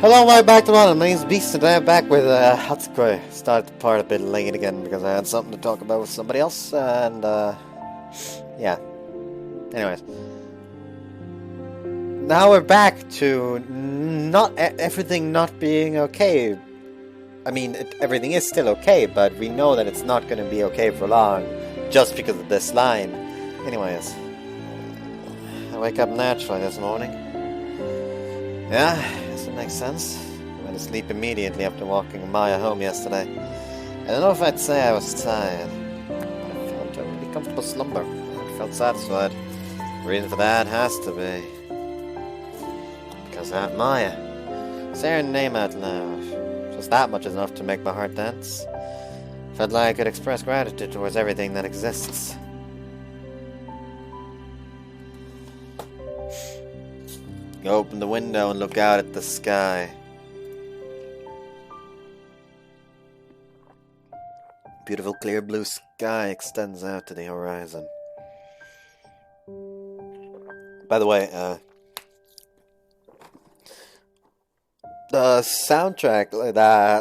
Hello, welcome back to one. My name's Beast, and I'm back with Hatsukoi. Started the part a bit late again because I had something to talk about with somebody else, and yeah. Anyways, now we're back to not everything not being okay. I mean, everything is still okay, but we know that it's not going to be okay for long, just because of this line. Anyways, I wake up naturally this morning. Yeah. That makes sense. I went to sleep immediately after walking Maya home yesterday. I don't know if I'd say I was tired, but I felt a really comfortable slumber. I felt satisfied. The reason for that has to be because I have Maya. Say her name out loud. Just that much is enough to make my heart dance. Felt like I could express gratitude towards everything that exists. Open the window and look out at the sky. Beautiful clear blue sky extends out to the horizon. By the way, the soundtrack,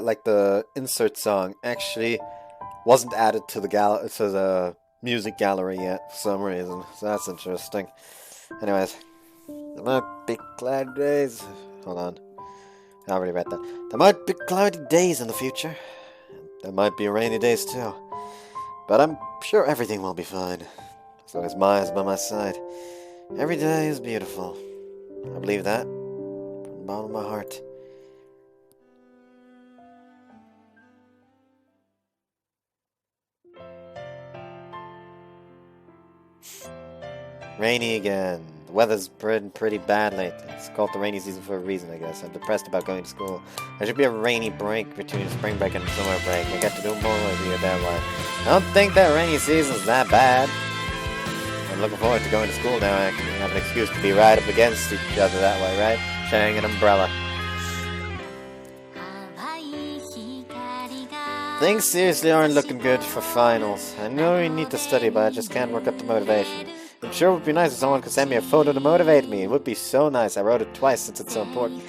like the insert song, actually wasn't added to the music gallery yet for some reason. So that's interesting. Anyways. There might be cloudy days. Hold on. I already read that. There might be cloudy days in the future. There might be rainy days too. But I'm sure everything will be fine. As long as Maya's by my side. Every day is beautiful. I believe that. From the bottom of my heart. Rainy again. The weather's pretty bad lately. It's called the rainy season for a reason, I guess. I'm depressed about going to school. There should be a rainy break between spring break and summer break. I get to do more with you that way. I don't think that rainy season's that bad. I'm looking forward to going to school now. I can have an excuse to be right up against each other that way, right? Sharing an umbrella. Things seriously aren't looking good for finals. I know you need to study, but I just can't work up the motivation. It sure would be nice if someone could send me a photo to motivate me. It would be so nice. I wrote it twice since it's so important.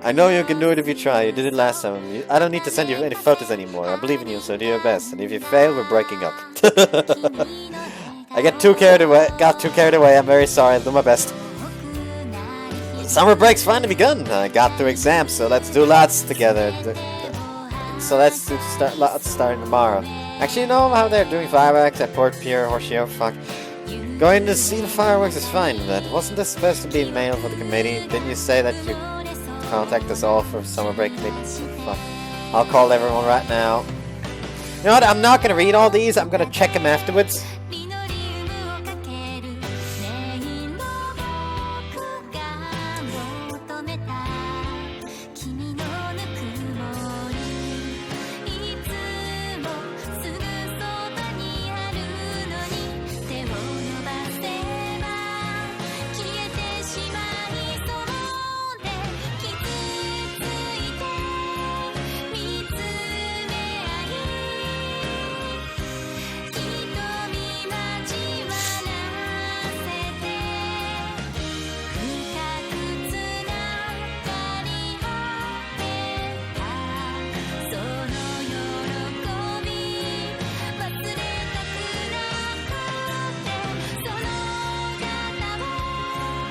I know you can do it if you try. You did it last time. I don't need to send you any photos anymore. I believe in you, so do your best. And if you fail, we're breaking up. I got too carried away. I'm very sorry. I'll do my best. Summer break's finally begun. I got through exams, so let's do lots together. So let's start tomorrow. Actually, you know how they're doing fireworks at Port Pierre, Horseshoe? Fuck. Going to see the fireworks is fine, but wasn't this supposed to be mail for the committee? Didn't you say that you contact us all for summer break meetings? Fuck. I'll call everyone right now. You know what? I'm not gonna read all these. I'm gonna check them afterwards.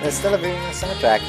There's still a soundtrack.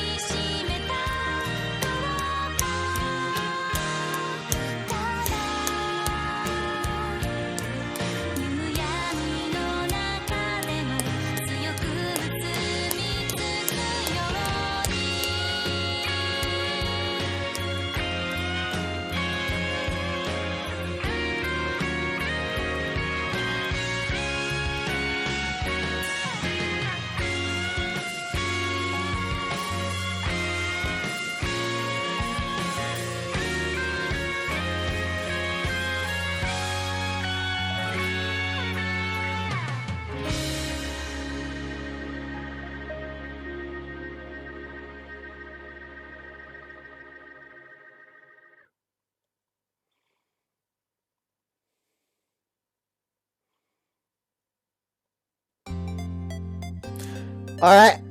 Alright.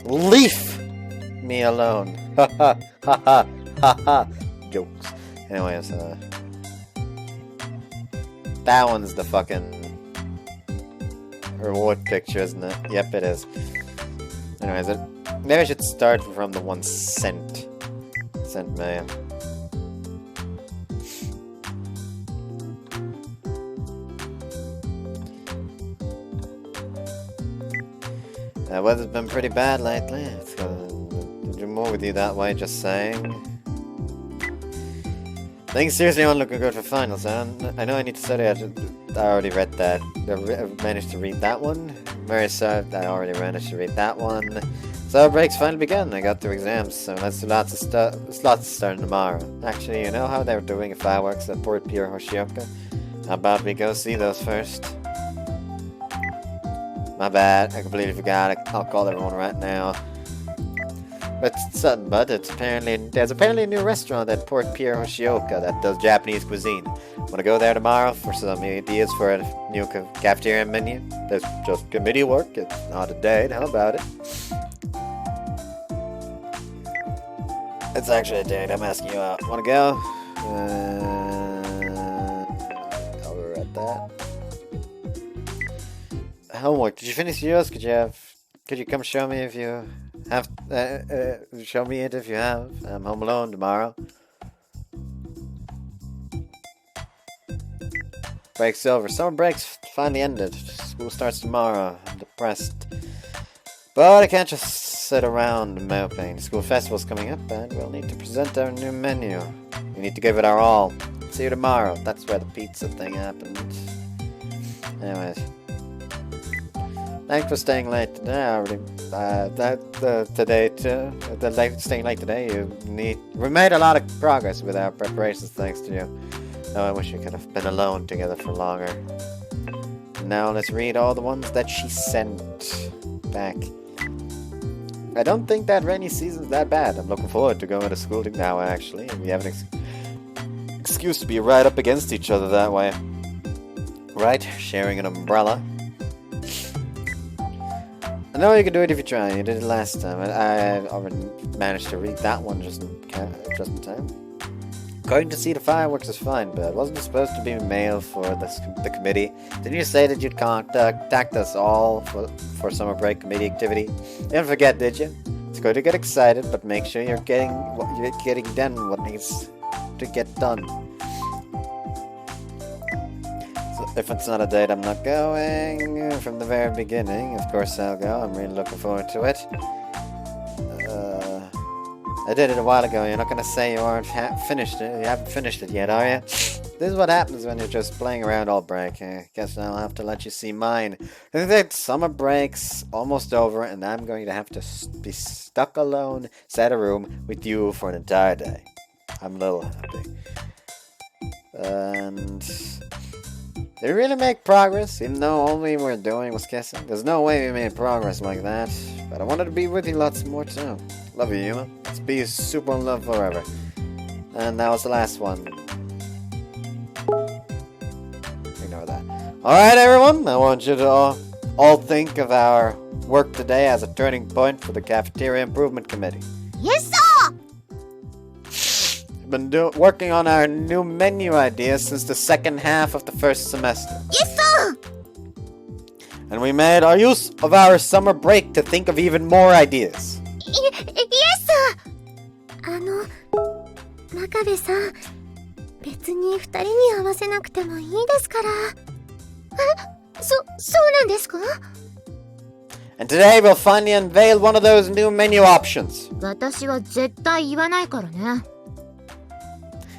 Leaf. me alone. Ha ha ha ha ha ha. Jokes. Anyways, that one's the fucking reward picture, isn't it? Yep, it is. Anyways, maybe I should start from the 1 cent. Cent mail. Weather's been pretty bad lately. It's gonna do more with you that way, just saying. Things seriously aren't looking good for finals, and I know I need to study. I already read that. I managed to read that one. Very sad, I already managed to read that one. So breaks finally begun. I got through exams, so let's do lots of starting tomorrow. Actually, you know how they were doing fireworks at Port Pier Hoshioka? How about we go see those first? My bad, I completely forgot. I'll call everyone right now. But sudden, but there's apparently a new restaurant at Port Pier Hoshioka that does Japanese cuisine. Wanna go there tomorrow for some ideas for a new cafeteria menu? There's just committee work. It's not a date. How about it? It's actually a date. I'm asking you out. Wanna go? I'll read that. Homework. Did you finish yours? Could you come show me if you have? Show me it if you have. I'm home alone tomorrow. Break's over. Summer break's finally ended. School starts tomorrow. I'm depressed, but I can't just sit around moping. School festival's coming up, and we'll need to present our new menu. We need to give it our all. See you tomorrow. That's where the pizza thing happened. Anyways. Thanks for staying late today. I already staying late today. We made a lot of progress with our preparations thanks to you. Oh, I wish we could have been alone together for longer. Now let's read all the ones that she sent back. I don't think that rainy season's that bad. I'm looking forward to going to school now. Actually, we have an excuse to be right up against each other that way. Right, sharing an umbrella. I know you can do it if you try. You did it last time. I already managed to read that one just in time. Going to see the fireworks is fine, but wasn't it supposed to be mail for the committee? Didn't you say that you'd contact us all for summer break committee activity? You didn't forget, did you? It's good to get excited, but make sure you're getting done what needs to get done. If it's not a date, I'm not going. From the very beginning, of course I'll go. I'm really looking forward to it. I did it a while ago. You're not going to say you aren't finished it. You haven't finished it yet, are you? This is what happens when you're just playing around all break. I guess I'll have to let you see mine. I think that summer break's almost over, and I'm going to have to be stuck alone, inside a room with you for an entire day. I'm a little happy. And did we really make progress, even though all we were doing was kissing? There's no way we made progress like that, but I wanted to be with you lots more too. Love you, Yuma. Let's be super in love forever. And that was the last one. Ignore that. Alright everyone, I want you to all think of our work today as a turning point for the Cafeteria Improvement Committee. Yes, sir! We've been working on our new menu ideas since the second half of the first semester. Yes, sir! And we made our use of our summer break to think of even more ideas. Yes, sir! 真壁さん、別に二人に合わせなくてもいいですから。そうなんですか? And today we'll finally unveil one of those new menu options. 私は絶対言わないからね。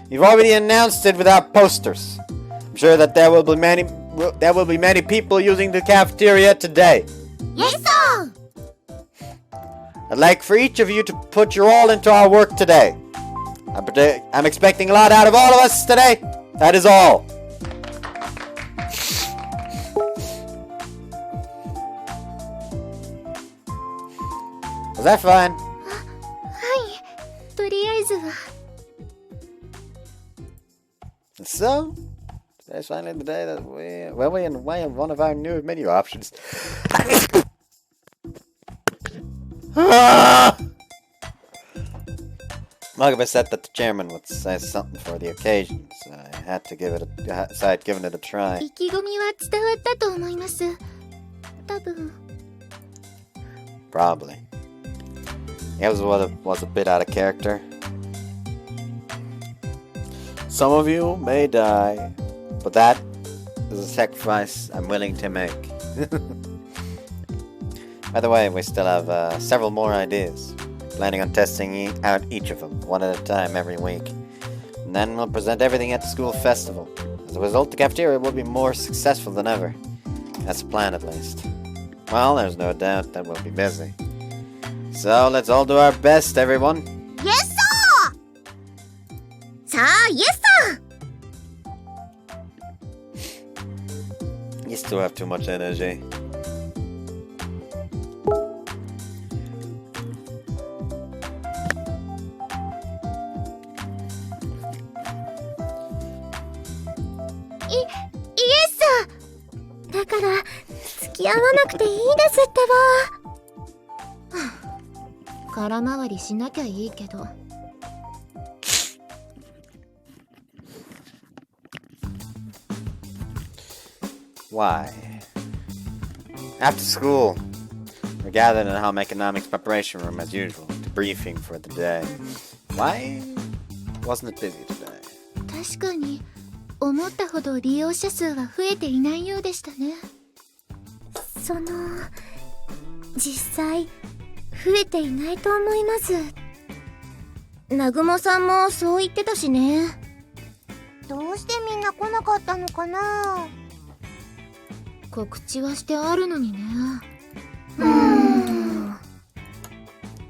You've already announced it with our posters. I'm sure that there will be many people using the cafeteria today. Yes, sir! I'd like for each of you to put your all into our work today. I'm expecting a lot out of all of us today. That is all. Was that fine? はい、とりあえずは。So, today's finally the day that we unveil one of our new menu options. Magaba said that the chairman would say something for the occasion, so I had to decide giving it a try. 意気込みは伝わったと思います。多分。Probably. It was a bit out of character. Some of you may die, but that is a sacrifice I'm willing to make. By the way, we still have several more ideas. Planning on testing out each of them, one at a time every week. And then we'll present everything at the school festival. As a result, the cafeteria will be more successful than ever. That's the plan, at least. Well, there's no doubt that we'll be busy. So, let's all do our best, everyone. Yes, sir! さあ、Yes, sir! You still have too much energy. Yes, sir! だから、付き合わなくていいですってば。空回りしなきゃいいけど。Why? After school, we're gathered in the home economics preparation room as usual, debriefing for the day. Why wasn't it busy today? 確かに、思ったほど利用者数は増えていないようでしたね。実際、増えていないと思います。南雲さんもそう言ってたしね。どうしてみんな来なかったのかな。告知はしてあるのにね。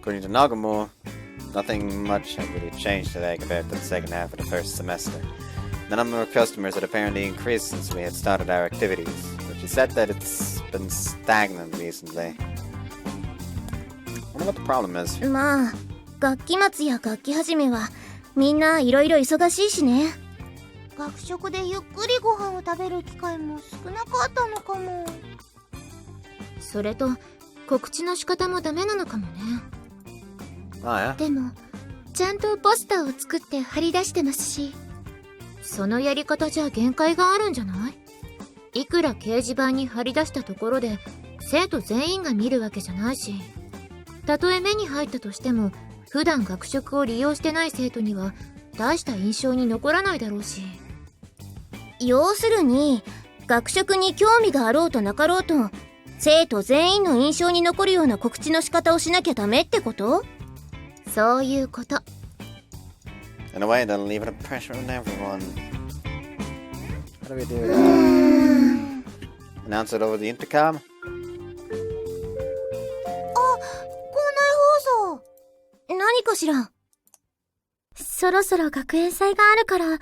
According to Nagumo, nothing much had really changed today compared to the second half of the first semester. The number of customers had apparently increased since we had started our activities, but she said that it's been stagnant recently. I wonder what the problem is. まあ、学期末や学期始めはみんないろいろ忙しいしね。学食でゆっくりご飯を食べる機会も少なかったのかも。それと告知の仕方もダメなのかもね。ああ、でもちゃんとポスターを作って貼り出してますし。そのやり方じゃ限界があるんじゃない？いくら掲示板に貼り出したところで生徒全員が見るわけじゃないし、たとえ目に入ったとしても普段学食を利用してない生徒には大した印象に残らないだろうし。要するに学食に興味があろうとなかろうと生徒全員の印象に残るような告知の仕方をしなきゃダメってこと？そういうこと。In a way, that'll leave an impression on everyone. How do we do it? Announce it over the intercom? 校内放送。何かしら。そろそろ学園祭があるから、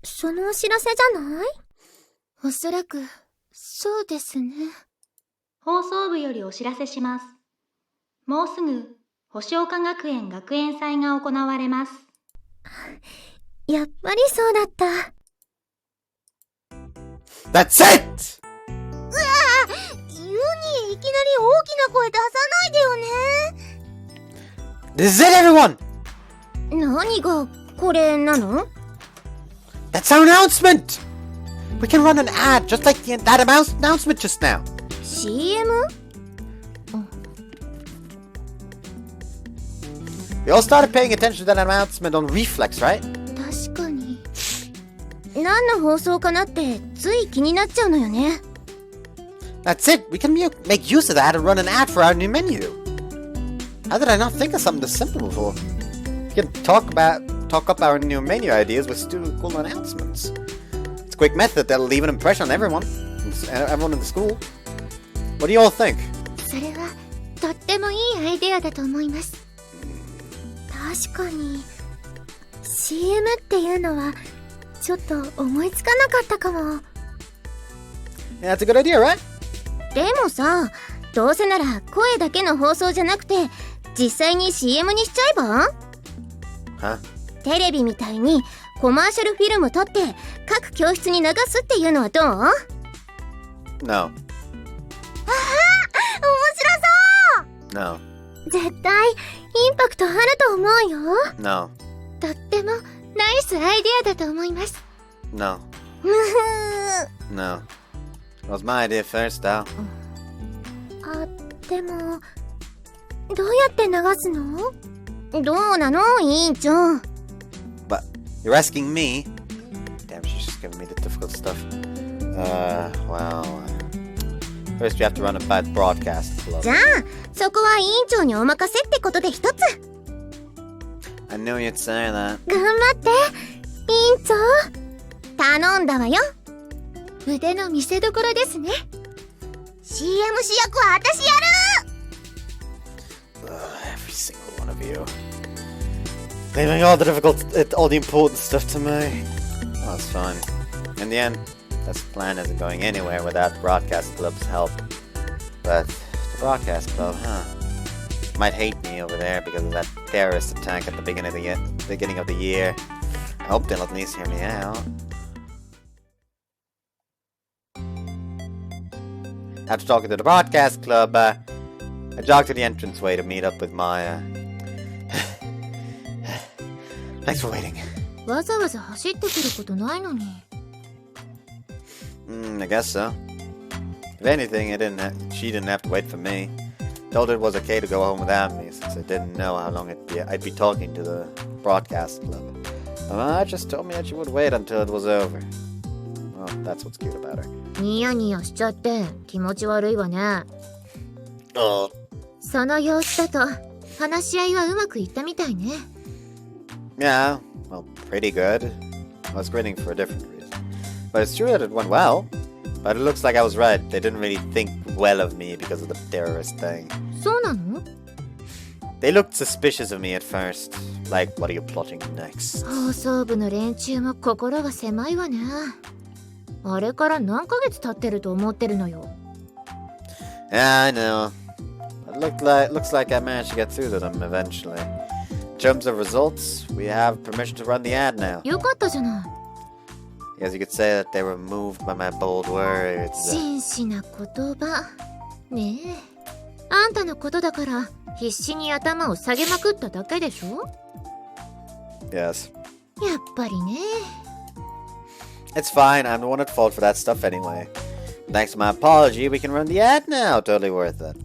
そのお知らせじゃない？おそらく、そうですね。放送部よりお知らせします。もうすぐ、星岡学園学園祭が行われます。やっぱりそうだった。That's it! ユニ、いきなり大きな声出さないでよね。This is it, everyone! 何がこれなの？ That's our announcement! We can run an ad just like that announcement just now. CM? We all started paying attention to that announcement on Reflex, right? 確かに。何の放送かなってつい気になっちゃうのよね。That's it! We can make use of that and run an ad for our new menu. How did I not think of something this simple before? We can talk up our new menu ideas with school announcements. It's a quick method that'll leave an impression on everyone in the school. What do you all think? それはとってもいいアイデアだと思います。確かに CM っていうのはちょっと思いつかなかったかも。 Yeah, that's a good idea, right? でもさ、どうせなら声だけの放送じゃなくて実際に CM にしちゃえば？ Huh? テレビみたいにコマーシャルフィルム撮って各教室に流すっていうのはどう？ No. 面白そう！ No. 絶対インパクトあると思うよ。 No. とってもナイスアイデアだと思います。No. むふ No. It was my idea first, though. あ、でも、どうやって流すの？どうなの、委員長。But you're asking me? Damn, she's just giving me the difficult stuff. Well... First we have to run it by the broadcast club. じゃあ、そこは委員長にお任せってことで一つ。I knew you'd say that. 頑張って、委員長。頼んだわよ。腕の見せ所ですね。CM 主役は私やる。 Every single one of you. Leaving all the important stuff to me. Well, it's fine. In the end, this plan isn't going anywhere without the broadcast club's help. But the broadcast club, might hate me over there because of that terrorist attack at the beginning of the year. I hope they'll at least hear me out. After talking to the broadcast club, I jogged to the entranceway to meet up with Maya. Thanks for waiting. わざわざ走ってくることないのに。I guess so. If anything, she didn't have to wait for me. Told her it was okay to go home without me, since I didn't know how long I'd be talking to the broadcast club. Mama just told me that she would wait until it was over. Well, that's what's cute about her. ニヤニヤしちゃって気持ち悪いわね。その様子だと話し合いはうまくいったみたいね。Yeah, well, pretty good. I was grinning for a different reason. But it's true that it went well. But it looks like I was right. They didn't really think well of me because of the terrorist thing. そうなの？ They looked suspicious of me at first. Like, what are you plotting next? 放送部の連中も心が狭いわね。あれから何ヶ月経ってると思ってるのよ。Yeah, I know. It looks like I managed to get through to them eventually. In terms of results, we have permission to run the ad now. よかったじゃない。Yes, you could say that they were moved by my bold words. 真摯な言葉。ねえ。あんたのことだから必死に頭を下げまくっただけでしょ？ Yes. やっぱりね。It's fine, I'm the one at fault for that stuff anyway. Thanks to my apology, we can run the ad now. Totally worth it.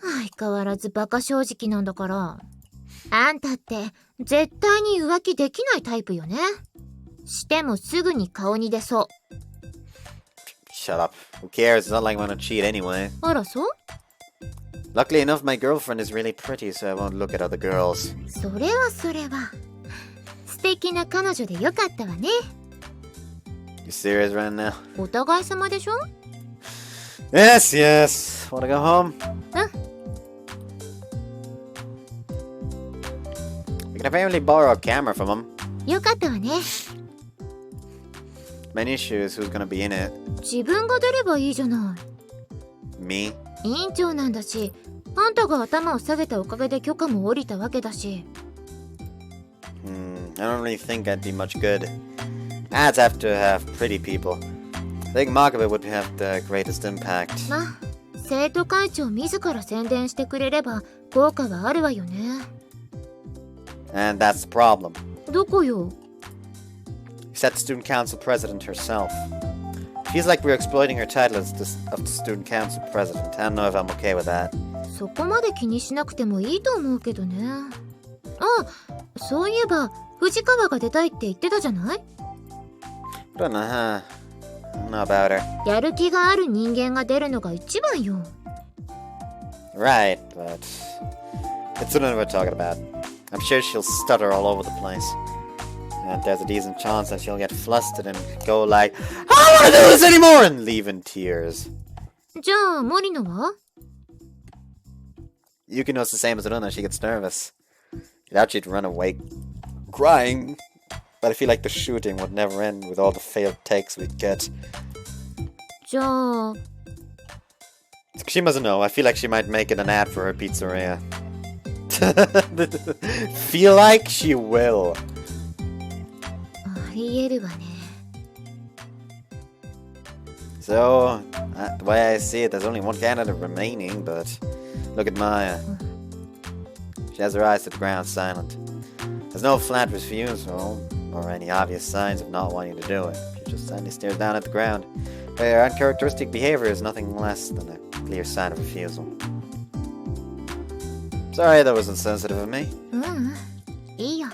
相変わらずバカ正直なんだから。あんたって絶対に浮気できないタイプよね。してもすぐに顔に出そう。Shut up. Who cares? It's not like I'm gonna cheat anyway. あらそう？ Luckily enough, my girlfriend is really pretty, so I won't look at other girls. それは素敵な彼女でよかったわね。You serious right now? お互い様でしょ？ Yes, yes. Wanna go home? うん。 We can apparently borrow a camera from him. よかったわね。Main issue is who's gonna be in it. 自分が出ればいいじゃない。 Me? 委員長なんだし、あんたが頭を下げたおかげで許可も下りたわけだし。I don't really think I'd be much good. Ads have to have pretty people. I think Markovit would have the greatest impact. まあ、生徒会長自ら宣伝してくれれば効果はあるわよね。And that's the problem. どこよ？ Said the student council president herself. Feels like we're exploiting her title as of the student council president. I don't know if I'm okay with that. そこまで気にしなくてもいいと思うけどね。あ、そういえば藤川が出たいって言ってたじゃない？ I don't know, huh? I don't know about her. やる気がある人間が出るのが一番よ。 Right, but it's something we're talking about. I'm sure she'll stutter all over the place. And there's a decent chance that she'll get flustered and go like, I don't want to do this anymore! And leave in tears. じゃあ、森野は？ Yuki knows the same as Runa, she gets nervous. Without she'd run away crying. But I feel like the shooting would never end with all the failed takes we'd get. じゃあ、 She mustn't know. I feel like she might make it an ad for her pizzeria. Feel like she will. ありえるわね。 So, the way I see it, there's only one candidate remaining, but look at Maya. She has her eyes to the ground, silent. There's no flat refusal, or any obvious signs of not wanting to do it. She just silently stares down at the ground. Her uncharacteristic behavior is nothing less than a clear sign of refusal. Sorry, that was insensitive of me.いいよ。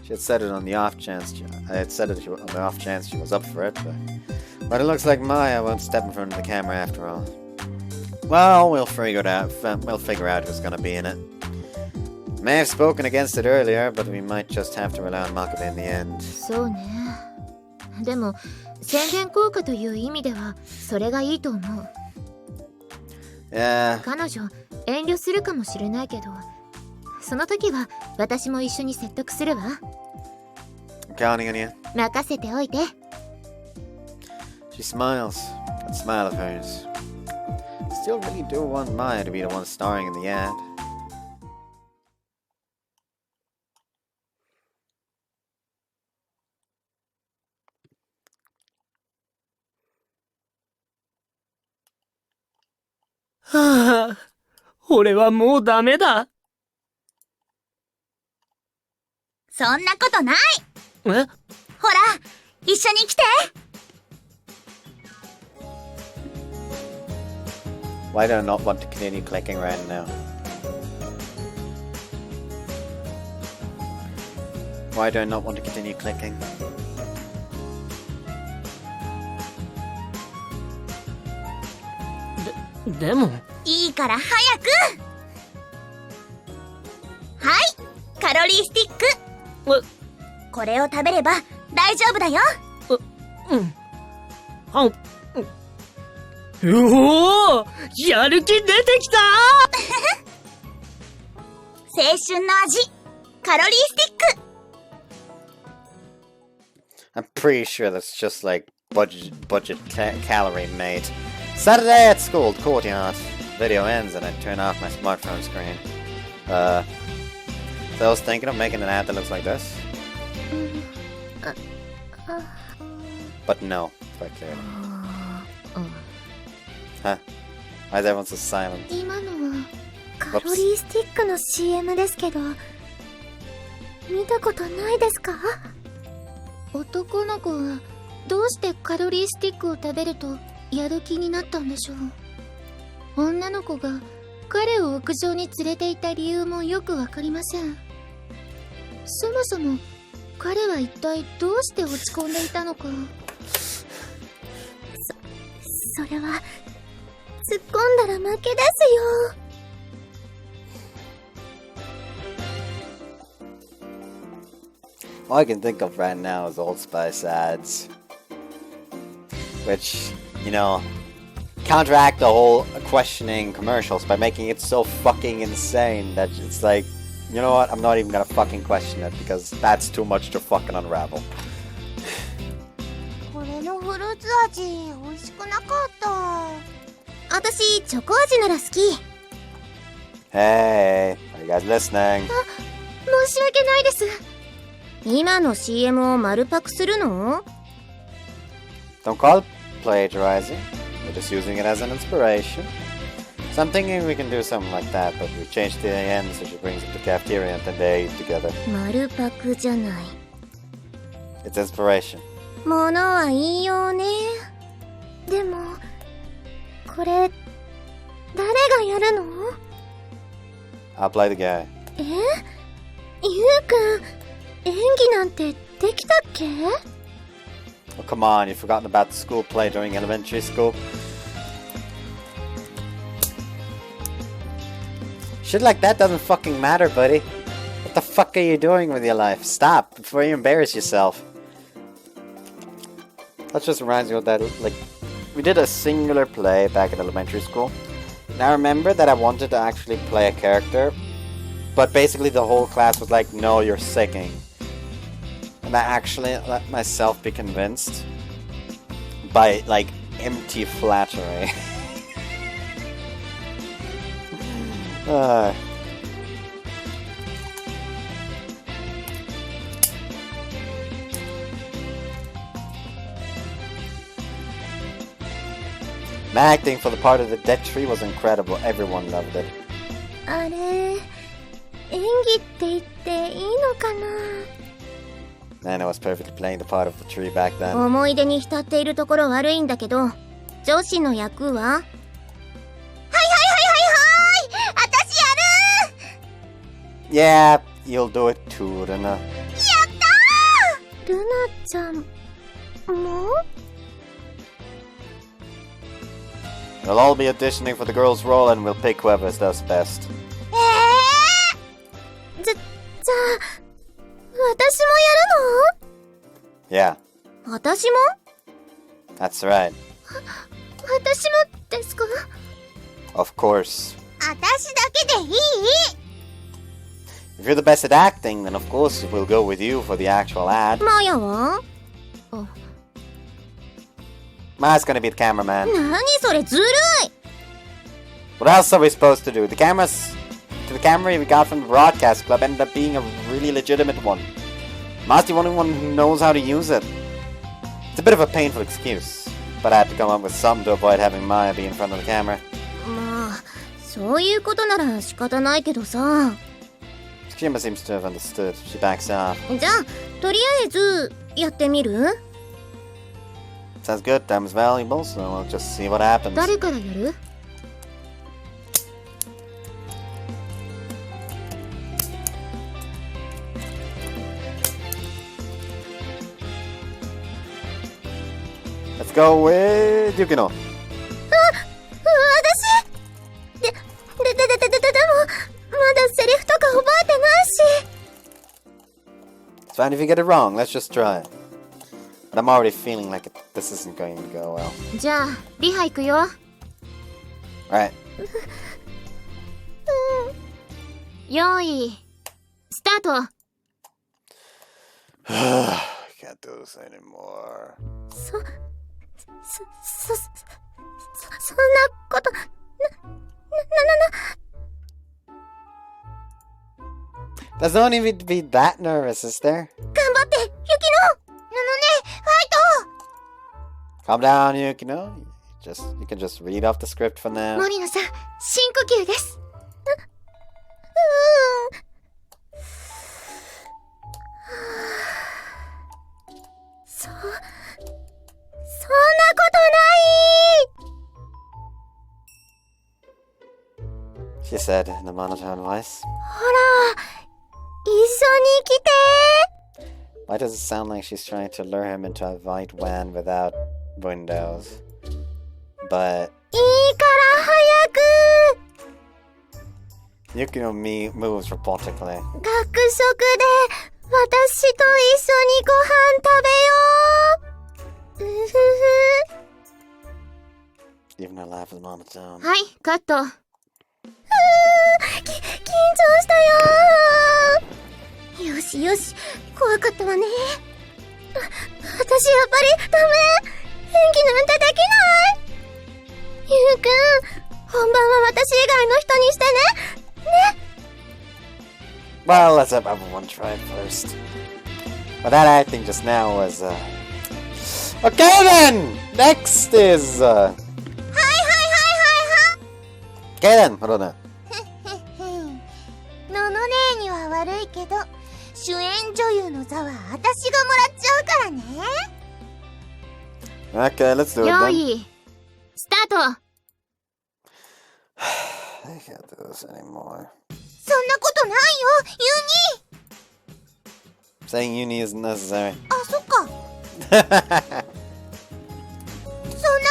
She had said it on the off chance. I had said it on the off chance she was up for it, but it looks like Maya won't step in front of the camera after all. Well, we'll figure it out. We'll figure out who's gonna be in it. May have spoken against it earlier, but we might just have to rely on Makabe in the end. そうね。でも宣伝効果という意味ではそれがいいと思う。Yeah. 彼女遠慮するかもしれないけど、その時は私も一緒に説得するわ。I'm counting on you. 任せておいて。She smiles. That smile of hers. Still really do want Maya to be the one starring in the ad. Ha! 俺はもうダメだ。そんなことない。え？ほら、一緒に来て。Why do I not want to continue clicking right now? Why do I not want to continue clicking? でも。いいから早く。はい、カロリースティック。これを食べれば大丈夫だよ。おお、やる気出てきた青春の味、カロリースティック。 I'm pretty sure that's just like budget calorie made. Saturday at school, courtyard. Video ends and I turn off my smartphone screen. So I was thinking of making an ad that looks like this. But no, quite clearly. Huh? Why is everyone so silent? 今のはカロリースティックの CM ですけど、見たことないですか？男の子はどうしてカロリースティックを食べるとやる気になったんでしょう。女の子が彼を屋上に連れていた理由もよくわかりません。そもそも彼は一体どうして落ち込んでいたのか。それは突っ込んだら負けですよ。All I can think of right now is Old Spice ads. Which, you know, counteract the whole questioning commercials by making it so fucking insane that it's like, you know what, I'm not even gonna fucking question it because that's too much to fucking unravel. これのフルーツ味美味しくなかった。私チョコ味なら好き。Hey, are you guys listening? 申し訳ないです。今の CM を丸パクするの？ Don't call it plagiarizing. We're just using it as an inspiration. So I'm thinking we can do something like that, but we changed the end so she brings it to the cafeteria and then they eat together. 丸パクじゃない。It's inspiration. ものは言いようね。でもこれ誰がやるの？ I'll play the guy. ゆうくん、演技なんてできたっけ？ Oh, come on, you've forgotten about the school play during elementary school. Shit like that doesn't fucking matter, buddy. What the fuck are you doing with your life? Stop before you embarrass yourself. That just reminds me of that, like, we did a singular play back in elementary school. And I remember that I wanted to actually play a character, but basically the whole class was like, no, you're sicking. And I actually let myself be convinced by, like, empty flattery. My acting for the part of the dead tree was incredible. Everyone loved it. あれ、演技って言っていいのかな。 Nana was perfectly playing the part of the tree back then. 思い出に浸っているところ悪いんだけど、女子の役は。はいはいはいはいはい、私やる。 Yeah, you'll do it too, Luna. やったー。ルナちゃんも We'll all be auditioning for the girl's role and we'll pick whoever does best. じゃあ、私もや Yeah, るの？私も？ that's right. 私もですか？ Of course. 私だけでいい？ If you're the best at acting, then of course we'll go with you for the actual ad. マヤは？ Ma's gonna be the cameraman. 何それずるい。 What else are we supposed to do? The camera we got from the broadcast club ended up being a really legitimate one. Ma's the only one who knows how to use it. It's a bit of a painful excuse, but I had to come up with some to avoid having Maya be in front of the camera. まあ、そういうことなら仕方ないけどさ。Tsukishima seems to have understood. She backs off. じゃあ、とりあえずやってみる？ Sounds good. Time is valuable, so we'll just see what happens. 誰からやる？ Let's go with Yukino. 私でも、まだセリフとか覚えてないし。 It's fine if you get it wrong. Let's just try. But I'm already feeling like this isn't going to go well. じゃあ、リハ行くよ。Alright. よーい、スタート。 I can't do this anymore. そんなこと、There's no need to be that nervous, is there? 頑張って、ユキノ。ファイト。 Calm down, Yukino. You can just read off the script for now. 森野さん、深呼吸です。そんなことない。 She said in a monotone voice. ほら、一緒に来て。 Why does it sound like she's trying to lure him into a white van without windows? But いいから早く。 Yukino moves robotically. 学食で私と一緒にご飯食べよう。うふふ。 Even her laugh is monotone. はい、カット。緊張したよ。よしよし、怖かったわね。私やっぱりダメ。演技なんてできない。ゆうくん、本番は私以外の人にしてね。ね。 Well, let's have everyone try it first. Well, that acting just now was, Okay then! Next is, はいはいはいはいはい。 Okay then, hold on now. のの姉には悪いけど、主演女優の座は私がもらっちゃうからね。 Okay, let's do it 用 then. 意、スタート。 I can't do this anymore. そんなことないよ、ユニ。 Saying uni isn't necessary. あ、そっか。そんな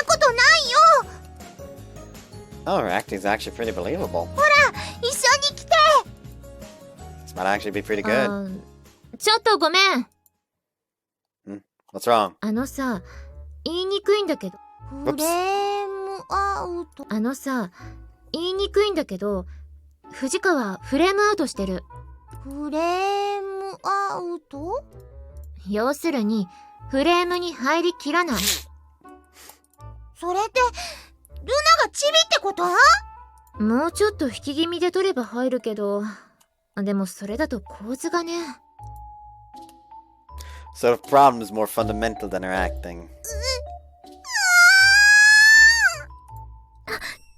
ことないよ。 Oh, her acting's actually pretty believable. ほら、一緒に来て。 This might actually be pretty good. ちょっとごめん。 What's wrong? あのさ、言いにくいんだけど。フレームアウト。あのさ、言いにくいんだけど、藤川フレームアウトしてる。フレームアウト？要するに、フレームに入りきらない。それって、ルナがチビってこと？もうちょっと引き気味で撮れば入るけど、でもそれだと構図がね。So the problem is more fundamental than her acting.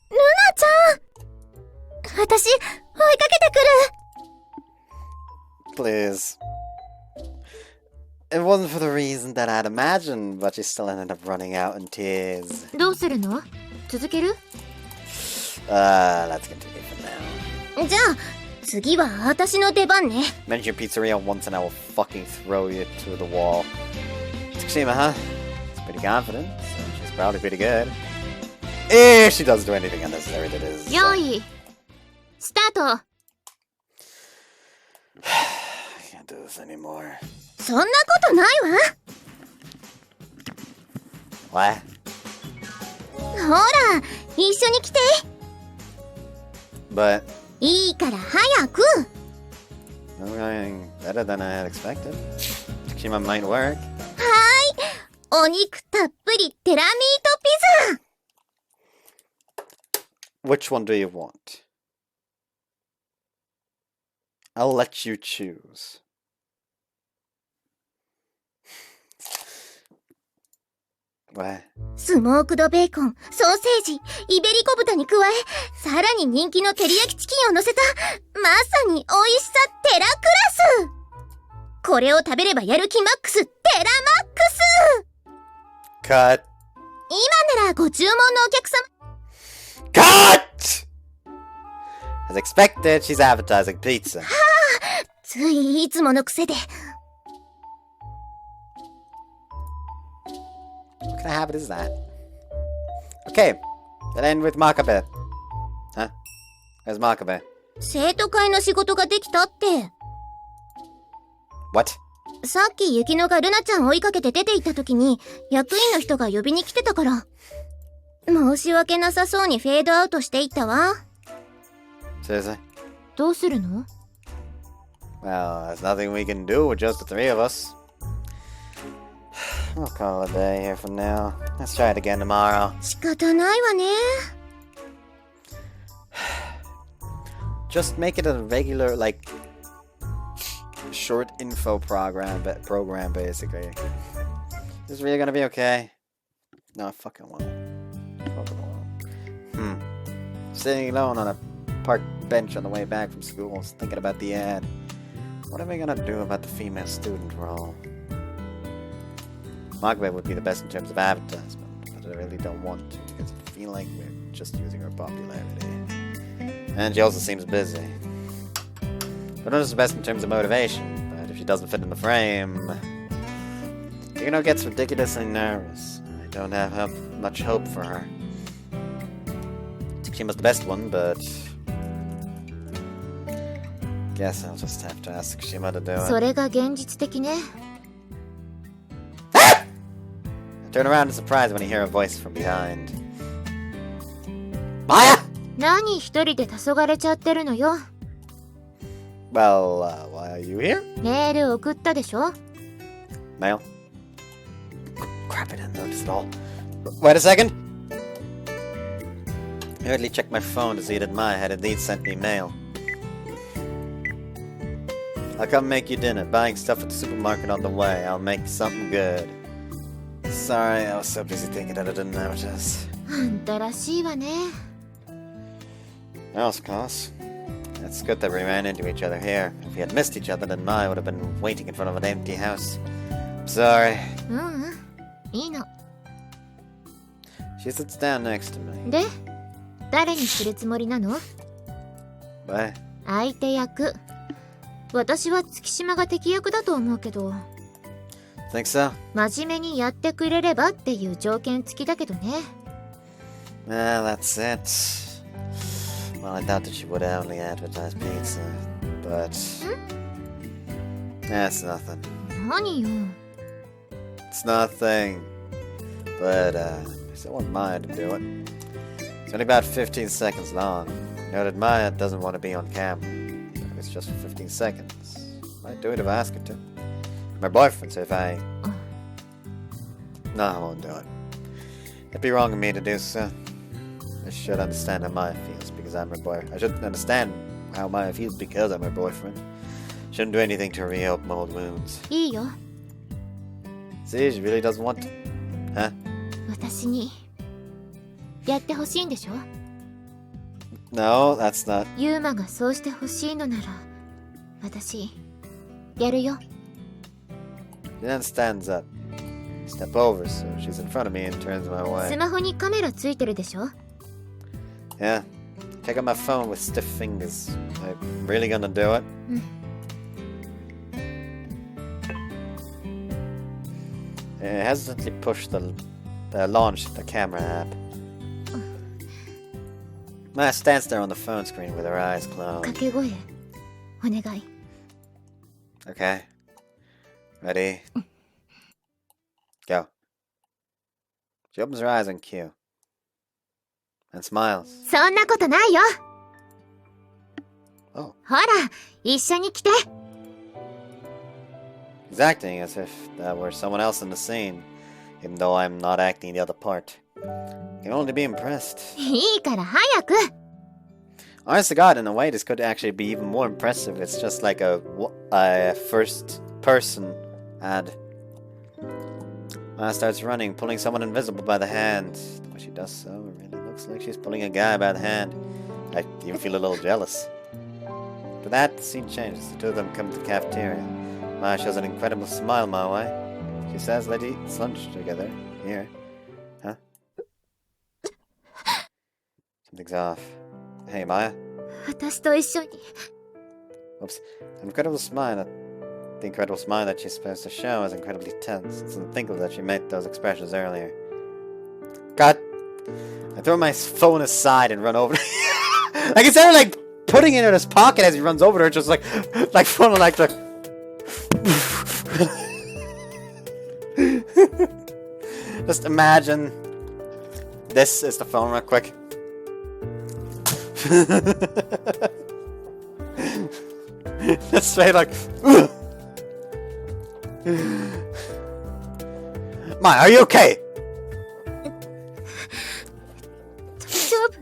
ルナちゃん！私、追いかけてくる。Please. It wasn't for the reason that I'd imagined, but she still ended up running out in tears. どうするの？続ける？ Let's continue for now. じゃあ、次は私の出番ね。 Mention your pizzeria once and I will fucking throw you to the wall. Tsukushima, huh? It's pretty confident, so she's probably pretty good. If she doesn't do anything unnecessary, that is. 用意。スタート。I can't do this anymore. そんなことないわ。 What? ほら、一緒に来て。 But いいから早く。 I'm going better than I had expected. Tsukushima might work. お肉たっぷりテラミートピザ。 Which one do you want? I'll let you choose. What? スモークドベーコン、ソーセージ、イベリコ豚に加え、さらに人気の照り焼きチキンを乗せた、まさに美味しさテラクラス。これを食べればやる気マックス、テラマックス。 Cut. 今ならご注文のお客様。 Cut! As expected, she's advertising pizza. ついいつもの癖で。 What kind of habit is that? Okay, that end with Makabe. Huh? Where's Makabe? 生徒会の仕事ができたって。 What? さっき雪乃がルナちゃん追いかけて出て行った時に役員の人が呼びに来てたから。申し訳なさそうにフェードアウトしていったわ。 Seriously? どうするの？ Well, there's nothing we can do with just the three of us. I'll call it a day here from now. Let's try it again tomorrow. 仕方ないわね。 Just make it a regular, like, short info program basically. Is this really gonna be okay? No, I fucking won't. Sitting alone on a park bench on the way back from school, thinking about the ad. What am I gonna do about the female student role? Makabe would be the best in terms of advertisement, but I really don't want to because I feel like we're just using her popularity. And she also seems busy. But not just the best in terms of motivation, but if she doesn't fit in the frame... Yuno gets ridiculously nervous. I don't have much hope for her. Tsukushima's the best one, but... Guess I'll just have to ask Tsukushima to do it. それが現実的ね。 I turn around in surprise when I hear a voice from behind. Maya! 何一人で黄昏ちゃってるのよ。 Well, why are you here? メール送ったでしょ？ Mail? Crap, I didn't notice at all. Wait a second! I hurriedly checked my phone to see that Maya had indeed sent me mail. I'll come make you dinner. Buying stuff at the supermarket on the way. I'll make something good. Sorry, I was so busy thinking that I didn't notice. あんたらしいわね。 Well, of course. It's good that we ran into each other here. If we had missed each other, then Maya would have been waiting in front of an empty house. I'm sorry. ううん、いいの。 She sits down next to me. で、誰にするつもりなの？ What? 相手役。私は月島が敵役だと思うけど。 Think so? 真面目にやってくれればっていう条件付きだけどね。 Well, that's it. Well, I thought that she would only advertise pizza, but... That's nothing. 何よ。 It's nothing. But, I still want Maya to do it. It's only about 15 seconds long. Noted Maya doesn't want to be on camera. If it's just for 15 seconds. Might do it if I ask her to. My boyfriend, so if I... No, I won't do it. It'd be wrong of me to do so. I should understand how Maya feels because I'm her boyfriend. I should understand how Maya feels because I'm her boyfriend. Shouldn't do anything to reopen old wounds. いいよ。 See, she really doesn't want to. Huh? 私にやってほしいんでしょ？ No, that's not. ユーマがそうしてほしいのなら、私やるよ。 She then stands up. Step over, so she's in front of me and turns my ス way. マホにカメラついてるでしょ？ Yeah. Take out my phone with stiff fingers. I'm really gonna do it? Hesitantly push the launch the camera app. Maya stands there on the phone screen with her eyes 掛 closed. け声お願い。 Okay. Ready? Go. She opens her eyes on cue. And smiles. そんなことないよ。 Oh. ほら、一緒に来て。 He's acting as if that were someone else in the scene, even though I'm not acting the other part. Can only be impressed. いいから早く。 Honest to God, in a way, this could actually be even more impressive. It's just like a first-person ad. Maya starts running, pulling someone invisible by the hand. When she does so, it really looks like she's pulling a guy by the hand. I even feel a little jealous. After that, the scene changes. The two of them come to the cafeteria. Maya shows an incredible smile my way. She says they'd eat lunch together. Here. Huh? Something's off. Hey, Maya. 私と一緒に。 Oops. The incredible smile that she's supposed to show is incredibly tense. It's unthinkable that she made those expressions earlier. God. I throw my phone aside and run over. Like, instead of, like, putting it in his pocket as he runs over to her, just, like phone, like, Just imagine this is the phone real quick. Just straight like Maya, are you okay? 大丈夫。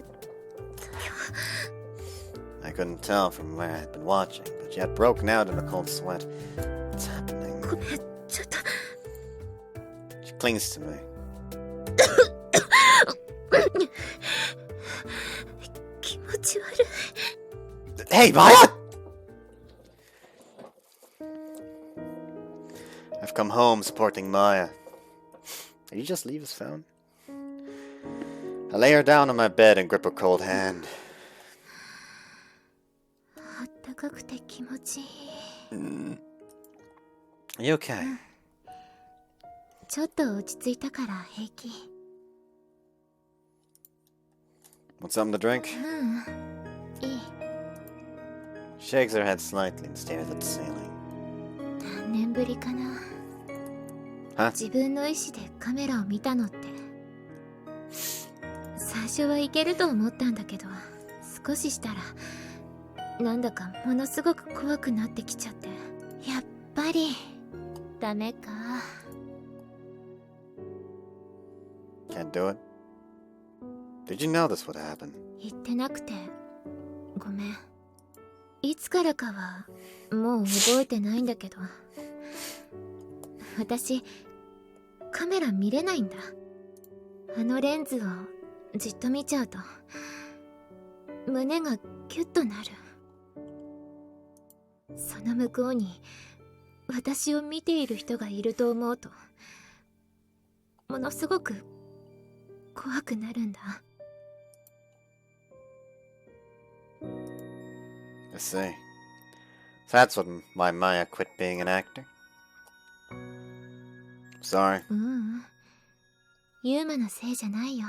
I couldn't tell from where I'd been watching, but she had broken out in a cold sweat. What's happening? ごめん、ちょっと。 She clings to me. 気持ち悪い。 Hey, Maya! I've come home supporting Maya. Did you just leave his phone? I lay her down on my bed and grip her cold hand. あったかくて気持ちいい。 Are you okay? ちょっと落ち着いたから平気。 Want something to drink? いい。 She shakes her head slightly and stares at the ceiling. 何年ぶりかな。 Huh? 自分の意思でカメラを見たのって。最初はいけると思ったんだけど、少ししたらなんだかものすごく怖くなってきちゃって。やっぱりダメか。 Can't do it? Did you know this would happen? 言ってなくてごめん。いつからかはもう覚えてないんだけど、私カメラ見れないんだ。あのレンズをじっと見ちゃうと胸がキュッとなる。その向こうに私を見ている人がいると思うとものすごく怖くなるんだ。 I see. So that's what why Maya quit being an actor? Sorry. ユーマのせいじゃないよ。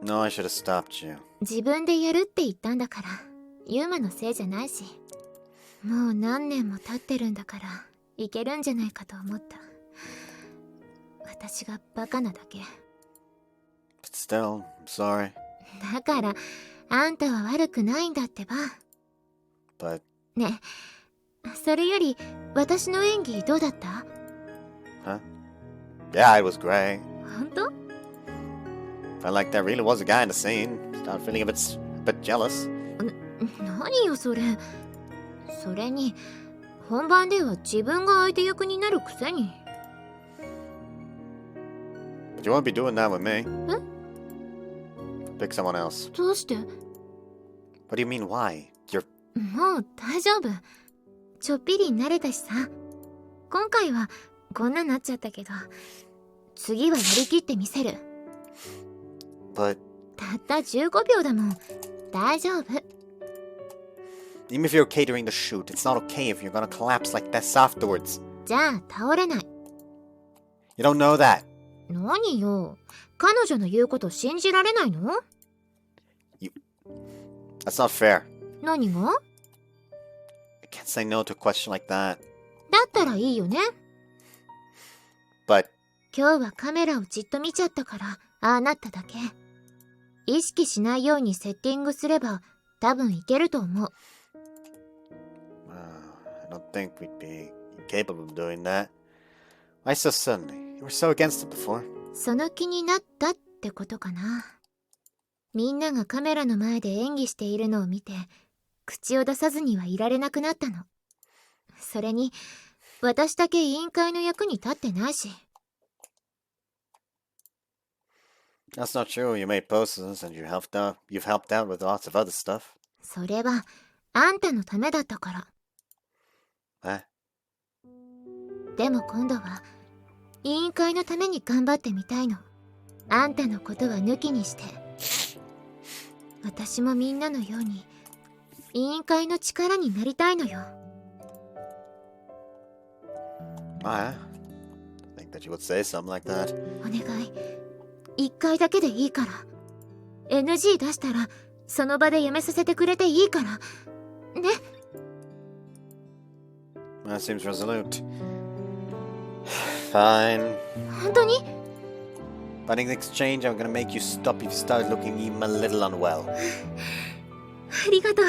No, I should have stopped you. 自分でやるって言ったんだからユーマのせいじゃないし、もう何年も経ってるんだからいけるんじゃないかと思った。私がバカなだけ。 But still, I'm sorry. だからあんたは悪くないんだってば。 But, ねえ、それより私の演技どうだった？ huh? Yeah, it was great. 本当？ Felt like there really was a guy in the scene. Started feeling a bit jealous. 何よそれ。それに本番では自分が相手役になるくせに。 But you won't be doing that with me. え？ Pick someone else. どうして？ What do you mean, why? You're もう大丈夫。ちょっぴり慣れたしさ。今回はこんななっちゃったけど、次はやりきってみせる。But たった15秒だもん。大丈夫。even if you're okay during the shoot, it's not okay if you're gonna collapse like this afterwards. じゃあ倒れない。You don't know that. 何よ。彼女の言うこと信じられないの？ That's not fair. 何が？ I can't say no to a question like that. だったらいいよね。But 今日はカメラをじっと見ちゃったからああなっただけ。意識しないようにセッティングすれば多分いけると思う。I don't think we'd be capable of doing that. Why so suddenly? You were so against it before. その気になったってことかな。みんながカメラの前で演技しているのを見て口を出さずにはいられなくなったの。それに私だけ委員会の役に立ってないし。That's not true. You made posters and you've helped out with lots of other stuff. それはあんたのためだったから。え？でも今度は委員会のために頑張ってみたいの。あんたのことは抜きにして。私もみんなのように委員会の力になりたいのよ。I think that you would say something like that. お願い。一回だけでいいから。NG 出したらその場でやめさせてくれていいから。ね。That seems resolute. Fine. 本当に？ But in exchange, I'm gonna make you stop if you start looking even a little unwell. ありがとう。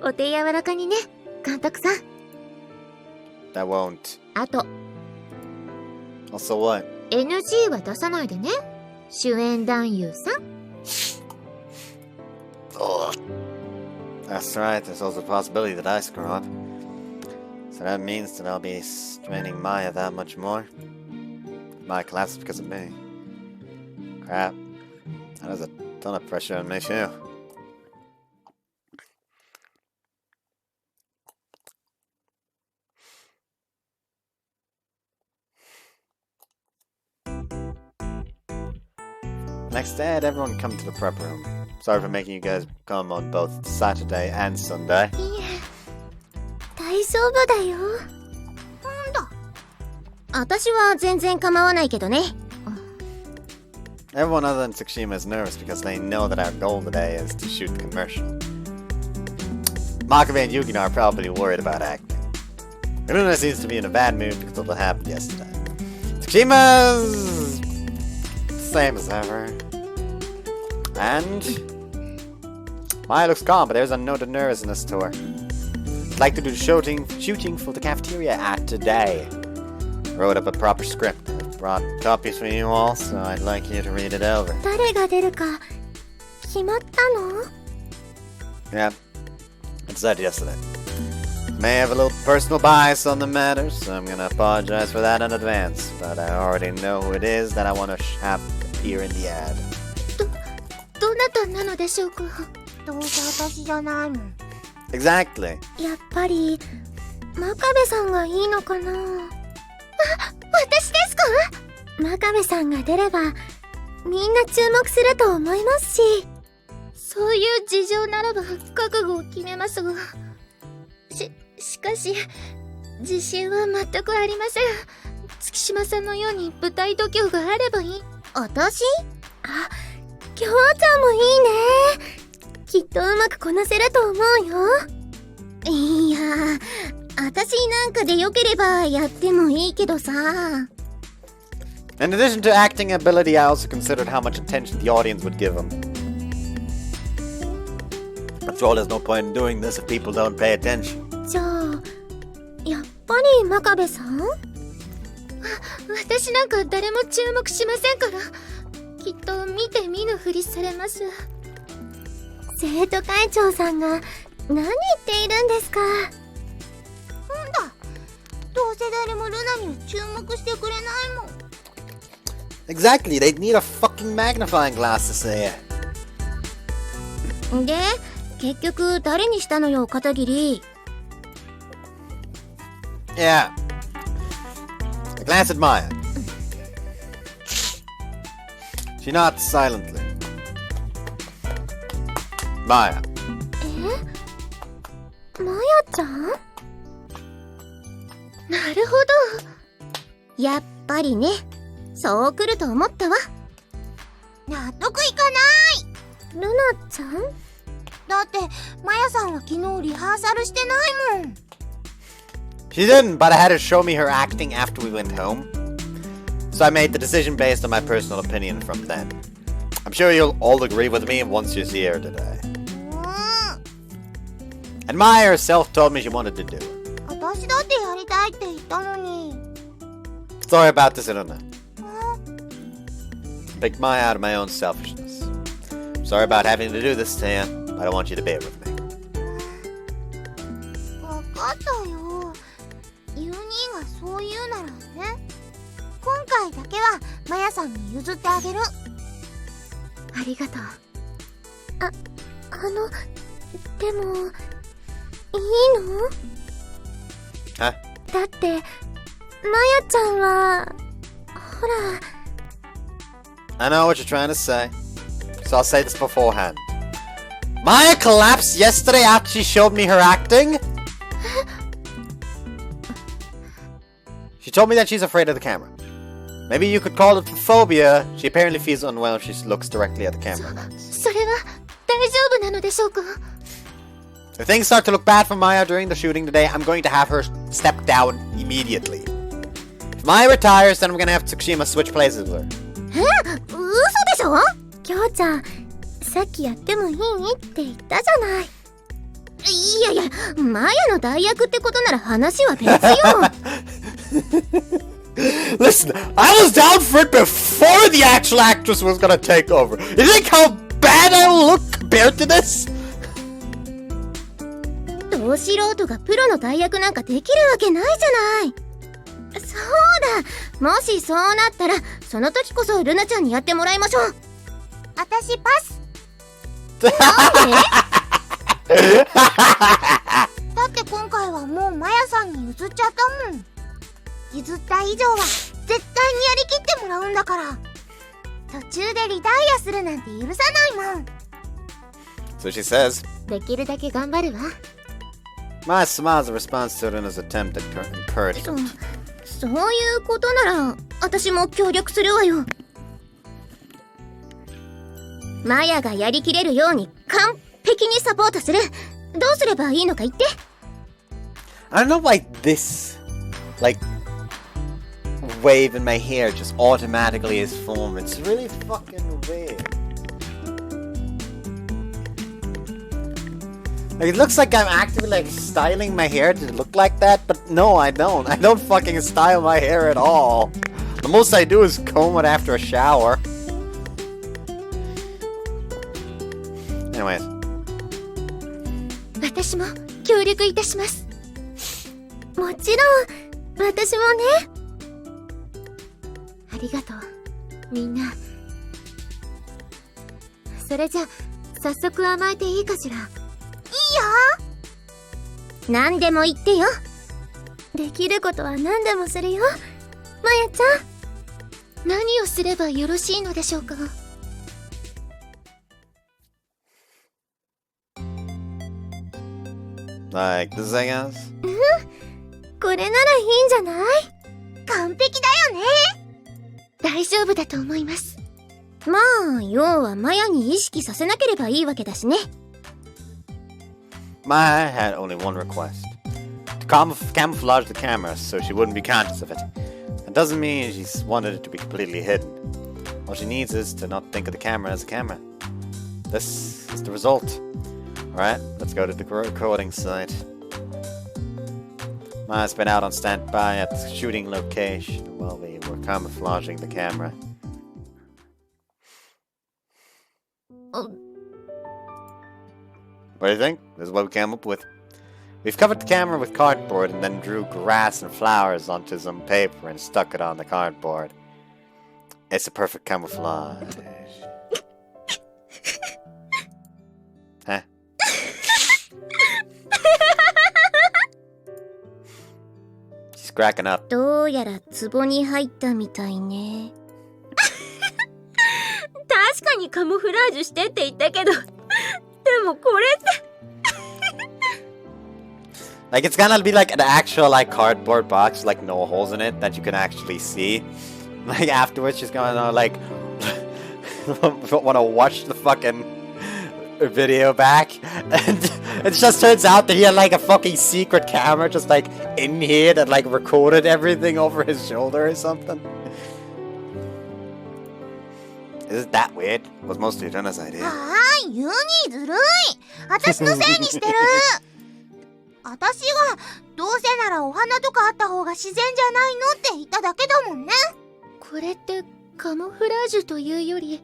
お手柔らかにね、監督さん。That won't. あと、Also what? NG は出さないでね。主演男優さん。Ugh. That's right, there's also a possibility that I screw up. So that means that I'll be straining Maya that much more. Maya collapses because of me. Crap. That is a ton of pressure on me too. Next day, had everyone come to the prep room. Sorry for making you guys come on both Saturday and Sunday. いえ、大丈夫だよ。なんだ。私は全然構わないけどね。Everyone other than Tsukushima is nervous because they know that our goal today is to shoot the commercial. Makabe and Yukino are probably worried about acting. Uruna seems to be in a bad mood because of what happened yesterday. Tsukushima's same as ever. And Maya looks calm, but there's a note of nervousness to her. I'd like to do shooting for the cafeteria at today. I wrote up a proper script. I brought copies for you all, so I'd like you to read it over. 誰が出るか決まったの？ Yeah, I decided yesterday. May have a little personal bias on the matter, so I'm gonna apologize for that in advance. But I already know who it is that I want to have appear in the ad. どなたなのでしょうか？どうせ私じゃないもん。 Exactly. やっぱり真壁さんがいいのかな。私ですか？真壁さんが出ればみんな注目すると思いますし。そういう事情ならば覚悟を決めますが、しかし自信は全くありません。月島さんのように舞台度胸があればいい。私？あ、きょうちゃんもいいね。きっとうまくこなせると思うよ。いや、私なんかでよければやってもいいけどさ。In addition to acting ability, I also considered how much attention the audience would give him. After all, there's no point in doing this if people don't pay attention. じゃあ、やっぱり真壁さん？私なんか誰も注目しませんから。きっと見て見ぬふりされます。生徒会長さんが何言っているんですか？なんだ、どうせ誰もルナには注目してくれないもん。Exactly, they'd need a fucking magnifying glass to see it. で、結局誰にしたのよ、片桐。Yeah. I glance at Maya. She nods silently. Maya. マヤちゃん？なるほど。やっぱりね。そう来ると思ったわ。納得いかない。ルナちゃん？だってマヤさんは昨日リハーサルしてないもん。 She didn't, but I had her show me her acting after we went home. So I made the decision based on my personal opinion from then. I'm sure you'll all agree with me once you see her today. And Maya herself told me she wanted to do it. 私だってやりたいって言ったのに。 Sorry about this, Iruna. Picked Maya out of my own selfishness. Sorry about having to do this to you, but I want you to bear with me. わかったよ。ユー兄がそう言うならね。今回だけはマヤさんに譲ってあげる。ありがとう。でも、いいの？Huh? だって、マヤちゃんは、ほら。I know what you're trying to say, so I'll say this beforehand. Maya collapsed yesterday after she showed me her acting? She told me that she's afraid of the camera. Maybe you could call it phobia. She apparently feels unwell if she looks directly at the camera lens. それは、大丈夫なのでしょうか？ If things start to look bad for Maya during the shooting today, I'm going to have her step down immediately. If Maya retires, then I'm going to have Tsukushima switch places with her. 嘘でしょ？きょうちゃん、さっきやってもいいって言ったじゃない。いやいや、マヤの代役ってことなら話は別よ。Listen, I was down for it before the actual actress was going to take over. You think how bad I look compared to this? ど素人がプロの代役なんかできるわけないじゃない。そうだ、もしそうなったらその時こそルナちゃんにやってもらいましょう。私パス。なんで？だって今回はもうマヤさんに譲っちゃったもん。譲った以上は絶対にやりきってもらうんだから。途中でリタイアするなんて許さないもん。 So she says. できるだけ頑張るわ。Maya smiles in response to Runa's attempt at encouragement. そういうことなら私も協力するわよ。マヤがやりきれるように完璧にサポートする。どうすればいいのか言って。 I don't know why this, like, wave in my hair just automatically is formed. It's really fucking weird. Like, it looks like I'm actively, like, styling my hair to look like that, but no, I don't. I don't fucking style my hair at all. The most I do is comb it after a shower. Anyways. 私も協力いたします。もちろん、私もね。ありがとう、みんな。それじゃ、早速甘えていいかしら。いいよ。何でも言ってよ。できることは何でもするよ、マヤちゃん。何をすればよろしいのでしょうか。Like this, I guess? これならいいんじゃない？完璧だよね。大丈夫だと思います。まあ、要はマヤに意識させなければいいわけだしね。Maya had only one request. To camouflage the camera so she wouldn't be conscious of it. That doesn't mean she wanted it to be completely hidden. All she needs is to not think of the camera as a camera. This is the result. Alright, let's go to the recording site. Maya's been out on standby at the shooting location while we were camouflaging the camera. What do you think? This is what we came up with. We've covered the camera with cardboard and then drew grass and flowers onto some paper and stuck it on the cardboard. It's a perfect camouflage. Huh? cracking up. どうやら壺に入ったみたいね。確かにカモフラージュしてって言ったけど、でもこれって。Like, it's gonna be like an actual, like, cardboard box, like, no holes in it that you can actually see. Like, afterwards, she's gonna, like, wanna watch the fucking video back. And it just turns out that he had, like, a fucking secret camera just, like, in here that, like, recorded everything over his shoulder or something. Isn't that weird? Was mostly Jenna's idea. ああ、ユニずるい。私のせいにしてる。私はどうせならお花とかあった方が自然じゃないのって言っただけだもんね。これってカモフラージュというより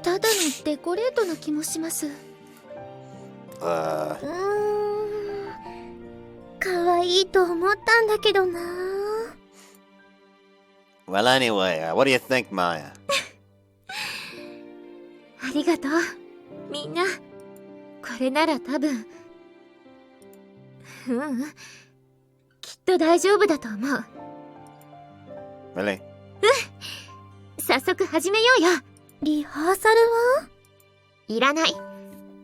ただのデコレートな気もします。可愛いと思ったんだけどな。Well, anyway, what do you think, Maya? ありがとうみんな。これなら多分きっと大丈夫だと思う。Really? 早速始めようよ。リハーサルいらない。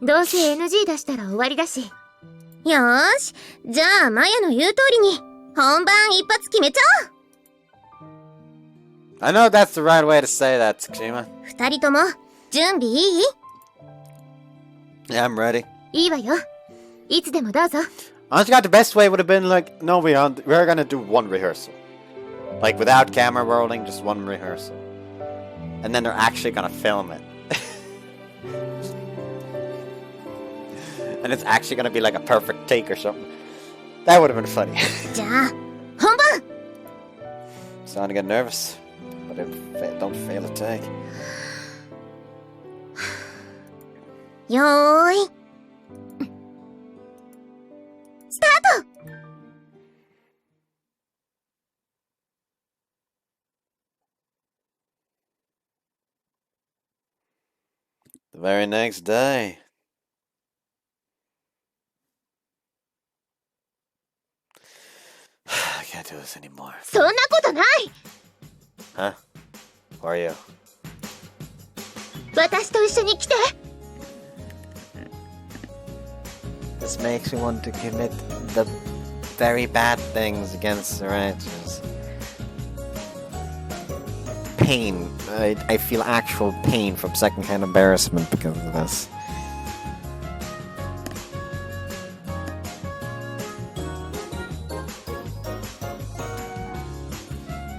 どうせ NG 出したら終わりだし。は？よーし、じゃあマヤの言う通りに本番一発決めちゃおう。 I know that's the right way to say that, Tsukushima. 二人とも準備いい？ Yeah, I'm ready. いいわよ。いつでもどうぞ。Honestly, God, the best way would have been like, no, we're gonna do one rehearsal. Like, without camera rolling, just one rehearsal. And then they're actually gonna film it. And it's actually gonna be like a perfect take or something. That would have been funny. じゃあ本番。 Starting to get nervous. But don't fail a take. よーい。スタート。The very next day. I can't do this anymore. そんなことない。 Huh? Who are you? 私と一緒に来て。This makes me want to commit the very bad things against the ranchers. Pain. I feel actual pain from secondhand embarrassment because of this.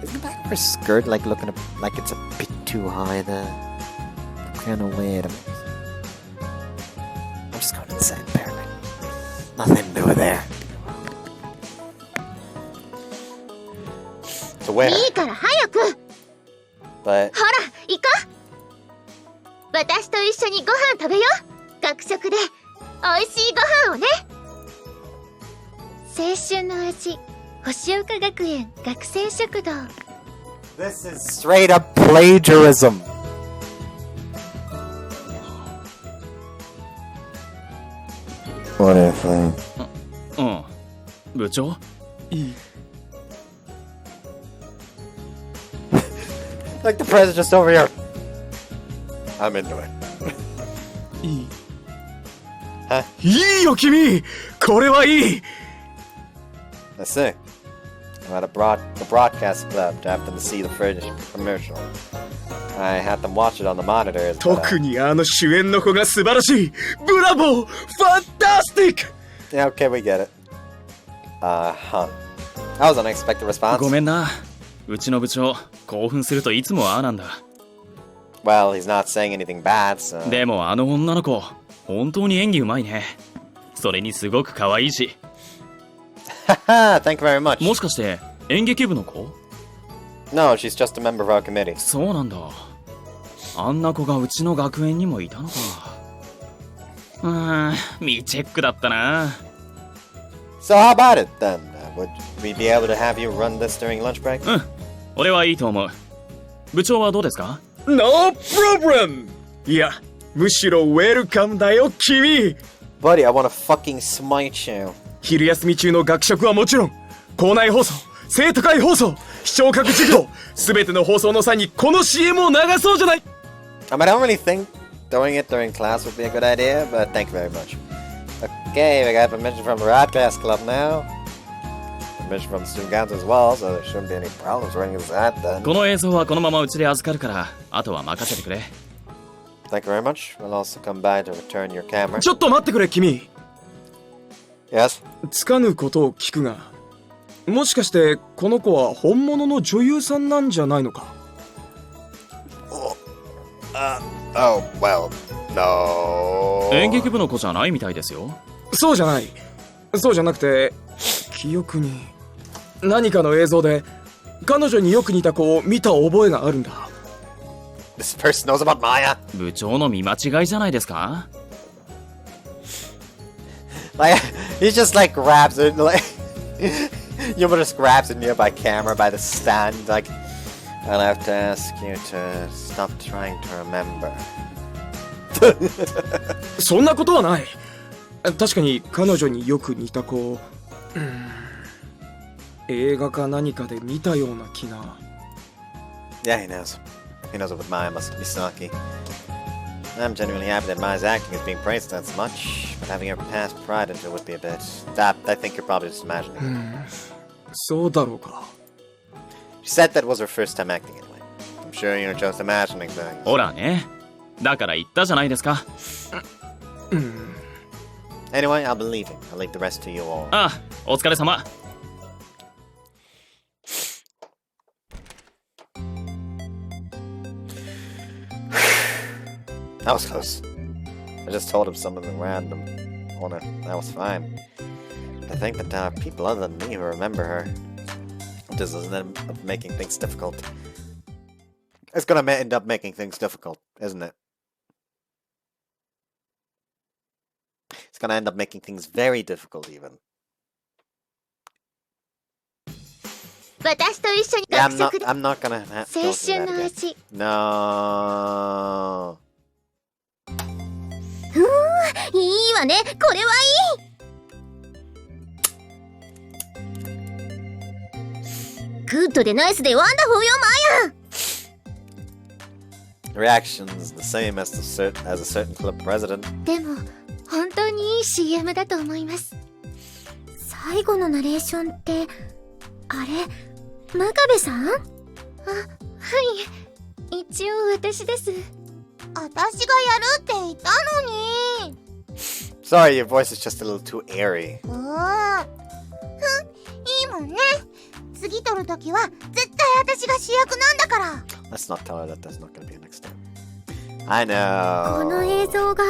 Isn't that her skirt like looking like it's a bit too high there? Kind of weird. I'm just going insane, apparently. Nothing to do with there. So where? いいから早く。 But ほら行こう。私と一緒にご飯食べよう。学食で美味しいご飯をね。青春の味、星岡学園学生食堂。 this is straight up plagiarism. What do you think? 部長？ Like the president just over here. I'm into it. いいよ君！これはいい！ Let's see. I'm at the broadcast club to have them see the commercial. I had them watch it on the monitors. 特にあの主演の子が素晴らしい！ブラボー！ファンタスティック！ Yeah, okay, we get it. That was an unexpected response. ごめんな。うちの部長、興奮するといつもああなんだ。Well, he's not saying anything bad, so... でもあの女の子、本当に演技うまいね。それにすごく可愛いし。Haha, thank you very much. もしかして演劇部の子？ No, she's just a member of our committee. そうなんだ。あんな子がうちの学園にもいたのか。未チェックだったな。So how about it then? Would we be able to have you run this during lunch break? うん、俺はいいと思う。部長はどうですか？ No problem! いや、むしろウェルカムだよ、君！ Buddy, I wanna fucking smite you. 昼休み中の学食はもちろん、校内放送、生徒会放送、視聴覚授業、すべての放送の際にこの CM を流そうじゃない。 I don't really think doing it during class would be a good idea, but thank you very much. Okay, we got permission from the Broadcast Club now. Permission from the student council as well, so there shouldn't be any problems running this that then. この映像はこのままうちで預かるからあとは任せてくれ。 Thank you very much. We'll also come by to return your camera. ちょっと待ってくれ君。 Yes? つかぬことを聞くが、もしかしてこの子は本物の女優さんなんじゃないのか。 Oh, well, no. 演劇部の子じゃないみたいですよ。そうじゃない。そうじゃなくて、記憶に何かの映像で彼女によく似た子を見た覚えがあるんだ。 This person knows about Maya. 部長の見間違いじゃないですか。 Like, he just like grabs it, like, Yuma just grabs a nearby camera by the stand, like, I'll have to ask you to stop trying to remember. そんなことはない。確かに彼女によく似た子、映画か何かで見たような気が。 Yeah, he knows. He knows what Maya must be Misaki. I'm genuinely happy that Maya's acting is being praised that much, but having her past pried into it would be a bit. I think you're probably just imagining it. そうだろうか。 She said that was her first time acting anyway. I'm sure you're just imagining things. ほらね。だから言ったじゃないですか。Anyway, I'll be leaving. I'll leave the rest to you all. ああ、お疲れ様。 That was close. I just told him something random on it. That was fine. I think that there are people other than me who remember her. This doesn't end up making things difficult. It's gonna end up making things difficult, isn't it? It's gonna end up making things very difficult, even. 私と一緒に Yeah, 学食で I'm not gonna have to 青 go through 春 that の again. 味。 No. いいわね、これはいい。グッドでナイスでワンダフルよ、マヤ。 Reactions the same as a certain club president. でも本当にいい CM だと思います。最後のナレーションってあれ、真壁さん？あ、はい、一応私です。私がやるって言ったのに。 Sorry, your voice is just a little too airy. いいもんね。次撮るときは絶対私が主役なんだから。 Let's not tell her that there's not gonna be a next time. I know. この映像が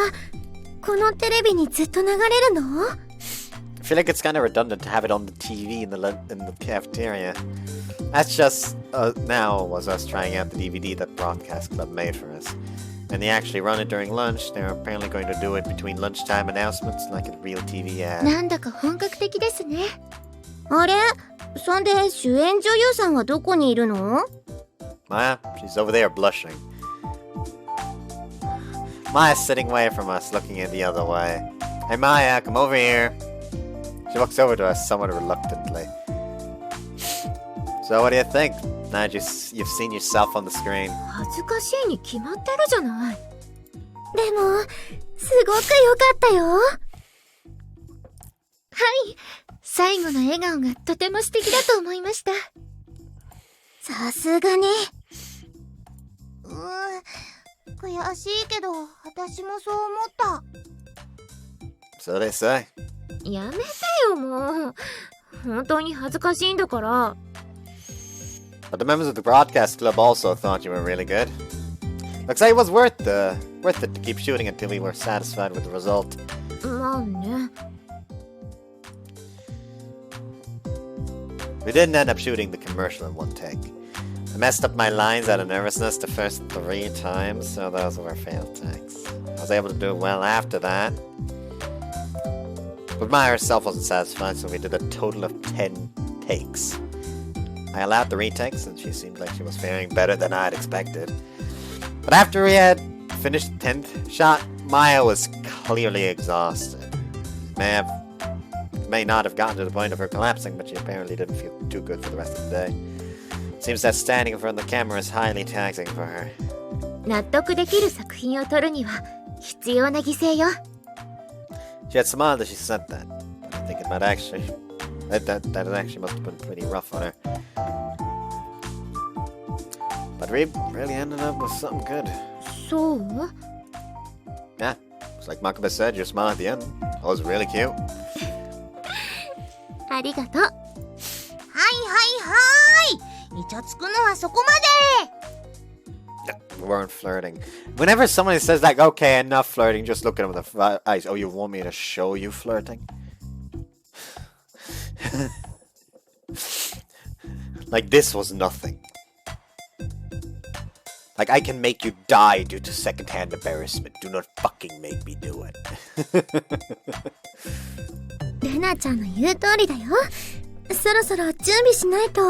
このテレビにずっと流れるの？ I feel like it's kind of redundant to have it on the TV in the cafeteria. That's just now was us trying out the DVD that Broadcast Club made for us. And they actually run it during lunch. They're apparently going to do it between lunchtime announcements like a real TV ad. なんだか本格的ですね。あれ？そんで主演女優さんはどこにいるの？ Maya, she's over there blushing. Maya's sitting away from us, looking in the other way. Hey Maya, come over here. She walks over to us somewhat reluctantly. So what do you think? Now you've seen yourself on the screen. 恥ずかしいに決まってるじゃない。でもすごく良かったよ。はい、最後の笑顔がとても素敵だと思いました。さすがね。悔しいけど私もそう思った。 So they say. やめてよもう。本当に恥ずかしいんだから。 But the members of the Broadcast Club also thought you were really good. Looks like it was worth it to keep shooting until we were satisfied with the result. まあね。 We didn't end up shooting the commercial in one take. I messed up my lines out of nervousness the first 3 times, so those were failed takes. I was able to do well after that. But Maya herself wasn't satisfied, so we did a total of 10 takes. I allowed the retakes, and she seemed like she was faring better than I had expected. But after we had finished the 10th shot, Maya was clearly exhausted. May have may not have gotten to the point of her collapsing, but she apparently didn't feel too good for the rest of the day. Seems that standing in front of the camera is highly taxing for her. 納得できる作品を撮るには必要な犠牲よ。 She had smiled as she said that. I think it might actually... That actually must have been pretty rough on her. But we really ended up with something good. そう？ Yeah, it's like Makuba said, your smile at the end. That was really cute. ありがとう。はいはいはい。イチャつくのはそこまで。 We weren't flirting. Whenever somebody says like, okay, enough flirting, just look at them with the eyes. Oh, you want me to show you flirting? Like, this was nothing. Like, I can make you die due to secondhand embarrassment. Do not fucking make me do it. レナちゃんの言う通りだよ。そろそろ準備しないと。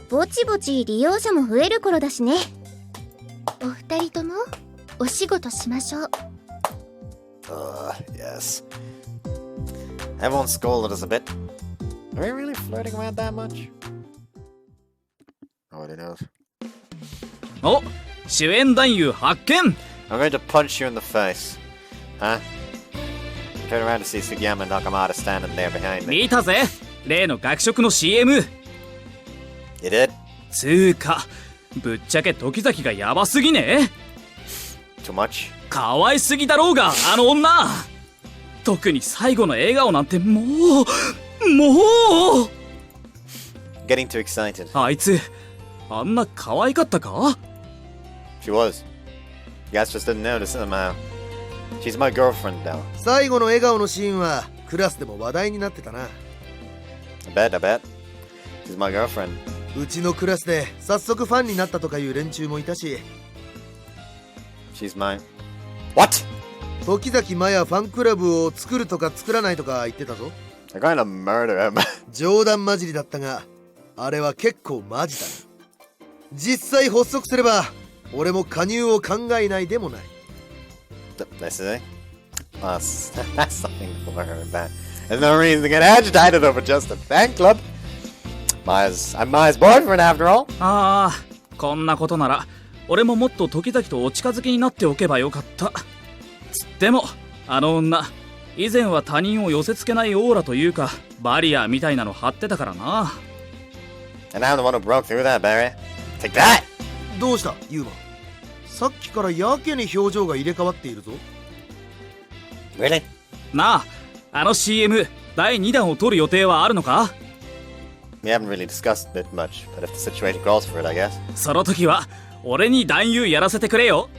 ぼちぼち利用者も増える頃だしね。お二人ともお仕事しましょう。Yes. Everyone scolded us a bit. Are we really flirting around that much? Nobody knows. お、主演男優発見。 I'm going to punch you in the face. Huh? Turn around to see Sugiyama and Nakamata standing there behind me. 見たぜ、例の学食の CM。 You did? つーか、ぶっちゃけ時々がヤバすぎね。 Too much? 可愛すぎだろうが、あの女。特に最後の笑顔なんてもう Getting too excited. あいつ、あんな可愛かったか？ She was. You guys just didn't notice somehow. She's my girlfriend though. 最後の笑顔のシーンはクラスでも話題になってたな。I bet. She's my girlfriend. うちのクラスで早速ファンになったとかいう連中もいたし。 She's mine. What? 時々マヤファンクラブを作るとか作らないとか言ってたぞ。 They're going to murder him. 冗談交じりだったが、あれは結構マジだな。実際発足すれば、俺も加入を考えないでもない。This is it? That's something for her about. There's no reason to get agitated over just a fan club. I'm Maya's boyfriend after all. ああ、こんなことなら俺ももっと時々とお近づきになっておけばよかった。つってもあの女、以前は他人を寄せつけないオーラというかバリアみたいなの張ってたからな。 And I'm the one who broke through that barrier. Take that! どうしたユーマ。さっきからやけに表情が入れ替わっているぞ。 Really? なあ、あの CM 第2弾を撮る予定はあるのか？ We haven't really discussed it much, but if the situation calls for it, I guess. その時は俺に男優やらせてくれよ。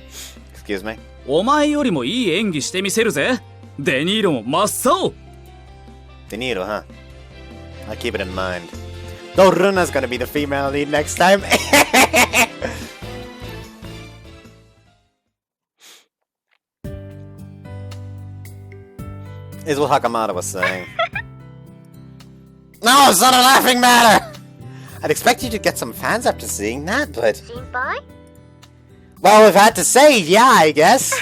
Excuse me? お前よりもいい演技してみせるぜ。デニーロも真っ青。 De Niro, huh? I'll keep it in mind. Though Runa's gonna be the female lead next time. Is what Hakamata was saying. No, it's not a laughing matter! I'd expect you to get some fans after seeing that, but... 心配？ Well, we've had to say, yeah, I guess.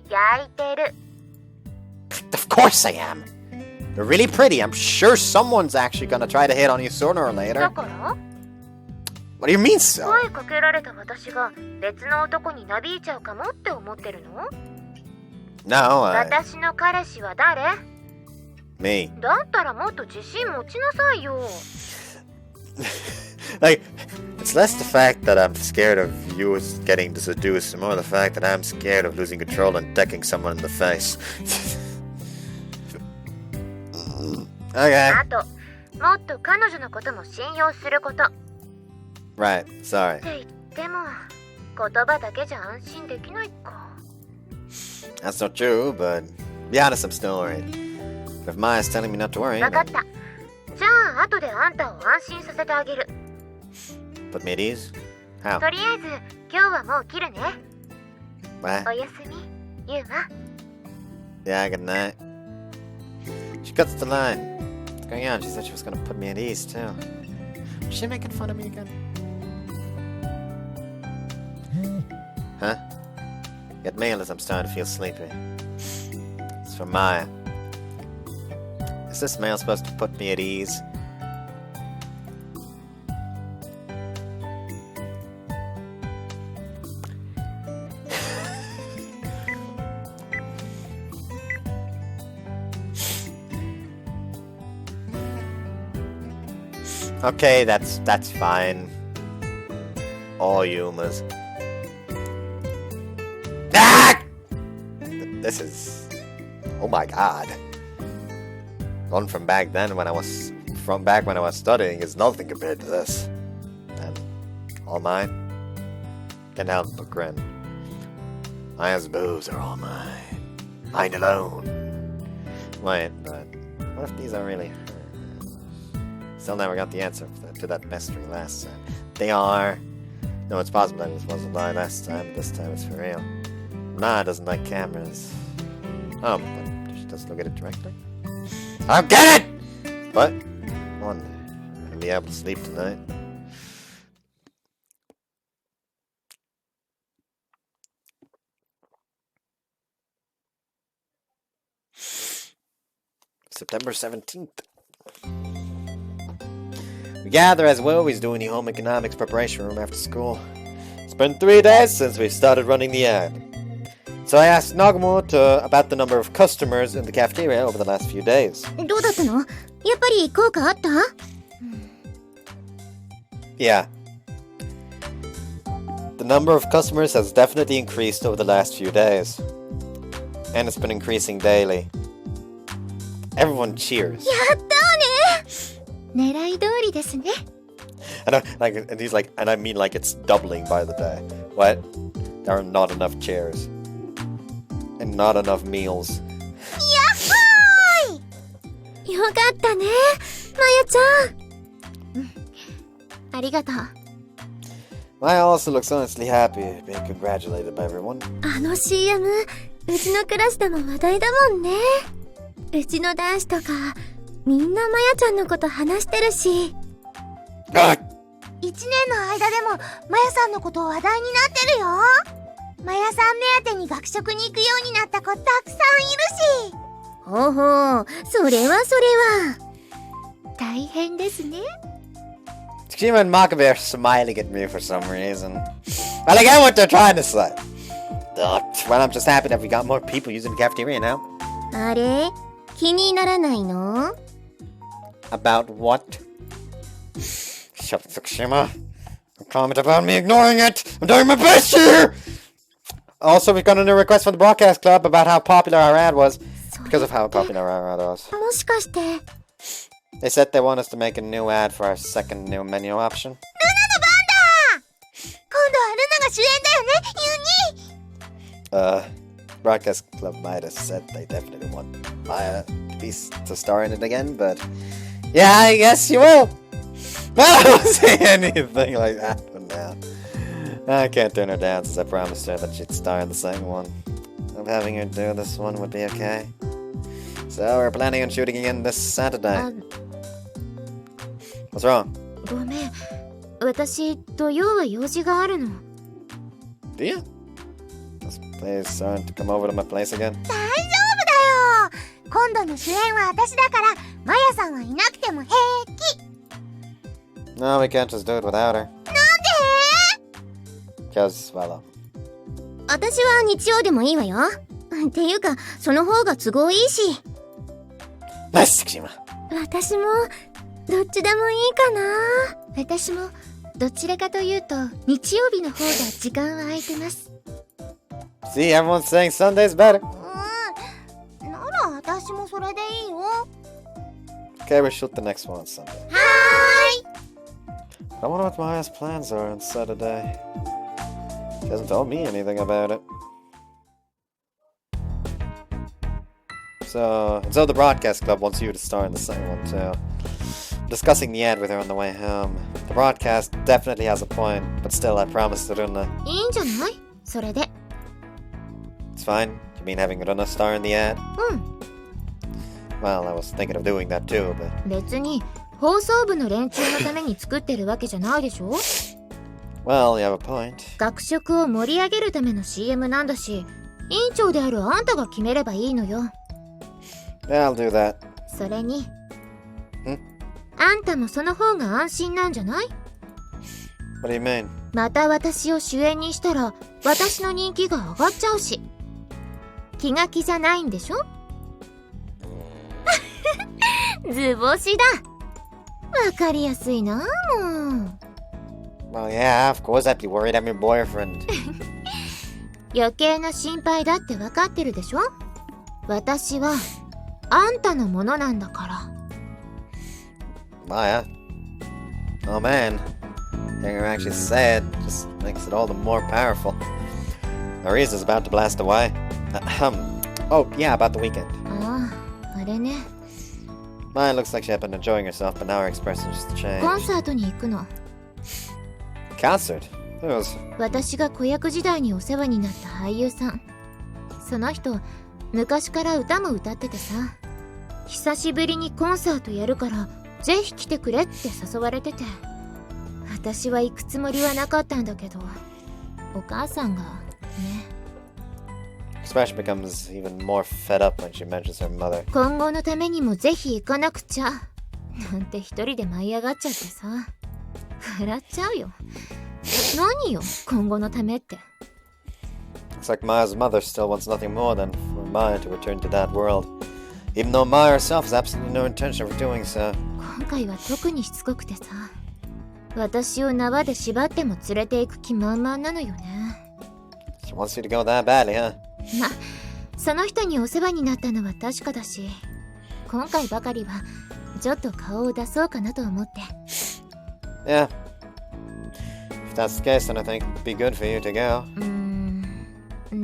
焼いてる。 Of course I am. You're really pretty. I'm sure someone's actually gonna try to hit on you sooner or だ later. から What do you mean so? 声かけられた私が別の男になびいちゃうかもって思ってるの？ No, 私の彼氏は誰？ me. だったらもっと自信持ちなさいよ。 Like, it's less the fact that I'm scared of you getting seduced, and more the fact that I'm scared of losing control and decking someone in the face. Okay. あと、もっと彼女のことも信用すること。っ Right, sorry. て言っても、言葉だけじゃ安心できないか。 That's not true, but be honest, I'm still worried. But if Maya's telling me not to worry, わかっ then た。じゃあ、後であんたを安心させてあげる。 put me at ease. How? とりあえず、今日はもう切るね。 What? おやすみ、ユウマ。 Yeah, good night. She cuts the line. What's going on? She said she was gonna put me at ease, too. Is she making fun of me again? Huh? Get mail as I'm starting to feel sleepy. It's from Maya. Is this mail supposed to put me at ease? Okay, that's fine. All humors. Ah! This is... Oh my god. One from back then when I was... From back when I was studying is nothing compared to this. And all mine? Can't help but grin. Maya's boobs are all mine. Mine alone. Wait, but... What if these are really hers? Still never got the answer to that mystery last time. They are. No, it's possible that it was a lie last time, but this time it's for real. Nah, doesn't like cameras. Oh, but she doesn't look at it directly. I don't get it! What? Wonder. I'll be able to sleep tonight. September 17th. We gather as we always do in the home economics preparation room after school. It's been 3 days since we started running the ad. So I asked Nagumo about the number of customers in the cafeteria over the last few days. どうだったの？やっぱり効果あった？ Yeah. The number of customers has definitely increased over the last few days. And it's been increasing daily. Everyone cheers. やったわね。狙い通りですね。 And he's like, and I mean like it's doubling by the day. What? There are not enough chairs. And not enough meals. やっほーい！よかったね、まやちゃん。ありがとう。 Maya also looks honestly happy being congratulated by everyone. あの CM、うちのクラスでも話題だもんね。うちの男子とか、みんなまやちゃんのこと話してるし。Ah! 1年の間でもまやさんのこと話題になってるよ。まやさん目当てに学食に行くようになった子たくさんいるし。ほうほう、それはそれは。大変ですね。 Tsukishima and Makabe are smiling at me for some reason. Well, I get what they're trying to say. Well, I'm just happy that we got more people using the cafeteria now. あれ？気にならないの？ About what? Shut up, Tsukishima. Don't comment about me ignoring it. I'm doing my best here! Also, we've got a new request from the broadcast club about how popular our ad was. Because of how popular our ad was. もしかして。 They said they want us to make a new ad for our second new menu option. ルナの番だ！今度はルナが主演だよね、ユニ！ Broadcast Club might have said they definitely want Maya to star in it again, but yeah, I guess you will. I won't say anything like that for now. I can't turn her down since I promised her that she'd star in the second one. Hope having her do this one would be okay. So we're planning on shooting again this Saturday. What's wrong? ごめん。私、土曜は用事があるの。 Do you? Please, son, to come over to my place again. 大丈夫だよ！今度の主演は私だから、まやさんはいなくても平気。 No, we can't just do it without her. なんで？ Because, well, 私は日曜でもいいわよ。っていうか、その方が都合いいし。 Nice, Tsukishima. 私も、どっちでもいいかな。私も、どちらかというと、日曜日の方が時間は空いてます。 See, everyone's saying Sunday's better. なら私もそれでいいよ。 Okay, we'll shoot the next one on Sunday. はーい。 I wonder what Maya's plans are on Saturday. She hasn't told me anything about it. So the broadcast club wants you to star in the second one too. I'm discussing the ad with her on the way home. The broadcast definitely has a point, but still I promised Runa. いいんじゃない？それで。 It's fine. You mean having Runa star in the ad? うん。 Well, I was thinking of doing that too, but... 別に、放送部の連中のために作ってるわけじゃないでしょ？ Well, you have a point. 学食を盛り上げるための CM なんだし、委員長であるあんたが決めればいいのよ。 Yeah, I'll do that. それに。ん？あんたもその方が安心なんじゃない？ What do you mean? また私を主演にしたら私の人気が上がっちゃうし。気が気じゃないんでしょ？図星だ。わかりやすいな、もう。Well, yeah, of course I'd be worried I'm your boyfriend. 余計な心配だってわかってるでしょ？私はあんたのものなんだから。Maya? Oh man. Hearing her actually say it just makes it all the more powerful. Arisa's about to blast away. Oh, yeah, about the weekend. ああ、あれね。Maya looks like she had been enjoying herself, but now her expression just コン changed. サートに行くの。 Concert? Who's? 私が子役時代にお世話になった俳優さん。その人、昔から歌も歌っててさ。久しぶりにコンサートやるから、ぜひ来てくれって誘われてて。私は行くつもりはなかったんだけど、お母さんが、ね。Expression becomes even more fed up when she mentions her mother. 今後のためにもぜひ行かなくちゃ。なんて一人で舞い上がっちゃってさ。笑っちゃうよ。何よ、今後のためって。Looks like Maya's mother still wants nothing more than for Maya to return to that world. Even though Maya herself has absolutely no intention of doing so. 今回は特にしつこくてさ。私を縄で縛っても連れて行く気満々なのよね。She wants you to go that badly, huh? ま、その人にお世話になったのは確かだし、今回ばかりはちょっと顔を出そうかなと思って。Yeah. If that's the case, then I think it'd be good for you to go.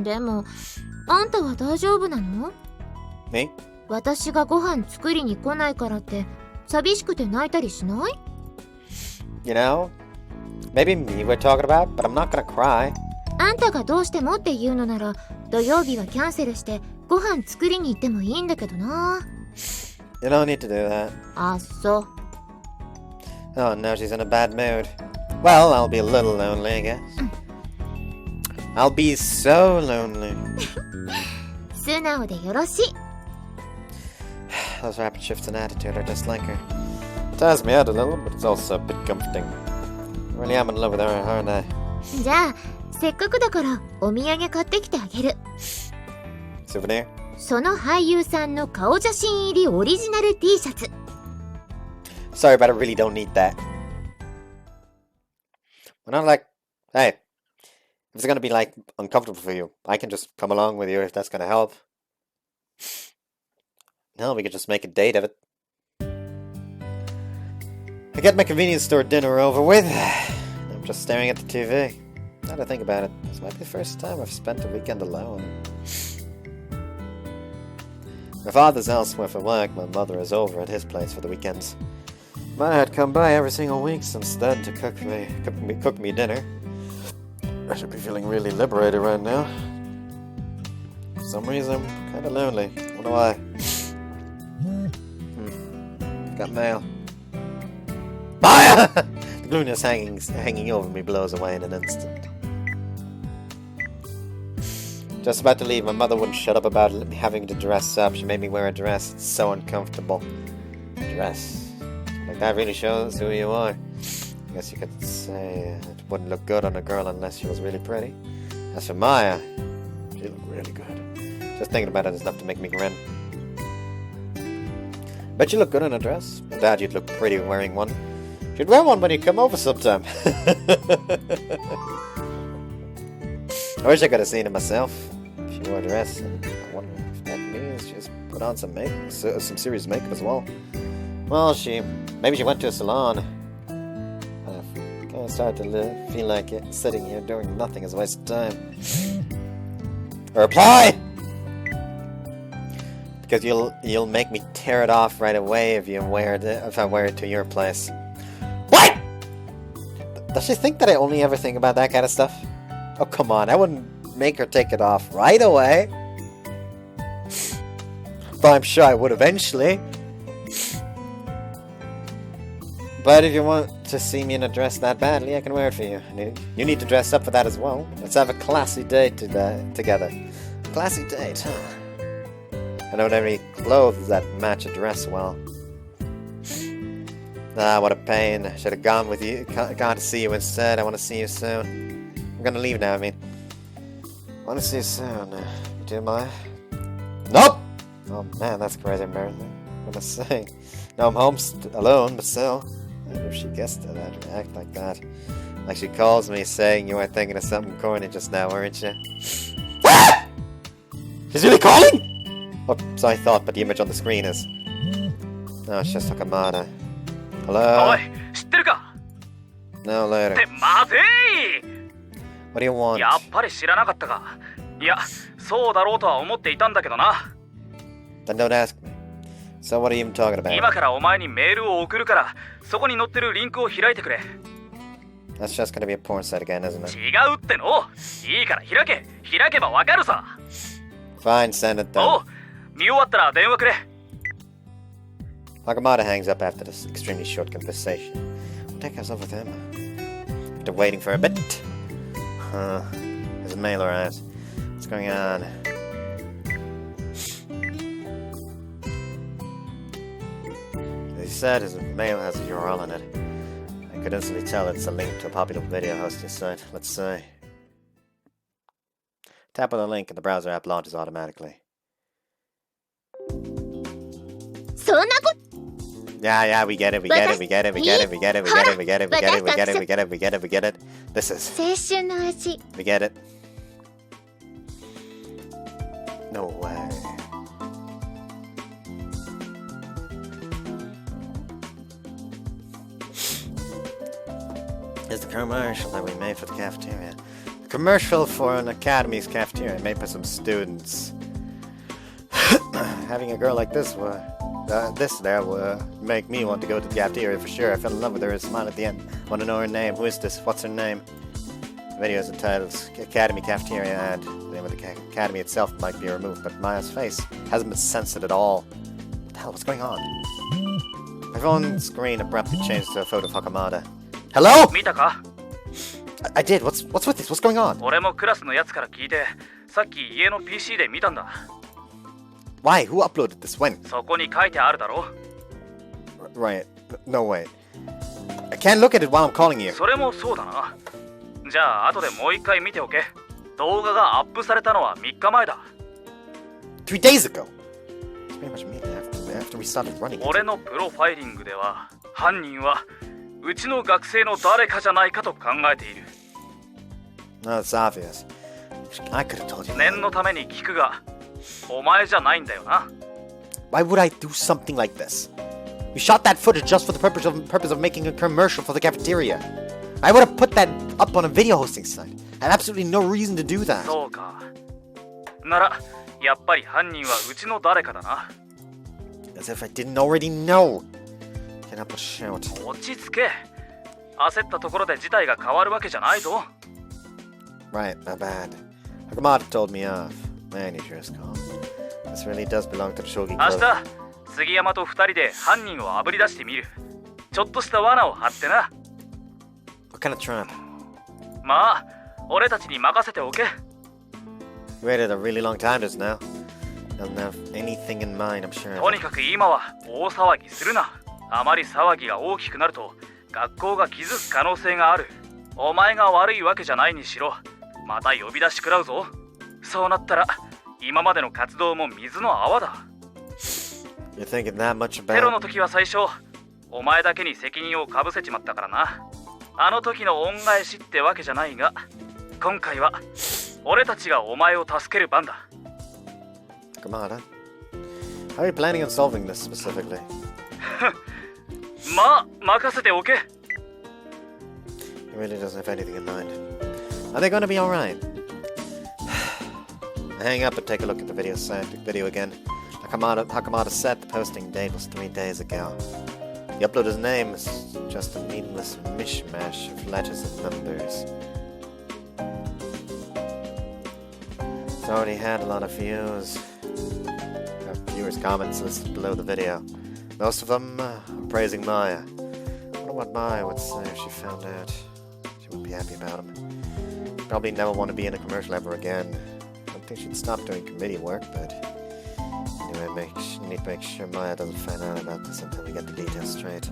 でも、あんたは大丈夫なの？ Me? 私がご飯作りに来ないからって寂しくて泣いたりしない？ You know, maybe me we're talking about, but I'm not gonna cry. あんたがどうしてもって言うのなら土曜日はキャンセルしてご飯作りに行ってもいいんだけどな。 You don't need to do that. あ、そう。 Oh, now she's in a bad mood. Well, I'll be a little lonely, I guess. I'll be so lonely. 素直でよろしい。 Those rapid shifts in attitude are just like her. Tires me out a little, but it's also a bit comforting. I really am in love with her, aren't I? じゃあせっかくだからお土産買ってきてあげる。 Souvenir? その俳優さんの顔写真入りオリジナル T シャツ。 Sorry, but I really don't need that. We're not like, hey, if it's gonna be like uncomfortable for you, I can just come along with you if that's gonna help. No, we could just make a date of it. I get my convenience store dinner over with. I'm just staring at the TV. Now that I think about it, this might be the first time I've spent a weekend alone. My father's elsewhere for work, my mother is over at his place for the weekends. Maya had come by every single week since then to cook me dinner. I should be feeling really liberated right now. For some reason, I'm kinda lonely. I wonder why. Got mail. Maya! The gloominess hanging over me blows away in an instant. Just about to leave, my mother wouldn't shut up about having to dress up. She made me wear a dress. It's so uncomfortable. Dress. Like, that really shows who you are. I guess you could say it wouldn't look good on a girl unless she was really pretty. As for Maya, she looked really good. Just thinking about it is enough to make me grin. Bet you look good in a dress. I doubt you'd look pretty wearing one. You'd wear one when you come over sometime. I wish I could have seen it myself. She wore a dress, and I wonder if that means she just put on some serious makeup as well. Well, maybe she went to a salon. I kind of started to feel like sitting here doing nothing is a waste of time. Reply! Because you'll make me tear it off right away if I wear it to your place. What? Does she think that I only ever think about that kind of stuff? Oh, come on, I wouldn't make her take it off right away. Though I'm sure I would eventually. But if you want to see me in a dress that badly, I can wear it for you. You need to dress up for that as well. Let's have a classy date together. Classy date, huh? I don't have any clothes that match a dress well. Ah, what a pain. I should have gone with you. Gone to see you instead. I want to see you soon. I'm gonna leave now, I mean. I want to see you soon. Do you mind? Nope! Oh man, that's crazy embarrassing. What am I saying? No, I'm home alone, but still. I wonder if she guessed it. I'd react like that. Like she calls me saying you were thinking of something corny just now, weren't you? She's really calling? Oh, so I thought, but the image on the screen is... No, it's just Hakamada. Hello? おい、知ってるか No, later. って待てー What do you want? やっぱり知らなかったか。いや、そうだろうとは思っていたんだけどな。Then don't ask me. So what are you even talking about? 今からお前にメールを送るから、そこに載ってるリンクを開いてくれ。That's just gonna be a porn site again, isn't it? 違うっての。いいから開け。開けばわかるさ。Fine, send it おう、 then. 見終わったら電話くれ。 Hakamada hangs up after this extremely short conversation. What the heck is up with him? After waiting for a bit. His mail arrives. What's going on? As he said, his mail has a URL in it. I could instantly tell it's a link to a popular video hosting site. Let's see. Tap on the link and the browser app launches automatically. そんなこ Yeah, we get it, we get it, we get it, we get it, we get it, we get it, we get it, we get it, we get it, we get it, we get it, we get it. This is... 青春の味 We get it. No way. Is the commercial that we made for the cafeteria. The commercial for an academy's cafeteria made by some students. Having a girl like this would make me want to go to the cafeteria for sure. I fell in love with her, a smile at the end. Want to know her name? Who is this? What's her name? The video is entitled Academy Cafeteria, and the name of the academy itself might be removed, but Maya's face hasn't been censored at all. What the hell? What's going on? My phone screen abruptly changed to a photo of Hakamada. Hello? 見たか I did. What's with this? What's going on? 俺もクラスのやつから聞いて、さっき家の PC で見たんだ。 Why? Who uploaded this? When? そこに書いてあるだろ Right. No way. I can't look at it while I'm calling you. それもそうだな。じゃあ後でもう一回見ておけ。動画がアップされたのは3日前だ。 3 days ago. It's pretty much me after we started running. 俺のプロファイリングでは、犯人はうちの学生の誰かじゃないかと考えている。 No, it's obvious. I could have told you. 念のために聞くが、お前じゃないんだよな。 Why would I do something like this? We shot that footage just for the purpose of making a commercial for the cafeteria. I would have put that up on a video hosting site. I had absolutely no reason to do that. そうか。なら、やっぱり犯人はうちの誰かだな。 As if I didn't already know. Can't help but shout. 落ち着け。焦ったところで事態が変わるわけじゃないぞ。 Right, my bad. Hakamada told me off. Man, you sure is calm. This really does belong to the Shogi 明 Club. 日、杉山と2人で犯人をあぶり出してみる。ちょっとした罠を張ってな。 What kind of trap? まあ、俺たちに任せておけ。 We waited a really long time just now. Doesn't have anything in mind, I'm sure. とにかく今は大騒ぎするな。あまり騒ぎが大きくなると学校が気づく可能性がある。お前が悪いわけじゃないにしろ。また呼び出し食らうぞ。そうなったら今までの活動も水の泡だ。 You're thinking that much テロ about の時は最初、お前だけに責任をかぶせちまったからな。あの時の恩返しってわけじゃないが、今回は俺たちがお前を助ける番だ。 Hakamada? How are you planning on solving this specifically? まあ、任せておけ。 He really doesn't have anything in mind. Are they gonna be alright? I hang up and take a look at the video again. Hakamada said the posting date was 3 days ago. The uploader's name is just a meaningless mishmash of letters and numbers. It's already had a lot of views. There are viewers' comments listed below the video. Most of them are praising Maya. I wonder what Maya would say if she found out. She wouldn't be happy about him. Probably never want to be in a commercial ever again. I don't think she'd stop doing committee work, but Anyway, need to make sure Maya doesn't find out about this until we get the details straight.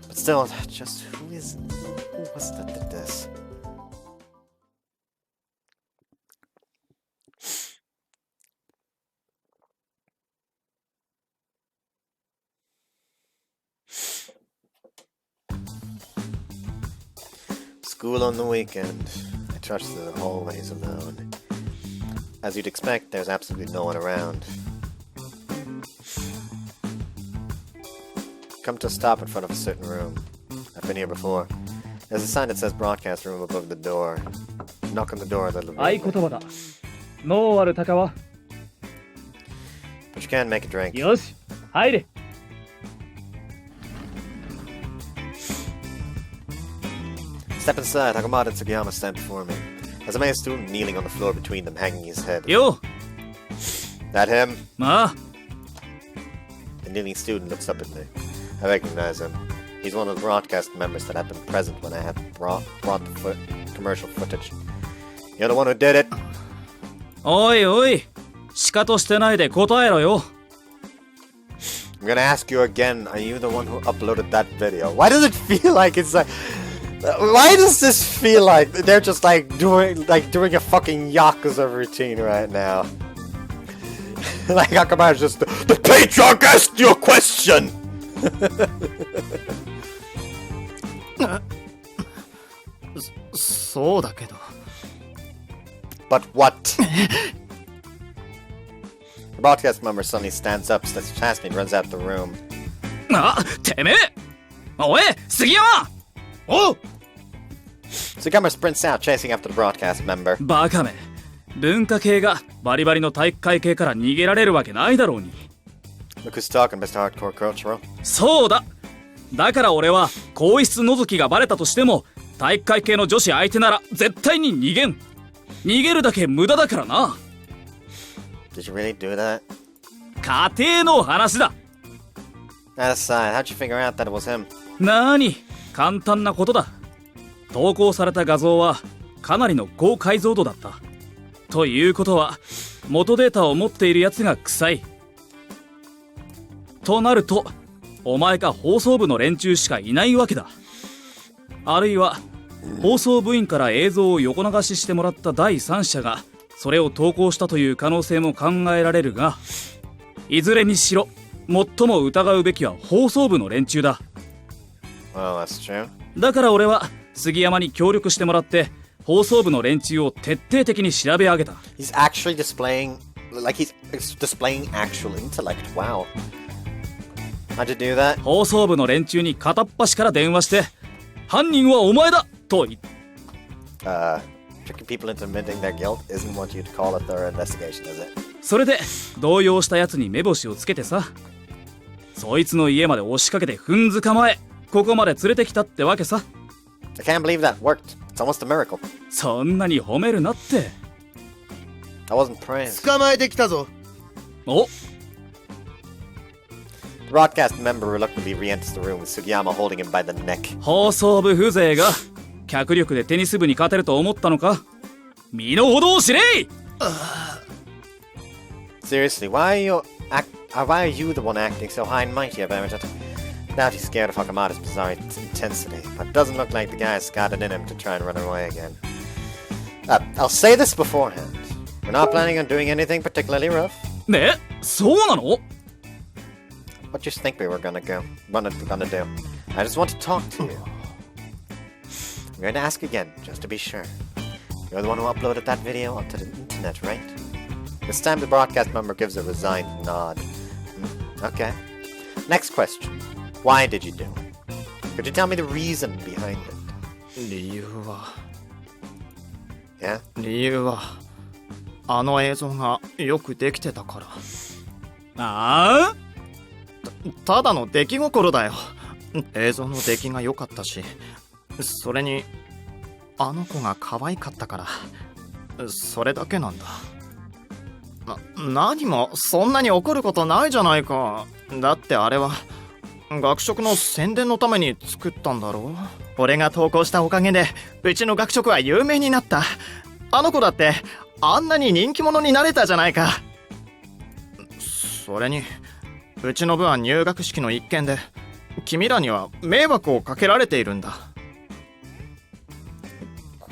But still, just who was that did this? School on the weekend. I trudged through the hallways alone. As you'd expect, there's absolutely no one around. Come to a stop in front of a certain room. I've been here before. There's a sign that says broadcast room above the door. Knock on the door a little bit. 合言葉だ。ノーアルタカは。 But you can make a drink. よし、入れ。 Step inside. Takamada and Tsugiyama stand before me. There's a male student kneeling on the floor between them, hanging his head. よ。 That him? まあ。 The kneeling student looks up at me. I recognize him. He's one of the broadcast members that had been present when I had brought the commercial footage. You're the one who did it. おいおい。しかとしてないで答えろよ。 I'm gonna ask you again. Are you the one who uploaded that video? Why does it feel like it's like? Why does this feel like they're just doing a fucking Yakuza routine right now? Like Akama's just the patriarch asked you a question. But what? The broadcast member suddenly stands up, steps past me, and runs out the room. あ、てめえ。おい、杉山。おう。 Tsugiyama sprints out, chasing after the broadcast member. バカめ。文化系がバリバリの体育会系から逃げられるわけないだろうに。 Look who's talking, Mr. Hardcore Cultural. そうだ。だから俺は更衣室覗きがバレたとしても体育会系の女子相手なら絶対に逃げん。逃げるだけ無駄だからな。 Did you really do that? 家庭の話だ。 That aside, how'd you figure out that it was him? なに、簡単なことだ。投稿された画像はかなりの高解像度だった。ということは元データを持っているやつが臭い。となるとお前か放送部の連中しかいないわけだ。あるいは放送部員から映像を横流ししてもらった第三者がそれを投稿したという可能性も考えられるが、いずれにしろ最も疑うべきは放送部の連中だ。 Well, that's true. だから俺は杉山に協力してもらって放送部の連中を徹底的に調べ上げた。 He's actually displaying actual intellect. Wow. How'd you do that? 放送部の連中に片っ端から電話して犯人はお前だと言っ Tricking people into admitting their guilt isn't what you'd call a thorough investigation, is it? それで動揺したやつに目星をつけてさ、そいつの家まで押しかけて踏んづかまえ、ここまで連れてきたってわけさ。 I can't believe that worked. It's almost a miracle. そんなに褒めるなって。 I wasn't praised. 捕まえてきたぞ。お、 The broadcast member reluctantly re-enters the room with Sugiyama holding him by the neck. 放送部風情が脚力でテニス部に勝てると思ったのか。身の程を知れい。 Seriously, why are you the one acting so high and mighty about it? Doubt he's scared of Hakamada's bizarre intensity, but it doesn't look like the guy's got it in him to try and run away again. I'll say this beforehand. We're not planning on doing anything particularly rough. ね、そうなの？ What do you think we were gonna do? I just want to talk to you. I'm going to ask again, just to be sure. You're the one who uploaded that video onto the internet, right? This time the broadcast member gives a resigned nod. Okay. Next question. Why did you do it? Could you tell me the reason behind it? 理由は Yeah? 理由はあの映像がよくできてたから。ああ？ただの出来心だよ。映像の出来が良かったし、それにあの子が可愛かったから、それだけなんだ。何もそんなに怒ることないじゃないか。だってあれは学食の宣伝のために作ったんだろう。俺が投稿したおかげでうちの学食は有名になった。あの子だってあんなに人気者になれたじゃないか。それにうちの部は入学式の一件で君らには迷惑をかけられているんだ。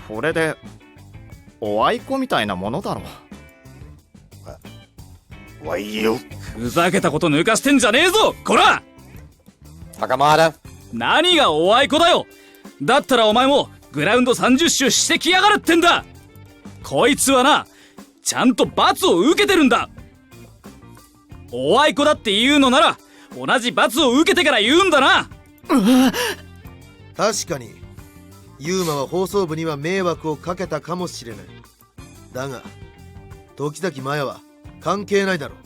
これでおあいこみたいなものだろ。Why you? ふざけたこと抜かしてんじゃねえぞこら。 Hakamada? 何がおあいこだよ。だったらお前もグラウンド30周してきやがるってんだ。こいつはな、ちゃんと罰を受けてるんだ。おあいこだって言うのなら同じ罰を受けてから言うんだな。確かにユーマは放送部には迷惑をかけたかもしれない。だが時々マヤは関係ないだろう。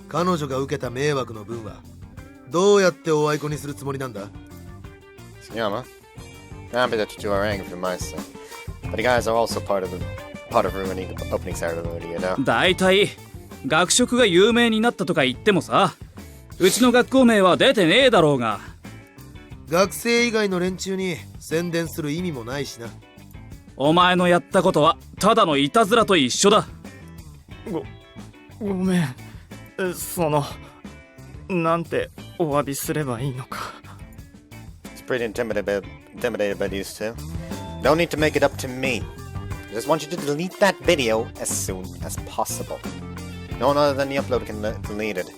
彼女が受けた迷惑の分はどうやっておあいこにするつもりなんだ。 Yama, I'm happy that you two are angry for my sake. But you guys are also part of ruining the opening ceremony, you know? だいたい学食が有名になったとか言ってもさ、うちの学校名は出てねえだろうが。学生以外の連中に宣伝する意味もないしな。お前のやったことはただのいたずらと一緒だ。ごめん。なんてお詫びすればいいのか。 It's pretty intimidated by these two. Don't need to make it up to me. I just want you to delete that video as soon as possible. No one other than the uploader can delete it.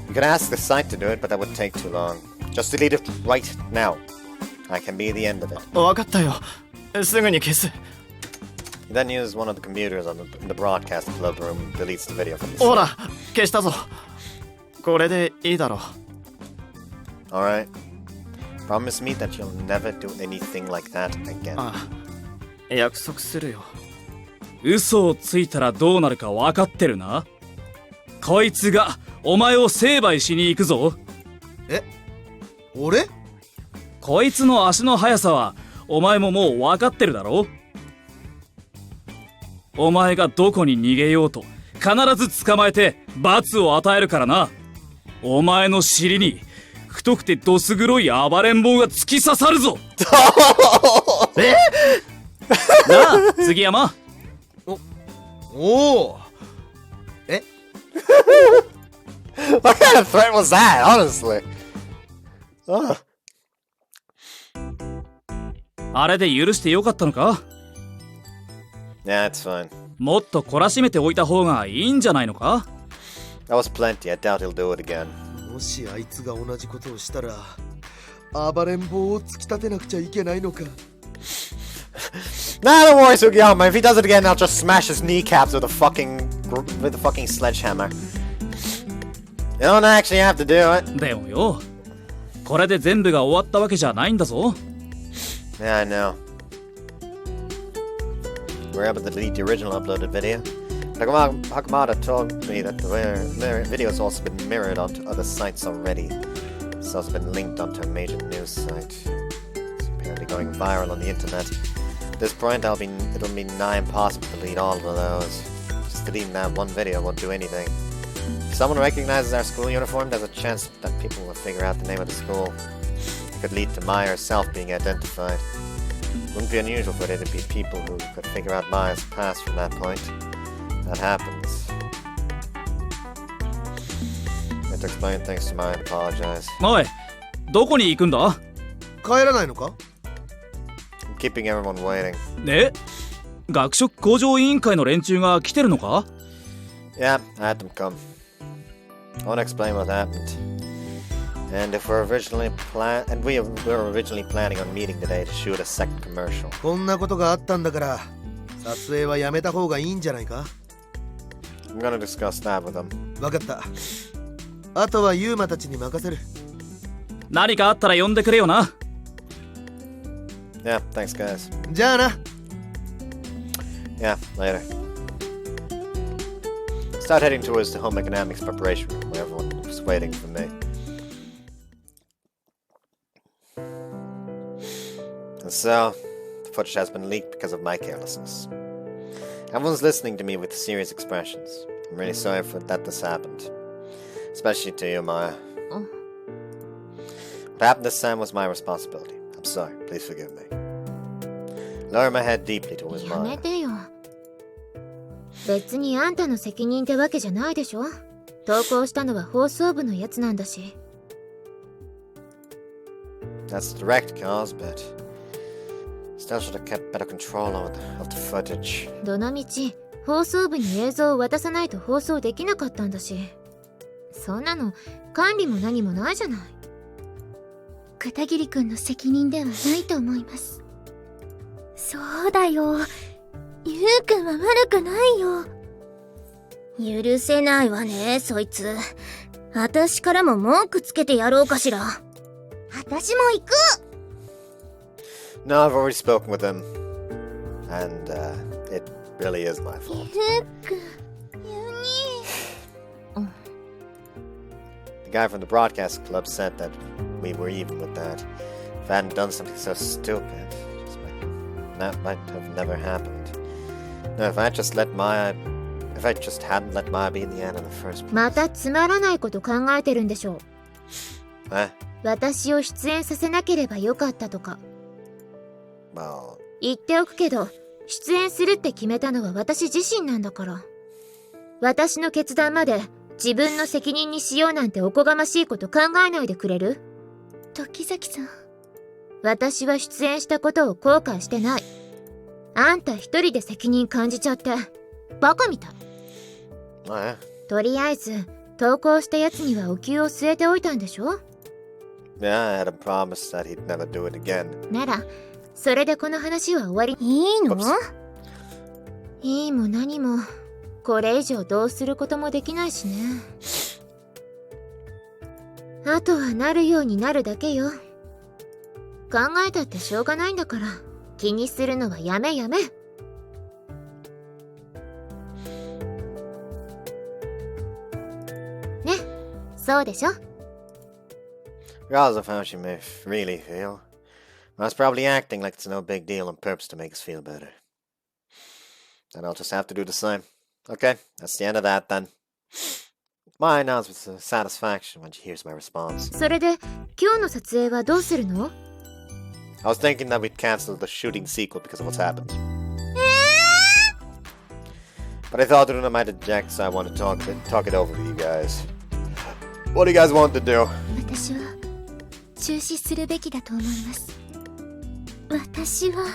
You could ask the site to do it, but that would take too long. Just delete it right now. I can be the end of it. わかったよ。すぐに消す。 You then use one of the computers in the broadcast upload room and deletes the video from the ほ site. ら、消したぞ。これでいいだろう。 Alright. Promise me that you'll never do anything like that again. ああ、約束するよ。嘘をついたらどうなるか分かってるな。こいつがお前を成敗しに行くぞ。え、俺？こいつの足の速さはお前ももう分かってるだろ。お前がどこに逃げようと必ず捕まえて罰を与えるからな。お前の尻に太くてどす黒い暴れん坊が突き刺さるぞ。なあ杉山。おお。え？ What kind of threat was that, honestly? Oh. あれで許してよかったのか。 Yeah, it's fine. もっと懲らしめておいた方がいいんじゃないのか。 That was plenty. I doubt he'll do it again. もしあいつが同じことをしたら暴れん坊を突き立てなくちゃいけないのか。 Nah, don't worry, Sugiyama. If he does it again, I'll just smash his kneecaps with a fucking sledgehammer. You don't actually have to do it. でもよ、これで全部が終わったわけじゃないんだぞ。 Yeah, I know. We're able to delete the original uploaded video. Hakamada told me that the video has also been mirrored onto other sites already. It's also been linked onto a major news site. It's apparently going viral on the internet. At this point, it'll be nigh impossible to delete all of those. Just deleting that one video won't do anything. If someone recognizes our school uniform, there's a chance that people will figure out the name of the school. It could lead to Maya herself being identified. Wouldn't be unusual for there to be people who could figure out Maya's past from that point. That happens. I had to explain things to Maya and apologize. おい、どこに行くんだ。帰らないのか？ I'm keeping everyone waiting. え、学食向上委員会の連中が来てるのか。 Yeah, I had them come. I want to explain what happened. And if we were originally planning on meeting today to shoot a second commercial. こんなことがあったんだから撮影はやめた方がいいんじゃないか？ I'm gonna discuss that with them. わかった。あとはユーマたちに任せる。何かあったら呼んでくれよな。 Yeah, thanks guys. じゃあな。 Yeah, later. Start heading towards the home economics preparation room where everyone was waiting for me. And so, the footage has been leaked because of my carelessness. Everyone's listening to me with serious expressions. I'm really sorry for that this happened. Especially to you, Maya. What happened this time was my responsibility. I'm sorry. Please forgive me. Lower my head deeply towards やめ Maya. てよ。別にあんたの責任ってわけじゃないでしょ。投稿したのは放送部のやつなんだし。That's the direct cause, but still should have kept better control of the footage. どのみち放送部に映像を渡さないと放送できなかったんだし。そんなの管理も何もないじゃない。片桐くんの責任ではないと思います。そうだよ。ゆうくんは悪くないよ。許せないわね、そいつ。私からも文句つけてやろうかしら。私も行く。 No, I've already spoken with him. And, it really is my fault. ゆうくん、ゆに。The guy from the broadcast club said that we were even with that. If I hadn't done something so stupid, that might have never happened. No, if I just hadn't let Maya be in the end in the first place. またつまらないこと考えてるんでしょう。Eh? 私を出演させなければよかったとか。Well, 言っておくけど、出演するって決めたのは私自身なんだから。私の決断まで自分の責任にしようなんておこがましいこと考えないでくれる？時崎さん。私は出演したことを後悔してない。あんた一人で責任感じちゃって、バカみたい。eh? とりあえず、投稿したやつにはお給を据えておいたんでしょ？ Yeah, I had him promise that he'd never do it again. なら、それでこの話は終わり。いいの？いいも何も、これ以上どうすることもできないしね。あとはなるようになるだけよ。考えたってしょうがないんだから、気にするのはやめやめ。ね、そうでしょ？ Regardless of how she may really feel, I was probably acting like it's no big deal on purpose to make us feel better. And I'll just have to do the same. Okay, that's the end of that then. My announcement's a satisfaction when she hears my response. それで、今日の撮影はどうするの？ I was thinking that we'd cancel the shooting sequel because of what's happened. But I thought Runa might object, so I want to talk it over with you guys. What do you guys want to do? 私は中止するべきだと思います。私は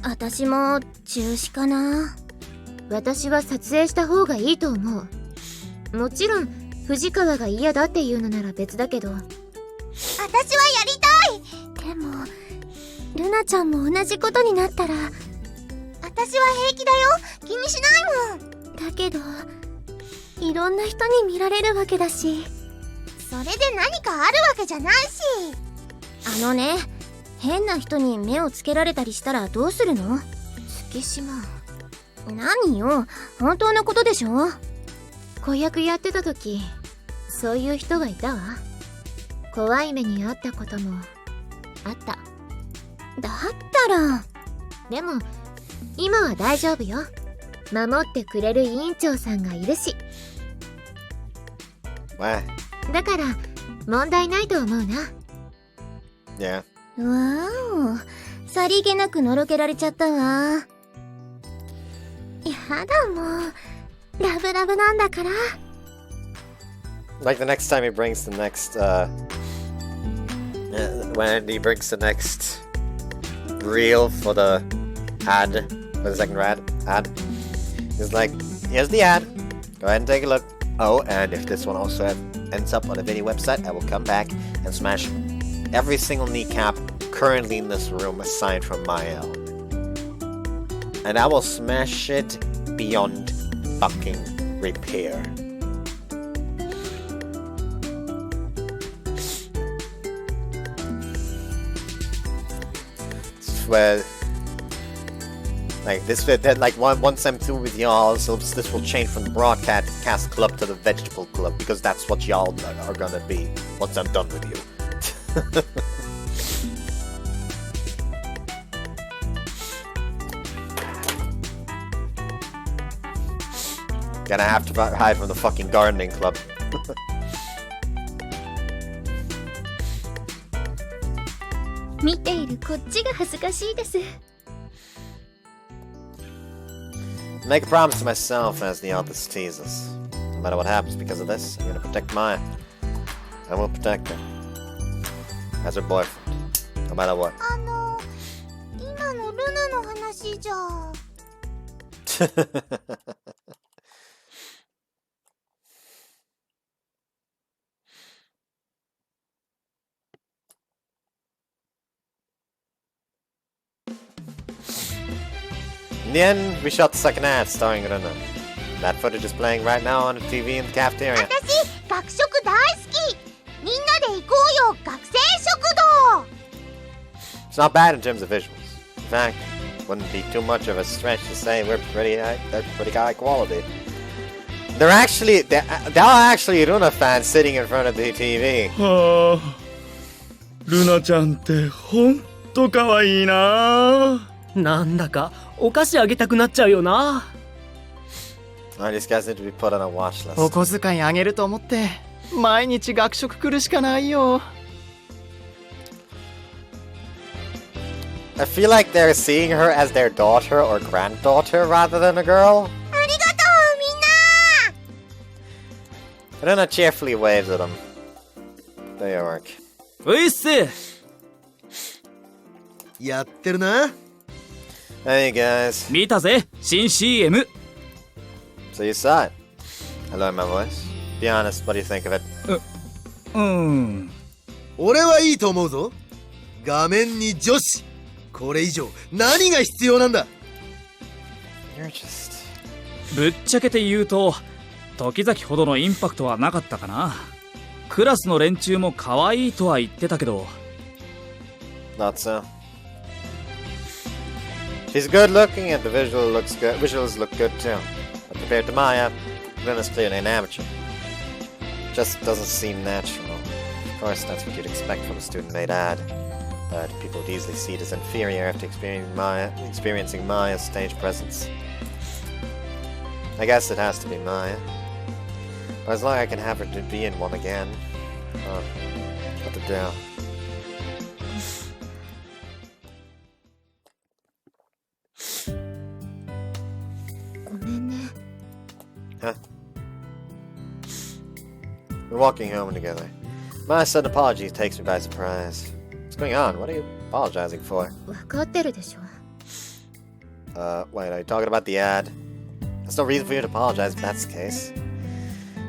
私も中止かな。私は撮影した方がいいと思う。もちろん藤川が嫌だっていうのなら別だけど。私はやりたい。でもルナちゃんも同じことになったら私は平気だよ。気にしないもん。だけどいろんな人に見られるわけだし、それで何かあるわけじゃないし。あのね、変な人に目をつけられたりしたらどうするの？月島。何よ、本当のことでしょ？子役やってた時、そういう人がいたわ。怖い目に遭ったこともあった。だったら。でも今は大丈夫よ。守ってくれる委員長さんがいるし。What? だから問題ないと思うな。Yeah. わお、さりげなくのろけられちゃったわ。やだもう、ラブラブなんだから。Like the next time he brings the next, when he brings the next reel for the ad, for the second ad, he's like, here's the ad, go ahead and take a look. Oh, and if this one also ends up on a video website, I will come back and smash every single kneecap currently in this room aside from my own. And I will smash it beyond fucking repair. Where, like this, like once I'm through with y'all, so this will change from the broadcast club to the vegetable club because that's what y'all are gonna be once I'm done with you. Gonna have to hide from the fucking gardening club.見ているこっちが恥ずかしいです。Make a promise to myself as the others teases. No matter what happens because of this, I'm gonna protect Maya. I will protect her. As her boyfriend. No matter what. 今のルナの話じゃ。In the end, we shot the second ad starring Runa. That footage is playing right now on the TV in the cafeteria. 私、学食大好き。みんなで行こうよ、学生食堂。 It's not bad in terms of visuals. In fact, wouldn't be too much of a stretch to say they're pretty high quality. There are actually Runa fans sitting in front of the TV. はあ、ルナちゃんってほんとかわいいな。なんだかお菓子あげたくなっちゃうよな。All these guys need to be put on a watch list. お小遣いあげると思って毎日学食来るしかないよ。I feel like they're seeing her as their daughter or granddaughter rather than a girl. ありがとう、みんな。 Runa cheerfully waves at them. They work. ういっす。やってるな。 Hey guys. 見たぜ、新 CM。 So you saw it. I learned my voice. Be honest, what do you think of it? 俺はいいと思うぞ。画面に女子。これ以上何が必要なんだ。 You're just... ぶっちゃけて言うと時々ほどのインパクトはなかったかな。クラスの連中も可愛いとは言ってたけど。 Not so. She's good looking and the visuals look good too. But compared to Maya, Luna's clearly an amateur. Just doesn't seem natural. Of course, that's what you'd expect from a student-made ad. But people would easily see it as inferior after experiencing Maya's stage presence. I guess it has to be Maya. But as long as I can have her to be in one again, what to do? Huh? We're walking home together. My sudden apology takes me by surprise. What's going on? What are you apologizing for? わかってるでしょ。 Wait, are you talking about the ad? There's no reason for you to apologize if that's the case.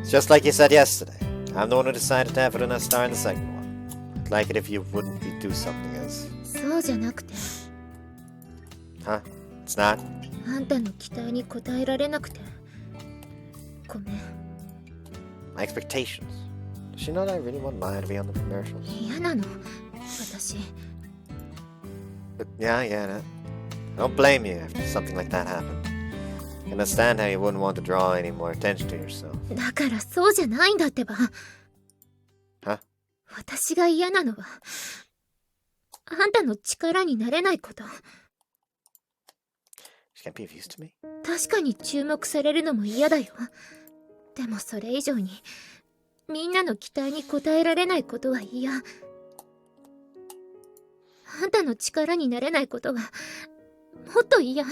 It's just like you said yesterday. I'm the one who decided to have Runa star in the second one. I'd like it if you wouldn't do something else. そうじゃなくて、 Huh? It's not? あんたの期待に応えられなくてごめん。 My expectations. Does she know that I really want Maya to be on the commercials? 嫌なの、私。 But yeah, I get it. I don't blame you after something like that happened. I understand how you wouldn't want to draw any more attention to yourself. だからそうじゃないんだってば。は？私が嫌なのは、あんたの力になれないこと。She can't be of use to me? 確かに注目されるのも嫌だよ。でもそれ以上に、みんなの期待に応えられないことは嫌。あんたの力になれないことは、もっと嫌。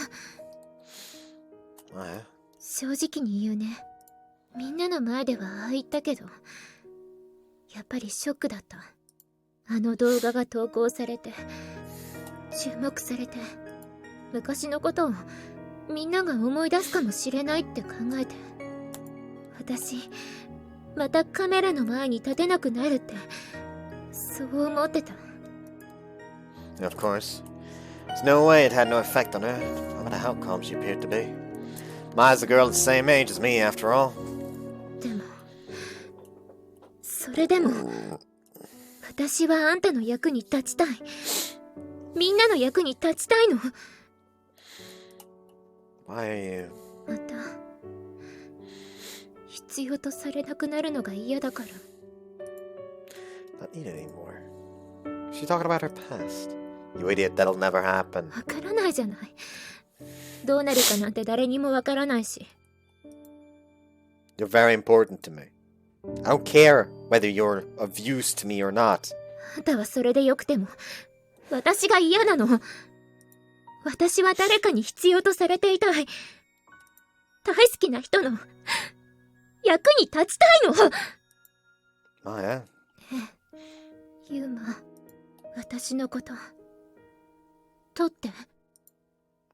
正直に言うね。みんなの前ではああ言ったけど、やっぱりショックだった。あの動画が投稿されて、注目されて、昔のことをみんなが思い出すかもしれないって考えて、私、またカメラの前に立てなくなるって、そう思ってた。And of course, there's no way it had no effect on her, no matter how calm she appeared to be. Maya's a girl the same age as me, after all. でも、それでも、私はあんたの役に立ちたい。みんなの役に立ちたいの。Why are you... また、必要とされなくなるのが嫌だから。not needed anymore? She's talking about her past. You idiot, that'll never happen. わからないじゃない。どうなるかなんて誰にもわからないし。You're very important to me. I don't care whether you're of use to me or not. あんたはそれでよくても、私が嫌なの。私は誰かに必要とされていたい。大好きな人の役に立ちたいの。Maya? ユーマ、私のこと撮って。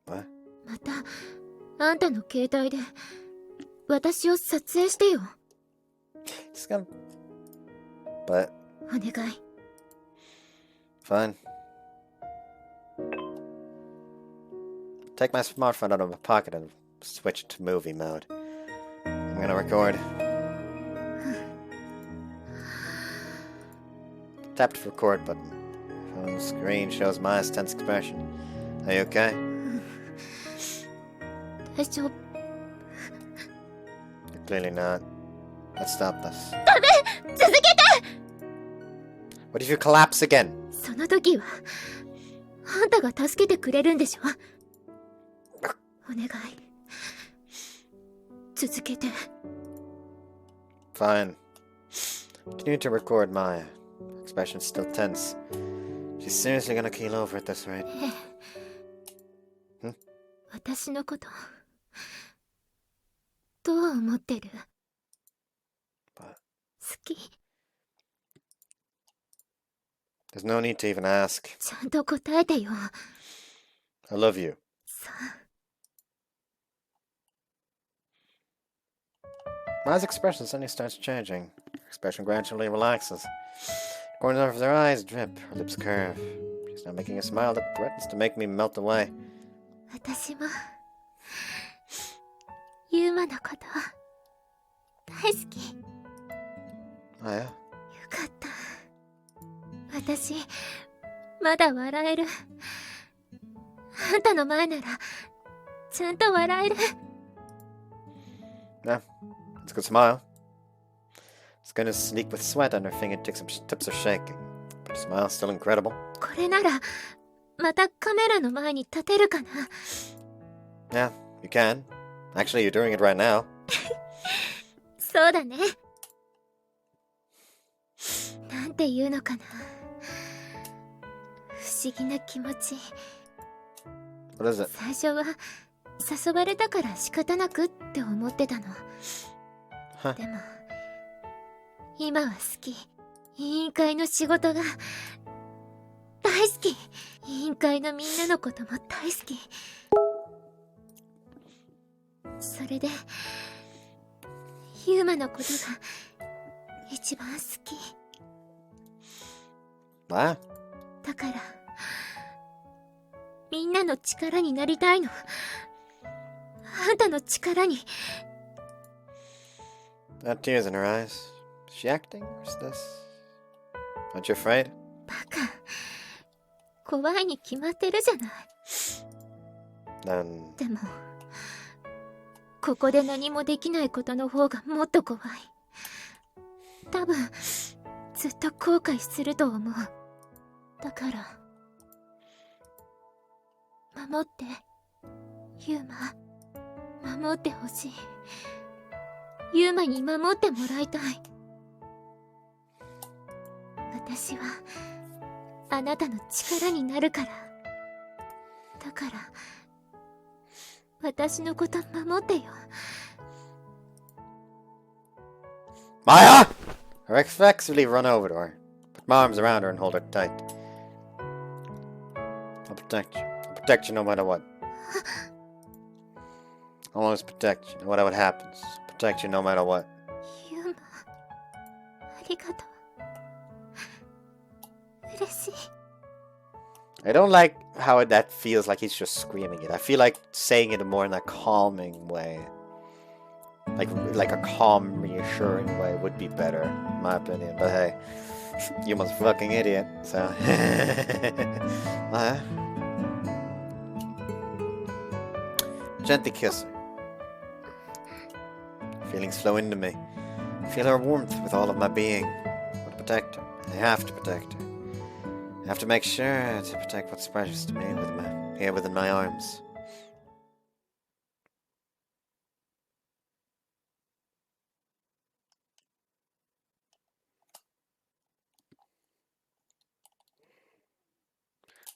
What? またあんたの携帯で私を撮影してよ。 Just gonna... But... お願い。 Fine. Take my smartphone out of my pocket and switch to movie mode. I'm gonna record. Tap the record button. Phone screen shows Maya's tense expression. Are you okay? 大丈夫。 You're clearly not. Let's stop this. 続けて。 What if you collapse again? その時はあんたが助けてくれるんでしょ。お願い、続けて。 Fine. Continue to record Maya. Expression's still tense. She's seriously gonna keel over at this rate. 私のことどう思ってる？ But 好き？ there's no need to even ask. ちゃんと答えてよ。 I love you. さ Maya's expression suddenly starts changing. Her expression gradually relaxes. Corners of her eyes drip, her lips curve. She's now making a smile that threatens to make me melt away. 私もユーマのこと大好き。 Maya? よかった。私まだ笑える。あんたの前ならちゃんと笑える。 Yeah, it's a good smile. Skin is sleek with sweat and her fingertips are shaking. But the smile's still incredible. これならまたカメラの前に立てるかな。 Yeah, you can. Actually, you're doing it right now. そうだね。なんて言うのかな。不思議な気持ち。 What is it? 最初は誘われたから仕方なくって思ってたの。 Huh. でも今は好き。委員会の仕事が大好き。委員会のみんなのことも大好き。それでユーマのことが一番好き。 Maya? だからみんなの力になりたいの。あんたの力に。 Not tears in her eyes. Is she acting? Or is this... Aren't you afraid? バカ。怖いに決まってるじゃない。 Then... でもここで何もできないことの方がもっと怖い。多分ずっと後悔すると思う。だから守ってユーマ。守ってほしい。ユーマに守ってもらいたい。私はあなたの力になるから。だから私のこと守ってよ。 Maya! I reflexively run over to her, put my arms around her and hold her tight. I'll protect you. I'll protect you no matter what. I'll always protect you, no matter what happens. Protect you no matter what. ユーマ、ありがとう。嬉しい。 I don't like how that feels like he's just screaming it. I feel like saying it more in a calming way. Like a calm, reassuring way would be better, in my opinion. But hey, you must fucking idiot, so... Gently kiss her. Feelings flow into me. I feel her warmth with all of my being. I want to protect her. I have to protect her. I have to make sure to protect what's precious to me here within my arms.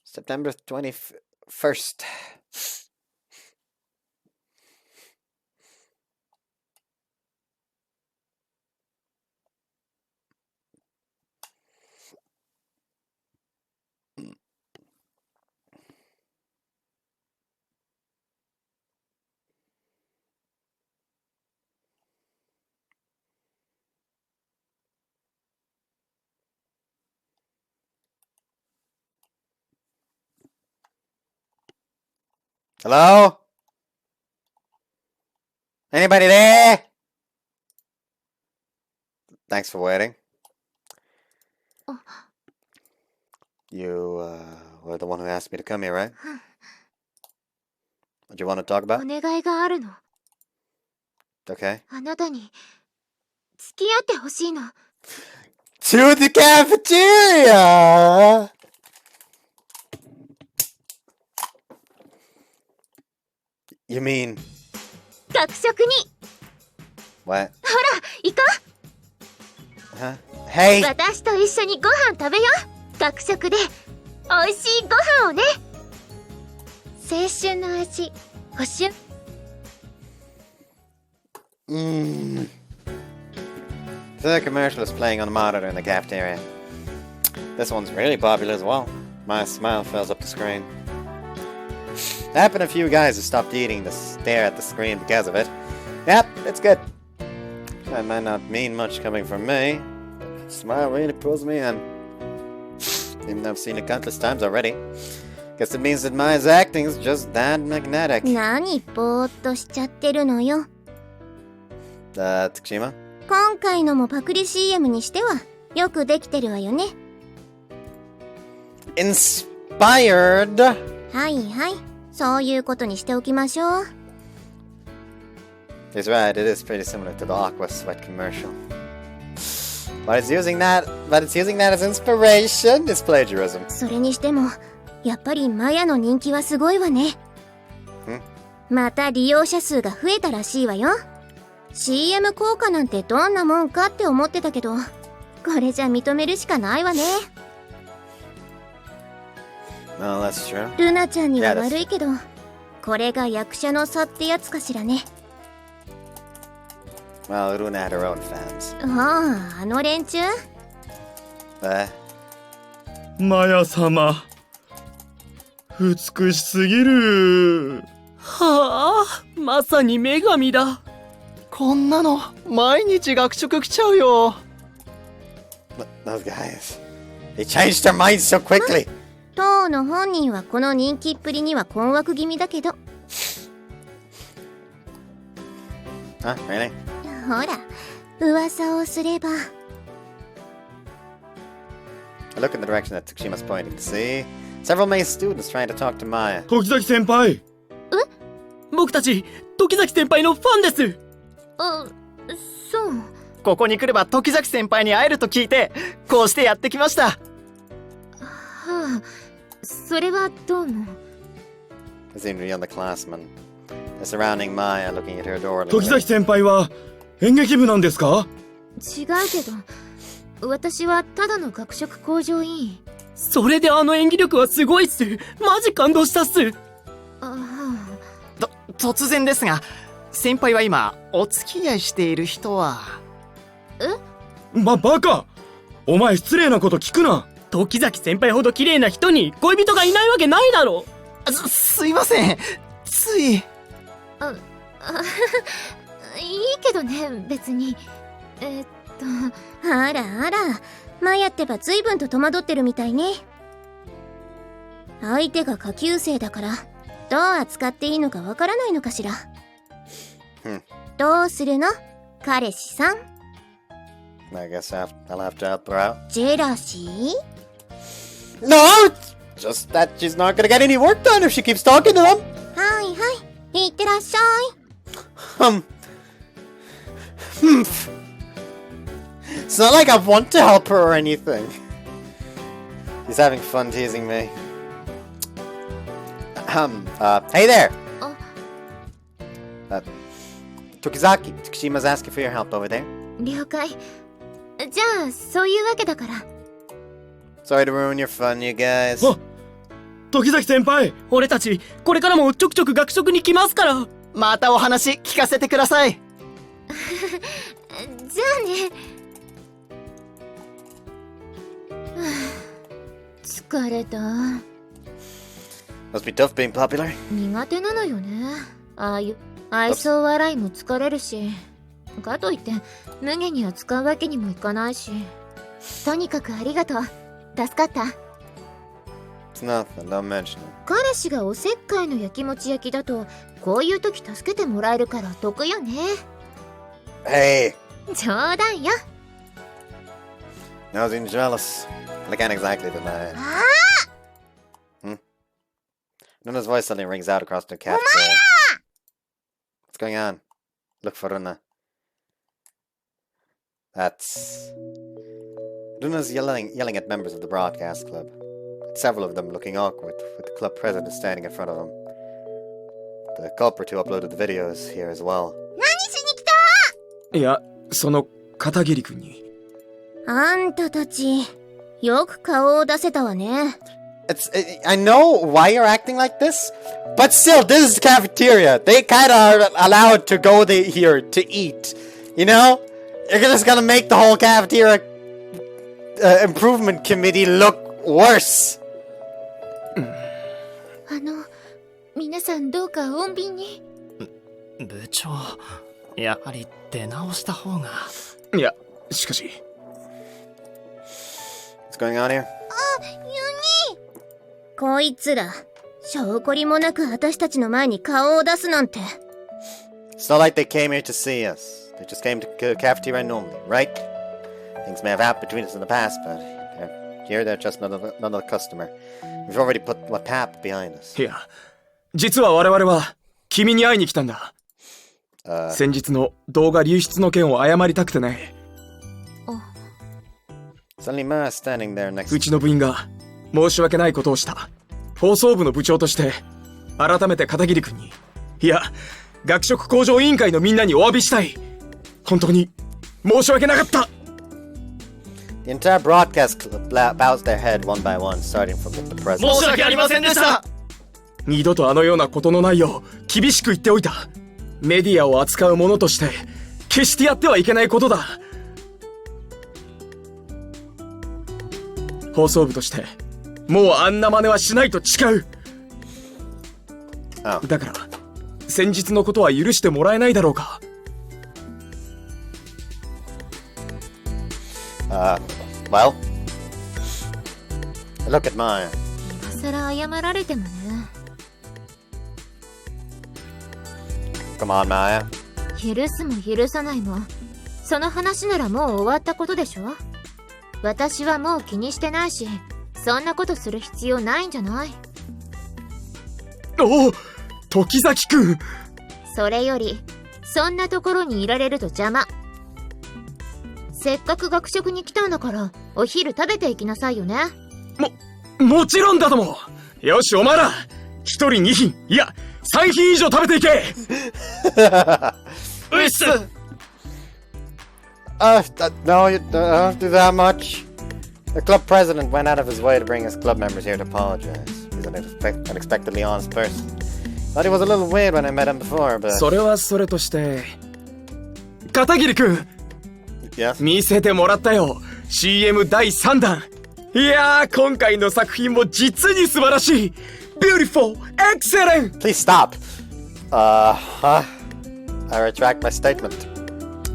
September 21st. Hello? Anybody there? Thanks for waiting. You, were the one who asked me to come here, right? What do you want to talk お about? 願いがあるの。 Okay. あなたに付き合ってほしいの。 To the cafeteria! You mean... 学食に What? 行こ Huh? Hey! う。私と一緒にご飯食べよう。学食で美味しいご飯をね。青春の味、星。 The commercial is playing on the monitor in the cafeteria. This one's really popular as well. My smile fills up the screen. There have been a few guys who stopped eating to stare at the screen because of it. Yep, it's good. That might not mean much coming from me. But smile really pulls me in. Even though I've seen it countless times already. Guess it means that Maya's acting is just that magnetic. 何ぼーっとしちゃってるのよ。 Tsukushima? 今回のもパクリ CM にしてはよくできてるわよね。 Inspired? はいはい、そういうことにしておきましょう。 He's right, it is pretty similar to the Aqua Sweat commercial. But it's using that as inspiration. It's plagiarism. それにしてもやっぱりマヤの人気はすごいわね。また利用者数が増えたらしいわよ。 CM 効果なんてどんなもんかって思ってたけど、これじゃ認めるしかないわね。 Well, that's true. ルナちゃんには悪いけど、これが役者の差ってやつかしらね。 Well, Runa had her own fans. ああ、あの連中？ マヤ様、美しすぎる。はあ、まさに女神だ。こんなの毎日学食来ちゃうよ。Those guys. They changed their minds so quickly. 当の本人はこの人気っぷりには困惑気味だけど。 Huh? Really? ほら、噂をすれば。 I look in the direction that Tsukushima's pointing to see several May students trying to talk to Maya. 時崎先輩。僕たち時崎先輩のファンです。あ、そう。ここに来れば時崎先輩に会えると聞いて、こうしてやってきました。はあ、それはどうも。 They seem to be underclassmen. They're surrounding Maya, looking at her door. 時崎先輩は演劇部なんですか？違うけど、私はただの学食向上委員。それであの演技力はすごいっす。マジ感動したっす。突然ですが、先輩は今お付き合いしている人は？バカ！お前失礼なこと聞くな。時崎先輩ほど綺麗な人に恋人がいないわけないだろ。すいません、つい。いいけどね、別に。あらあら、マヤってば随分と戸惑ってるみたいね。相手が下級生だからどう扱っていいのかわからないのかしら。どうするの、彼氏さん。 I guess I'll have to help her out. ジェラシー？ No! Just that she's not gonna get any work done if she keeps talking to them. はいはい、いってらっしゃい。It's not like I want to help her or anything. He's having fun teasing me. Hey there! Tokizaki, Tsukushima's asking for your help over there. 了解。じゃあ、そういうわけだから。 Sorry to ruin your fun, you guys. 時崎先輩。俺たちこれからもちょくちょく学食に来ますから。またお話聞かせてください。じゃあね。疲れた。 Must be tough being popular. 苦手なのよね。ああいう愛想笑いも疲れるし。かといって無下に扱うわけにもいかないし。とにかくありがとう。助かった。It's nothing, don't mention it. 彼氏がおせっかいの焼きもち焼きだとこういう時助けてもらえるから得よね。 Hey! 冗談よ。 Nothing jealous. I can't exactly deny it. Nuna's voice suddenly rings out across the cafeteria. What's going on? Look for Runa. That's... Runa's yelling at members of the broadcast club. Several of them looking awkward, with the club president standing in front of them. The culprit who uploaded the videos here as well. 何しに来た？いや、その片桐君に。あんたたち、よく顔を出せたわね。I know why you're acting like this, but still, this is the cafeteria. They kind of are allowed to go here to eat. You know? You're just gonna make the whole cafeteria improvement committee look worse. 皆さんどうか穏便に。部長、やはり出直した方が。いや、しかし。What's going on here? こいつら、証拠りもなく私たちの前に顔を出すなんて。It's not like they came here to see us. They just came to the cafeteria normally, right? Things may have happened between us in the past, but they're just another customer. We've already put a tap behind us. いや、実は我々は君に会いに来たんだ。先日の動画流出の件を謝りたくてね。Suddenly Ma is standing there next うちの部員が申し訳ないことをした。放送部の部長として改めて片桐君に、いや、学食向上委員会のみんなにお詫びしたい。本当に申し訳なかった。The entire broadcast club bows their head one by one, starting from the president. 申し訳ありませんでした。二度とあのようなことのないよう厳しく言っておいた。メディアを扱う者として決してやってはいけないことだ。放送部としてもうあんな真似はしないと誓う。だから先日のことは許してもらえないだろうか。Well, look at mine. 今更謝られてもね。Come on, Maya. 許すも許さないもその話ならもう終わったことでしょ。私はもう気にしてないしそんなことする必要ないんじゃない？おお、時崎くん。それよりそんなところにいられると邪魔。せっかく学食に来たんだからお昼食べていきなさいよね。もちろんだとも。よし、お前ら一人2品、いや3品以上食べていけ。うっす。No, you don't do that much. The club president went out of his way to bring his club members here to apologize. He's an unexpectedly honest person. Thought he was a little weird when I met him before, but... それはそれとして、片桐くん、Yes? 見せてもらったよ。CM 第3弾。いやー、今回の作品も実に素晴らしい。Beautiful! Excellent! Please stop! I retract my statement.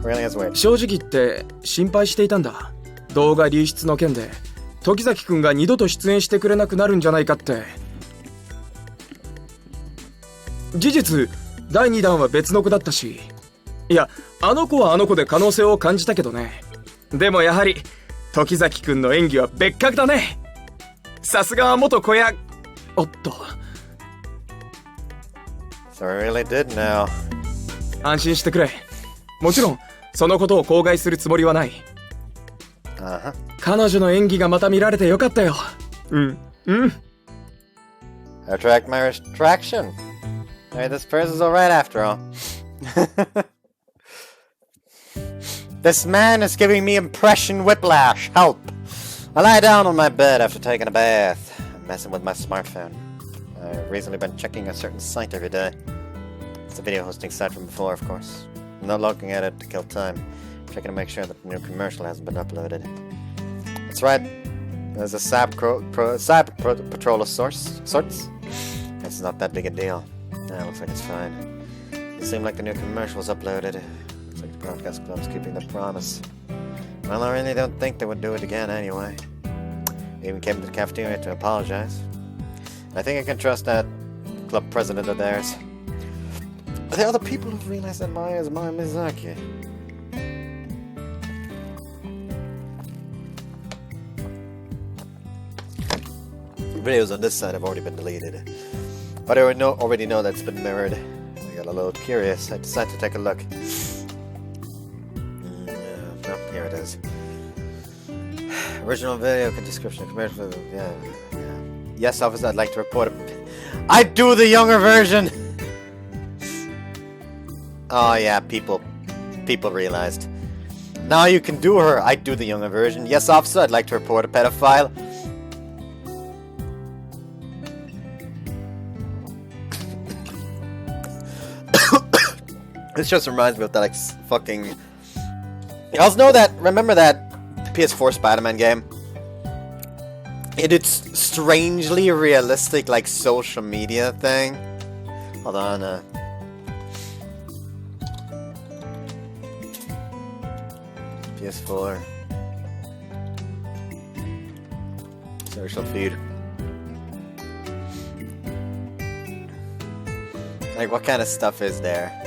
Really is weird. 正直言って心配していたんだ。動画流出の件で時崎くんが二度と出演してくれなくなるんじゃないかって。事実第2弾は別の子だったし、いや、あの子はあの子で可能性を感じたけどね。でもやはり時崎くんの演技は別格だね。さすが元子や。おっと。So I really did now. 安心してくれ。もちろんそのことを口外するつもりはない。彼女の演技がまた見られてよかったよ。うん。I retract my retraction. Hey, this person's alright after all. This man is giving me impression whiplash. Help! I lie down on my bed after taking a bath. I'm messing with my smartphone. I've recently been checking a certain site every day. It's a video hosting site from before, of course. I'm not looking at it to kill time. I'm checking to make sure that the new commercial hasn't been uploaded. That's right. There's a cyber patrol of sorts. It's not that big a deal. Looks like it's fine. It seemed like the new commercial was uploaded. Looks like the broadcast club's keeping their promise. Well, I really don't think they would do it again anyway. They even came to the cafeteria to apologize. I think I can trust that club president of theirs. Are there other people who've realized that Maya is Maya Mizaki? Videos on this side have already been deleted. But I already know that's been mirrored. I got a little curious. I decided to take a look. No, here it is. Original video description compared to yeah. Yes, officer, I'd like to report it. I'd do the younger version. Oh yeah, people realized. Now you can do her. I'd do the younger version. Yes, officer, I'd like to report a pedophile. This just reminds me of that, like, fucking... You also know that... Remember that PS4 Spider-Man game? It's strangely realistic, like, social media thing. Hold on, PS4. Social feed. Like, what kind of stuff is there?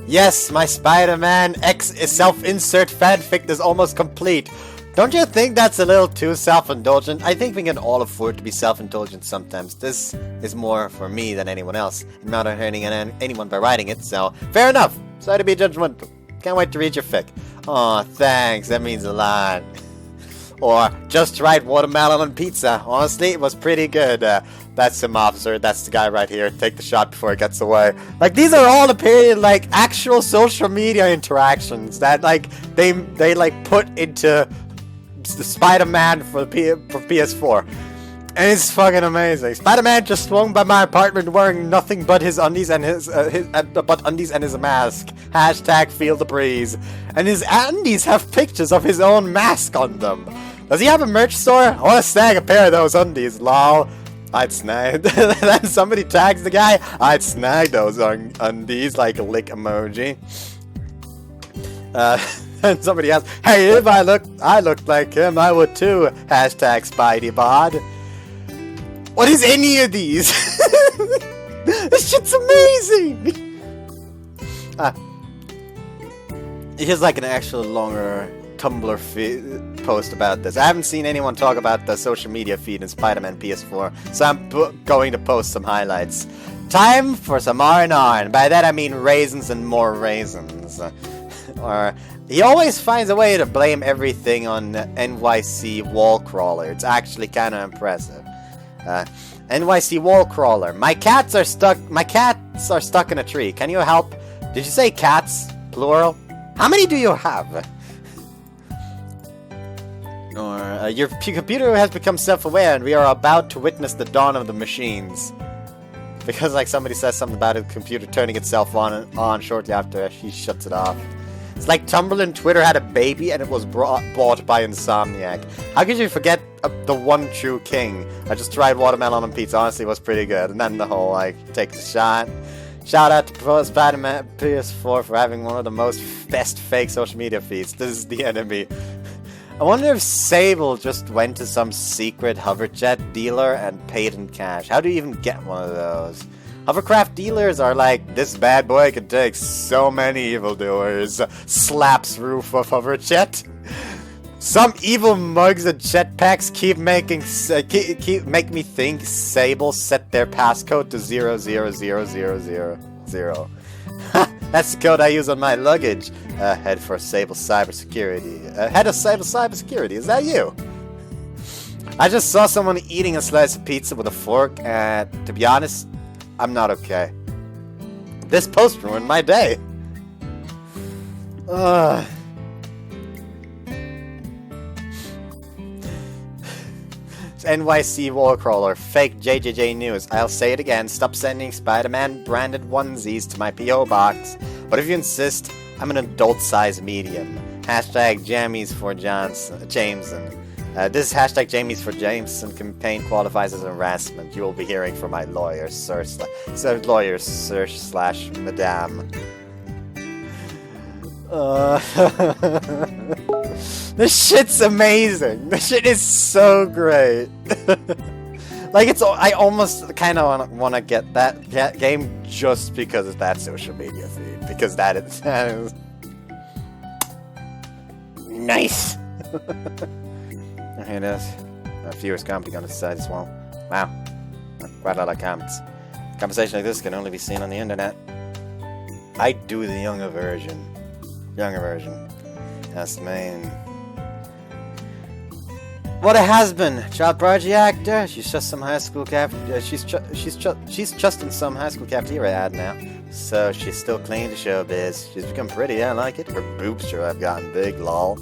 Yes, my Spider-Man X self-insert fanfic is almost complete. Don't you think that's a little too self-indulgent? I think we can all afford to be self-indulgent sometimes. This is more for me than anyone else. I'm not hurting anyone by writing it, so fair enough. Sorry to be judgmental. Can't wait to read your fic. Aw, thanks. That means a lot. Or, just right, watermelon on pizza. Honestly, it was pretty good. That's him, officer. That's the guy right here. Take the shot before he gets away. Like, these are all apparently, like, actual social media interactions that, like, they like, put into the Spider-Man for PS4. And it's fucking amazing. Spider-Man just swung by my apartment wearing nothing but his undies and his mask. Hashtag feel the breeze. And his undies have pictures of his own mask on them. Does he have a merch store? I want to snag a pair of those undies, lol. I'd snag. Then somebody tags the guy. I'd snag those undies, like a lick emoji. And somebody else. Hey, if I looked like him, I would too. Hashtag SpideyBod. What is any of these? This shit's amazing. Here's like an actual longer Tumblr post about this. I haven't seen anyone talk about the social media feed in Spider-Man PS4, so I'm going to post some highlights. Time for some R&R, and by that I mean raisins and more raisins. Or he always finds a way to blame everything on NYC Wallcrawler. It's actually kind of impressive. NYC Wallcrawler. My cats are stuck in a tree. Can you help? Did you say cats? Plural? How many do you have? Or, your computer has become self-aware and we are about to witness the dawn of the machines. Because, like, somebody says something about a computer turning itself on shortly after he shuts it off. It's like Tumblr and Twitter had a baby and it was bought by Insomniac. How could you forget the one true king? I just tried watermelon on pizza. Honestly, it was pretty good. And then the whole, like, take the shot. Shout out to Spider-Man PS4 for having one of the best fake social media feeds. This is the enemy. I wonder if Sable just went to some secret hoverjet dealer and paid in cash. How do you even get one of those? Hovercraft dealers are like, this bad boy can take so many evildoers. Slaps roof of hoverjet. Some evil mugs and jetpacks keep make me think Sable set their passcode to 0000000. That's the code I use on my luggage. Head for Sable Cybersecurity. Head of Sable Cybersecurity, is that you? I just saw someone eating a slice of pizza with a fork, and to be honest, I'm not okay. This post ruined my day. NYC Wallcrawler, fake JJJ News. I'll say it again, stop sending Spider-Man branded onesies to my P.O. box. But if you insist, I'm an adult-sized medium. Hashtag Jammies for Jameson. This hashtag Jammies for Jameson campaign qualifies as harassment. You will be hearing from my lawyer, sir slash madame. This shit's amazing. This shit is so great. Like, I almost kind of want to get that game just because of that social media feed. Because that is nice. Here it is. Our viewers commenting on the side as well. Wow. Quite a lot of comments. Conversation like this can only be seen on the internet. I do the younger version. That's the main. What it has been. Child prodigy actor. She's just some high school she's just in some high school cafeteria ad now. So she's still clinging to showbiz. She's become pretty. I like it. Her boobs sure have gotten big. Lol.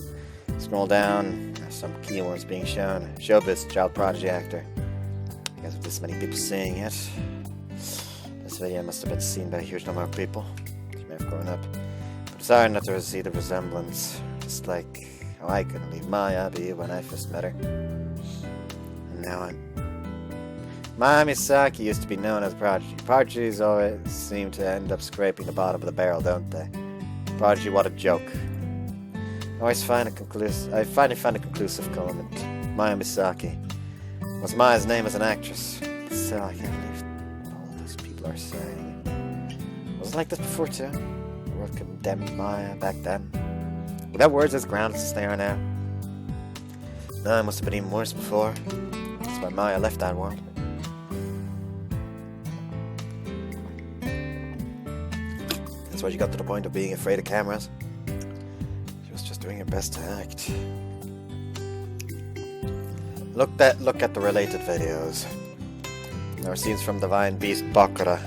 Scroll down. There's some keywords being shown. Showbiz. Child prodigy actor. I guess with this many people seeing it. This video must have been seen by a huge number of people. She may have grown up. But it's hard not to see the resemblance. Just like how I couldn't leave Maya be when I first met her. And now I'm... Maya Misaki used to be known as Prodigy. Prodigies always seem to end up scraping the bottom of the barrel, don't they? Prodigy, what a joke. I finally find a conclusive comment. Maya Misaki. Was Maya's name as an actress? But still, I can't believe all these people are saying. Was it like this before too? The world condemned Maya back then. Without words as groundless as they are now. No, it must have been even worse before. That's why Maya left that world. That's why she got to the point of being afraid of cameras. She was just doing her best to act. Look at the related videos. There are scenes from Divine Beast Bakura.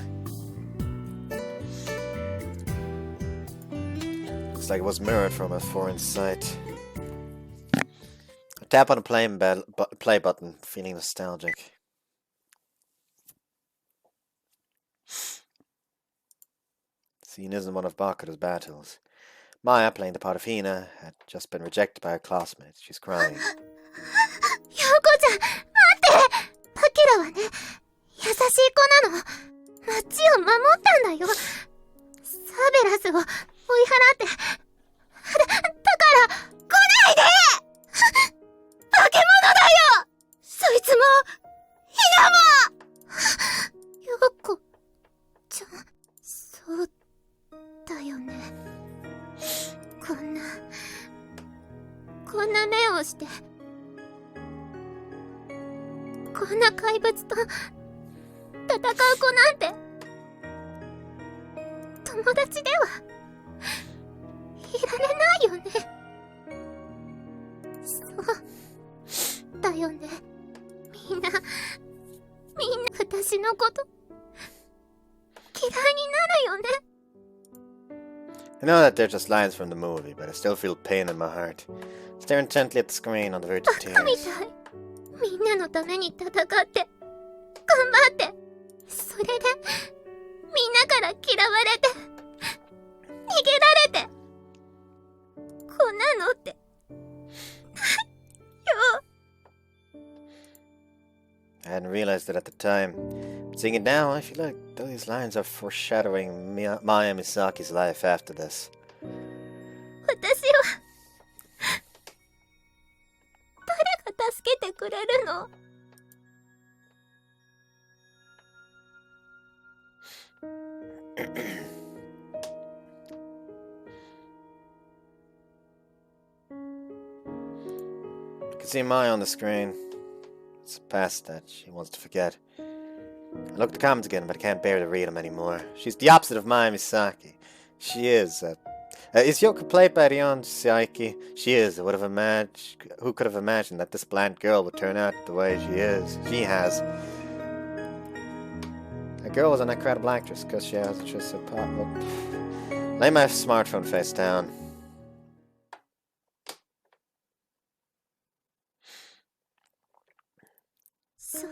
Looks like it was mirrored from a foreign site. I tap on the play button, feeling nostalgic. Scene isn't one of Bakura's battles. Maya, playing the part of Hina, had just been rejected by her classmates. She's crying. 陽子ちゃん、待って！パキラはね、優しい子なの。街を守ったんだよ。サベラスを追い払って。だから、来ないで！化け物だよ！そいつも、ヒナも！陽子ちゃん、そうだよね。こんな目をして。こんな怪物と戦う子なんて友達ではいられないよね。そうだよね。みんな私のこと嫌いになるよね。I know that they're just lines from the movie, but I still feel pain in my heart. Stare intently at the screen on the verge of tears. バカみたい。みんなのために戦って頑張ってそれでみんなから嫌われて逃げられてこんなのってよ。 I hadn't realized it at the time. But seeing it now, I feel like these lines are foreshadowing Maya Misaki's life after this. 私は誰が助けてくれるの？You can see Maya on the screen. It's past that she wants to forget. I look at the comments again, but I can't bear to read them anymore. She's the opposite of Maya Misaki. She is. Is Yoko played by Rion Saiki? She is. Who could have imagined that this bland girl would turn out the way she is? She has. A girl was an incredible actress because she has just a pop. Lay my smartphone face down. So,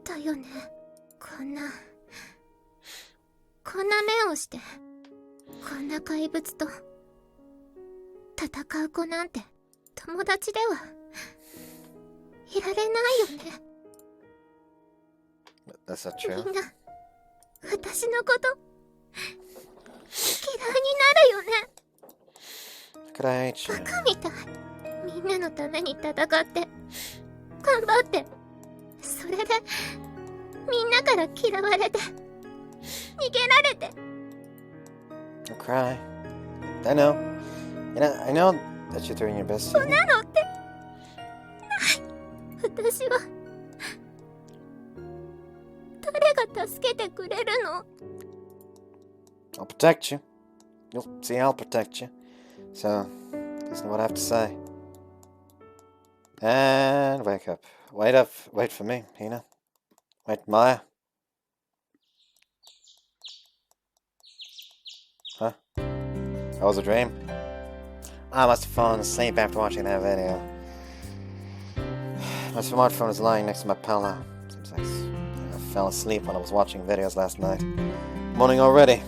だよね。こんな目をして。こんな怪物と戦う子なんて友達ではいられないよね。That's not true. みんな私のこと嫌いになるよね。Could I hate you? バカみたい。みんなのために戦って頑張ってそれでみんなから嫌われて逃げられて。 Don't cry. I know. I know that you're doing your best. そんなのってない。私は誰が助けてくれるの？ I'll protect you. You'll see, I'll protect you. So, listen to what I have to say. And wake up. Wait up. Wait for me, Hina. Wait, Maya. Huh? That was a dream? I must have fallen asleep after watching that video. My smartphone is lying next to my pillow. Seems like I fell asleep when I was watching videos last night. Morning already.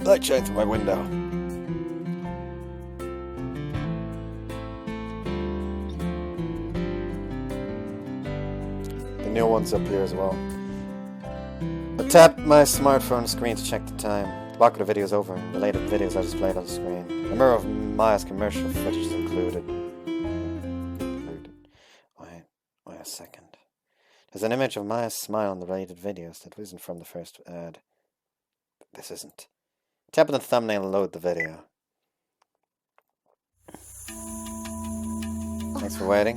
Light shine through my window. The new one's up here as well. I tapped my smartphone screen to check the time. The block of the video is over. Related videos are displayed on the screen. A mirror of Maya's commercial footage is included. Wait a second. There's an image of Maya's smile on the related videos that isn't from the first ad. This isn't. Tap on the thumbnail and load the video. Thanks for waiting.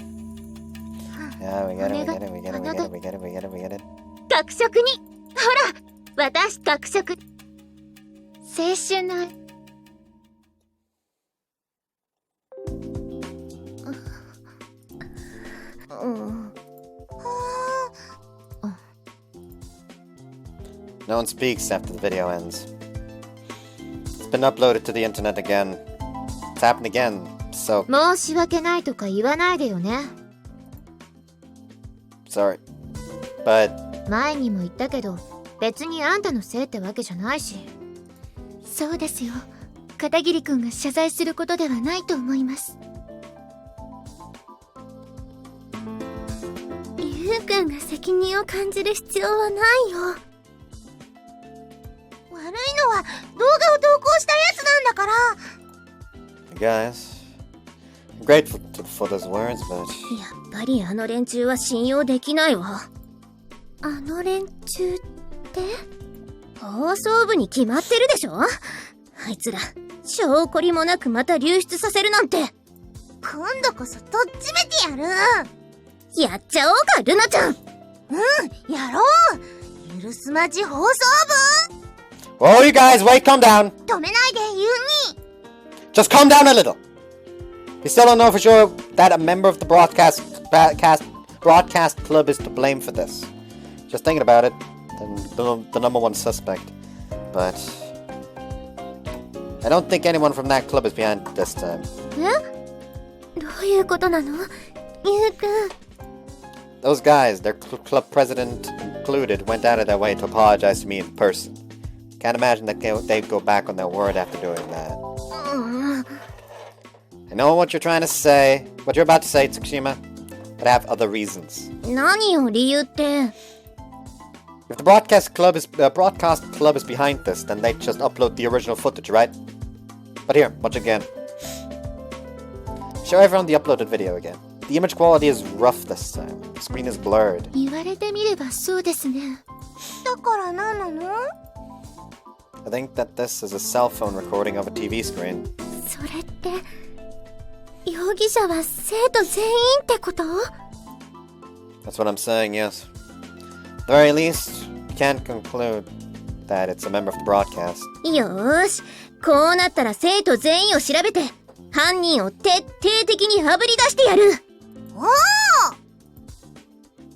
Yeah, we get it. 学食にほら私学食青春のNo one speaks after the video ends. It's been uploaded to the internet again. It's happened again, so 申し訳ないとか言わないでよね。 sorry. But 前にも言ったけど別にあんたのせいってわけじゃないし。そうですよ。片桐くんが謝罪することではないと思います。ゆうくんが責任を感じる必要はないよ。悪いのは動画を投稿したやつなんだから。 guys, I'm grateful for those words, but やっぱりあの連中は信用できないわ。あの連中って放送部に決まってるでしょ。あいつら証拠りもなくまた流出させるなんて。今度こそとっちめてやる。やっちゃおうかルナちゃん。やろう。許すまじ放送 whoa, you guys, wait, calm down. 部止めないでユニ。 Just calm down a little. We still don't know for sure that a member of the broadcast club is to blame for this. Just thinking about it, the number one suspect. But I don't think anyone from that club is behind it this time. どういうことなのゆうくん。 Those guys, their club president included, went out of their way to apologize to me in person. Can't imagine that they'd go back on their word after doing that. I know what you're trying to say, what you're about to say, Tsukushima, but I have other reasons. 何よ理由って。 If the broadcast club is behind this, then they'd just upload the original footage, right? But here, watch again. Show everyone the uploaded video again. The image quality is rough this time. The screen is blurred. 言われてみればそうですね。だから何なの？ I think that this is a cell phone recording of a TV screen. それって容疑者は生徒全員ってこと？ That's what I'm saying, yes. At the very least, we can't conclude that it's a member of the broadcast. よーし、こうなったら生徒全員を調べて犯人を徹底的にあぶり出してやる。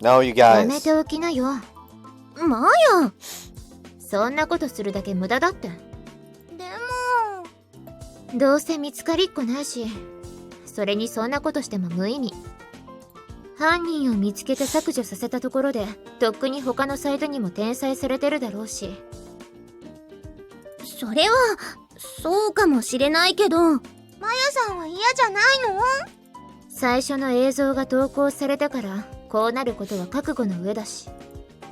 No, you やめ guys. ておきなよ。まや、そんなことするだけ無駄だって。でもどうせ見つかりっこないし、それにそんなことしても無意味。犯人を見つけて削除させたところでとっくに他のサイトにも転載されてるだろうし。それはそうかもしれないけど、マヤさんは嫌じゃないの？最初の映像が投稿されたからこうなることは覚悟の上だし、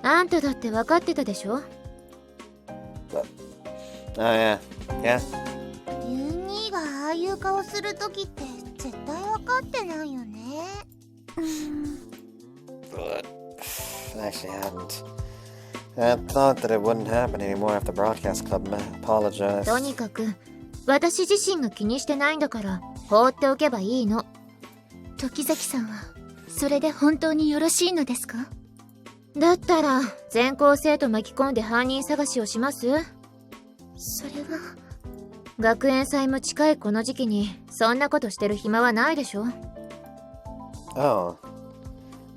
あんただって分かってたでしょ。 Oh, yeah. Yeah. ユニがああいう顔するときって絶対分かってないよね。actually hadn't. I thought that it wouldn't happen anymore if the broadcast club apologized. とにかく私自身が気にしてないんだから放っておけばいいの。時崎さんはそれで本当によろしいのですか？だったら全校生徒巻き込んで犯人探しをします？それは学園祭も近いこの時期にそんなことしてる暇はないでしょ。 Oh,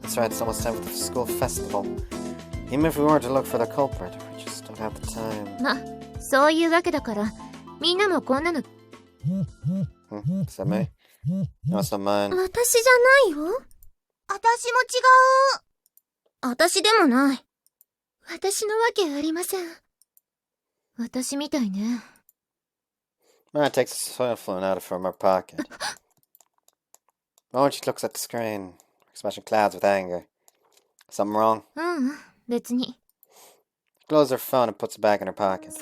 that's right, it's almost time for the school festival. Even if we were to look for the culprit, we just don't have the time. ま、そういうわけだからみんなもこんなの。Is that me? No, it's not mine. 私じゃないよ。私も違う。私でもない。私のわけありません。私みたいね。Maya takes a soil phone out from her pocket. Oh, she looks at the screen, expressing clouds with anger. Something wrong? 別に。She closes her phone and puts it back in her pocket.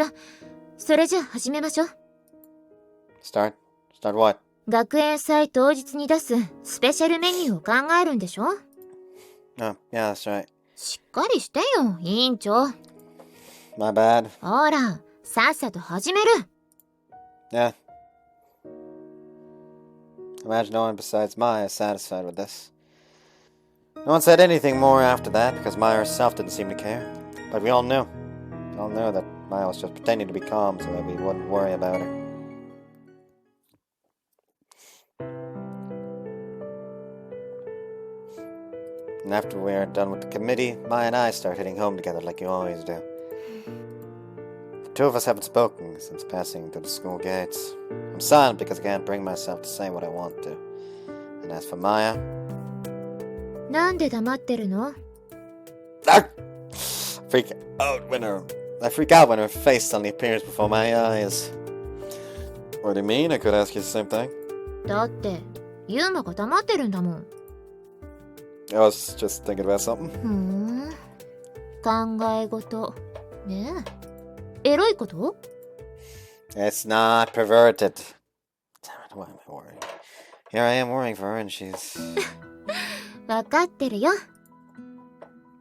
それじゃあ始めましょう。Start what? 学園祭当日に出すスペシャルメニューを考えるんでしょ？ Oh, yeah, that's right. しっかりしてよ、委員長。My bad. ほら、さっさと始める。Yeah. Imagine no one besides Maya is satisfied with this. No one said anything more after that because Maya herself didn't seem to care. But we all knew. We all knew that Maya was just pretending to be calm so that we wouldn't worry about her. And after we were done with the committee, Maya and I start heading home together like you always do. The two of us haven't spoken since passing through the school gates. I'm silent because I can't bring myself to say what I want to. And as for Maya... なんで黙ってるの？ I freak out when her face suddenly appears before my eyes. What do you mean? I could ask you the same thing. だって、ユーマが黙ってるんだもん。I was just thinking about something. 考え事。ねえ。エロいこと？ It's not perverted. Damn it, why am I worrying? Here I am worrying for her and she's... わかってるよ。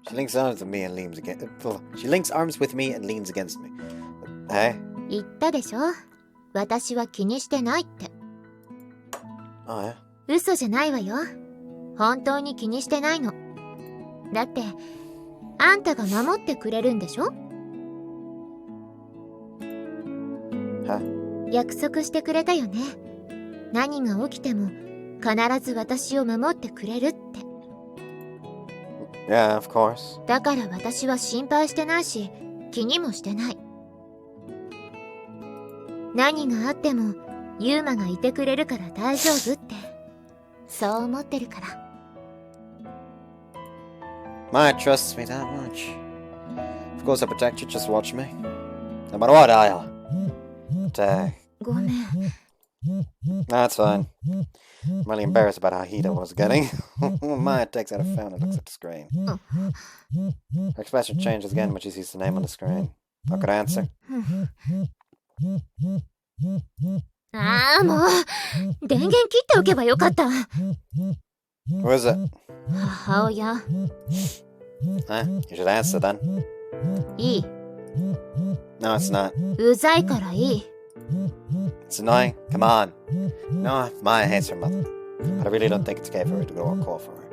She links arms with me and leans against... She links arms with me and leans against me. Hey? 言ったでしょ？私は気にしてないって。Oh, yeah? 嘘じゃないわよ。本当に気にしてないの。だって、あんたが守ってくれるんでしょ？ Huh? 約束してくれたよね。何が起きても必ず私を守ってくれるって。Yeah, of course. だから私は心配してないし、気にもしてない。何があっても、ユーマがいてくれるから大丈夫って、そう思ってるから。Maya trusts me that much. Of course I protect you, just watch me. No matter what, I'll... Attack. ごめん。That's fine. I'm really embarrassed about how heated I was getting. Maya takes out her phone and looks at the screen. Her expression changes again when she sees the name on the screen. I could answer. ああ、もう、電源切っておけばよかった。Who is it? 母親。Huh? You should answer then. いい。No, it's not. うざいからいい。It's annoying. Come on. No, Maya hates her mother. But I really don't think it's okay for her to go and call for her.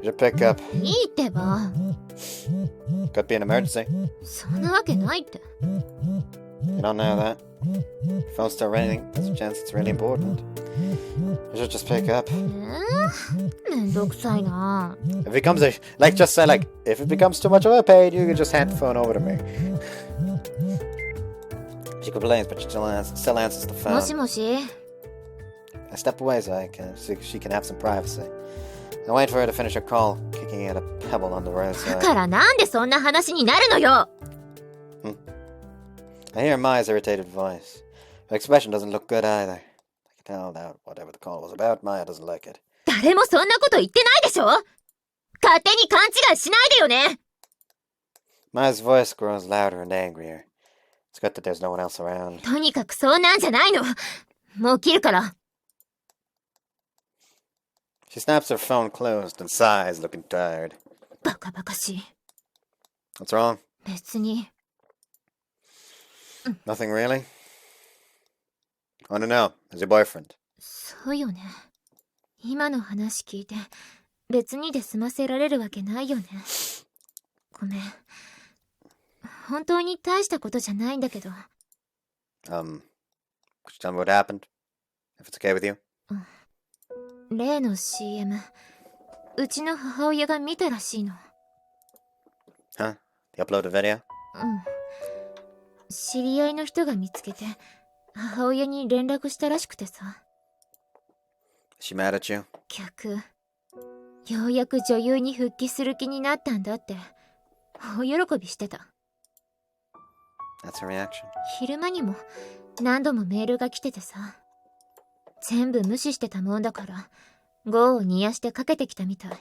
You should pick up. いいってば。Could be an emergency. そんなわけないって。You don't know that. If phone's still ringing, there's a chance it's really important. You should just pick up. めんどくさいな。If it becomes just say if it becomes too much of a pain, you can just hand the phone over to me. She complains, but she still answers the phone. もしもし。I step away so she can have some privacy. I wait for her to finish her call, kicking at a pebble on the だ roadside. からなんでそんな話になるのよ。I hear Maya's irritated voice. Her expression doesn't look good either. I can tell that whatever the call was about, Maya doesn't like it. 誰もそんなこと言ってないでしょ。勝手に勘違いしないでよね。Maya's voice grows louder and angrier. It's good that there's no one else around. とにかくそうなんじゃないの。もう切るから。She snaps her phone closed and sighs, looking tired. バカバカしい。What's wrong? 別に。 Nothing really? I don't know. Is your boyfriend? そうよね。今の話聞いて、別にで済ませられるわけないよね。ごめん。本当に大したことじゃないんだけど。Could you tell me what happened? If it's okay with you? 例の CM、うちの母親が見たらしいの。Huh? The uploaded video? 知り合いの人が見つけて、母親に連絡したらしくてさ。Is she mad at you? 逆。ようやく女優に復帰する気になったんだって、大喜びしてた。That's her reaction. 昼間にも何度もメールが来ててさ。全部無視してたもんだから、業を煮やしてかけてきたみたい。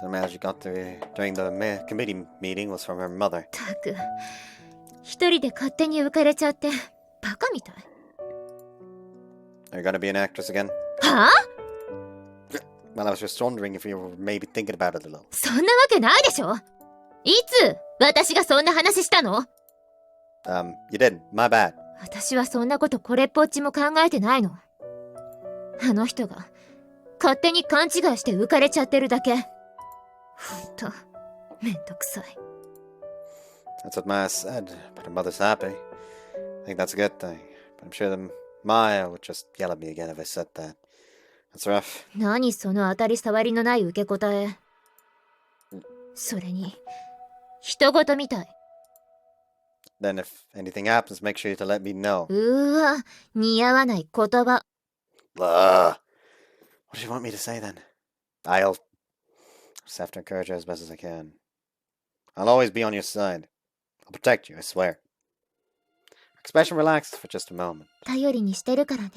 So the mail she got during the committee meeting was from her mother. たく、一人で勝手に浮かれちゃって、バカみたい。Are you gonna be an actress again? はぁ？ Well, I was just wondering if you were maybe thinking about it a little. そんなわけないでしょ。いつ私がそんな話したの？ You didn't. My bad. 私はそんなことこれっぽっちも考えてないの。あの人が勝手に勘違いして浮かれちゃってるだけ。ほんと、めんどくさい。That's what Maya said, but her mother's happy. I think that's a good thing. But I'm sure that Maya would just yell at me again if I said that. That's rough. 何その当たり障りのない受け答え。それに、人事みたい。Then if anything happens, make sure to let me know. わ、似合わない言葉。What do you want me to say then? I'll just have to encourage you as best as I can. I'll always be on your side. I'll protect you, I swear. Her expression relaxed for just a moment. 頼りにしてるからね。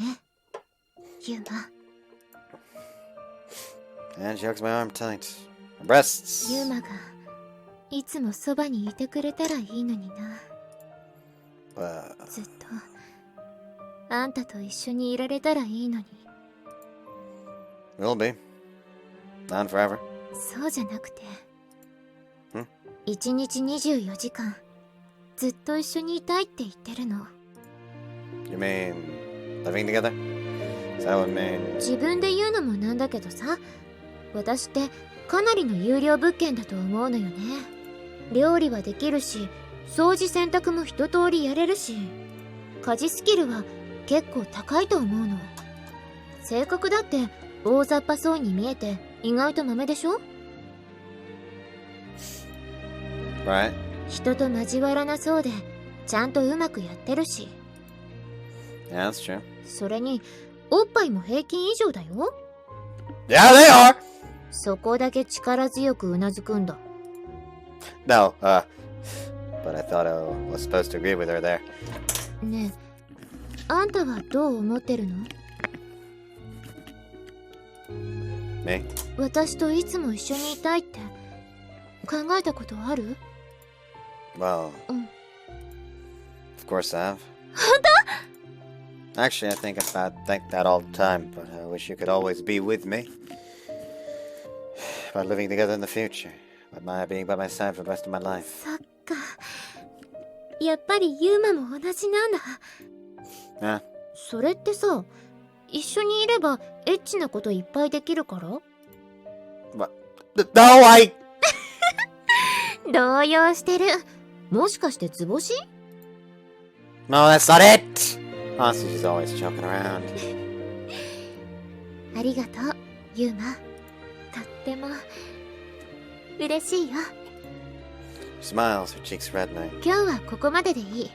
ユーマ。And she hugs my arm tight. My breasts. ユーマがいつもそばにいてくれたらいいのにな。ずっとあんたと一緒にいられたらいいのに。Will be. Not forever. そうじゃなくて、ん？一日24時間ずっと一緒にいたいって言ってるの。 You mean living together? Is that what it mean? 自分で言うのもなんだけどさ、私ってかなりの有料物件だと思うのよね。料理はできるし、掃除洗濯も一通りやれるし、家事スキルは結構高いと思うの。性格だって大雑把そうに見えて意外とマメでしょ？ Right. 人と交わらなそうでちゃんとうまくやってるし。 Yeah, that's true. それにおっぱいも平均以上だよ。 Yeah, they are! そこだけ力強くうなずくんだ。 No, but I thought I was supposed to agree with her there. ねえ、あんたはどう思ってるの？ Me? 私といつも一緒にいたいって考えたことある？ Well, Mm. of course I have. Actually, I think that all the time, but I wish you could always be with me. About living together in the future. About my being by my side for the rest of my life. そっか。やっぱりユーマも同じなんだ。 Yeah. それってさ、一緒にいればエッチなこといっぱいできるから？ What? No, I... 動揺してる。もしかして図星？ No, that's not it! Honestly, she's always joking around. ありがとう、ユーマ。とっても嬉しいよ。 She smiles, her cheeks reddening. 今日はここまででいい。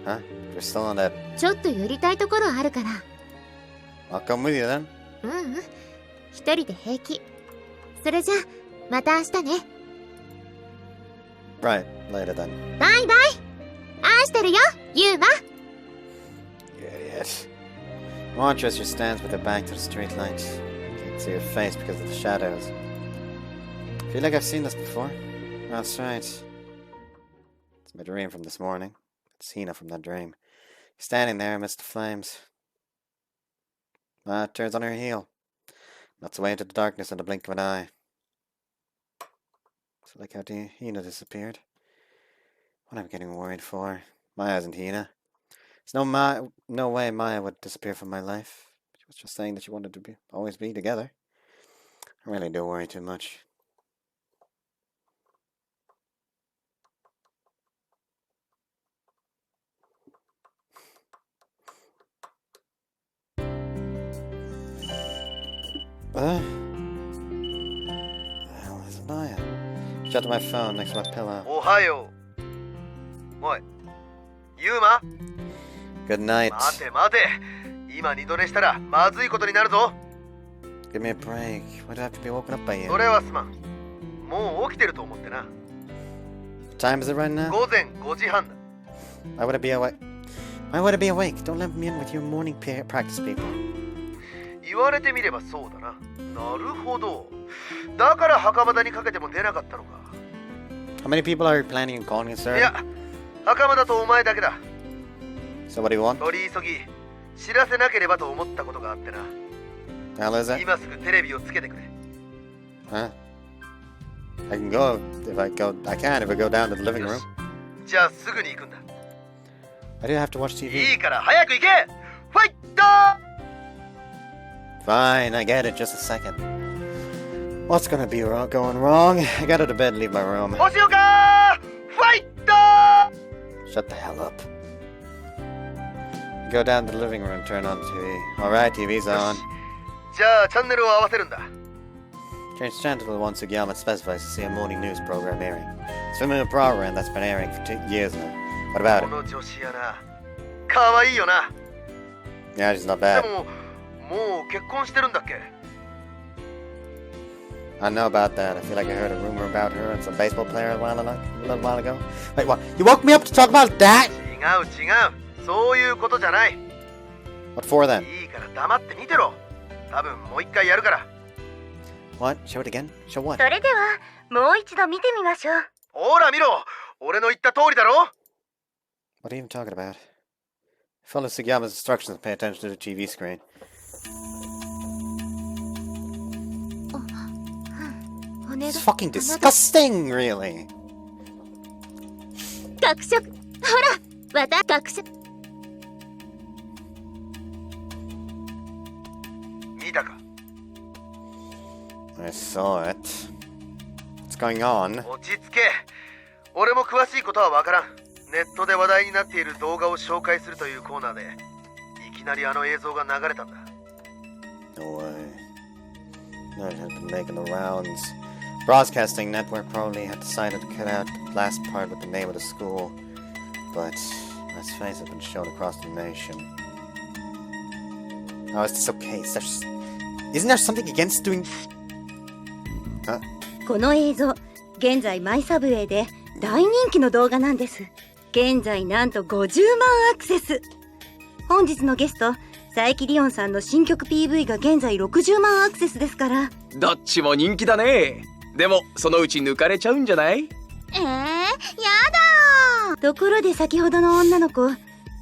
Huh? You're still on that... ちょっと寄りたいところあるから。 I'll come with you then. 一人で平気。それじゃまた明日ね。 Right, later then. バイバイ。愛してるよ、ユーマ。 You idiot. Montrose just stands with her back to the street light. Can't see her face because of the shadows. Feel like I've seen this before. That's right. It's my dream from this morning. It's Hina from that dream. Standing there amidst the flames. Turns on her heel. Melts away into the darkness in the blink of an eye. So like how Hina disappeared. What am I getting worried for? Maya isn't Hina. There's no way Maya would disappear from my life. She was just saying that she wanted to always be together. I really do worry too much. The hell is Maya? Shut my phone next to my pillow. おはよう。おい、ユーマ Good night. 待て待て。今二度寝したらまずいことになるぞ。Give me a break. Why do I have to be woken up by you? それはすまん。もう起きてると思ってな。What time is it right now? 午前5時半だ。Why would I be awake? Why would I be awake? Don't let me in with your morning practice people. 言われてみればそうだな。なるほど。だから袴田にかけても出なかったのか。How many people are you planning on calling, sir? いや、袴田とお前だけだ。So what do you want? 取り急ぎ、知らせなければと思ったことがあってな。The hell is it? 今すぐテレビをつけてくれ。Huh? I can go if I can if I go down to the living よ room. し。じゃあすぐに行くんだ。I do have to watch い TV. いから早く行け。ファイト Fine, I get it. Just a second. What's gonna be going wrong? I gotta to bed and leave my room. 星岡ファイト Shut the hell up. Go down to the living room, turn on the TV. Alright, TV's on. じゃあチャンネルを合わせるんだ。 Change the channel to the one Sugiyama specifies to see a morning news program airing. It's a familiar program that's been airing for 2 years now. What about こ it? の女子やな。可愛いよな。 Yeah, she's not で bad. も、もう結婚してるんだっけ？ I know about that. I feel like I heard a rumor about her and some baseball player a little while ago. Wait, what? You woke me up to talk about that? 違う違う。そういうことじゃない。 What for then? いいから黙って見てろ。多分もう一回やるから。 What? Show it again? Show what? それではもう一度見てみましょう。ほら見ろ。俺の言った通りだろ。 What are you even talking about? Follow Sugiyama's instructions and pay attention to the TV screen. 骨 It's が fucking disgusting, really. 学食ほら学食見たか。 I saw it. What's going on? 落ち着け。俺も詳しいことはわからん。ネットで話題になっている動画を紹介するというコーナーでいきなりあの映像が流れたんだ。 No way. No, it had been making the rounds. Broadcasting network probably had decided to cut out the last part with the name of the school. But let's face it, had been shown across the nation. Oh, is this okay? Isn't there something against doing... Huh? この映像、現在マイサブウェイで大人気の動画なんです。現在なんと50万アクセス。本日のゲスト、佐伯リオンさんの新曲 PV が現在60万アクセスですから。どっちも人気だね。でもそのうち抜かれちゃうんじゃない？やだー。ところで先ほどの女の子、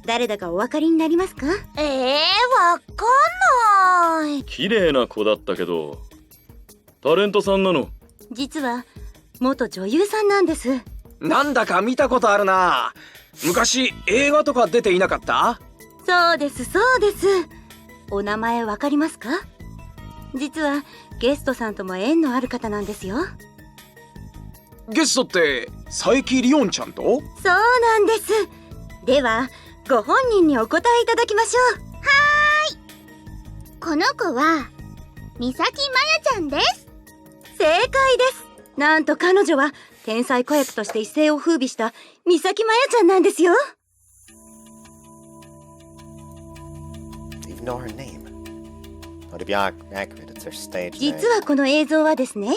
誰だかお分かりになりますか？わかんない。綺麗な子だったけど、タレントさんなの？実は元女優さんなんです。なんだか見たことあるな。昔映画とか出ていなかった？そうですそうです。お名前わかりますか？実はゲストさんとも縁のある方なんですよ。ゲストって佐伯リオンちゃんと？そうなんです。ではご本人にお答えいただきましょう。この子は美咲まやちゃんです。正解です。なんと彼女は天才子役として一世を風靡した美咲まやちゃんなんですよ。Even know her name. Well, to be accurate, it's her stage name. 実はこの映像はですね、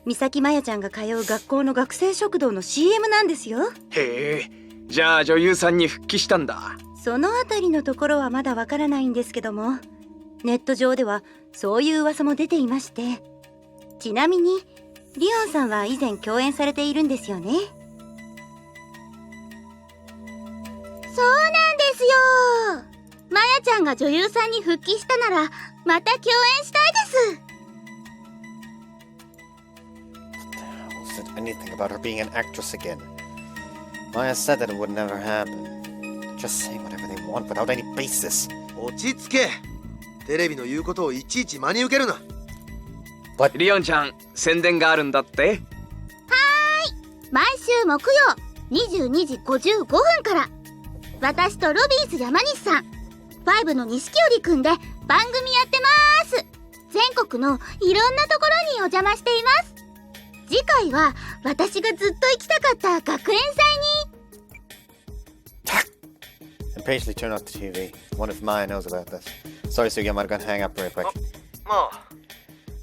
美咲まやちゃんが通う学校の学生食堂の CM なんですよ。へえ、じゃあ女優さんに復帰したんだ。そのあたりのところはまだわからないんですけども、ネット上ではそういう噂も出ていまして、ちなみにリオンさんは以前共演されているんですよね。そうなんですよ。まやちゃんが女優さんに復帰したならまた共演したいです。anything about her being an actress again. Maya said that it would never happen. Just say whatever they want without any basis. 落ち着け。テレビの言うことをいちいち真に受けるな。リオンちゃん、宣伝があるんだって。毎週木曜22時55分から、私とロビーズ山西さん、5の錦織くんで番組やってます。全国のいろんなところにお邪魔しています。次回は私がずっと行きたかった学園祭に。Impatiently turn off the TV. One of mine knows about this. Sorry, Sugiyama, I'm gonna hang up real quick.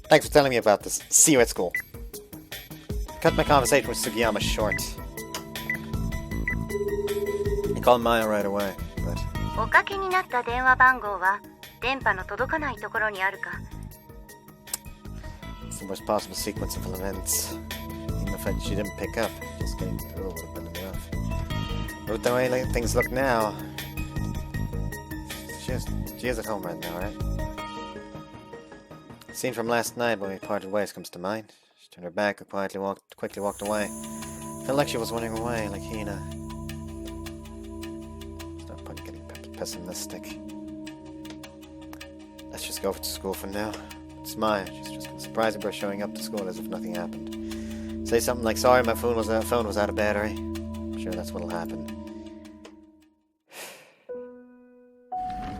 Thanks for telling me about this. See you at school. Cut my conversation with Sugiyama short. He called Maya right away, but... おかけになった電話番号は電波の届かないところにあるか。It's the worst possible sequence of events. Even if she didn't pick up, just getting through would have been enough. But with the way things look now... She is at home right now, right? The scene from last night when we parted ways comes to mind. She turned her back and quickly walked away. Felt like she was running away, like Hina. It's no point getting pessimistic. Let's just go to school for now. It's Maya. She's just gonna surprise me by showing up to school as if nothing happened. Say something like, sorry, my phone was out of battery. I'm sure that's what'll happen.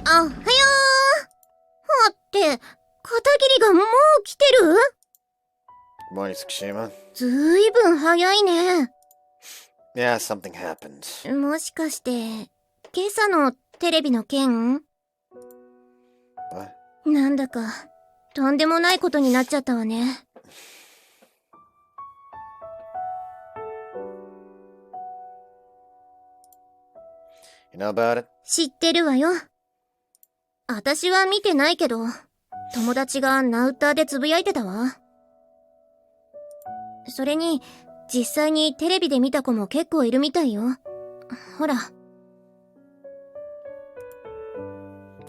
あ、はよー。はって、片桐がもう来てる？ Good morning, Tsukushima. ずいぶん早いね。Yeah, something happened. もしかして、今朝のテレビの件？ What? なんだか、とんでもないことになっちゃったわね。You know about it? 知ってるわよ。私は見てないけど、友達がナウターでつぶやいてたわ。それに、実際にテレビで見た子も結構いるみたいよ。ほら。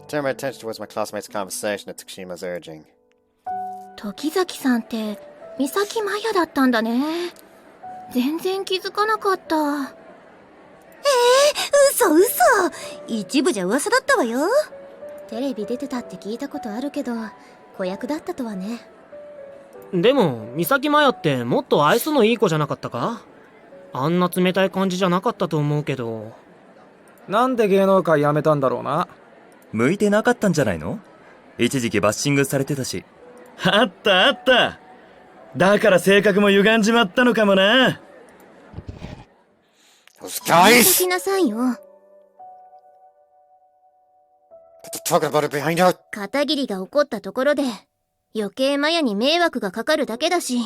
Turn my attention towards my classmates' conversation at Tsukushima's urging. 時崎さんって、三崎マヤだったんだね。全然気づかなかった。嘘。一部じゃ噂だったわよ。テレビ出てたって聞いたことあるけど、子役だったとはね。でも三崎マヤってもっと愛想のいい子じゃなかったか？あんな冷たい感じじゃなかったと思うけど。なんで芸能界辞めたんだろうな。向いてなかったんじゃないの？一時期バッシングされてたし。あっただから性格も歪んじまったのかもな。聞きなさいよ。Talking about it behind her. 片桐が怒ったところで余計マヤに迷惑がかかるだけだし。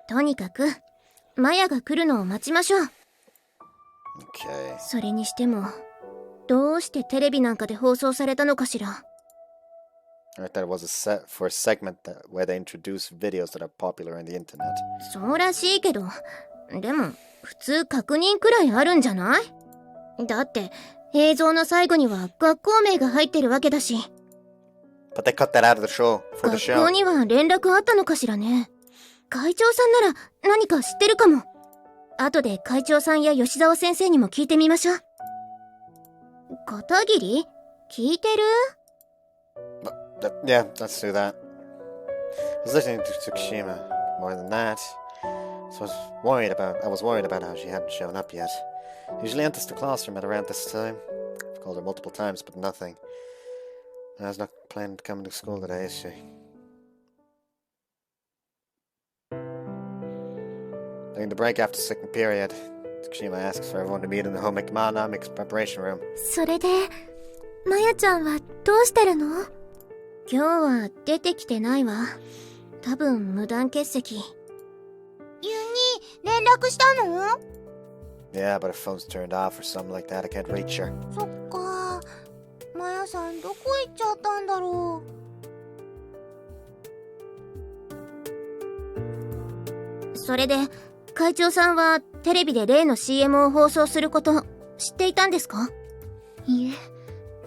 とにかくマヤが来るのを待ちましょう。Okay. それにしてもどうしてテレビなんかで放送されたのかしら。I thought it was for a segment where they introduce videos that are popular on the internet. そうらしいけど、でも普通確認くらいあるんじゃない？だって映像の最後には学校名が入ってるわけだし。But they cut that out of the show for the show. 学校には連絡あったのかしらね。会長さんなら何か知ってるかも。後で会長さんや吉沢先生にも聞いてみましょう。片桐？聞いてる？ Yeah, let's do that. I was listening to Tsukushima. More than that, so I was worried about how she hadn't shown up yet. Usually enters the classroom at around this time. I've called her multiple times, but nothing. Na's not planning to come to school today, is she? During the break after second period, Tsukushima asks for everyone to meet in the home economics preparation room. それで、マヤちゃんはどうしてるの？今日は出てきてないわ。多分無断欠席。ユニ、連絡したの？ Yeah, but her phone's turned off or something like that. I can't reach her. そっか。マヤさんどこ行っちゃったんだろう。それで、会長さんはテレビで例の CM を放送すること知っていたんですか？いえ、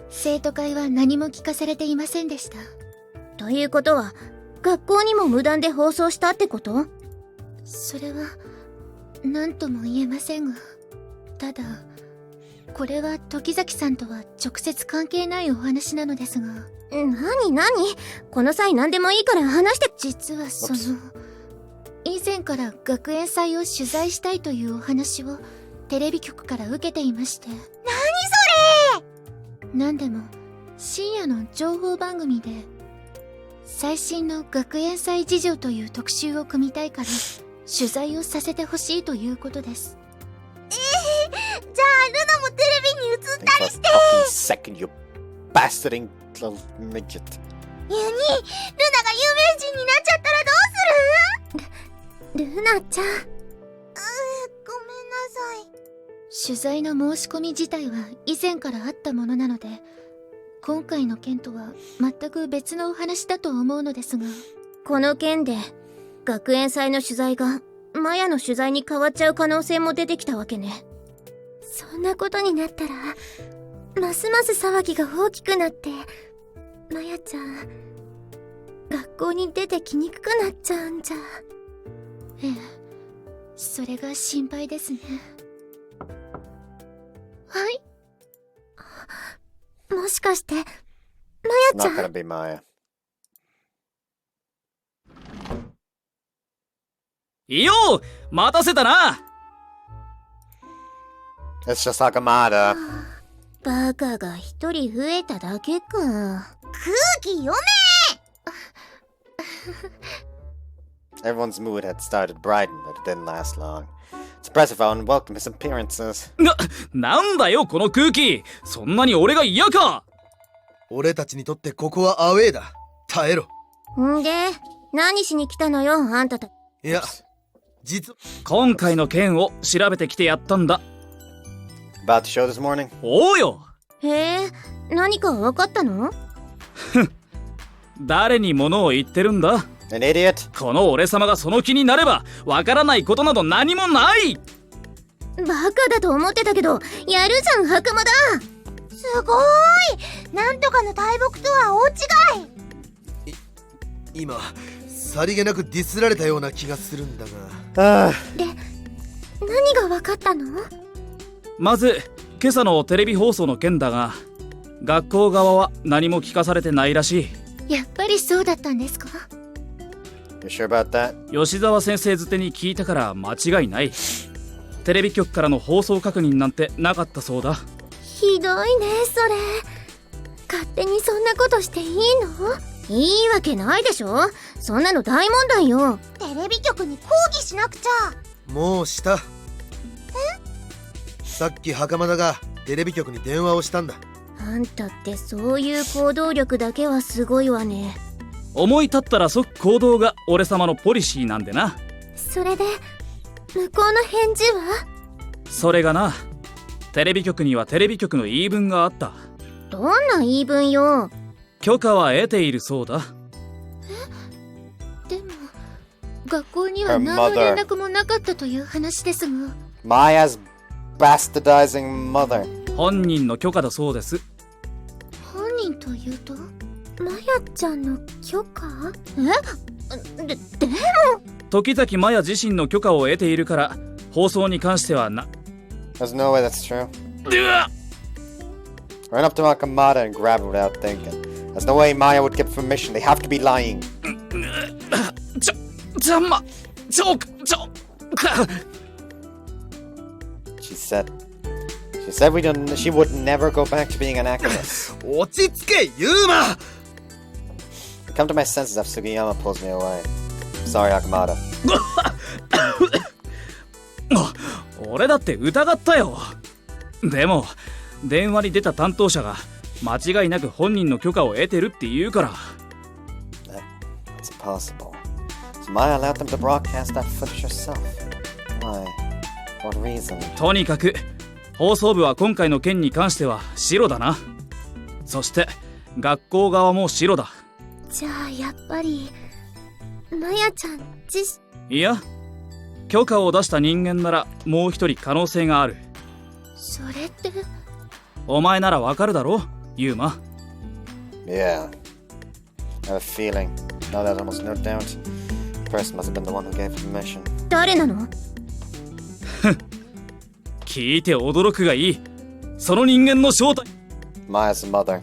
生徒会は何も聞かされていませんでした。ということは、学校にも無断で放送したってこと？それは何とも言えませんが、ただこれは時崎さんとは直接関係ないお話なのですが。何この際何でもいいから話して。実は以前から学園祭を取材したいというお話をテレビ局から受けていまして。何それ。なんでも深夜の情報番組で最新の学園祭事情という特集を組みたいから取材をさせてほしいということです。じゃあルナもテレビに映ったりして。Second, you bastarding little midget. ユニ、ルナが有名人になっちゃったらどうする？ルナちゃん。ごめんなさい。取材の申し込み自体は以前からあったものなので、今回の件とは全く別のお話だと思うのですが。この件で学園祭の取材がマヤの取材に変わっちゃう可能性も出てきたわけね。そんなことになったらますます騒ぎが大きくなって、マヤちゃん学校に出てきにくくなっちゃうんじゃ。ええ、それが心配ですね。はい。もしかしてマヤちゃん。Not gonna be Maya. いいよ、待たせたな。It's just Hakamada. バカが一人増えただけか。空気読め。Everyone's mood had started brightening, but it didn't last long. It's impressive how unwelcome his appearances. なんだよこの空気。そんなに俺が嫌か。俺たちにとってここはアウェーだ。耐えろ。んで何しに来たのよ、あんたた。いや、今回の件を調べてきてやったんだ。About the show this morning? おうよ。へえ、何か分かったの？誰に物を言ってるんだ？ An idiot? この俺様がその気になればわからないことなど何もない。バカだと思ってたけど、やるじゃん袴だ。すごーい。なんとかの大木とは大違い。今さりげなくディスられたような気がするんだが。で、何が分かったの？まず今朝のテレビ放送の件だが、学校側は何も聞かされてないらしい。やっぱりそうだったんですか？ You sure about that? 吉沢先生づてに聞いたから間違いない。テレビ局からの放送確認なんてなかったそうだ。ひどいねそれ。勝手にそんなことしていいの？いいわけないでしょ。そんなの大問題よ。テレビ局に抗議しなくちゃ。もうした。さっき袴田がテレビ局に電話をしたんだ。あんたってそういう行動力だけはすごいわね。思い立ったら即行動が俺様のポリシーなんでな。それで向こうの返事は？それがな、テレビ局にはテレビ局の言い分があった。どんな言い分よ？許可は得ているそうだ。でも学校には何の連絡もなかったという話ですが。 Maya's bastardizing mother. 本人の許可だそうです。本人というと？マヤちゃんの許可？でも時崎マヤ自身の許可を得ているから放送に関してはな。 There's no way that's true. Run up to Hakamada and grab her without thinking. There's no way Maya would give permission. They have to be lying. She said she would never go back to being an actress. 落ち着け、ユーマ! Come to my senses after Sugiyama pulls me away. Sorry, Hakamada. 俺だって疑ったよ。でも電話に出た担当者が間違いなく本人の許可を得てるって言うから。That's impossible. So Maya allowed them to broadcast that footage herself. Why? What reason? とにかく放送部は今回の件に関しては白だな。そして学校側も白だ。じゃあやっぱりマヤちゃんいや、許可を出した人間ならもう一人可能性がある。それってお前ならわかるだろ、ユーマ。 Yeah. I have a feeling. Now there's almost no doubt. The person must have been the one who gave permission. 誰なの？聞いて驚くがいい。その人間の正体。Maya's mother.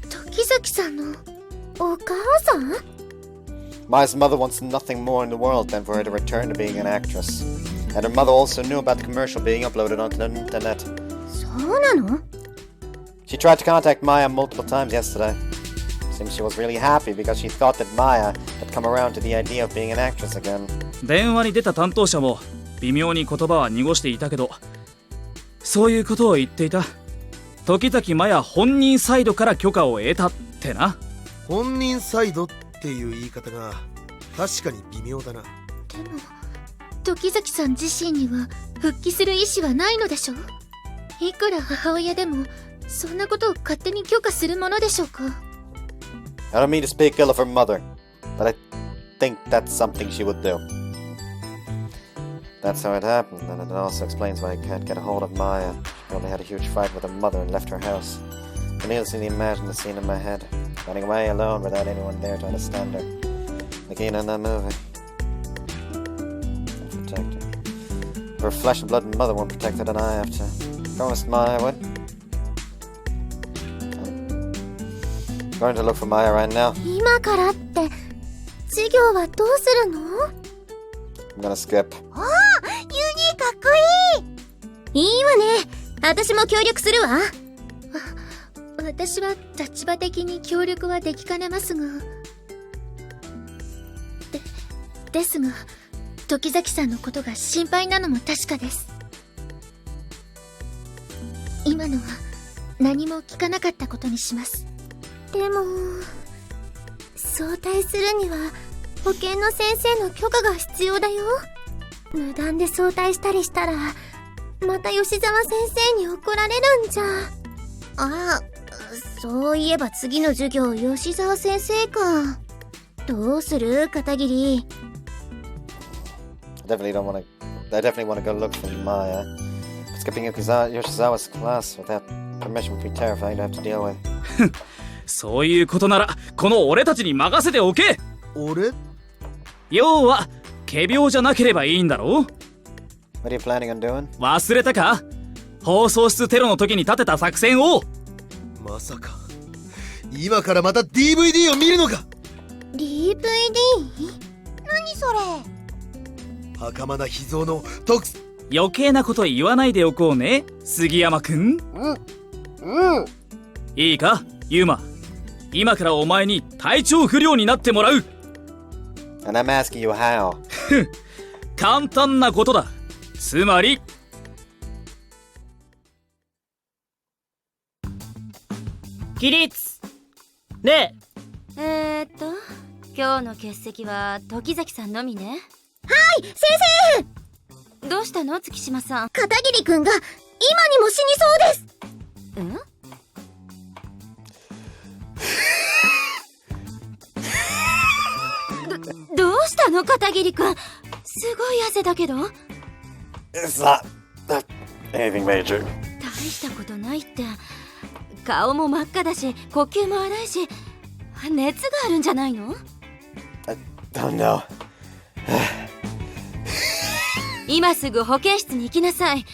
時崎さんのお母さん？ Maya's mother wants nothing more in the world than for her to return to being an actress. And her mother also knew about the commercial being uploaded onto the internet. そうなの？ She tried to contact Maya multiple times yesterday. Seems she was really happy because she thought that Maya had come around to the idea of being an actress again. 電話に出た担当者も微妙に言葉は濁していたけど、そういうことを言っていた。時々マヤ本人サイドから許可を得たってな。本人サイドっていう言い方が確かに微妙だな。でも時崎さん自身には復帰する意思はないのでしょ？いくら母親でもそんなことを勝手に許可するものでしょうか？ I don't mean to speak ill of her mother, but I think that's something she would do. That's how it happened, and it also explains why I can't get a hold of Maya. She probably had a huge fight with her mother and left her house. I can easily imagine the scene in my head, running away alone without anyone there to understand her. Like in that movie. Protect her. Her flesh and blood mother won't protect her, then I have to. Promised Maya would. I'm going to look for Maya right now. 今からって授業はどうするの？ I'm gonna skip. おー、ユニかっこいい。いいわね。私も協力するわ。私は立場的に協力はできかねますが。ですが、時崎さんのことが心配なのも確かです。今のは何も聞かなかったことにします。でも、早退するには保健の先生の許可が必要だよ。無断で早退したりしたら、また吉沢先生に怒られるんじゃ。あ、そういえば次の授業吉沢先生か。どうする片桐？ I definitely want to go look for Maya. Skipping Yoshizawa's class without permission would be terrifying to have to deal with. そういうことならこの俺たちに任せておけ。俺？要は仮病じゃなければいいんだろう。 What are you planning on doing? 忘れたか？放送室テロの時に立てた作戦を。まさか今からまた DVD を見るのか？ DVD？ 何それ？袴田秘蔵の特余計なこと言わないでおこうね、杉山くん。いいか、ユーマ。今からお前に体調不良になってもらう。And I'm asking you how. 簡単なことだ。つまり起立。で、今日の欠席は時崎さんのみね。はい、先生。どうしたの月島さん？片桐くんが今にも死にそうです。どうしたの片桐くん？すごい汗だけど。 It's not anything major. 大したことないって。顔も真っ赤だし呼吸も荒いし、熱があるんじゃないの？ I don't know. 今すぐ保健室に行きなさい。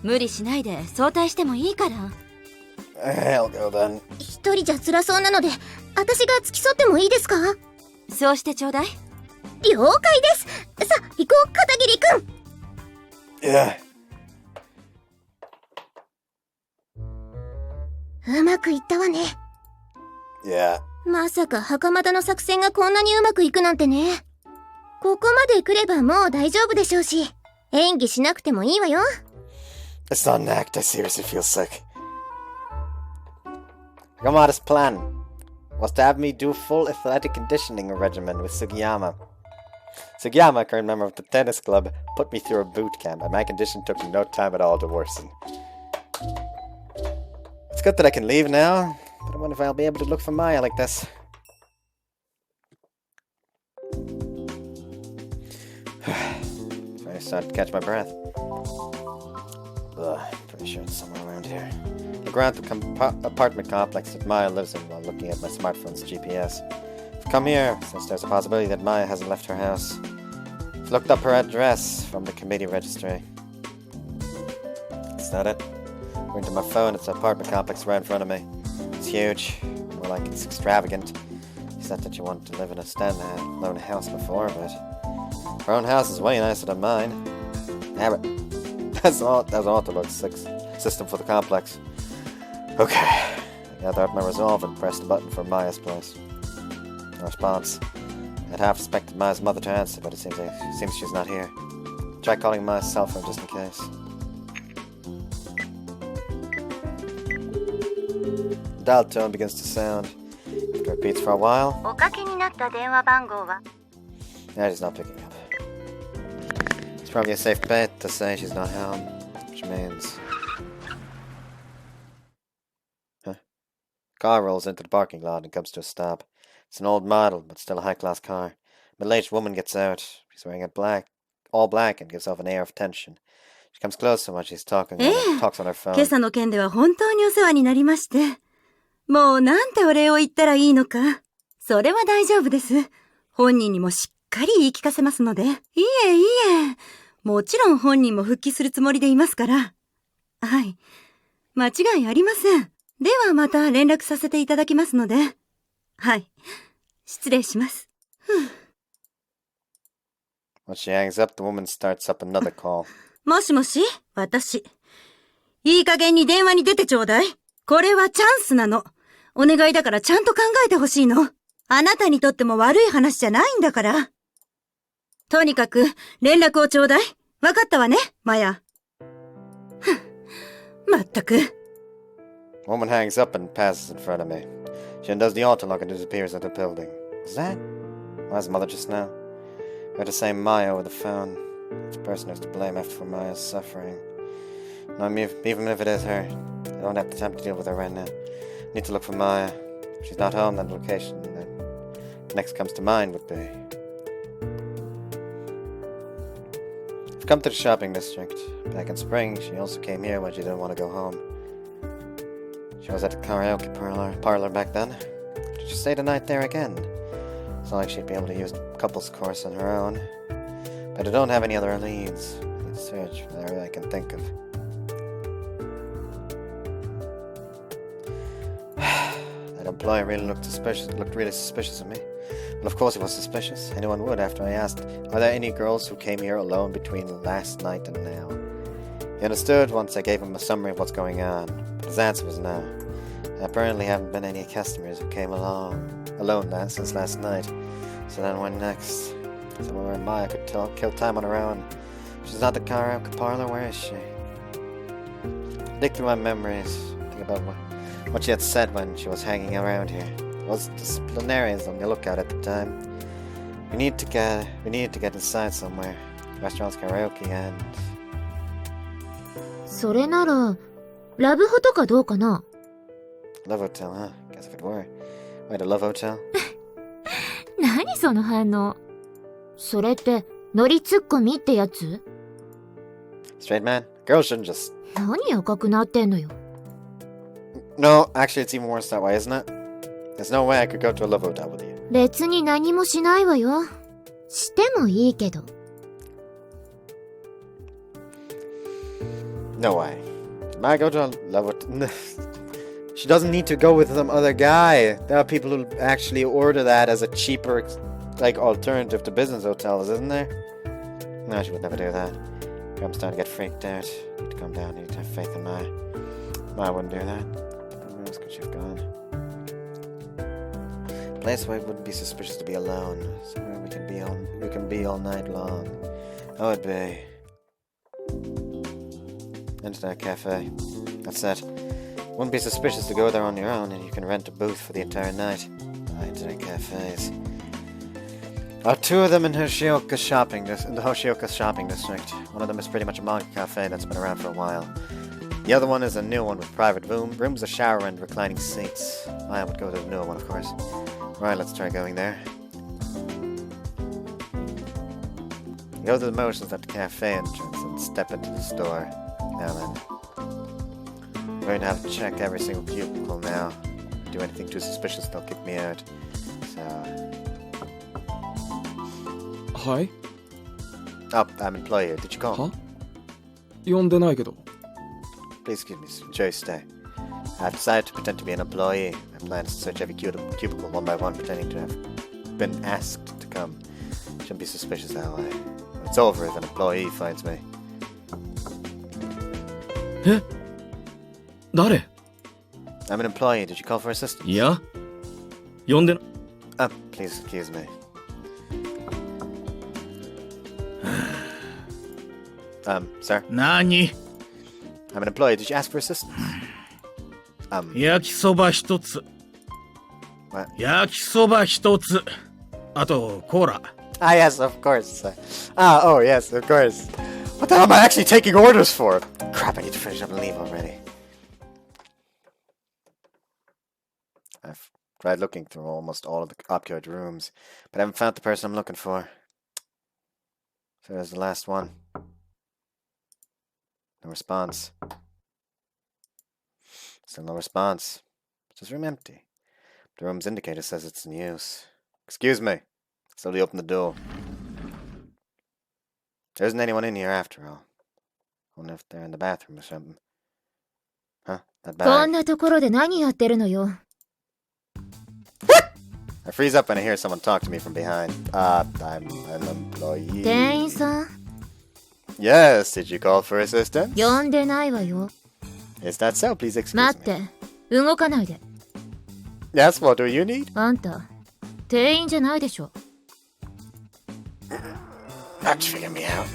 無理しないで早退してもいいから。 I'll go then. 一人じゃ辛そうなので私が付き添ってもいいですか？そうしてちょうだい。了解です。さあ行こう片桐くん。Yeah. うまくいったわね。 Yeah. まさか袴田の作戦がこんなにうまくいくなんてね。ここまで来ればもう大丈夫でしょうし、演技しなくてもいいわよ。 It's not an act. I seriously feel sick. Hakamada's plan was to have me do a full athletic conditioning regimen with Sugiyama. Sugiyama, current member of the tennis club, put me through a boot camp, and my condition took no time at all to worsen. It's good that I can leave now, but I wonder if I'll be able to look for Maya like this. I started to catch my breath. Pretty sure it's somewhere around here. The ground apartment complex that Maya lives in while looking at my smartphone's GPS. I've come here since there's a possibility that Maya hasn't left her house. Looked up her address from the committee registry. Is that it? According to my phone, it's an apartment complex right in front of me. It's huge. More like it's extravagant. She said that you wanted to live in a standalone house before, but her own house is way nicer than mine. Damn it. That's all to look system for the complex. Okay. I gathered up my resolve and pressed the button for Maya's place. No response. I'd half expected Maya's mother to answer, but it seems she's not here. Try calling Maya's cell phone just in case. The dial tone begins to sound. It repeats for a while. おかけになった電話番号は Yeah, she's not picking up. It's probably a safe bet to say she's not home, which means... Huh. Car rolls into the parking lot and comes to a stop. It's an old model, but still a high-class car. A middle-aged woman gets out. She's wearing all black and gives off an air of tension. She comes closer while she's talks on her phone. 今朝の件では本当にお世話になりまして。もうなんてお礼を言ったらいいのか。それは大丈夫です。本人にもしっかり言い聞かせますので。いえいえ。もちろん本人も復帰するつもりでいますから。はい。間違いありません。ではまた連絡させていただきますので。はい。失礼します。When she hangs up, the woman starts up another call. もしもし、私。いい加減に電話に出てちょうだい。これはチャンスなの。お願いだからちゃんと考えてほしいの。あなたにとっても悪い話じゃないんだから。とにかく、連絡をちょうだい。わかったわね、マヤ。まったく。Woman hangs up and passes in front of me. She undoes the auto lock and disappears into the building. Is that Maya's mother just now? I heard her say Maya over the phone. It's the person who's to blame after for Maya's suffering. No, even if it is her, I don't have the time to deal with her right now. I need to look for Maya. If she's not home, then the location that next comes to mind would be... I've come to the shopping district. Back in spring, she also came here when she didn't want to go home. She was at the karaoke parlor back then. Did she stay the night there again? It's not like she'd be able to use the couples course on her own. But I don't have any other leads. I need to search wherever I can think of. That employee really looked really suspicious of me. Well, of course he was suspicious. Anyone would after I asked, are there any girls who came here alone between last night and now? He understood once I gave him a summary of what's going on, but his answer was no. There apparently haven't been any customers who came alone since last night. So then when next? Somewhere where Maya could kill time on her own. She's not the karaoke parlor, where is she? Dig through my memories, think about what she had said when she was hanging around here. It was disciplinarians on the lookout at the time. We needed to get inside somewhere. Restaurants, karaoke, and... それなら、ラブホとかどうかな? Love hotel, huh? Guess if it were. Wait, a love hotel? 何その反応? それって、ノリツッコミってやつ? Straight man? Girls shouldn't just... 何赤くなってんのよ? No, actually it's even worse that way, isn't it? There's no way I could go to a love hotel with you. 別に何もしないわよ。してもいいけど。No way. Might go to a love hotel. She doesn't need to go with some other guy. There are people who actually order that as a cheaper, alternative to business hotels, isn't there? No, she would never do that. I'm starting to get freaked out. Need to calm down. Need to have faith in Maya. Maya wouldn't do that. Where else could she have gone? A place where it wouldn't be suspicious to be alone. Somewhere we can be all night long. That would be... Internet cafe. That's it. Wouldn't be suspicious to go there on your own, and you can rent a booth for the entire night. Internet cafes. There are two of them in the Hoshioka shopping district. One of them is pretty much a manga cafe that's been around for a while. The other one is a new one with private rooms, a shower, and reclining seats. I would go to the newer one, of course. Right, let's try going there. Go through the motions at the cafe entrance and step into the store. Now then. I'm going to have to check every single cubicle now. If I do anything too suspicious, they'll kick me out. So... はい? Oh, I'm employee here. Did you call? は呼んでないけど。 Please excuse me, Joey, stay. I've decided to pretend to be an employee. My plan is to search every cubicle one by one, pretending to have been asked to come. Shouldn't be suspicious that way. It's over if an employee finds me. え誰 I'm an employee. Did you call for assistance? いや呼んでな Please excuse me. Sir? 何 I'm an employee. Did you ask for assistance? 焼きそば一つ What? 焼きそば一つあとコーラ Ah, yes, of course. Oh, yes, of course. What the hell am I actually taking orders for? Crap, I need to finish up and leave already. I've tried looking through almost all of the opioid rooms, but I haven't found the person I'm looking for. So there's the last one. No response. Still no response. This room empty. The room's indicator says it's in use. Excuse me. Slowly open the door. There isn't anyone in here after all. I wonder if they're in the bathroom or something. Huh? That こん bag. なところで何やってるのよ。 I freeze up when I hear someone talk to me from behind. I'm an employee. 店員さん、 Yes, did you call for assistance? 呼んでないわよ。 Is that so? Please excuse 待っ me. て、動かないで。 Yes, what do you need? あんた、店員じゃないでしょ。 Don't figure me out.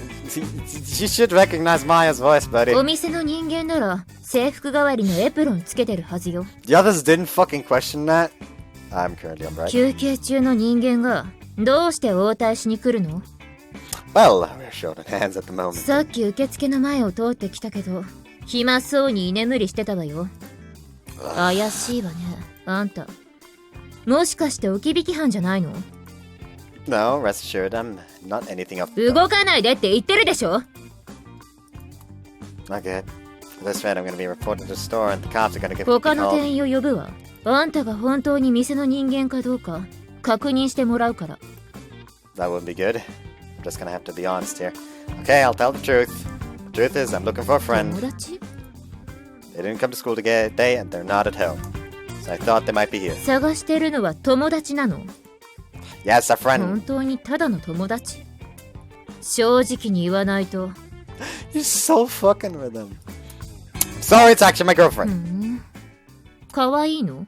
You should recognize Maya's voice, buddy. お店の人間なら制服代わりのエプロンつけてるはずよ。 The others didn't fucking question that. I'm currently on break. 休憩中の人間がどうして応対しに来るの？ Well, we're short on hands at the moment. さっき受付の前を通ってきたけど、暇そうに居眠りしてたわよ。怪しいわね、あんた。もしかして置き引き犯じゃないの？ No, rest assured, I'm not anything up. 動かないでって言ってるでしょ。 Not good. For this rate, I'm gonna be reported to the store, and the cops are gonna get 他の called. 店員を呼ぶわ。あんたが本当に店の人間かどうか確認してもらうから。 That wouldn't be good. I'm just gonna have to be honest here. Okay, I'll tell the truth. The truth is, I'm looking for a friend. 友達？ They didn't come to school today, and they're not at home. So I thought they might be here. 探してるのは友達なの？ Yes, a friend. 本当にただの友達？正直に言わないと。 You're so fucking with them. Sorry, it's actually my girlfriend. 可愛いの？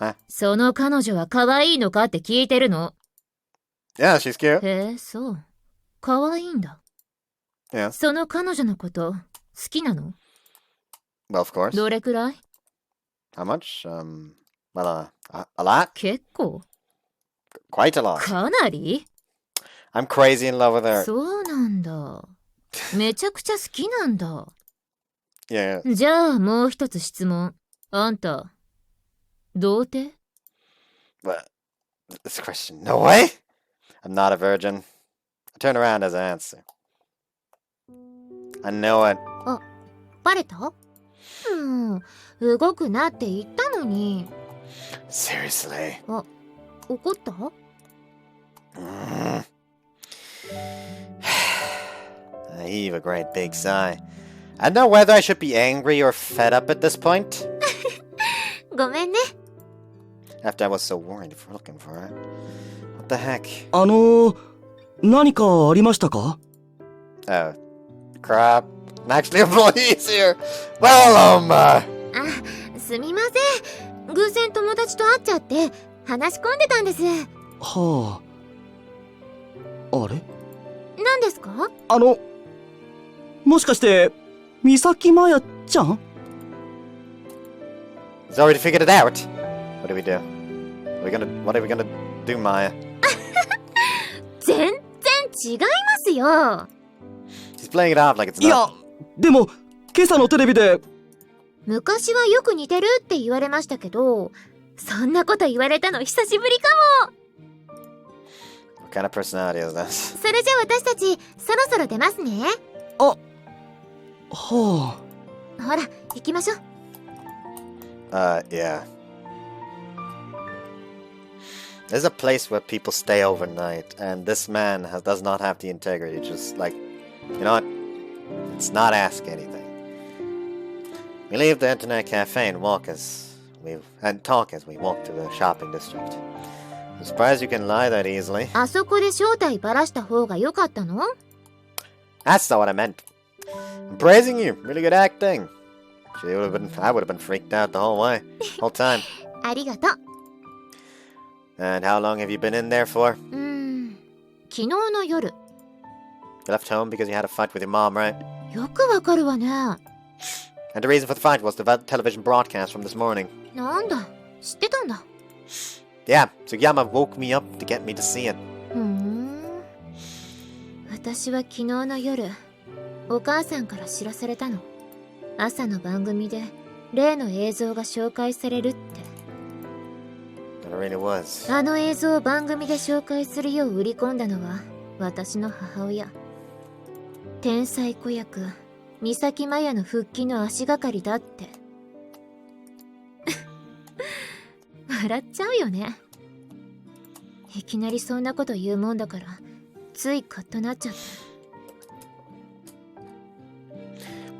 Huh? その彼女は可愛いのかって聞いてるの。 Yeah, she's cute. へえ、そう。可愛いんだ。 Yeah. その彼女のこと好きなの？ Well, of course. どれくらい？ How much? Well, a lot. 結構。 Quite a lot. かなり？ I'm crazy in love with her. そうなんだ。めちゃくちゃ好きなんだ。Yeah. じゃあもう一つ質問。あんた、童貞？ But this question, no way. I'm not a virgin. I turn around as I answer. I know it. あ、バレた？動くなって言ったのに。 Seriously. あ、怒った？ I heave a great big sigh. I don't know whether I should be angry or fed up at this point. ごめんね。 After I was so worried for looking for her. What the heck? 何かありましたか？ Oh, crap. I'm actually employees here. Well, あ、すみません。偶然友達と会っちゃって話し込んでたんです。はあ。あれ？何ですか？もしかして三崎マヤちゃん？ He's already figured it out. What do we do? What are we gonna do, Maya? 全然違いますよ。 He's playing it off like it's いや not. でも今朝のテレビで昔はよく似てるって言われましたけど、そんなこと言われたの久しぶりかも。 What kind of personality is this? それじゃあ私たちそろそろ出ますね。はあ。ほら、行きましょう。Yeah. There's a place where people stay overnight, and this man does not have the integrity. Just like, you know what? Let's not ask anything. We leave the internet cafe and talk as we walk through the shopping district. I'm surprised you can lie that easily. あそこで正体ばらした方が良かったの？ That's not what I meant. I'm praising you. Really good acting. I would have been freaked out the whole time. ありがとう。And how long have you been in there for? 昨日の夜。You left home because you had a fight with your mom, right? よくわかるわね。And the reason for the fight was the television broadcast from this morning. なんだ、知ってたんだ。Yeah, Tsuyama woke me up to get me to see it. 私は昨日の夜、お母さんから知らされたの。朝の番組で例の映像が紹介されるって。It really was. あの映像を番組で紹介するよう売り込んだのは私の母親。天才子役、三崎麻也の復帰の足がかりだって。笑っちゃうよね。いきなりそんなこと言うもんだから、ついカッとなっちゃった。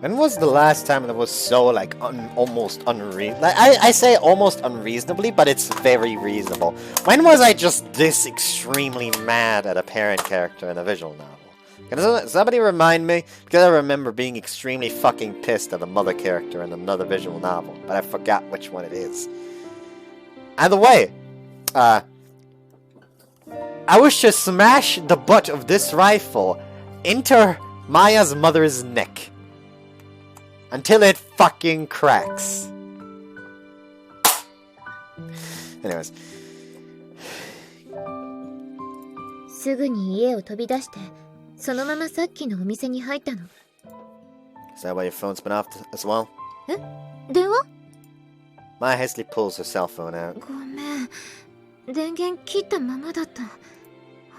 When was the last time that was so like almost unreasonable? Like, I say almost unreasonably, but it's very reasonable. When was I just this extremely mad at a parent character in a visual novel? Can somebody remind me? Because I remember being extremely fucking pissed at a mother character in another visual novel, but I forgot which one it is. Either way, I wish to smash the butt of this rifle into Maya's mother's neck. Until it fucking cracks. Anyways. すぐに家を飛び出して、そのままさっきのお店に入ったの。Is that why your phone's been off as well? え？電話？ Maya hastily pulls her cell phone out. ごめん。電源切ったままだった。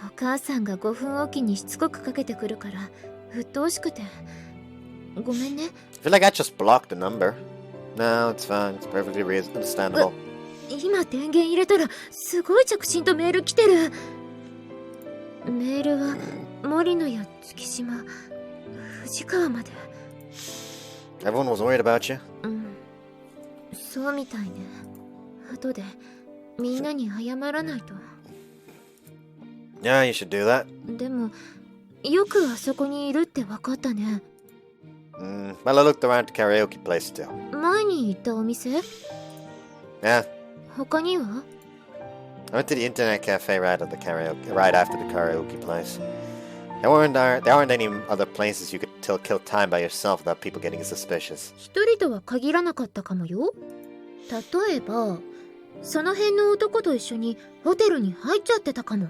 お母さんが5分おきにしつこくかけてくるから、鬱陶しくて。ごめんね。I feel like I just blocked the number. No, it's fine. It's perfectly understandable. 今電源入れたらすごい着信とメール来てる。メールは森野や月島、藤川まで。Everyone was worried about you? そうみたいね。後でみんなに謝らないと。Yeah, you should do that. でもよくあそこにいるって分かったね。Well, I looked around the karaoke place too. 前に行ったお店？ Yeah. 他には？ I went to the internet cafe right after the karaoke place. There aren't any other places you could kill time by yourself without people getting suspicious. 一人とは限らなかったかもよ。例えば、その辺の男と一緒にホテルに入っちゃってたかも。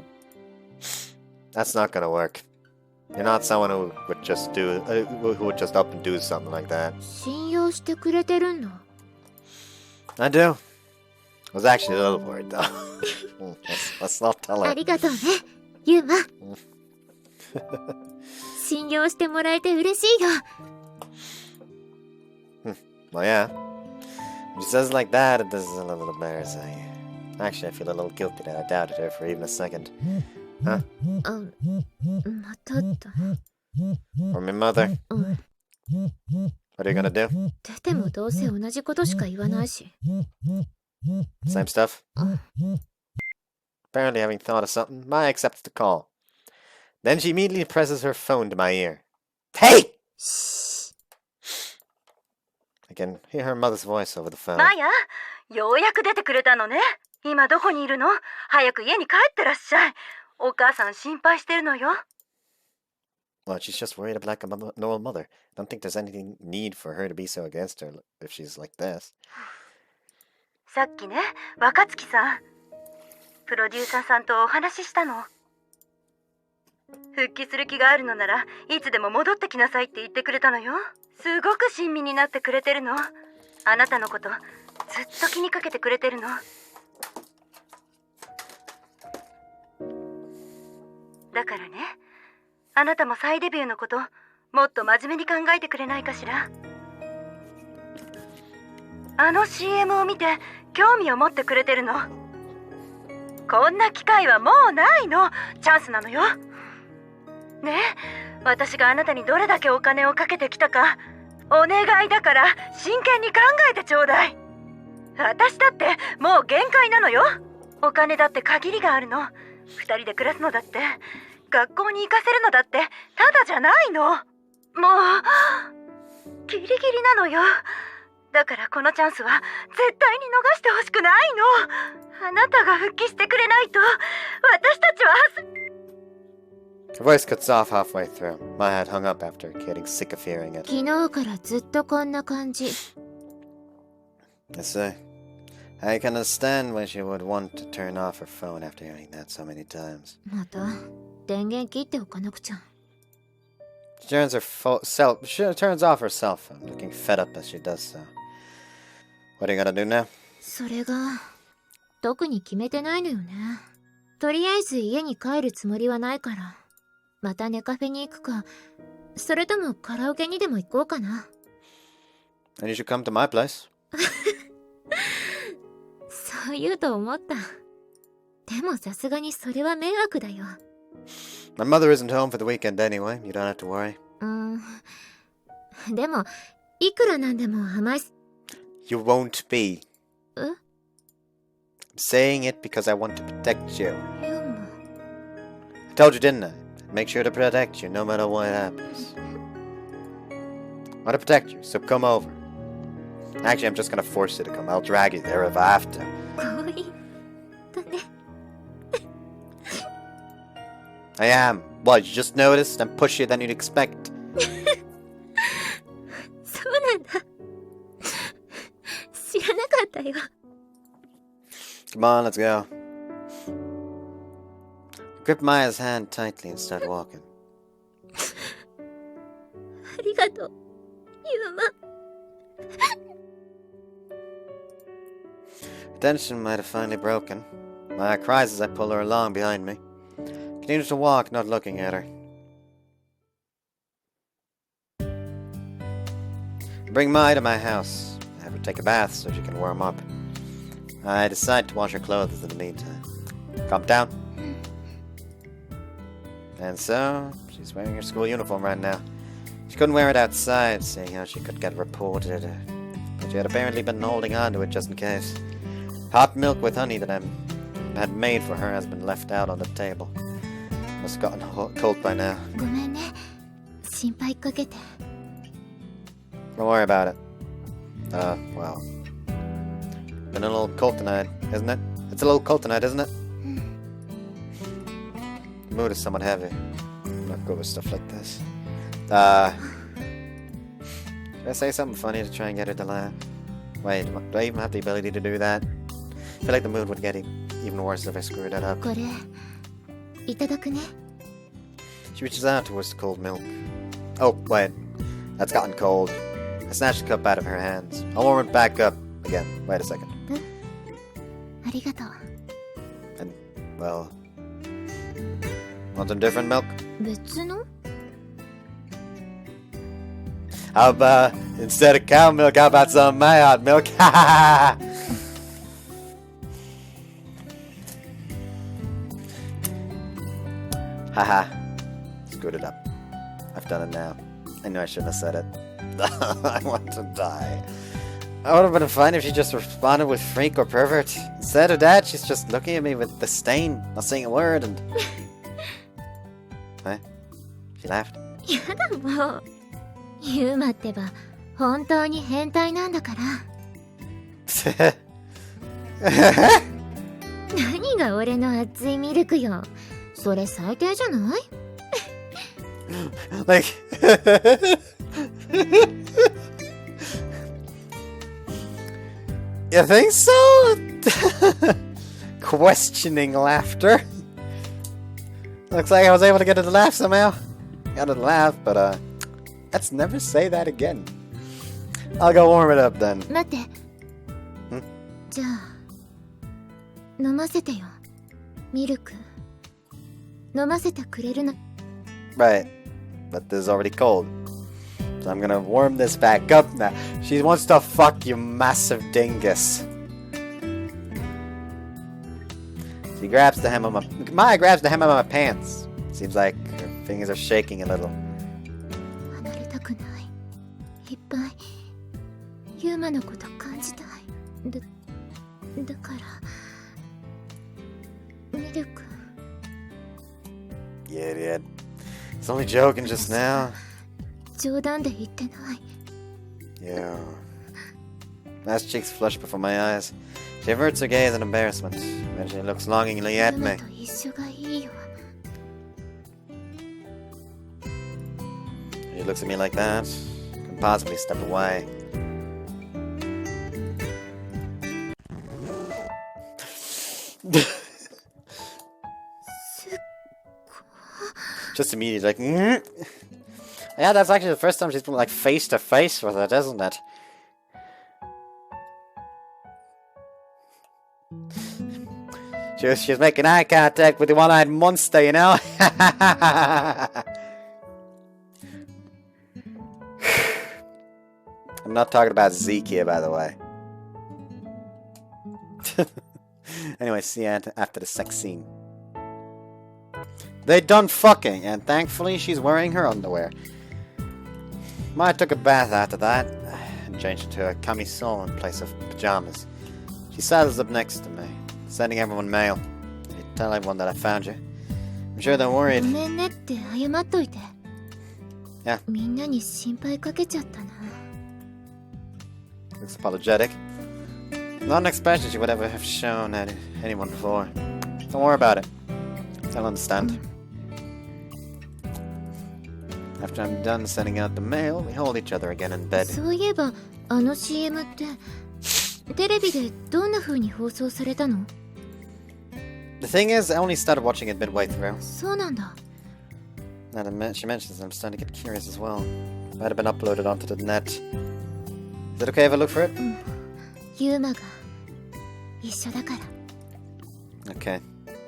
That's not gonna work. You're not someone who would just up and do something like that. 信用してくれてるんだ。I do. I was actually a little worried though. let's not tell her. ありがとうね、ユウマ。信用してもらえて嬉しいよ。Well, yeah. When she says it like that, it is a little embarrassing. Actually, I feel a little guilty that I doubted her for even a second. Huh? まただ。 From your mother? What are you gonna do? 出てもどうせ同じことしか言わないし。Same stuff? Apparently, having thought of something, Maya accepts the call. Then she immediately presses her phone to my ear. Hey! I can hear her mother's voice over the phone. マヤ、ようやく出てくれたのね。今どこにいるの？早く家に帰ってらっしゃい。お母さん心配してるのよ。Well, she's just worried about like a normal mother. I don't think there's any need for her to be so against her if she's like this. さっきね、若月さん、プロデューサーさんとお話ししたの。復帰する気があるのならいつでも戻ってきなさいって言ってくれたのよ。すごく親身になってくれてるの。あなたのことずっと気にかけてくれてるの。だからね、あなたも再デビューのこともっと真面目に考えてくれないかしら。あの CM を見て興味を持ってくれてるの。こんな機会はもうないの。チャンスなのよ。ねえ、私があなたにどれだけお金をかけてきたか、お願いだから真剣に考えてちょうだい。私だってもう限界なのよ。お金だって限りがあるの。二人で暮らすのだって、学校に行かせるのだってただじゃないの。もうギリギリなのよ。だからこのチャンスは絶対に逃してほしくないの。あなたが復帰してくれないと私たちは。 Her voice cuts off halfway through. Maya had hung up after getting sick of hearing it. 昨日からずっとこんな感じ。I see. I can understand why she would want to turn off her phone after hearing that so many times. また電源切っておかなくちゃ。She turns off her cell phone, looking fed up as she does so. What are you gonna do now? それが特に決めてないのよね。とりあえず家に帰るつもりはないから、またネカフェに行くか、それともカラオケにでも行こうかな。And you should come to my place. そう言うと思った。でもさすがにそれは迷惑だよ。My mother isn't home for the weekend anyway. You don't have to worry. でもいくらなんでも甘い。 You won't be. え？ I'm saying it because I want to protect you. I told you, didn't I? Make sure to protect you no matter what happens. I want to protect you, so come over. Actually, I'm just gonna force you to come. I'll drag you there if I have to. 可愛いだね。I am. What, you just noticed? I'm pushier than you'd expect. そうなんだ。知らなかったよ。 Come on, let's go. Grip Maya's hand tightly and start walking. ありがとう、ユウマ。 Tension might have finally broken. Maya cries as I pull her along behind me. Continues to walk, not looking at her. Bring Maya to my house. Have her take a bath so she can warm up. I decide to wash her clothes in the meantime. Calm down. And so, she's wearing her school uniform right now. She couldn't wear it outside, seeing how she could get reported. But she had apparently been holding on to it just in case. Hot milk with honey that I had made for her has been left out on the table. Must have gotten cold by now. ごめんね。心配かけて。 Don't worry about it. Well. Been a little cold tonight, isn't it? It's a little cold tonight, isn't it? The mood is somewhat heavy. I'm not good with stuff like this. Should I say something funny to try and get her to laugh? Wait, do I even have the ability to do that? I feel like the mood would get even worse if I screwed that up. これいただくね。 She reaches out towards the cold milk. Oh, wait. That's gotten cold. I snatched the cup out of her hands. I'll warm it back up again. Wait a second. ありがとう。 And, well... Want some different milk? 別の？ How about, instead of cow milk, how about some my hot milk? Ha ha ha! Haha. Screwed it up. I've done it now. I knew I shouldn't have said it. I want to die. I would have been fine if she just responded with freak or pervert. Instead of that, she's just looking at me with disdain, not saying a word, and... What? She laughed. やだもう。ユウマってば本当に変態なんだから。何が俺の熱いミルクよ。それ最低じゃない？ Like... You think so? Questioning laughter. Looks like I was able to get her to laugh somehow. Got her to laugh, but let's never say that again. I'll go warm it up then. 待って。じゃあ飲ませてよ。ミルク。飲ませてくれるの？ Right, but this is already cold. So I'm gonna warm this back up now. She wants to fuck you, massive dingus. She grabs the hem of Maya grabs the hem of my pants. Seems like her fingers are shaking a little. 離れたくない。いっぱいユーマのこと感じたい。だからミルク。Yeah, idiot. It's only joking just now. 冗談で言ってない。Yeah. Ma's cheeks flush before my eyes. She averts her gaze in embarrassment. Then she looks longingly at ユー me. マと一緒がいいよ。 She looks at me like that. Can possibly step away. Just immediately like, Yeah, that's actually the first time she's been like face to face with it, isn't it? She was making eye contact with the one-eyed monster, you know? I'm not talking about Zekia, by the way. Anyway, see you after the sex scene. They done fucking, and thankfully she's wearing her underwear. Maya took a bath after that, and changed into a camisole in place of pajamas. She saddles up next to me, sending everyone mail. You tell everyone that I found you. I'm sure they're worried. ごめんねって謝っといて。Yeah. みんなに心配かけちゃったな。Looks apologetic. Not an expression she would ever have shown at anyone before. Don't worry about it. They'll understand. After I'm done sending out the mail, we hold each other again in bed. そういえばあの CM ってテレビでどんな風に放送されたの？ The thing is, I only started watching it midway through. そうなんだ。 Now that she mentions it, I'm starting to get curious as well. Might have been uploaded onto the net. Is it okay if I look for it? ユーマが一緒だから。 Okay,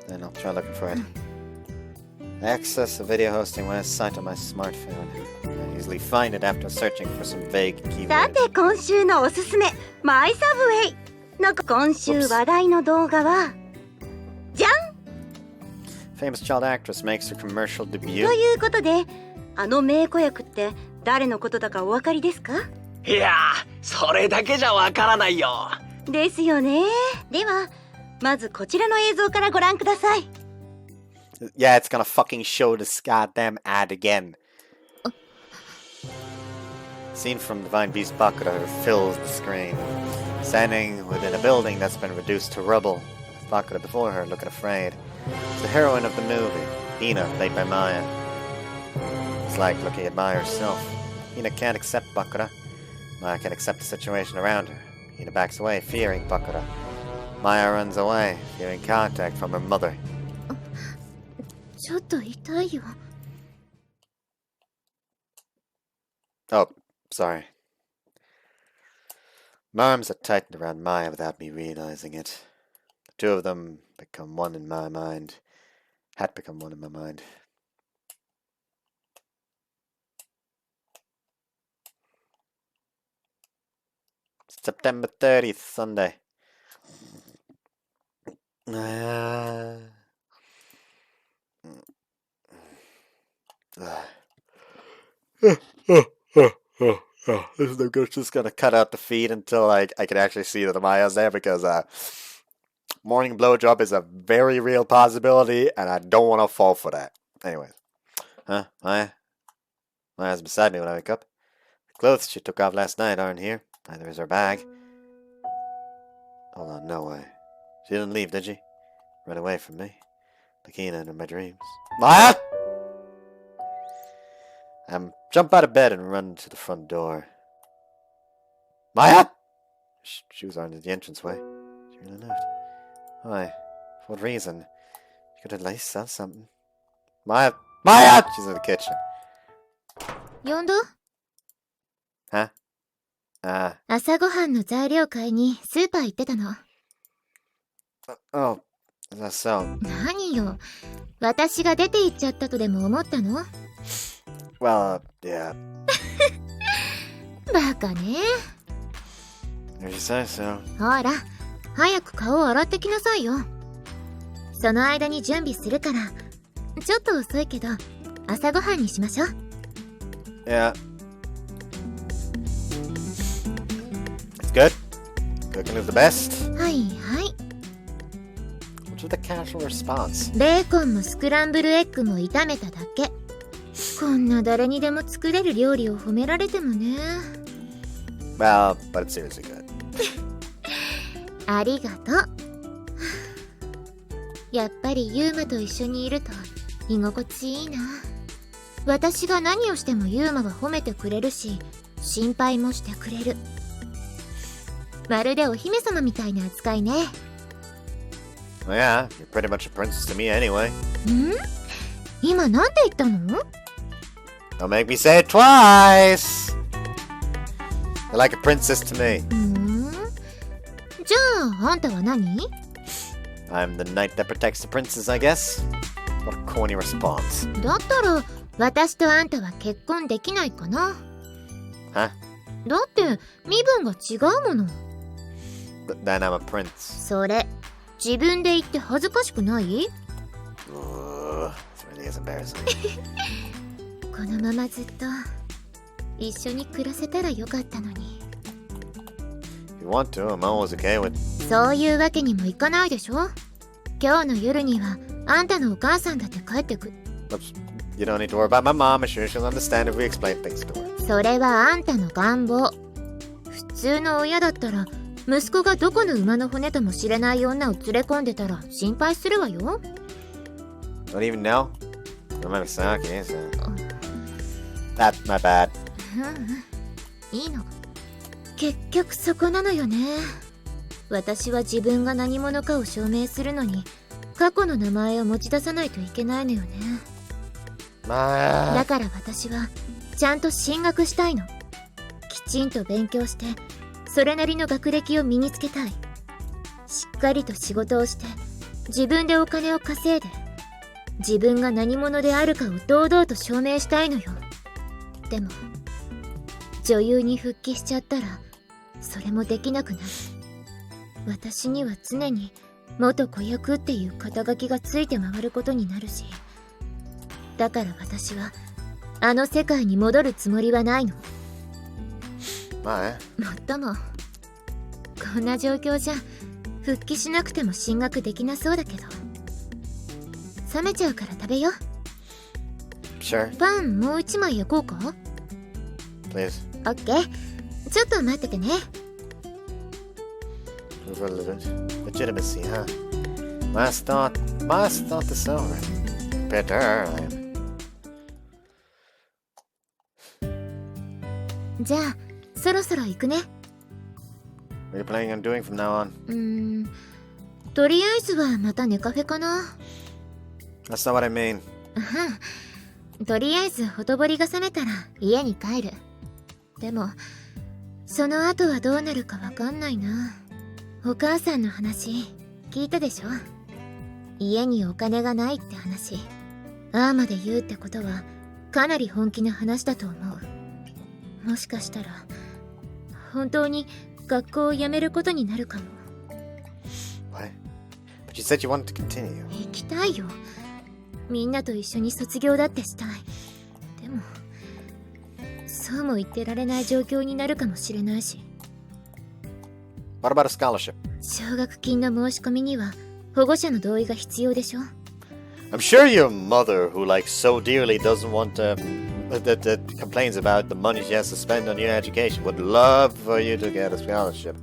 then I'll try looking for it. I access the video hosting website on my smartphone. I usually find it after searching for some vague さ keywords. て今週のおすすめマイサブウェイの今週話題の動画はじゃん Famous child actress makes her commercial と debut. いうことであの名子役って誰のことだかお分かりですか？いやー、それだけじゃわからないよ。ですよね。ではまずこちらの映像からご覧ください。 Yeah, it's gonna fucking show this goddamn ad again. Scene from Divine Beast Bakura fills the screen. Standing within a building that's been reduced to rubble, with Bakura before her looking afraid. It's the heroine of the movie, Ina, played by Maya. It's like looking at Maya herself. Ina can't accept Bakura. Maya can't accept the situation around her. Ina backs away, fearing Bakura. Maya runs away, fearing contact from her mother. ちょっと痛いよ。 Oh, sorry. My arms are tightened around Maya without me realizing it. The two of them become one in my mind. Had become one in my mind. September 30th, Sunday. This is just gonna cut out the feed until like I can actually see that Maya's there because morning blowjob is a very real possibility and I don't want to fall for that. Anyways, Maya's beside me when I wake up. The clothes she took off last night aren't here. Neither is her bag. Hold on, no way. She didn't leave, did she? Run away from me, like Ina in my dreams. Maya! Jump out of bed and run to the front door. Maya! Shoes aren't at the entranceway. She really left. Why? For what reason? She could at least sell something. Maya! Maya! She's in the kitchen. 呼んだ？ Huh? 朝ごはんの材料買いにスーパー行ってたの。Oh, is that so? 何よ。私が出て行っちゃったとでも思ったの？ Well, yeah. バカね。 If you say so. ほら、早く顔を洗ってきなさいよ。その間に準備するから、ちょっと遅いけど朝ごはんにしましょう。Yeah. It's good. Cooking is the best. はいはい。 What's with the casual response? ベーコンもスクランブルエッグも炒めただけ。こんな誰にでも作れる料理を褒められてもね。Well, but it's seriously good. ありがとう。やっぱりユーマと一緒にいると居心地いいな。私が何をしてもユーマは褒めてくれるし、心配もしてくれる。まるでお姫様みたいな扱いね。Well, yeah, you're pretty much a princess to me anyway. ん？今なんて言ったの？ Don't make me say it twice! You're like a princess to me. じゃあ、あんたは何？ I'm the knight that protects the princess, I guess. What a corny response. だったら、私とあんたは結婚できないかな。Huh? だって、身分が違うもの。But then I'm a prince. それ、自分で言って恥ずかしくない？ Ugh, this really is embarrassing. このままずっと一緒に暮らせたらよかったのに。If you want to, I'm always okay with. そういうわけにもいかないでしょ。今日の夜にはあんたのお母さんだって帰ってくる。Oops. You don't need to worry about my mom. I'm sure she'll understand if we explain things to her. それはあんたの願望。普通の親だったら息子がどこの馬の骨とも知れない女を連れ込んでたら心配するわよ。Don't even know? Remember Saki, so. That's my bad. いいの。結局そこなのよね。私は自分が何者かを証明するのに過去の名前を持ち出さないといけないのよね。だから私はちゃんと進学したいの。きちんと勉強してそれなりの学歴を身につけたい。しっかりと仕事をして自分でお金を稼いで自分が何者であるかを堂々と証明したいのよ。でも女優に復帰しちゃったらそれもできなくなる。私には常に元子役っていう肩書きがついて回ることになるし、だから私はあの世界に戻るつもりはないの。まあ、もっともこんな状況じゃ復帰しなくても進学できなそうだけど。冷めちゃうから食べよう。 Sure. パンもう一枚焼こうか？ Please. オッケー。ちょっと待っててね。Legitimacy, huh? Last thought this over. Better. じゃあそろそろ行くね。 What are you planning on doing from now on? とりあえずはまたネカフェかな。 That's not what I mean. とりあえずほとぼりが冷めたら家に帰る。でもその後はどうなるかわかんないな。お母さんの話聞いたでしょ。家にお金がないって話。ああまで言うってことはかなり本気な話だと思う。もしかしたら本当に学校を辞めることになるかも。 What? But you said you wanted to continue. 行きたいよ。みんなと一緒に卒業だってしたい。でもそうも言ってられない状況になるかもしれないし。 What about a scholarship? 奨学金の申し込みには保護者の同意が必要でしょ。 I'm sure your mother, who likes so dearly, doesn't want to. That complains about the money she has to spend on your education, would love for you to get a scholarship.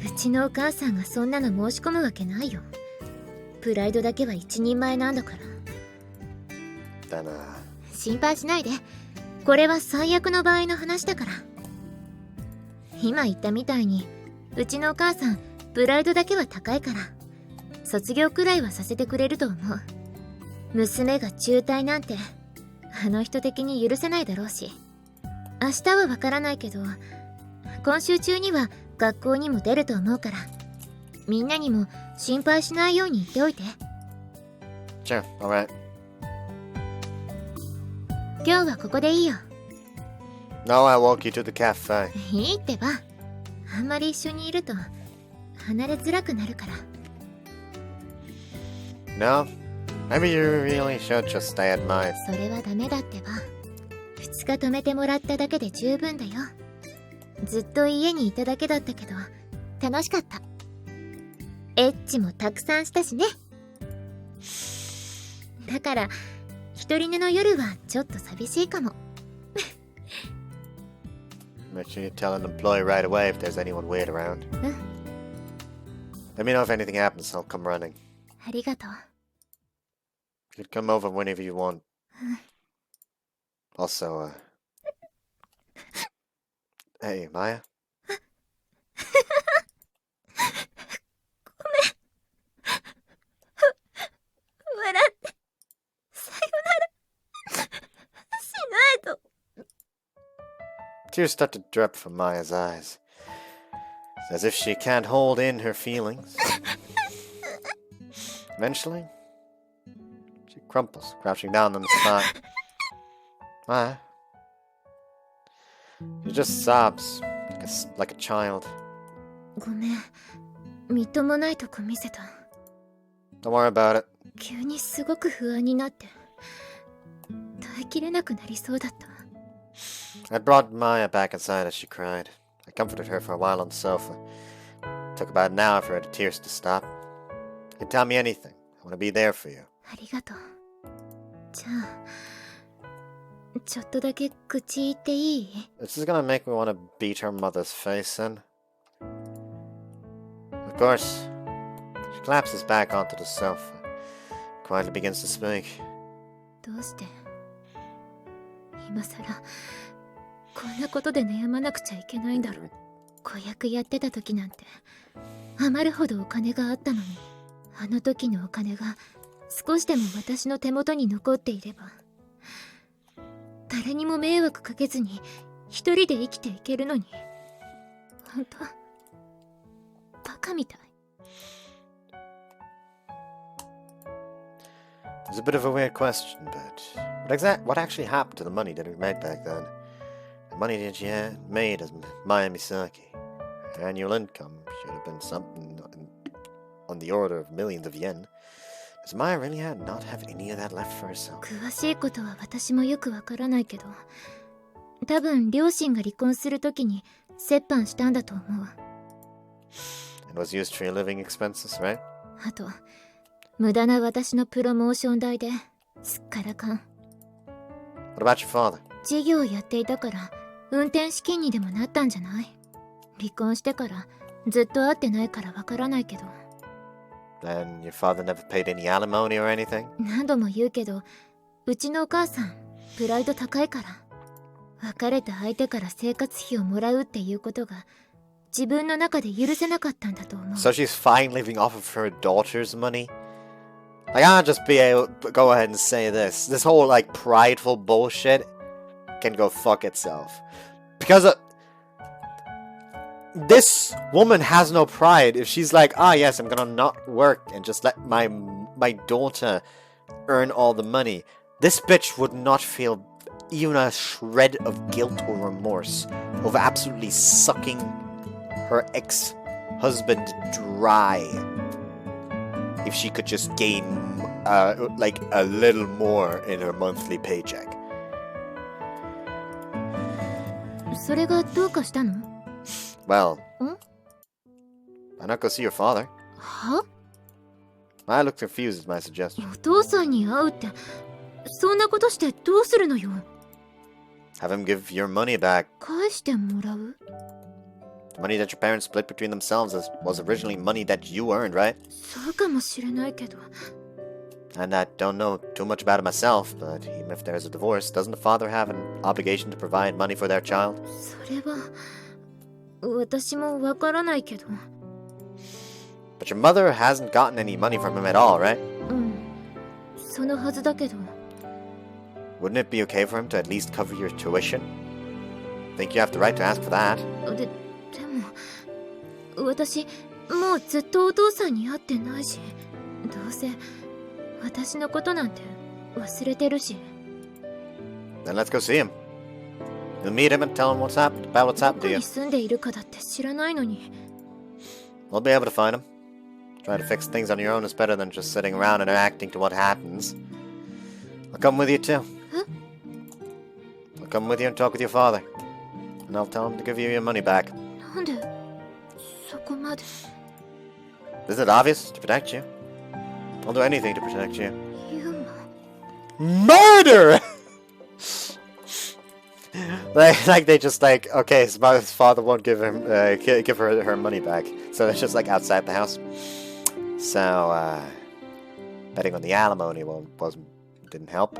うちのお母さんがそんなの申し込むわけないよ。プライドだけは一人前なんだから。Then, 心配しないで。これは最悪の場合の話だから。今言ったみたいにうちのお母さんプライドだけは高いから卒業くらいはさせてくれると思う。娘が中退なんてあの人的に許せないだろうし。明日はわからないけど今週中には学校にも出ると思うからみんなにも心配しないように言っておいて。 Sure, alright. 今日はここでいいよ。 No, I'll walk you to the cafe. いいってば。あんまり一緒にいると離れづらくなるから。No? Maybe you really should just stay at mine. それはダメだってば。2日泊めてもらっただけで十分だよ。ずっと家にいただけだったけど、楽しかった。エッチもたくさんしたしね。だから、一人寝の夜はちょっと寂しいかも。Make sure you tell an employee right away if there's anyone weird around. うん。 Let me know if anything happens, I'll come running. ありがとう。You can come over whenever you want. Also, hey, Maya? ごめん。笑って。さよなら。しないと。Tears start to drip from Maya's eyes. It's as if she can't hold in her feelings. Eventually, she crumples, crouching down on the spot. Maya. She just sobs, like a child. ごめん。みっともないとこ見せた。Don't worry about it. 急にすごく不安になって、耐えきれなくなりそうだった。I brought Maya back inside as she cried. I comforted her for a while on the sofa. It took about an hour for her tears to stop. You can tell me anything. I want to be there for you. ありがとう。じゃあ、ちょっとだけ愚痴言っていい？ This is gonna make me want to beat her mother's face in. Of course, she collapses back onto the sofa. Quietly begins to speak. どうして今さらこんなことで悩まなくちゃいけないんだろう。子役やってた時なんて余るほどお金があったのに、あの時のお金が少しでも私の手元に残っていれば、誰にも迷惑かけずに一人で生きていけるのに。本当バカみたい。It's a bit of a weird question, but what actually happened to the money that we made back then? The money that you had made as Maya Misaki. Her annual income should have been something on the order of millions of yen. Does Maya really not have any of that left for herself? 詳しいことは私もよくわからないけど、多分両親が離婚するときに折半したんだと思う。It was used for your living expenses, right? あと、無駄な私のプロモーション代ですっからかん。What about your father? 事業をやっていたから運転資金にでもなったんじゃない？離婚してからずっと会ってないからわからないけど。Then your father never paid any alimony or anything? 何度も言うけど、うちのお母さんプライド高いから、別れた相手から生活費をもらうっていうことが自分の中で許せなかったんだと思う。So she's fine living off of her daughter's money? Like, I'll just be able to go ahead and say this. This whole, like, prideful bullshit can go fuck itself. Because this woman has no pride. If she's like, yes, I'm gonna not work and just let my daughter earn all the money, this bitch would not feel even a shred of guilt or remorse over absolutely sucking her ex-husband dry. If she could just gain, like, a little more in her monthly paycheck. それがどうかしたの？ Well, why not go see your father? は？ I looked confused at my suggestion. お父さんに会うって、そんなことしてどうするのよ？ Have him give your money back. 返してもらう？ The money that your parents split between themselves was originally money that you earned, right? そうかもしれないけど。 And I don't know too much about it myself, but even if there's a divorce, doesn't the father have an obligation to provide money for their child? それは私もわからないけど。 But your mother hasn't gotten any money from him at all, right? うん、そのはずだけど。 Wouldn't it be okay for him to at least cover your tuition? Think you have the right to ask for that? でも私もうずっとお父さんに会ってないし、どうせ私のことなんて忘れてるし。 Then let's go see him. You'll meet him and tell him what's happened to どこ you. に住んでいるかだって知らないのに。 We'll be able to find him. Trying to fix things on your own is better than just sitting around and reacting to what happens. I'll come with you too. Huh? I'll come with you and talk with your father. And I'll tell him to give you your money back. なんでそこまで Isn't it obvious? To protect you. I'll do anything to protect you. ユーマ Murder! like they just like, okay, his father won't give him give her money back, so it's just like outside the house. So betting on the alimony didn't help.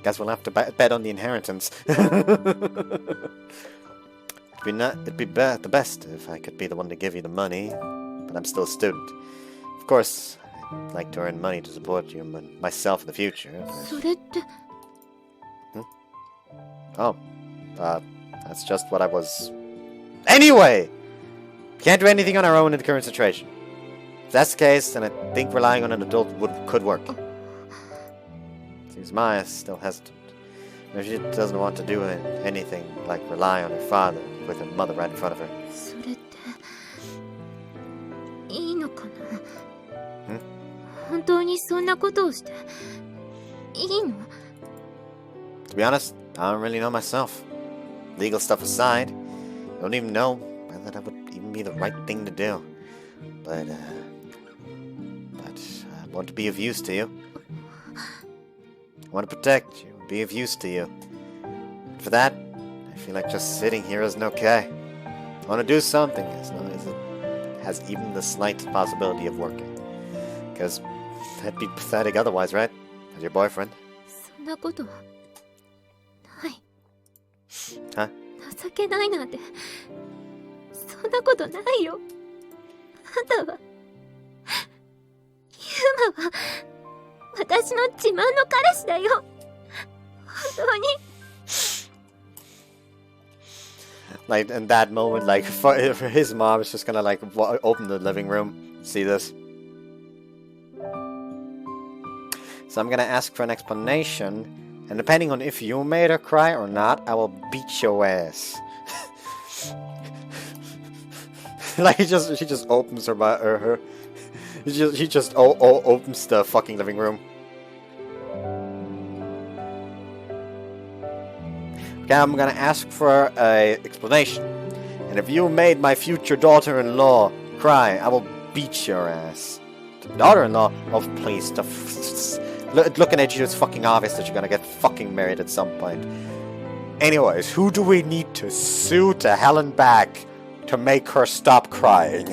Guess we'll have to bet on the inheritance. It'd be the best if I could be the one to give you the money, but I'm still a student. Of course, I'd like to earn money to support you and myself in the future. それって Oh, that's just what I was. Anyway! Can't do anything on our own in the current situation. If that's the case, then I think relying on an adult could work. Seems Maya's still hesitant. Maybe she doesn't want to do anything like rely on her father with her mother right in front of her. それっていいのかな本当にそんなことをしていいの To be honest, I don't really know myself. Legal stuff aside, I don't even know whether that would even be the right thing to do. But I want to be of use to you. I want to protect you, be of use to you. And for that, I feel like just sitting here isn't okay. I want to do something as long as it has even the slightest possibility of working. Because that'd be pathetic otherwise, right? As your boyfriend. そんなことはない Huh? 情けないなんてそんなことないよあんたはユーマは私の自慢の彼氏だよ本当に Like, in that moment, like, for his mom is just gonna, like, open the living room, see this. So I'm gonna ask for an explanation, and depending on if you made her cry or not, I will beat your ass. Like, she just opens her she just opens the fucking living room. Okay, I'm gonna ask for a explanation. And if you made my future daughter-in-law cry, I will beat your ass. Daughter-in-law? Oh, please. Looking at you, it's fucking obvious that you're gonna get fucking married at some point. Anyways, who do we need to sue to hell and back to make her stop crying?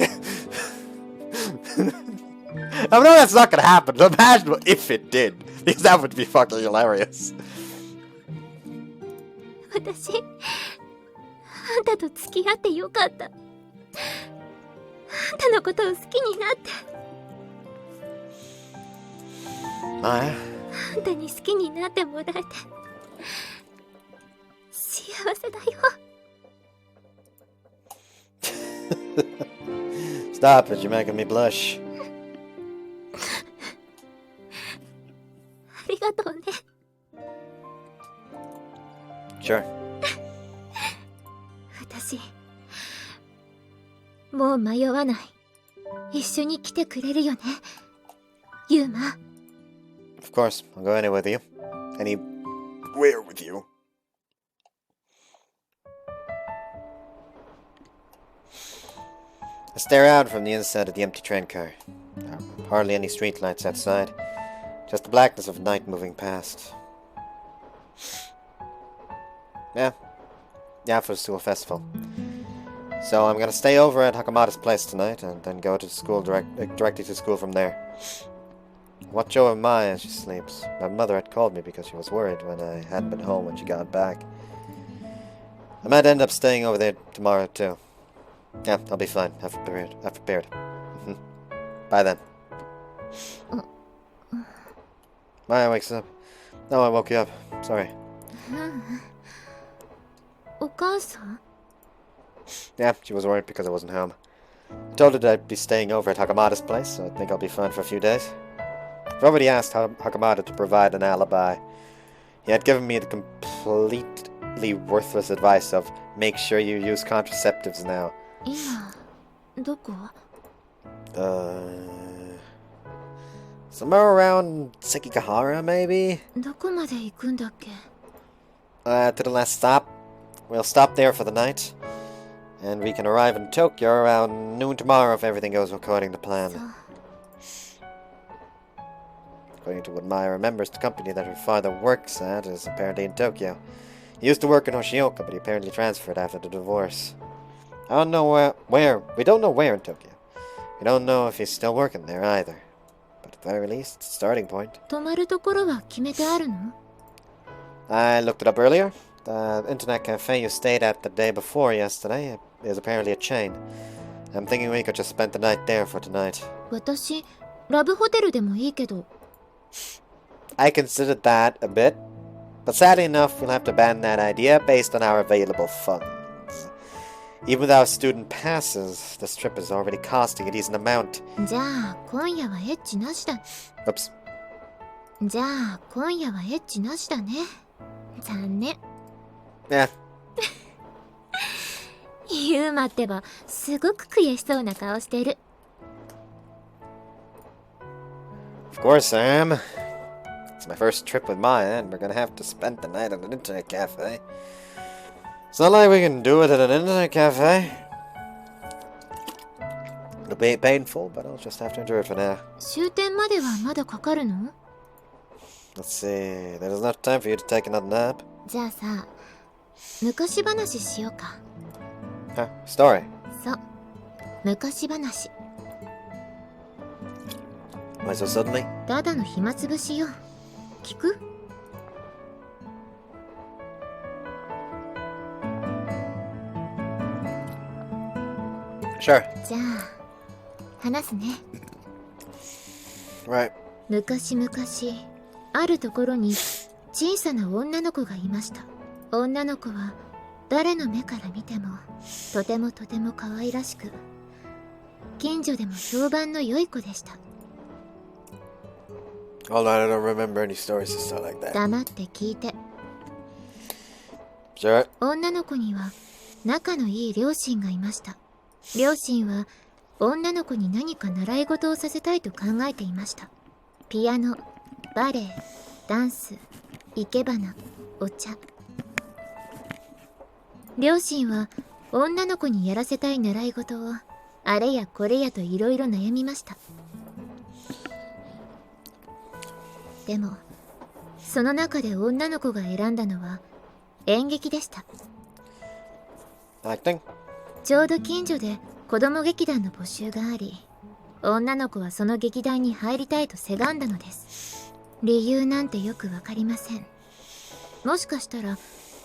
I know that's not gonna happen, but imagine if it did. Because that would be fucking hilarious. 私あんたと付き合ってよかったあんたのことを好きになってあんたに好きになってもらえて幸せだよ Stop it, you're making me blush. ありがとうね Sure. 私もう迷わない一緒に来てくれるよねユーマ Of course, I'll go anywhere with you. Anywhere with you. I stare out from the inside of the empty train car. There are hardly any streetlights outside. Just the blackness of night moving past. Yeah, for the school festival. So I'm gonna stay over at Hakamada's place tonight, and then go to school directly to school from there. Watch over Maya as she sleeps. My mother had called me because she was worried when I hadn't been home when she got back. I might end up staying over there tomorrow too. Yeah, I'll be fine. I've prepared. Bye then. Maya wakes up. No, I woke you up. Sorry. お母さん Yeah, she was worried because I wasn't home. I told her that I'd be staying over at Hakamada's place, so I think I'll be fine for a few days. I've already asked Hakamada to provide an alibi. He had given me the complete completely worthless advice of make sure you use contraceptives now. 今どこ？ Somewhere around Sekigahara, maybe? どこまで行くんだっけ？ To the last stop. We'll stop there for the night. And we can arrive in Tokyo around noon tomorrow if everything goes according to plan. According to what Maya remembers, the company that her father works at is apparently in Tokyo. He used to work in Hoshioka, but he apparently transferred after the divorce. I don't know where. We don't know where in Tokyo. We don't know if he's still working there either. But at the very least, it's a starting point. 泊まるところは決めてあるの？ I looked it up earlier. The internet cafe you stayed at the day before yesterday is apparently a chain. I'm thinking we could just spend the night there for tonight. 私、ラブホテルでもいいけど。 I considered that a bit, but sadly enough, we'll have to abandon that idea based on our available funds. Even with our student passes, this trip is already costing a decent amount. じゃあ、今夜はエッチなしだ。 Oops. じゃあ、今夜はエッチなしだね。残念。 Yeah. ユーマってば、すごく悔しそうな顔してる。 Of course I am. It's my first trip with Maya, and we're gonna have to spend the night at an internet cafe. It's not like we can do it at an internet cafe. It'll be painful, but I'll just have to endure it for now. 終点まではまだかかるの？ Let's see. There's enough time for you to take another nap. じゃあさ、昔話しようか。 Huh? Story? そう、昔話。 Why so suddenly? ただの暇つぶしよ。聞く？ Sure. じゃあ、話すね。 Right. 昔々、あるところに小さな女の子がいました。女の子は誰の目から見てもとてもとても可愛らしく、近所でも評判の良い子でした。 Hold on, I don't remember any stories to start like that. 黙って聞いて。 Sure. 女の子には仲のいい両親がいました。両親は女の子に何か習い事をさせたいと考えていました。ピアノ、バレエ、ダンス、生け花、お茶。両親は女の子にやらせたい習い事をあれやこれやといろいろ悩みました。でもその中で女の子が選んだのは演劇でした。 Acting? ちょうど近所で子供劇団の募集があり、女の子はその劇団に入りたいとせがんだのです。理由なんてよくわかりません。もしかしたら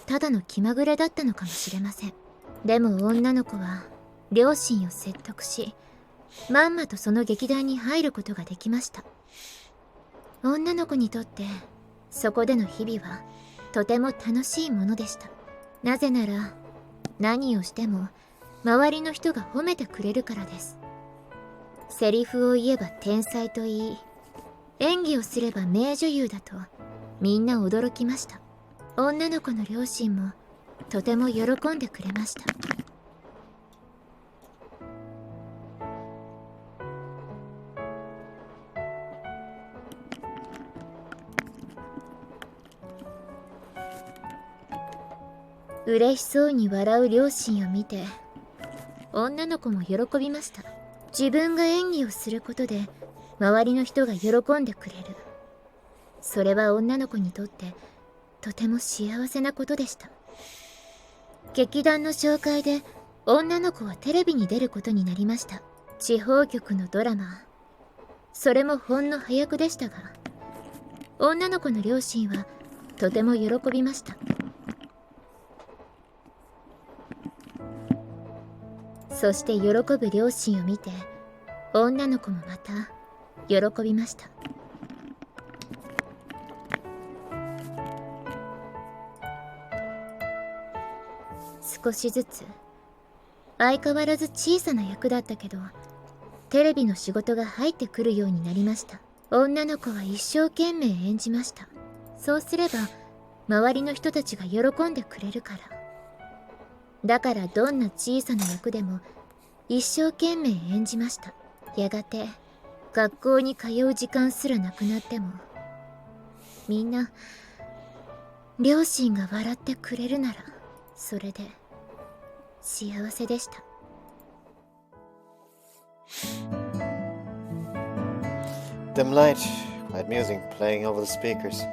ただの気まぐれだったのかもしれません。でも女の子は両親を説得し、まんまとその劇団に入ることができました。女の子にとってそこでの日々はとても楽しいものでした。なぜなら何をしても周りの人が褒めてくれるからです。セリフを言えば天才と言い、演技をすれば名女優だとみんな驚きました。女の子の両親もとても喜んでくれました。嬉しそうに笑う両親を見て、女の子も喜びました。自分が演技をすることで周りの人が喜んでくれる。それは女の子にとってとても幸せなことでした。劇団の紹介で女の子はテレビに出ることになりました。地方局のドラマ、それもほんの早くでしたが、女の子の両親はとても喜びました。そして喜ぶ両親を見て、女の子もまた喜びました。少しずつ、相変わらず小さな役だったけど、テレビの仕事が入ってくるようになりました。女の子は一生懸命演じました。そうすれば周りの人たちが喜んでくれるから。だからどんな小さな役でも一生懸命演じました。やがて学校に通う時間すらなくなっても、みんな両親が笑ってくれるならそれで幸せでした。Dim light, quiet music playing over the speakers.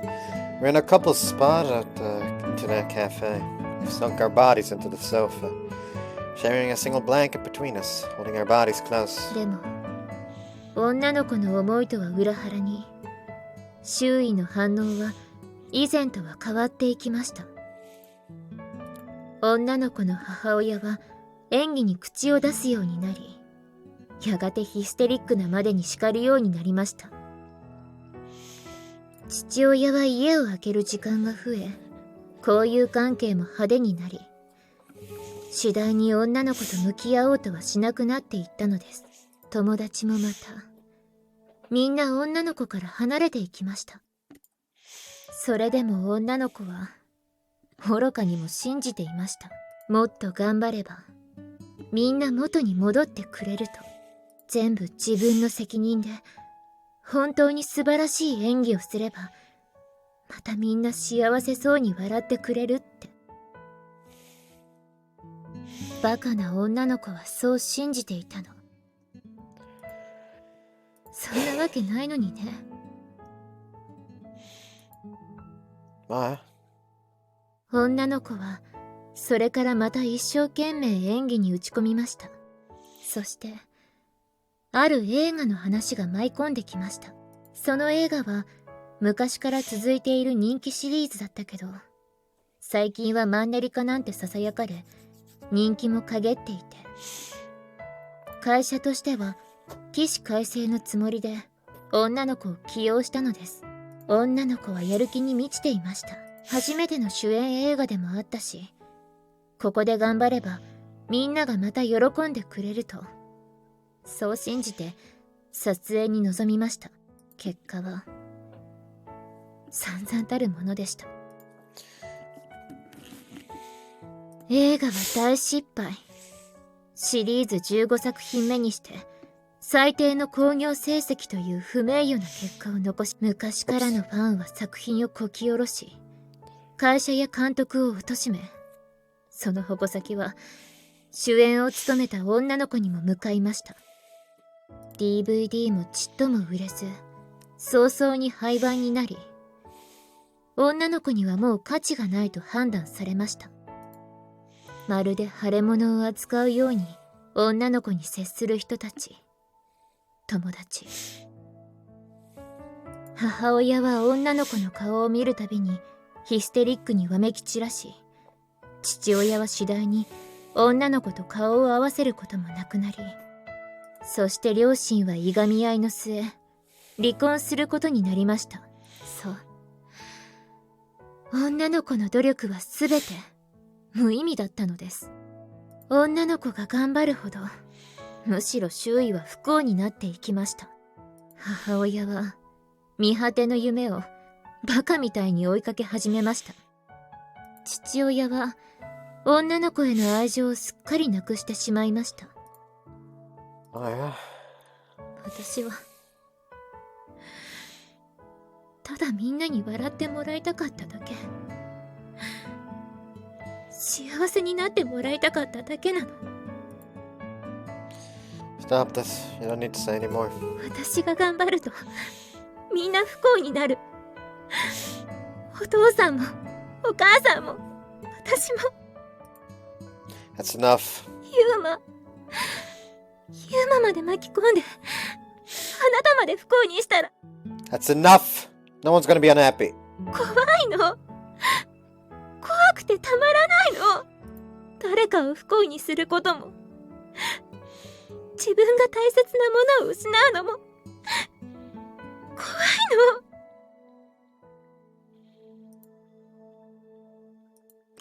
We're in a couple's spot at the internet cafe. We've sunk our bodies into the sofa, sharing a single blanket between us, holding our bodies close. でも女の子の思いとは裏腹に、周囲の反応は以前とは変わっていきました。女の子の母親は演技に口を出すようになり、やがてヒステリックなまでに叱るようになりました。父親は家を空ける時間が増え、交友関係も派手になり、次第に女の子と向き合おうとはしなくなっていったのです。友達もまた、みんな女の子から離れていきました。それでも女の子は、愚かにも信じていました。もっと頑張れば、みんな元に戻ってくれると。全部自分の責任で、本当に素晴らしい演技をすれば、またみんな幸せそうに笑ってくれるって。バカな女の子はそう信じていたの。そんなわけないのにね。まあ。女の子はそれからまた一生懸命演技に打ち込みました。そしてある映画の話が舞い込んできました。その映画は昔から続いている人気シリーズだったけど、最近はマンネリ化なんて囁かれ、人気も陰っていて、会社としては起死回生のつもりで女の子を起用したのです。女の子はやる気に満ちていました。初めての主演映画でもあったし、ここで頑張ればみんながまた喜んでくれると、そう信じて撮影に臨みました。結果は散々たるものでした。映画は大失敗。シリーズ15作品目にして最低の興行成績という不名誉な結果を残し、昔からのファンは作品をこき下ろし、会社や監督を貶め、その矛先は主演を務めた女の子にも向かいました。DVD もちっとも売れず、早々に廃盤になり、女の子にはもう価値がないと判断されました。まるで腫れ物を扱うように女の子に接する人たち、友達。母親は女の子の顔を見るたびにヒステリックにわめき散らし、父親は次第に女の子と顔を合わせることもなくなり、そして両親はいがみ合いの末、離婚することになりました。そう。女の子の努力はすべて無意味だったのです。女の子が頑張るほど、むしろ周囲は不幸になっていきました。母親は見果ての夢をバカみたいに追いかけ始めました。父親は女の子への愛情をすっかりなくしてしまいました。私はただみんなに笑ってもらいたかっただけ。幸せになってもらいたかっただけなの。Stop this. You don't need to say anymore. 私が頑張るとみんな不幸になる。お父さんもお母さんも私も。That's enough. ユーマまで巻き込んであなたまで不幸にしたら。 That's enough. No one's gonna be unhappy. 怖いの。怖くてたまらないの。誰かを不幸にすることも、自分が大切なものを失うのも怖い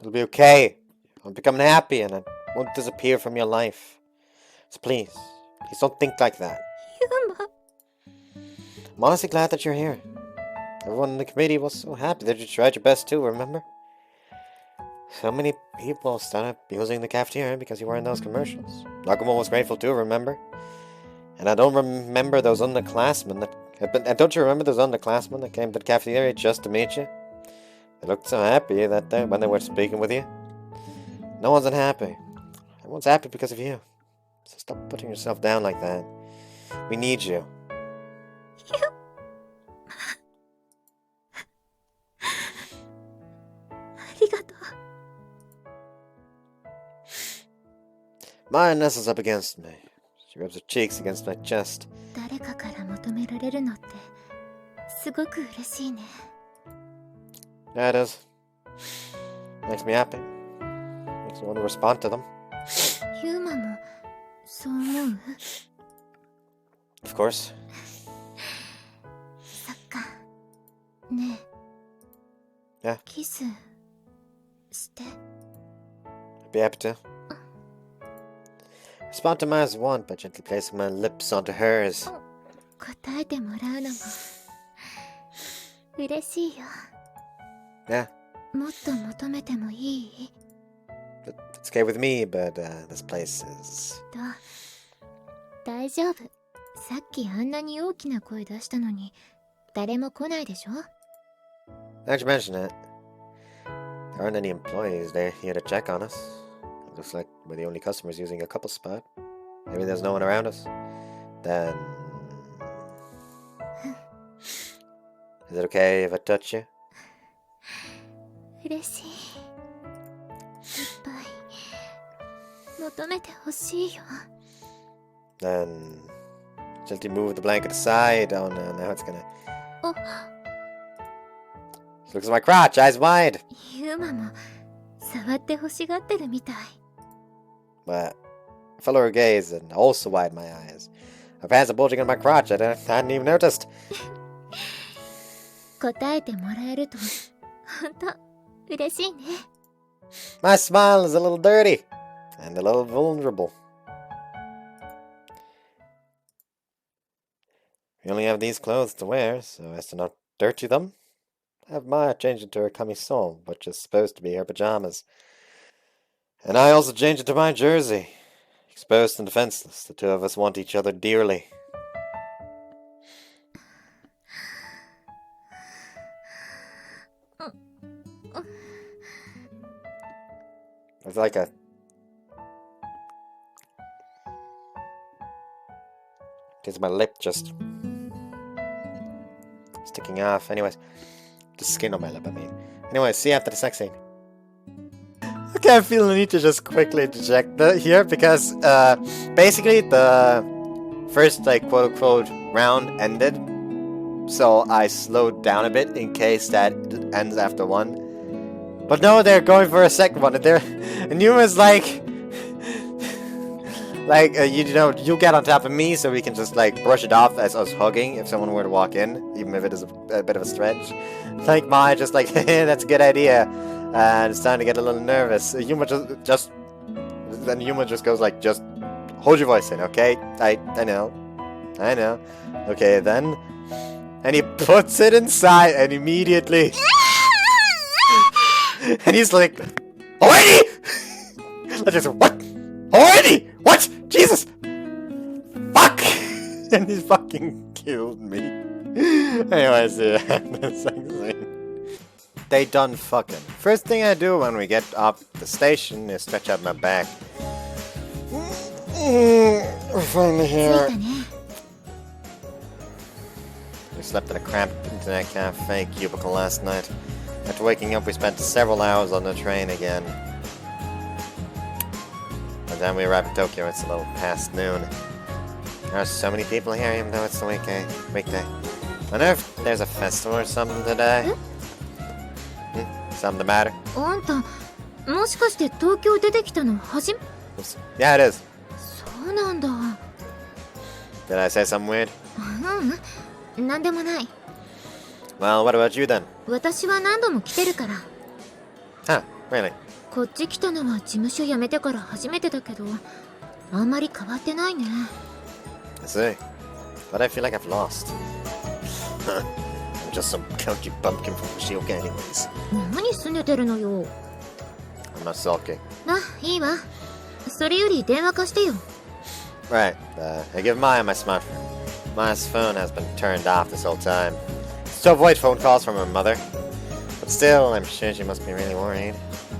の。It'll be okay. I'll become happy and I won't disappear from your life. So please don't think like that. ユーマ。I'm honestly glad that you're here. Everyone in the committee was so happy that you tried your best too, remember? So many people started using the cafeteria because you were in those commercials. Nagumo was grateful too, remember? And I don't remember those underclassmen that... And don't you remember those underclassmen that came to the cafeteria just to meet you? They looked so happy that day when they were speaking with you. No one's unhappy. Everyone's happy because of you. So stop putting yourself down like that. We need you. Maya nestles up against me. She rubs her cheeks against my chest. 誰かから求められるのってすごく嬉しいね。 Yeah, it is. Makes me happy. Makes me want to respond to them. ユーマもそう思う？ Of course. そっか。ねえ。Yeah. キスして。 I'd be happy to. Respond to Maya's want by gently placing my lips onto hers. 答えてもらうのも嬉しいよ。 Yeah. もっと求めてもいい？ It's okay with me, but this place is... 大丈夫。さっきあんなに大きな声出したのに誰も来ないでしょ？ Now that you mention it, there aren't any employees there here to check on us. It looks like we're the only customers using a couple spot. Maybe there's no one around us. Then... Is it okay if I touch you? 嬉しい。いっぱい求めてほしいよ。 Then... Gently move the blanket aside. Oh no, now it's gonna... お、 She looks at my crotch, eyes wide! ユーマも触って欲しがってるみたい。 But I follow her gaze and also wide my eyes. Her pants are bulging on my crotch. I hadn't even noticed. 答えてもらえると本当嬉しいね。 My smile is a little dirty and a little vulnerable. We only have these clothes to wear, so as to not dirty them, I have Maya change into her camisole, which is supposed to be her pajamas. And I also change into my jersey. Exposed and defenseless, the two of us want each other dearly. It's like a... It's my lip just... sticking off. Anyways, the skin on my lip, I mean. Anyways, see you after the sex scene. Okay, I feel the need to just quickly interject here because basically the first like quote-unquote round ended, so I slowed down a bit in case that ends after one. But no, they're going for a second one, and Yuma's like you know, you get on top of me so we can just like brush it off as us hugging if someone were to walk in, even if it is a bit of a stretch. Like Maya just like, that's a good idea. And it's time to get a little nervous. Yuma then Yuma just goes like, just hold your voice in, okay? I know. Okay, then. And he puts it inside and immediately. And he's like, already! I just, what? Already? What? Jesus! Fuck! And he fucking killed me. Anyways, yeah, the sex scene. They done fucking. First thing I do when we get up the station is stretch out my back. We're finally here. We slept in a cramped internet cafe cubicle last night. After waking up, we spent several hours on the train again. By the time we arrive in Tokyo, it's a little past noon. There are so many people here, even though it's a weekday. I wonder if there's a festival or something today. Something the matter? あんた、もしかして東京出てきたの初め？ Yeah, it is. そうなんだ。Did I say something weird? うん、なんでもない。Well, what about you then? 私は何度も来てるから。Huh, really? こっち来たのは事務所辞めてから初めてだけど、あんまり変わってないね。I see. But I feel like I've lost. I'm just some country bumpkin from Fushioka anyways. 何すねてるのよ。 I'm not sulky. いいわ。それより電話貸してよ。 Right, I give Maya my smartphone. Maya's phone has been turned off this whole time. It's to avoid phone calls from her mother. But still, I'm sure she must be really worried.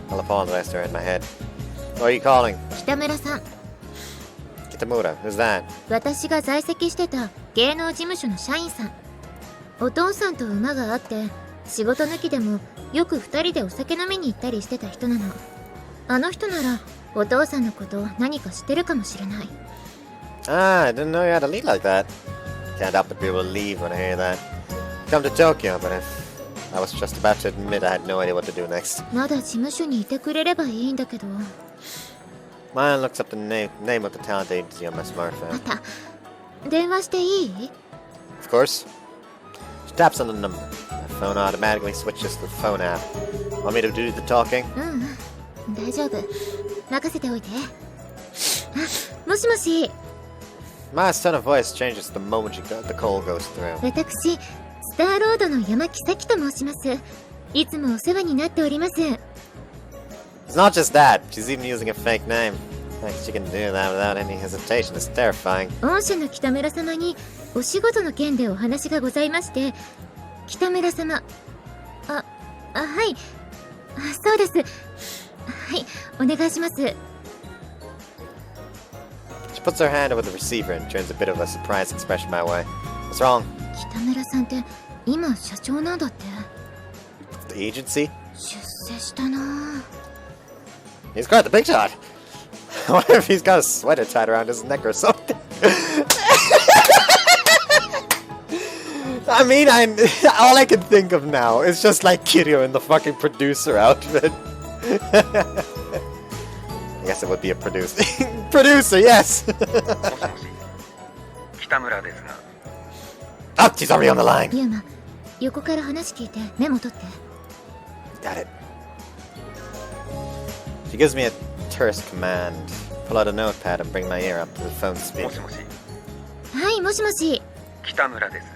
I'll apologize to her in my head. Who are you calling? 北村さん。 Kitamura, who's that? 私が在籍してた芸能事務所の社員さん。お父さんと馬があって仕事抜きでもよく2人でお酒飲みに行ったりしてた人なの。あの人ならお父さんのこと何か知ってるかもしれない。 Ah, I didn't know you had a lead like that. Can't help but be relieved when I hear that. Come to Tokyo, but I was just about to admit I had no idea what to do next. まだ事務所にいてくれればいいんだけど。 Maya looks up the name of the talent agency on my smartphone. 電話していい？ Of course. She taps on the number. My phone automatically switches to the phone app. Want me to do the talking? 大丈夫。任せておいて。もしもし。 Maya's tone of voice changes the moment the call goes through. 私、スターロードの山木咲と申します。いつもお世話になっております。 It's not just that. She's even using a fake name. Like she can do that without any hesitation. It's terrifying. 御社の北村様にお仕事の件でお話がございまして、北村様。はい。そうです。はい、お願いします。 She puts her hand over the receiver and turns a bit of a surprised expression my way. What's wrong? 北村さんって今社長なんだって。 The agency? 出世したなぁ。 He's quite the big shot. I wonder if he's got a sweater tied around his neck or something. I mean, all I can think of now is just like Kiryu in the fucking producer outfit. I guess it would be a producer. Producer, yes! Oh, she's already on the line. ユーマ、横から話聞いてメモ取って。 Got it. She gives me a terse command. Pull out a notepad and bring my ear up to the phone speaker. はい、もしもし。北村です。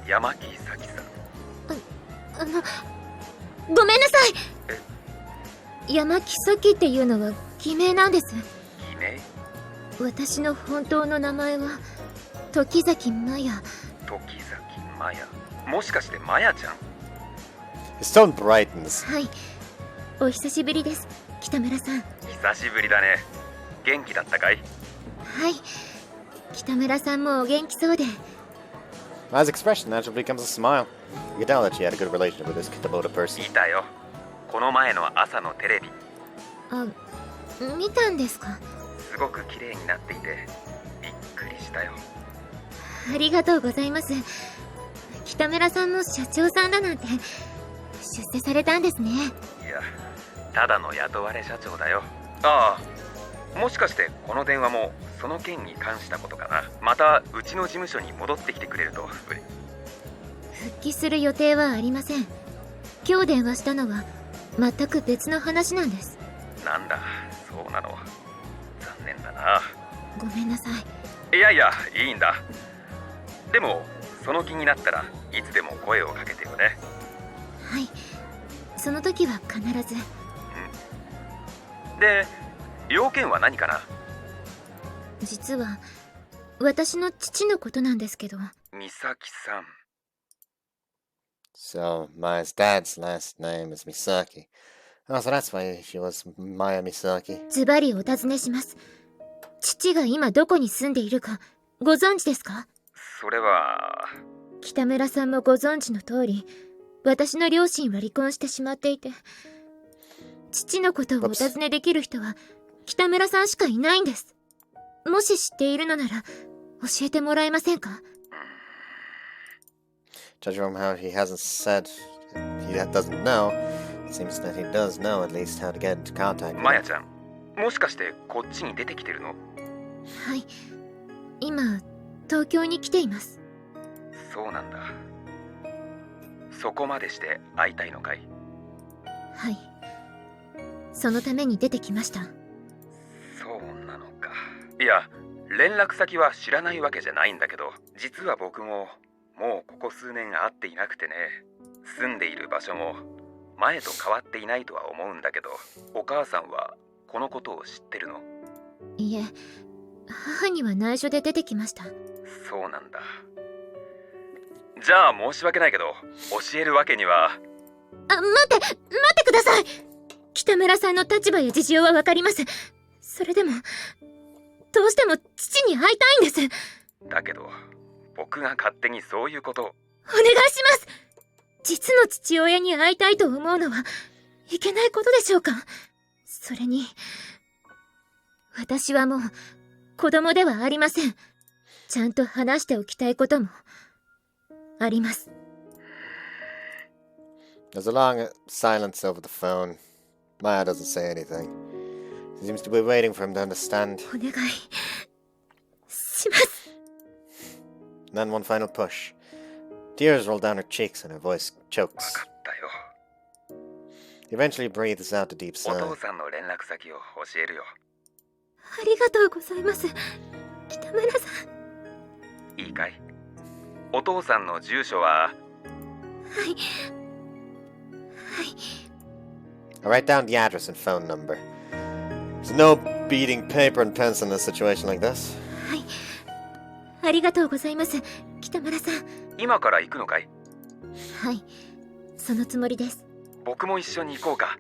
山木咲さん。ごめんなさい。山木咲っていうのは偽名なんです。偽名？私の本当の名前は時崎麻也。時崎麻也。もしかして麻也ちゃん？ His tone brightens. はい。お久しぶりです、北村さん。久しぶりだね。元気だったかい？はい。北村さんもお元気そうで。 Maya's expression naturally becomes a smile. You can tell that she had a good relationship with this Kitamoto person. いたよ。この前の朝のテレビ。見たんですか？すごく綺麗になっていてびっくりしたよ。ありがとうございます。北村さんも社長さんだなんて出世されたんですね。いや、ただの雇われ社長だよ。ああ、もしかしてこの電話もその件に関したことかな。またうちの事務所に戻ってきてくれると。復帰する予定はありません。今日電話したのは全く別の話なんです。なんだ、そうなの。残念だな。ごめんなさい。いやいや、いいんだ。でもその気になったらいつでも声をかけてよね。はい、その時は必ず。で、要件は何かな？実は私の父のことなんですけど。美咲さん。 So, Maya's dad's last name is Misaki. Oh, so that's why she was Maya Misaki. ズバリお尋ねします。父が今どこに住んでいるかご存知ですか？それは。北村さんもご存知の通り、私の両親は離婚してしまっていて、父のことをお尋ねできる人は北村さんしかいないんです。もし知っているのなら教えてもらえませんか？ Judge from how he hasn't said he doesn't know, it seems that he does know at least how to get into contact. マヤちゃん、もしかしてこっちに出てきてるの？はい、今東京に来ています。そうなんだ。そこまでして会いたいのかい？はい、そのために出てきました。そうなのか。いや、連絡先は知らないわけじゃないんだけど、実は僕ももうここ数年会っていなくてね。住んでいる場所も前と変わっていないとは思うんだけど、お母さんはこのことを知ってるの？いえ、母には内緒で出てきました。そうなんだ。じゃあ申し訳ないけど、教えるわけには。待ってください。北村さんの立場や事情はわかります。それでもどうしても父に会いたいんです。だけど僕が勝手にそういうことを。お願いします。実の父親に会いたいと思うのはいけないことでしょうか。それに私はもう子供ではありません。ちゃんと話しておきたいこともあります。 There's a long silence over the phone. Maya doesn't say anything. She seems to be waiting for him to understand. お願いします。 And then one final push. Tears roll down her cheeks and her voice chokes. 分かったよ。 He eventually breathes out a deep お sigh. 父さんの連絡先を教えるよ。ありがとうございます、北村さん。いいかい？お父さんの住所は？はい。I write down the address and phone number. There's no beating paper and pencil in a situation like this. はい。ありがとうございます、北村さん。今から行くのかい？はい、そのつもりです。僕も一緒に行こうか。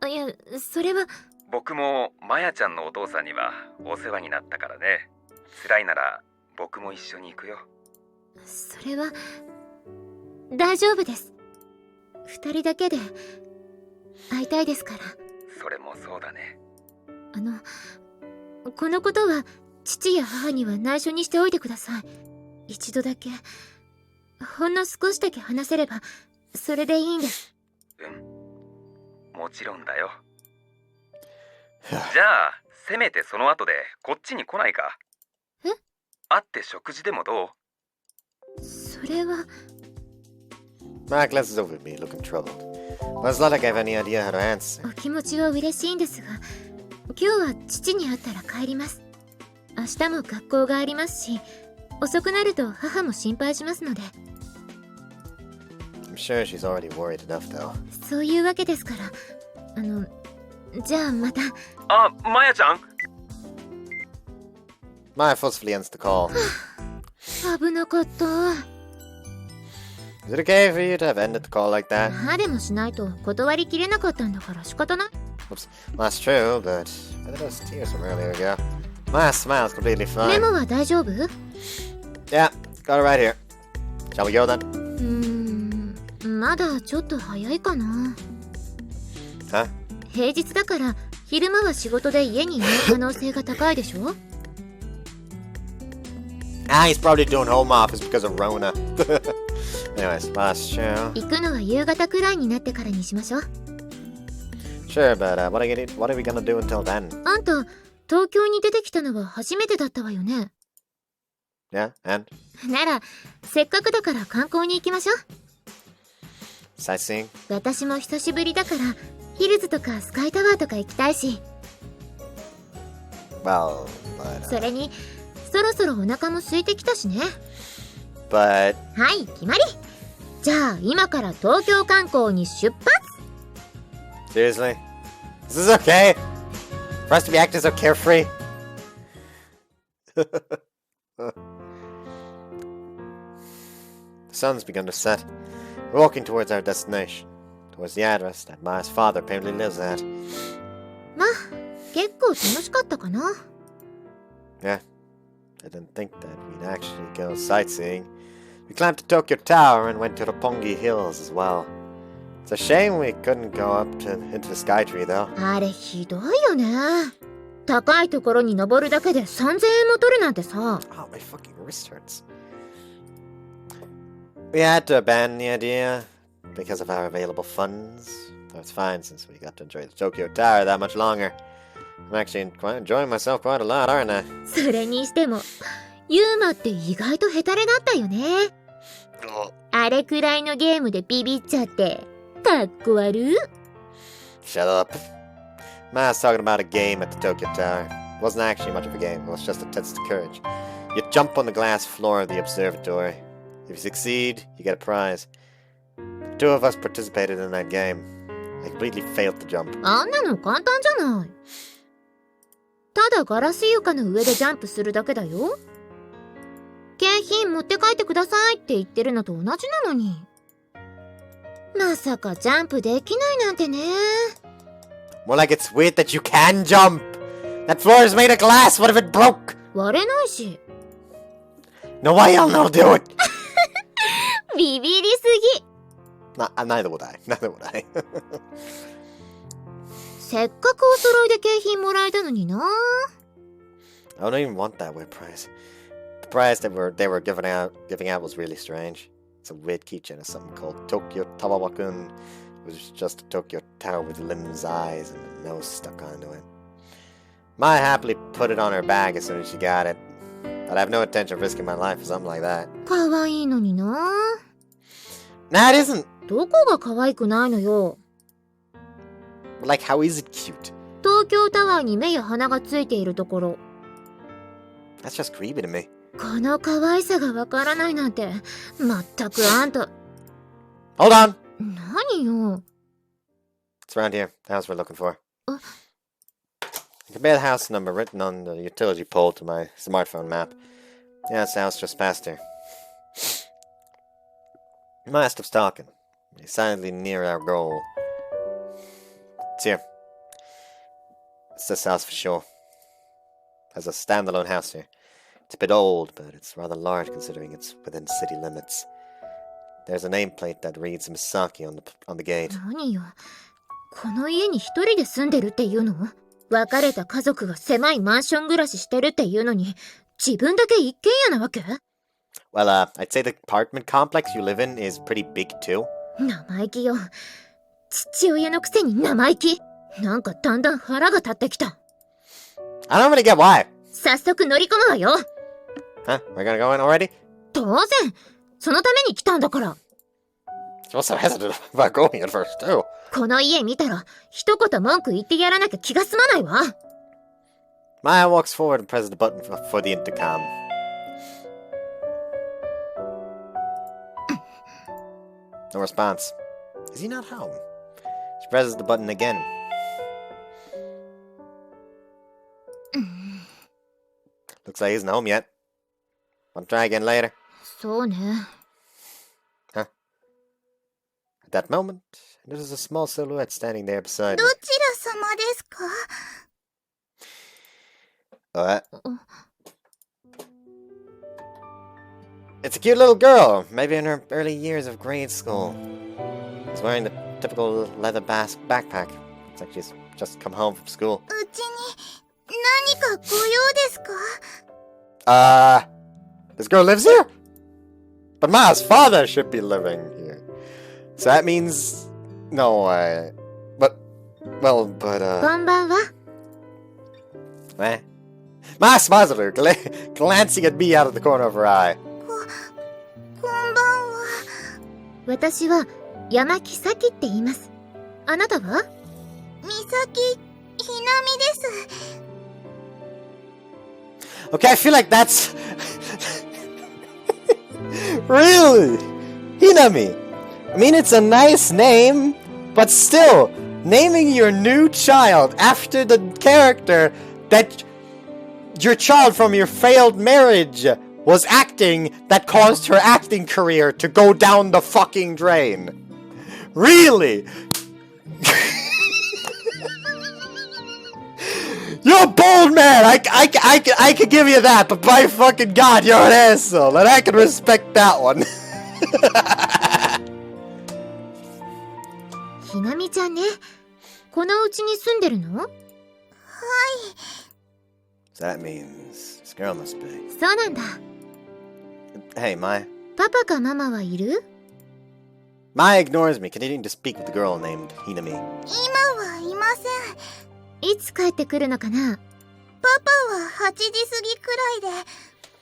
いや、それは。僕もマヤちゃんのお父さんにはお世話になったからね。辛いなら僕も一緒に行くよ。それは大丈夫です。二人だけで会いたいですから。それもそうだね。このことは父や母には内緒にしておいてください。一度だけ、ほんの少しだけ話せればそれでいいんです。もちろんだよ。じゃあせめてその後でこっちに来ないか？え？会って食事でもどう？それは。 Mark glances over at me, looking troubled. But it's not like I have any idea how to answer. お気持ちは嬉しいんですが、今日は父に会ったら帰ります。明日も学校がありますし、遅くなると母も心配しますので。I'm sure she's already worried enough, though. そういうわけですから、じゃあまた。あ、マヤちゃん。Maya forcefully ends the call. 危なかった。Is it okay for you to have ended the call like that? まあでもしないと断りきれなかったんだから仕方ない。 Oops. Well, that's true, but where did those tears from earlier go? Maya smiles completely fine. メモは大丈夫？ Yeah, got it right here. Shall we go then? まだちょっと早いかな。Huh? 平日だから昼間は仕事で家にいない可能性が高いでしょ？ He's probably doing home office because of Rona. Anyways, last show. 行くのは夕方くらいになってからにしましょう。 Sure, but what are we gonna do until then? あんた、東京に出てきたのは初めてだったわよね。 Yeah, and? なら、せっかくだから観光に行きましょう。 Sightseeing? 私も久しぶりだから、ヒルズとかスカイタワーとか行きたいし。Well, but... それに、そろそろお腹も空いてきたしね。But... はい、決まり。じゃあ、今から東京観光に出発。 Seriously? This is okay? For us to be acting so carefree? The sun's begun to set. We're walking towards our destination. Towards the address that Maya's father apparently lives at. まあ、結構楽しかったかな。 Yeah. I didn't think that we'd actually go sightseeing. We climbed to Tokyo Tower and went to Roppongi Hills as well. It's a shame we couldn't go up into the Sky Tree, though. あれひどいよね。高いところに登るだけで3000円も取るなんてさ。Oh, my fucking wrist hurts. We had to abandon the idea because of our available funds. Though it's fine since we got to enjoy the Tokyo Tower that much longer. I'm actually enjoying myself quite a lot, aren't I? それにしても、ユーマって意外とヘタレだったよね。あれくらいのゲームでビビっちゃって、かっこ悪い。 Shut up. Ma's talking about a game at the Tokyo Tower. It wasn't actually much of a game, it was just a test of courage. You jump on the glass floor of the observatory. If you succeed, you get a prize. Two of us participated in that game. I completely failed to jump. あんなの簡単じゃない。ただガラス床の上でジャンプするだけだよ。景品持って帰ってくださいって言ってるのと同じなのに。まさかジャンプできないなんてね。More like it's weird that you can jump! That floor is made of glass! What if it broke? 割れないし。No way I'll not do it! ビビりすぎ。Neither would I. Neither would I. せっかくお揃いで景品もらえたのにな。I don't even want that weird prize. The prize they were giving out was really strange. It's a weird keychain or something called Tokyo Tawawakun. It was just a Tokyo tower with Lynn's eyes and a nose stuck onto it. Maya happily put it on her bag as soon as she got it. But I have no intention of risking my life for something like that. かわいいのにな。Nah, it isn't. どこが可愛くないのよ。Like, how is it cute? 東京タワーに目や鼻がついているところ。That's just creepy to me. この可愛さがわからないなんて、まったくあんた。Hold on! 何よ。It's around here. The house we're looking for. Compare the house number written on the utility pole to my smartphone map. Yeah, it's the house just past here. Maya stops talking. We're silently near our goal. It's here. It's this house for sure. There's a standalone house here. It's a bit old, but it's rather large considering it's within city limits. There's a nameplate that reads Misaki on the gate. 何よ。この家に一人で住んでるっていうの？別れた家族が狭いマンション暮らししてるっていうのに、自分だけ一軒家なわけ？ Well, I'd say the apartment complex you live in is pretty big too. 生意気よ。父親のくせに生意気。なんかだんだん腹が立ってきた。I don't really get why. 早速乗り込むわよ。Huh? We're gonna go in already? 当然。そのために来たんだから。You're so hesitant about going at first too. この家見たら、一言文句言ってやらなきゃ気が済まないわ。Maya walks forward and presses the button for the intercom. No response. Is he not home? She presses the button again. Looks like he isn't home yet. Want to try again later? そうね。Huh? At that moment, there's a small silhouette standing there beside ど me. ちら様ですか？ What? It's a cute little girl, maybe in her early years of grade school. She's wearing the typical leather backpack. It's like she's just come home from school. うちに何かご用ですか？ This girl lives here? But Ma's father should be living here. So that means... No, but... こんばんは。Eh? Ma smiles at her, glancing at me out of the corner of her eye. こんばんは。私は山木咲って言います。あなたは？美咲ひなみです。 Okay, I feel like that's... Really? Hinami. I mean, it's a nice name, but still, naming your new child after the character that your child from your failed marriage was acting that caused her acting career to go down the fucking drain. Really? You're a bold man! I could give you that, but by fucking God, you're an asshole, and I can respect that one. ひなみちゃんね。このうちに住んでるの？はい。So that means this girl must be. そうなんだ。Hey, Maya. パパかママはいる？ Maya ignores me, continuing to speak with the girl named Hinami. 今はいません。いつ帰ってくるのかな？パパは8時過ぎくらいで、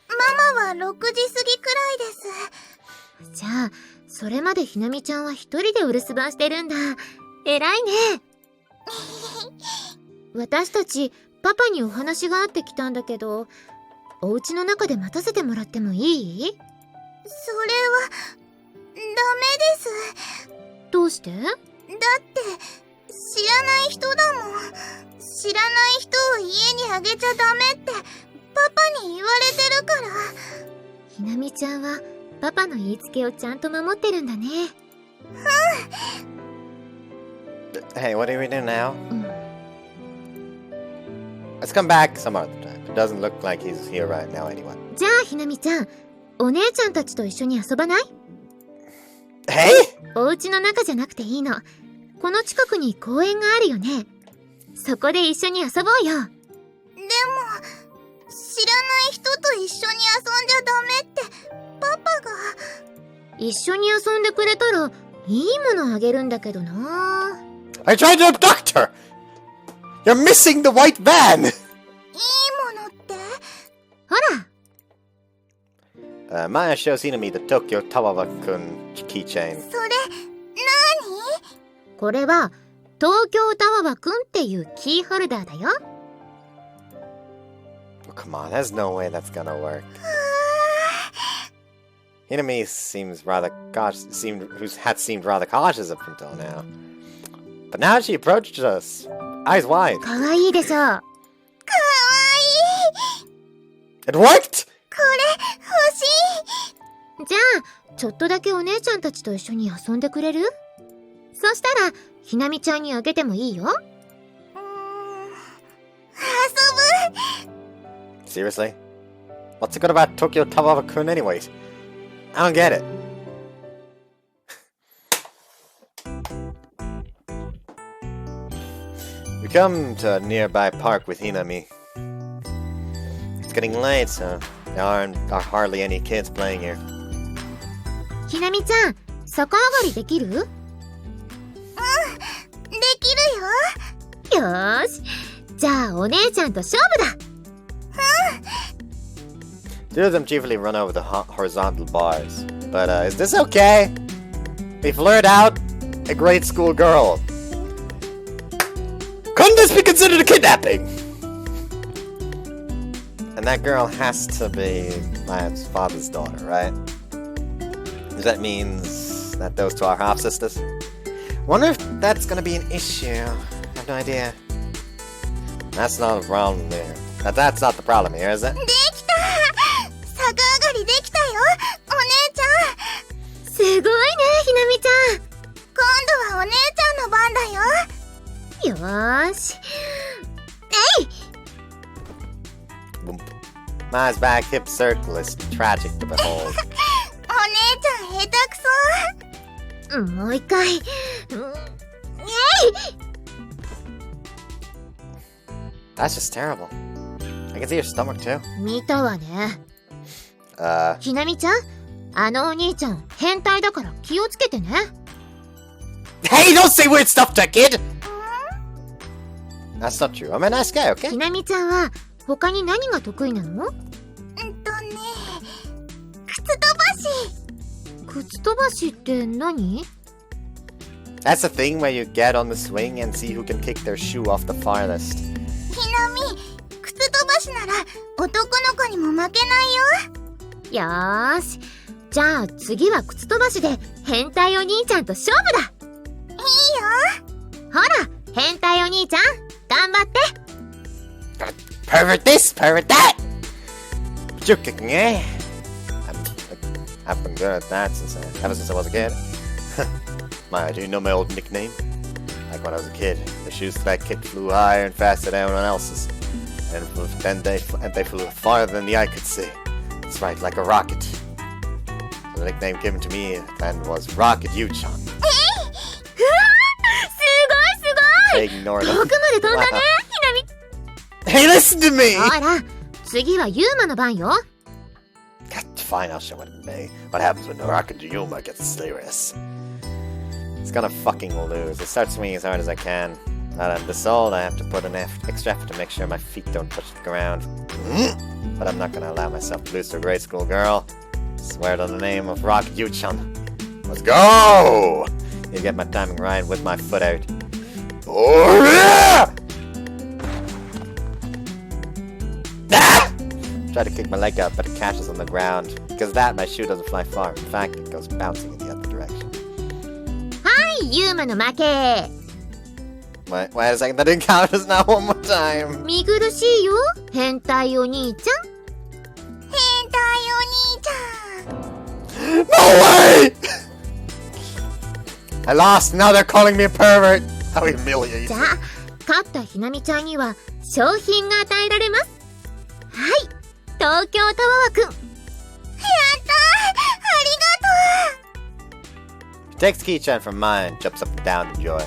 ママは6時過ぎくらいです。じゃあ、それまでひなみちゃんは一人でお留守番してるんだ。偉いね。私たち、パパにお話があってきたんだけど、お家の中で待たせてもらってもいい？それはダメです。どうして？だって知らない人だもん。知らない人を家にあげちゃダメってパパに言われてるから。ひなみちゃんはパパの言いつけをちゃんと守ってるんだね。Hey, what do we do now? Let's come back some other time. It doesn't look like he's here right now anyway. じゃあひなみちゃん、お姉ちゃんたちと一緒に遊ばない？ Hey? お家の中じゃなくていいの。この近くに公園があるよね。そこで一緒に遊ぼうよ。でも知らない人と一緒に遊んじゃダメってパパが。一緒に遊んでくれたらいいものあげるんだけどな。I tried to abduct her! You're missing the white van! いいものって？ほら。Maya shows Hinami the Tokyo Tawawa-kun keychain. それ、これは東京タワワくんっていうキーホルダーだよ。Oh, come on, there's no way that's gonna work. Hinami seems rather seemed rather cautious up until now. But now she approached us, eyes wide. かわいいでしょ。かわいい。 It worked! これ欲しい。じゃあちょっとだけお姉ちゃんたちと一緒に遊んでくれる？そしたらひなみちゃんにあげてもいいよ。遊ぶ。 Seriously? What's it good about Tokyo Tawawa-kun anyways? I don't get it. We come to a nearby park with Hinami. It's getting late, so there are hardly any kids playing here. ひなみちゃん、逆上がりできる？できるよ。よーし。じゃあお姉ちゃんと勝負だ。Two of them chiefly run over the horizontal bars. But is this okay? They've lured out a grade school girl. Couldn't this be considered a kidnapping? And that girl has to be my father's daughter, right? That means that those two are half-sisters. Wonder if that's gonna be an issue. I have no idea. That's not a problem here. That's not the problem here, is it? できた。逆上がりできたよ、お姉ちゃん。すごいね、ひなみちゃん。今度はお姉ちゃんの番だよ。よーし。えい！ Ma's back hip circle is tragic to behold. お姉ちゃん下手くそ。もう一回。That's just terrible. I can see your stomach too. 見たわね。ひなみちゃん、あのお兄ちゃん変態だから気をつけてね。Hey, don't say weird stuff to a kid! That's not true. I'm a nice guy, okay? ひなみちゃんは他に何が得意なの？靴飛ばし。靴飛ばしって何？ That's the thing where you get on the swing and see who can kick their shoe off the farthest. ひなみ、靴飛ばしなら男の子にも負けないよ。よーし。じゃあ次は靴飛ばしで変態お兄ちゃんと勝負だ。いいよ。ほら、変態お兄ちゃん、頑張って。Pervert this, pervert that! Shoe kicking, eh? I've been good at that ever since I was a kid. Do you know my old nickname? Like when I was a kid, the shoes that I kicked flew higher and faster than anyone else's. And then they flew farther than the eye could see. That's right, like a rocket. So the nickname given to me then was Rocket Yuchan. すごいすごい。 Ignore 遠 them. くまで飛んだね、ひなみ。 Hey, listen to me! ほら、次はユーマの番よ。Fine, I'll show it in May. What happens when the Rocket Yuma gets serious? It's gonna fucking lose. I start swinging as hard as I can. Now that I'm this old, I have to put an extra effort to make sure my feet don't touch the ground. But I'm not gonna allow myself to lose to a grade school girl. Swear to the name of Rocket Yuchan. Let's go! You get my timing right with my foot out. Oh yeah! Ah! Try to kick my leg out, but it catches on the ground. Because of that, my shoe doesn't fly far. In fact, it goes bouncing in the other direction. はい、ユーマの負け。 Wait a second, that didn't count as not one more time. 見苦しいよ、変態お兄ちゃん。変態お兄ちゃん。 No way! I lost, now they're calling me a pervert. How humiliating. じゃあ、勝ったひなみちゃんには賞品が与えられます。はい、東京タワーくん。やったー、ありがとう。 He takes the keychain from mine and jumps up and down in joy.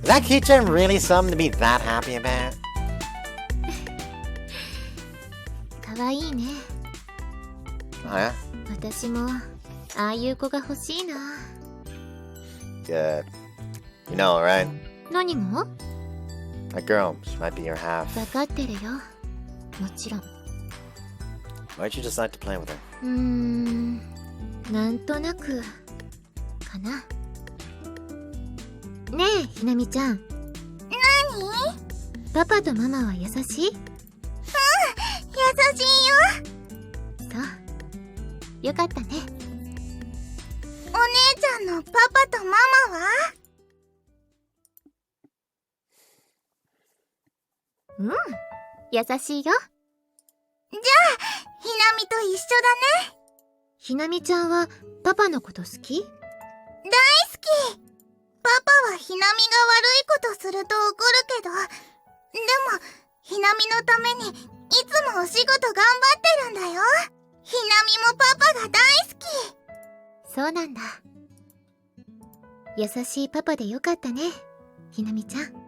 Is that keychain really something to be that happy about? かわいいね。 Oh yeah? 私もああいう子が欲しいな。 Good. You know, right? 何も？ That girl, she might be your half. 分かってるよ。もちろん。 Why'd you decide to play with her? なんとなくかな。ねえ、ひなみちゃん。何？パパとママは優しい？優しいよ。そう。よかったね。お姉ちゃんのパパとママは？優しいよ。じゃあ、ひなみと一緒だね。ひなみちゃんはパパのこと好き？大好き。パパはひなみが悪いことすると怒るけど、でも、ひなみのためにいつもお仕事頑張ってるんだよ。ひなみもパパが大好き。そうなんだ。優しいパパでよかったね、ひなみちゃん。ママ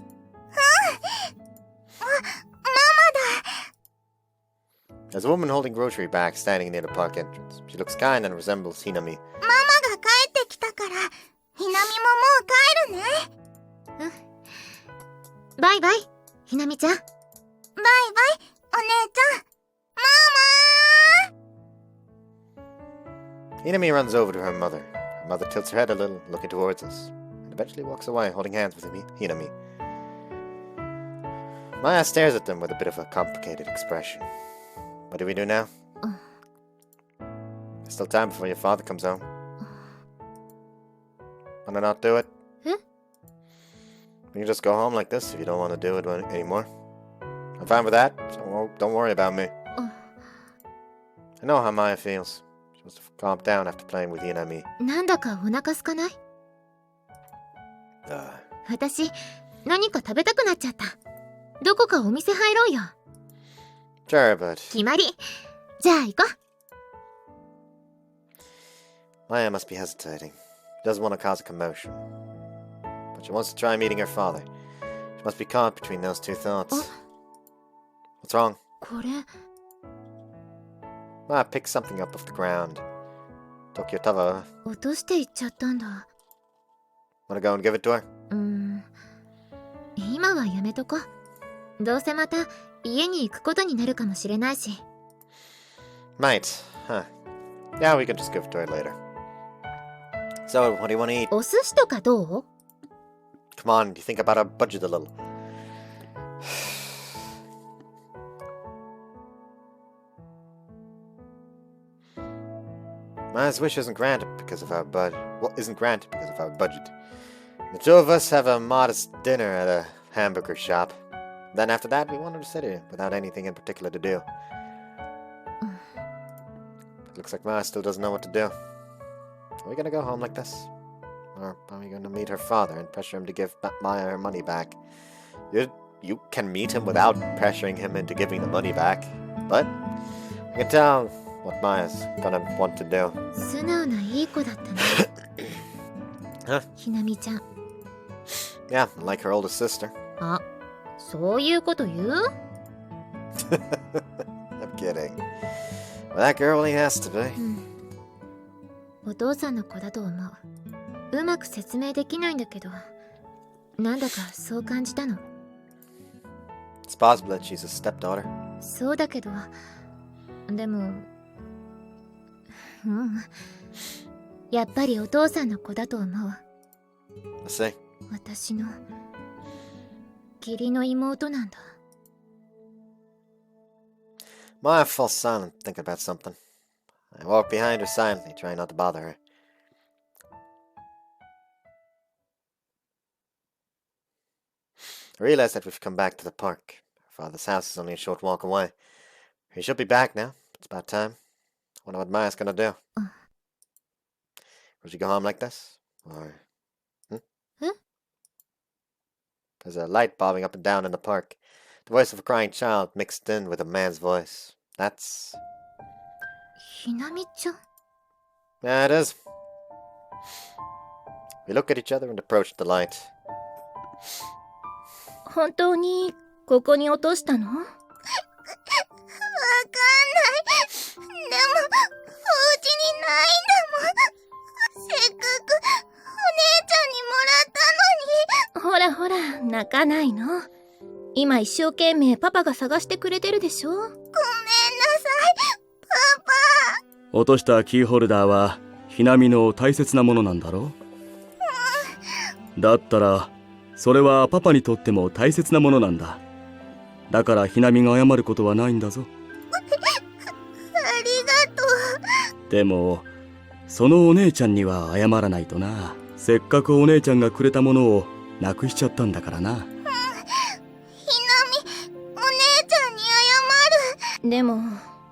だ。 There's a woman holding grocery bags standing near the park entrance. She looks kind and resembles Hinami. ママが帰ってきたから、ひなみももう帰るね。バイバイ、ひなみちゃん。バイバイ、お姉ちゃん。ママ Hinami runs over to her mother. Her mother tilts her head a little, looking towards us, and eventually walks away, holding hands with Hinami. Maya stares at them with a bit of a complicated expression. What do we do now? There's still time before your father comes home. Wanna not do it? Huh? We can just go home like this if you don't want to do it anymore. I'm fine with that, so don't worry about me. I know how Maya feels. She must have calmed down after playing with Hinami. なんだかお腹空かない？私、何か食べたくなっちゃった。どこかお店入ろうよ。Sure, but... 決まり。じゃあ行こう。Maya must be hesitating. She doesn't want to cause a commotion. But she wants to try meeting her father. She must be caught between those two thoughts. What's wrong? これ。Maya picks something up off the ground. Tokyo Tava. 落として行っちゃったんだ。Wanna go and give it to her? 今はやめとこ。どうせまた家に行くことになるかもしれないし。Might. Huh. Yeah, we can just give it to her later. So, what do you want to eat? お寿司とかどう？ Come on, you think about our budget a little. Maya's wish isn't granted because of our budget. Well, isn't granted because of our budget. The two of us have a modest dinner at a hamburger shop. Then after that, we wander the city without anything in particular to do. Looks like Maya still doesn't know what to do. Are we gonna go home like this? Or are we gonna meet her father and pressure him to give Maya her money back? You can meet him without pressuring him into giving the money back. But I can tell what Maya's gonna want to do. 素直ないい子だったね。Huh? ひなみちゃん。Yeah, like her oldest sister. あ、そういうこと言う？ I'm kidding. Well, that girl really has to be. お父さんの子だと思う。うまく説明できないんだけど、なんだかそう感じたの。It's possible that she's a stepdaughter. そうだけど、でも、やっぱりお父さんの子だと思う。I see. 私の義理の妹なんだ。Maya falls silent, thinking about something. I walk behind her silently, trying not to bother her. I realize that we've come back to the park. Her father's house is only a short walk away. He should be back now. It's about time. Wonder what Maya's gonna do. Will she go home like this? Or... There's a light bobbing up and down in the park. The voice of a crying child mixed in with a man's voice. That's... Hinami-chan? Yeah, it is. We look at each other and approach the light. 本当にここに落としたの？わかんない。でも、お家にないんだもん。せっかくお姉ちゃんにもらったのに。ほらほら、泣かないの。今一生懸命パパが探してくれてるでしょ。ごめんなさい、パパ。落としたキーホルダーはひなみの大切なものなんだろう。だったらそれはパパにとっても大切なものなんだ。だからひなみが謝ることはないんだぞ。ありがとう。でもそのお姉ちゃんには謝らないとな。せっかくお姉ちゃんがくれたものをなくしちゃったんだからな。ひなみ、お姉ちゃんに謝る。でも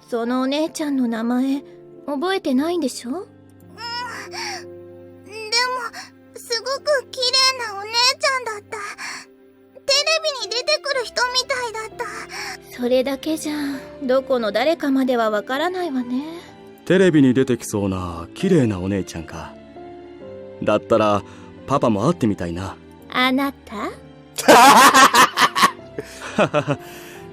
そのお姉ちゃんの名前覚えてないんでしょ？でもすごく綺麗なお姉ちゃんだった。テレビに出てくる人みたいだった。それだけじゃどこの誰かまではわからないわね。テレビに出てきそうな綺麗なお姉ちゃんか。だったらパパも会ってみたいな。あなた？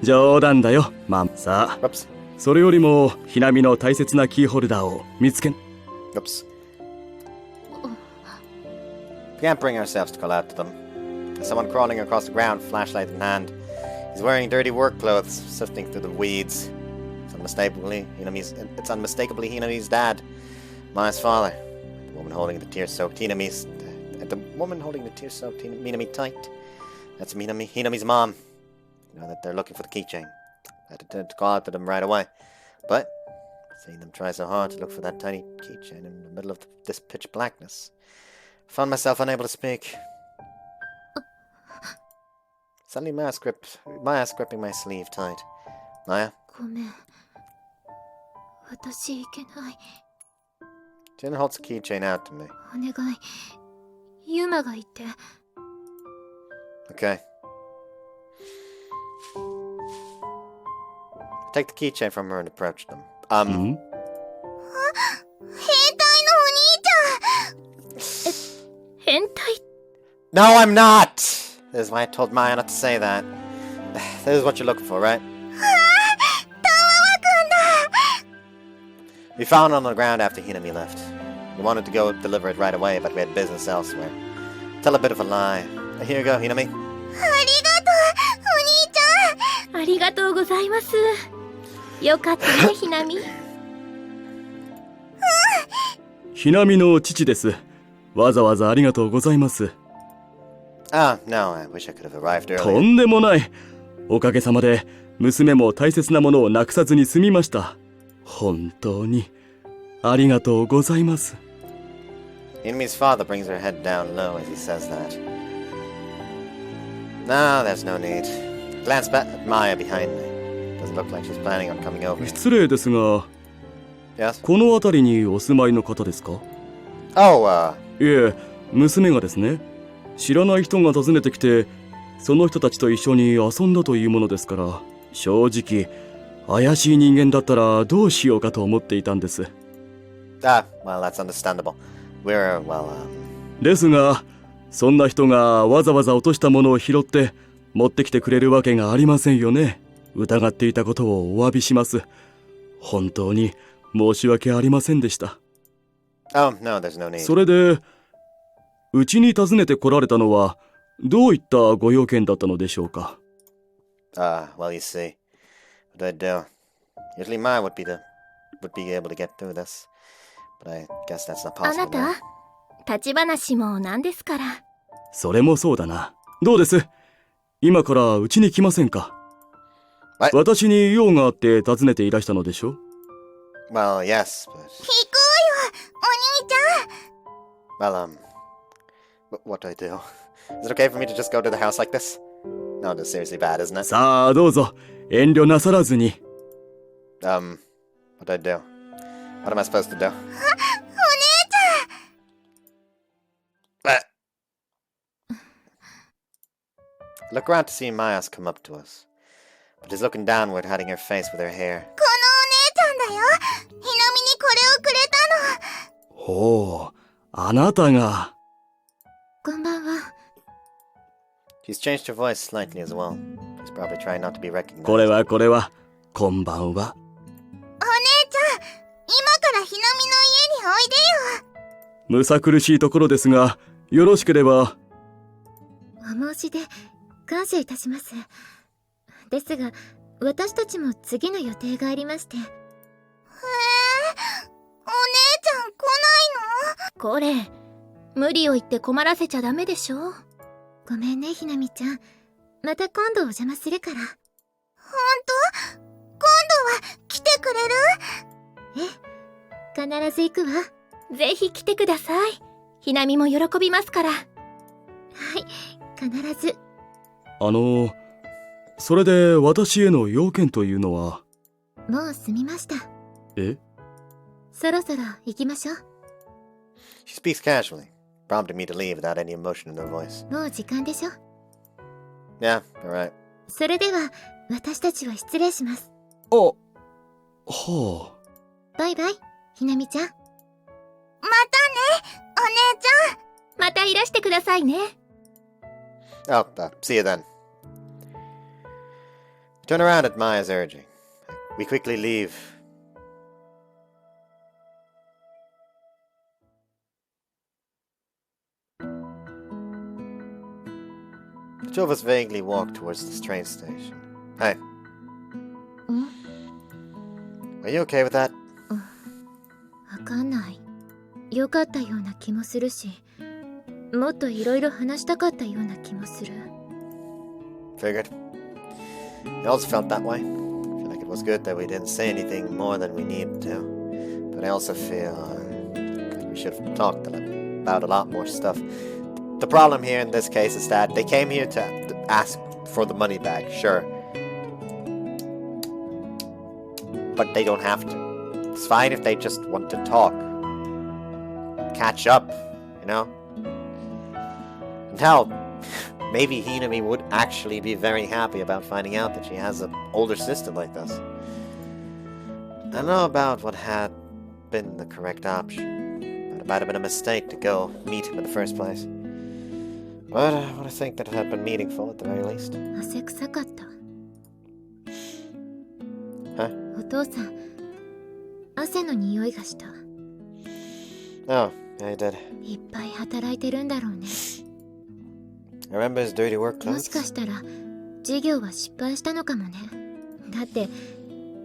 冗談だよ、ママ。さあ、それよりもひなみの大切なキーホルダーを見つけ。Oops. We can't bring ourselves to call out to them. There's someone crawling across the ground, flashlight in hand. He's wearing dirty work clothes, sifting through the weeds. It's unmistakably Hinami's dad, Maya's father. The woman holding the tear-soaked Hinami tight. That's Hinami's mom. You know that they're looking for the keychain. I had to call out to them right away, but seeing them try so hard to look for that tiny keychain in the middle of this pitch blackness, I found myself unable to speak. Suddenly Maya's gripping my sleeve tight. Maya? ごめん。私いけない。Jin holds the keychain out to me. お願い。ユマがいて。Okay. I take the keychain from her and approach them. 兵隊のお兄ちゃん。変態？ No, I'm not! This is why I told Maya not to say that. This is what you're looking for, right? We found it on the ground after Hinami left. We wanted to go deliver it right away, but we had business elsewhere. Tell a bit of a lie. Here you go, Hinami. ありがとうございます。よかったね、ひなみ。ひなみの父です。わざわざありがとうございます。Ah, no, I wish I could have arrived earlier. とんでもない。おかげさまで娘も大切なものをなくさずに済みました。本当にありがとうございます。Hinami's father brings her head down low as he says that. No, there's no need. Glance back at Maya behind me. Doesn't look like she's planning on coming over. 失礼ですが、Yes? この辺りにお住まいの方ですか？ Oh, いえ、娘がですね、知らない人が訪ねてきて、その人たちと一緒に遊んだというものですから、正直怪しい人間だったらどうしようかと思っていたんです。well, that's understandable. We're, well, ですが、そんな人がわざわざ落としたものを拾って持ってきてくれるわけがありませんよね。疑っていたことをお詫びします。本当に申し訳ありませんでした。Oh, no, there's no need. それで、うちに訪ねて来られたのはどういったご用件だったのでしょうか？ Well, you see, what I'd do. Usually Maya would be able to get through this, but I guess that's not あな possible. た、立ち話もなんですから。それもそうだな。どうです？今からうちに来ませんか？私に用があって訪ねていらしたのでしょ？ Well, yes, but... 行こうよ、お兄ちゃん。 Well, what do I do? Is it okay for me to just go to the house like this? No, that's seriously bad, isn't it? さあ、どうぞ。遠慮なさらずに。What do I do? What am I supposed to do? お姉ちゃん。 Look around to see Mayas come up to us. But he's looking downward, hiding her face with her hair. このお姉ちゃんだよ。ひなみにこれをくれたの。ほう、あなたが。こんばんは。She's changed her voice slightly as well. She's probably trying not to be recognized. これは、こんばんは。お姉ちゃん、今からひなみの家においでよ。むさ苦しいところですが、よろしければ。お申し出、感謝いたします。ですが、私たちも次の予定がありまして。お姉ちゃん来ないの？これ、無理を言って困らせちゃダメでしょ。ごめんね、ひなみちゃん。また今度お邪魔するから。ほんと？今度は来てくれる？え、必ず行くわ。ぜひ来てください。ひなみも喜びますから。はい、必ず。それで私への要件というのは？もう済みました。え？そろそろ行きましょう。She speaks casually, prompting me to leave without any emotion in her voice. もう時間でしょ。Yeah, you're right. それでは、私たちは失礼します。はあ。バイバイ、ひなみちゃん。またね、お姉ちゃん。またいらしてくださいね。Oh, see you then. Turn around at Maya's urging. We quickly leave. The two of us vaguely walk towards this train station. Hey. Are you okay with that? わかんない。よかったような気もするし、もっといろいろ話したかったような気もする。Figured. I also felt that way. I feel like it was good that we didn't say anything more than we needed to. But I also feel that we should have talked about a lot more stuff. The problem here in this case is that they came here to ask for the money back, sure. But they don't have to. It's fine if they just want to talk. Catch up, you know? And hell, maybe Hinami would actually be very happy about finding out that she has an older sister like this. I don't know about what had been the correct option, but it might have been a mistake to go meet him in the first place. But I want to think that it had been meaningful at the very least. 汗臭かった。Huh? お父さん、汗の匂いがした。Oh, yeah, he did. いっぱい働いてるんだろうね。I remember his dirty work clothes. もしかしたら授業は失敗したのかもね。だって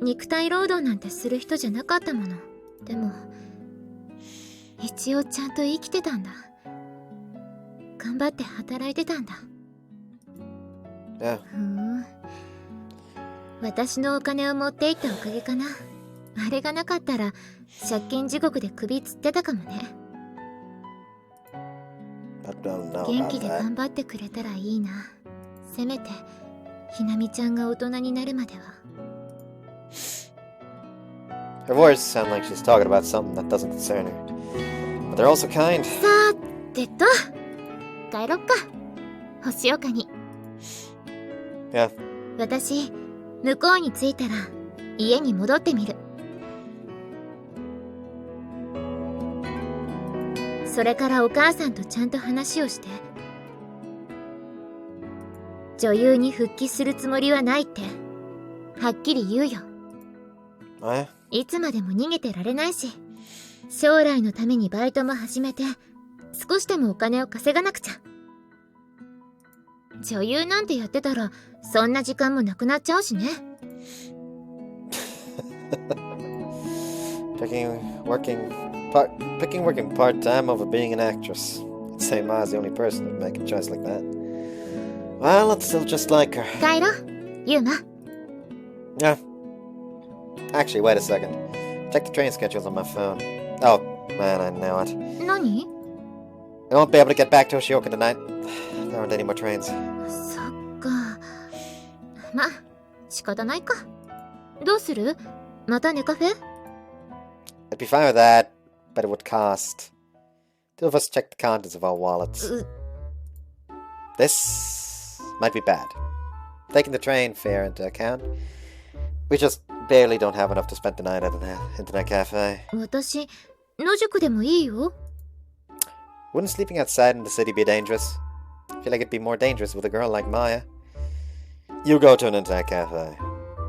肉体労働なんてする人じゃなかったもの。でも一応ちゃんと生きてたんだ。頑張って働いてたんだ。Yeah. 私のお金を持っていったおかげかな。あれがなかったら借金地獄で首つってたかもね。元気で頑張ってくれたらいいな。せめてひなみちゃんが大人になるまでは。Her words sound like she's talking about something that doesn't concern her. But they're also kind. さてと、帰ろっか。星岡に。Yeah. 私、向こうに着いたら家に戻ってみる。それからお母さんとちゃんと話をして。女優に復帰するつもりはないってはっきり言うよ。いつまでも逃げてられないし、将来のためにバイトも始めて少しでもお金を稼がなくちゃ。女優なんてやってたらそんな時間もなくなっちゃうしね。Picking working part-time over being an actress. I'd say Ma's the only person who'd make a choice like that. Well, it's still just like her. 帰ろ、ユウマ。Yeah. Actually, wait a second. Check the train schedules on my phone. Oh, man, I know it. 何？ I won't be able to get back to Oshioka tonight. There aren't any more trains. そっか。ま、仕方ないか。どうする？またネカフェ？ I'd be fine with that, but it would cost. Two of us check the contents of our wallets. This might be bad. Taking the train fare into account, we just barely don't have enough to spend the night at an internet cafe. 私、野宿でもいいよ。Wouldn't sleeping outside in the city be dangerous? I feel like it'd be more dangerous with a girl like Maya. You go to an internet cafe.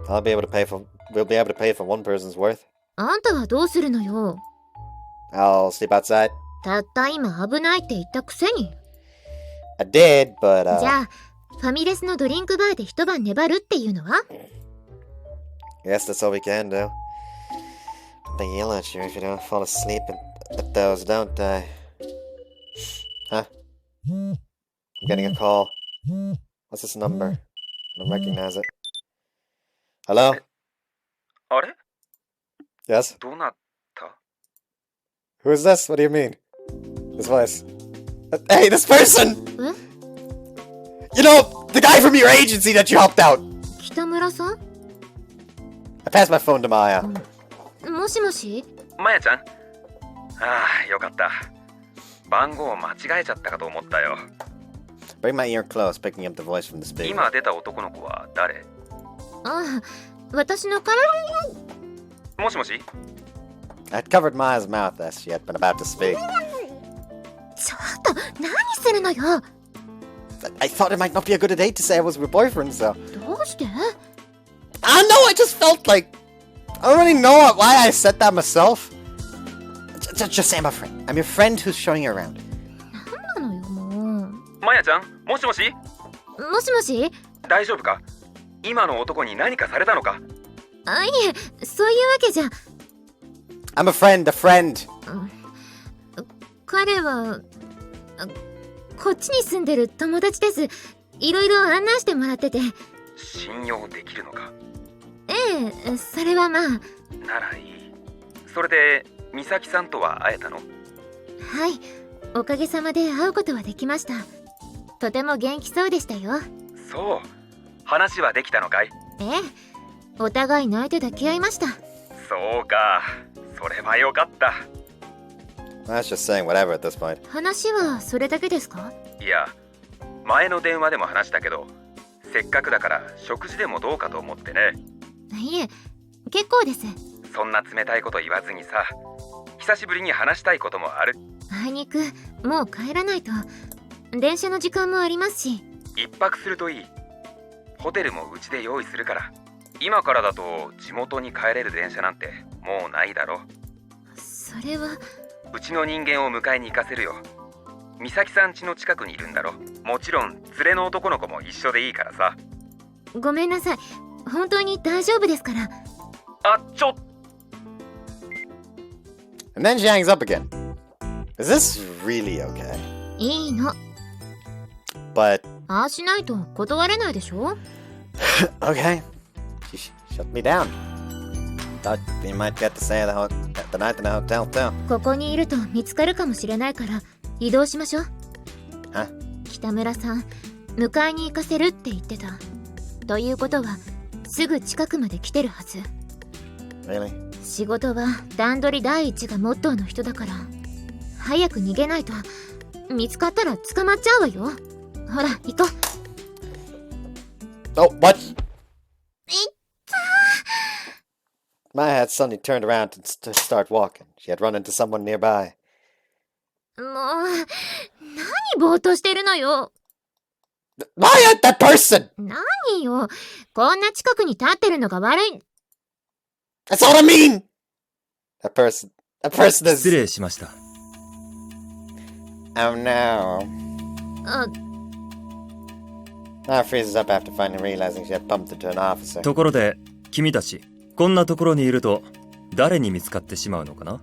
We'll be able to pay for one person's worth. あんたはどうするのよ。I'll sleep outside. たった今危ないって言ったくせに。I did, but じゃあ、ファミレスのドリンクバーで一晩粘るっていうのは？ Yes, that's all we can do. They yell at you if you don't fall asleep at those, don't they? Huh? I'm getting a call. What's this number? I don't recognize it. Hello? あれ Yes? どうなった？ Who is this? What do you mean? This voice. Hey, this person! You know, the guy from your agency that you helped out! 北村さん？ I passed my phone to Maya. もしもし？マヤちゃん？ああ、よかった。番号を間違えちゃったかと思ったよ。Bring my ear close, picking up the voice from the speaker. 今出た男の子は誰？ああ、私のもしもし？ I'd covered Maya's mouth as she had been about to speak. ちょっと、何するのよ。I thought it might not be a good date to say I was your boyfriend, so... どうして？ I know, I just felt like... I don't really know why I said that myself. Just say I'm a friend. I'm your friend who's showing you around. なんなのよ、もう。マヤちゃん、もしもし？もしもし？大丈夫か？今の男に何かされたのか？あ、いえ、そういうわけじゃ。I'm a friend. 彼は、こっちに住んでる友達です。いろいろ案内してもらってて。信用できるのか？ええ、それはまあ。ならいい。それで、美咲さんとは会えたの？はい、おかげさまで会うことはできました。とても元気そうでしたよ。そう。話はできたのかい？ええ、お互い泣いて抱き合いました。そうか。それはよかった。I was just saying whatever at this point. 話はそれだけですか？いや、前の電話でも話したけど、せっかくだから食事でもどうかと思ってね。いえ、結構です。そんな冷たいこと言わずにさ、久しぶりに話したいこともある。あいにく、もう帰らないと。電車の時間もありますし。一泊するといい。ホテルもうちで用意するから。今からだと地元に帰れる電車なんてもうないだろ。それは。うちの人間を迎えに行かせるよ。美咲さん家の近くにいるんだろ。もちろん連れの男の子も一緒でいいからさ。ごめんなさい。本当に大丈夫ですから。あ、ちょっ。 And then she hangs up again. Is this really okay? いいの。But... ああしないと断れないでしょ？ Okay. She shut me down. Thought we might get to stay the night in the hotel too. ここにいると見つかるかもしれないから移動しましょう。北村さん、迎えに行かせるって言ってた。ということは、すぐ近くまで来てるはず。Really? 仕事は段取り第一がモットーの人だから、早く逃げないと、見つかったら捕まっちゃうわよ。ほら、行こう。Oh, what? Maya had suddenly turned around to start walking. She had run into someone nearby. もう、何ぼーっとしてるのよ。Maya, that person! 何よ、こんな近くに立ってるのが悪い。That's what I mean! That person is... 失礼しました。Oh no. Maya freezes up after finally realizing she had bumped into an officer. ところで、君たち、こんなところにいると、誰に見つかってしまうのかな？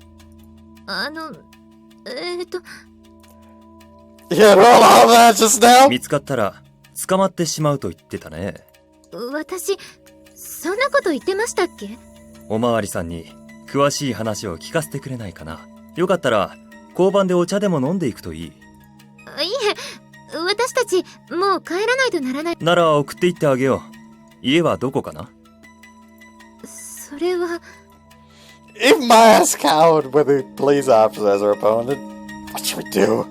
見つかったら捕まってしまうと言ってたね。私、そんなこと言ってましたっけ？おまわりさんに詳しい話を聞かせてくれないかな。よかったら交番でお茶でも飲んでいくといい。いえ、私たちもう帰らないとならない。なら送って行ってあげよう。家はどこかな？それは。 If Maya's cowed with the police officer as her opponent, what should we do?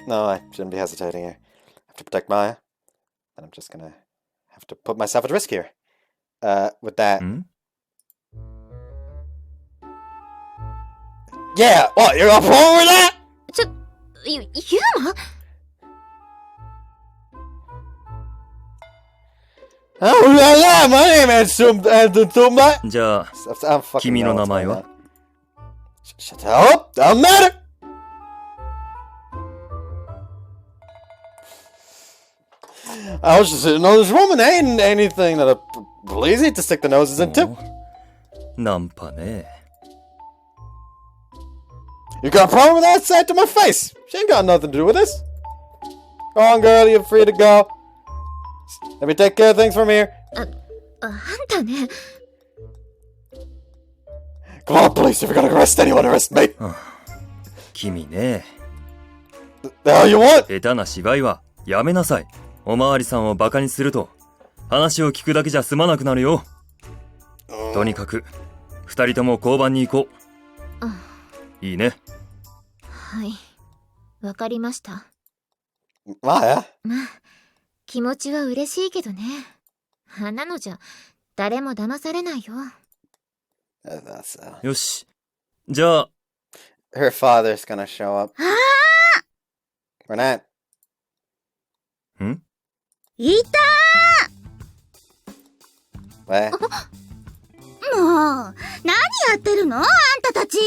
No, I shouldn't be hesitating here. I have to protect Maya. And I'm just gonna have to put myself at risk here. With that. Yeah, what? You're up wrong with that? Yuma? Oh, yeah, my name is Sumba. じゃあ、君の名前は？ Shut up! Doesn't matter! I was just sitting on this woman. Ain't anything that a police need to stick their noses into. ナンパね。 You got a problem with that? Say it to my face. She ain't got nothing to do with this. Go on, girl. You're free to go. Let me take care of things from here. あんたね。 Come on, police. If you're gonna arrest anyone, arrest me. 君ね。 The hell you want? 下手な芝居はやめなさい。おまわりさんをバカにすると話を聞くだけじゃ済まなくなるよ。とにかく二人とも交番に行こう。いいね。はい。わかりました。まあ、気持ちは嬉しいけどね。あんなのじゃ誰も騙されないよ。よし。じゃあ。Her father's gonna show up. We're not. ん？いたー！もう、何やってるの？あんたたち。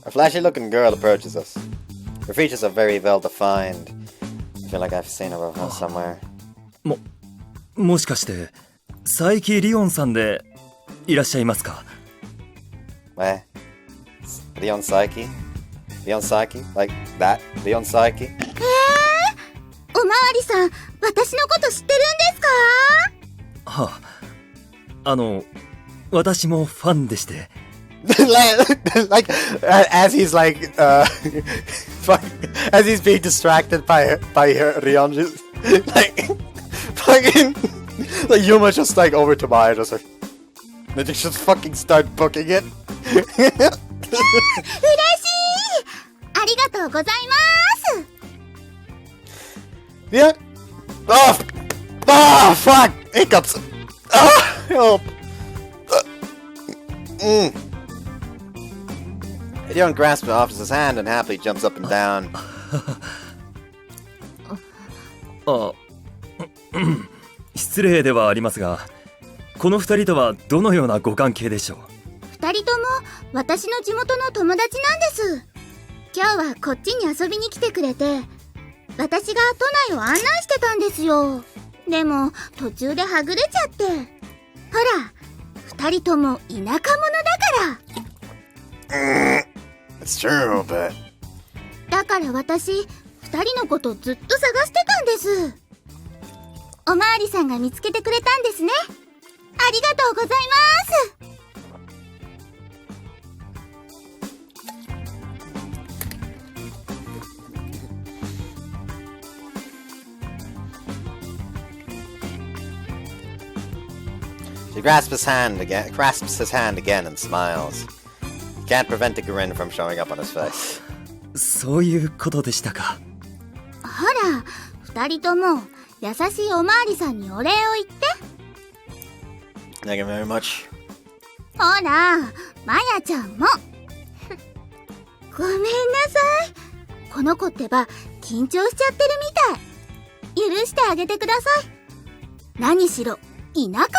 A flashy-looking girl approaches us. Her features are very well-defined. I feel like I've seen her around somewhere. もしかして佐伯リオンさんでいらっしゃいますか？Leon Saiki? Leon Saiki? Like that? Leon Saiki? おまわりさん、私のこと知ってるんですか？はあ、私もファンでして。like, as he's like, as he's being distracted by Rion, just, like, fucking, like, Yuma just, like, over to Maya, just, like, then they just fucking start booking it. 嬉しい！ありがとうございます！ Yeah? Oh! Oh, fuck! Hiccups! Oh, help! Rion grasps the officer's hand and happily jumps up and down. 失礼ではありますが、この二人とはどのようなご関係でしょう？二人とも私の地元の友達なんです。今日はこっちに遊びに来てくれて、私が都内を案内してたんですよ。でも途中ではぐれちゃって。ほら、二人とも田舎者だから。It's true, but... だから私、二人のことずっと探してたんです。おまわりさんが見つけてくれたんですね。ありがとうございます。She grasps his hand again and smiles. He can't prevent a grin from showing up on his face. そういうことでしたか。ほら、二人とも優しいおまわりさんにお礼を言って。Thank you very much. ほら、まやちゃんも。ごめんなさい。この子ってば緊張しちゃってるみたい。許してあげてください。何しろ田舎者なの。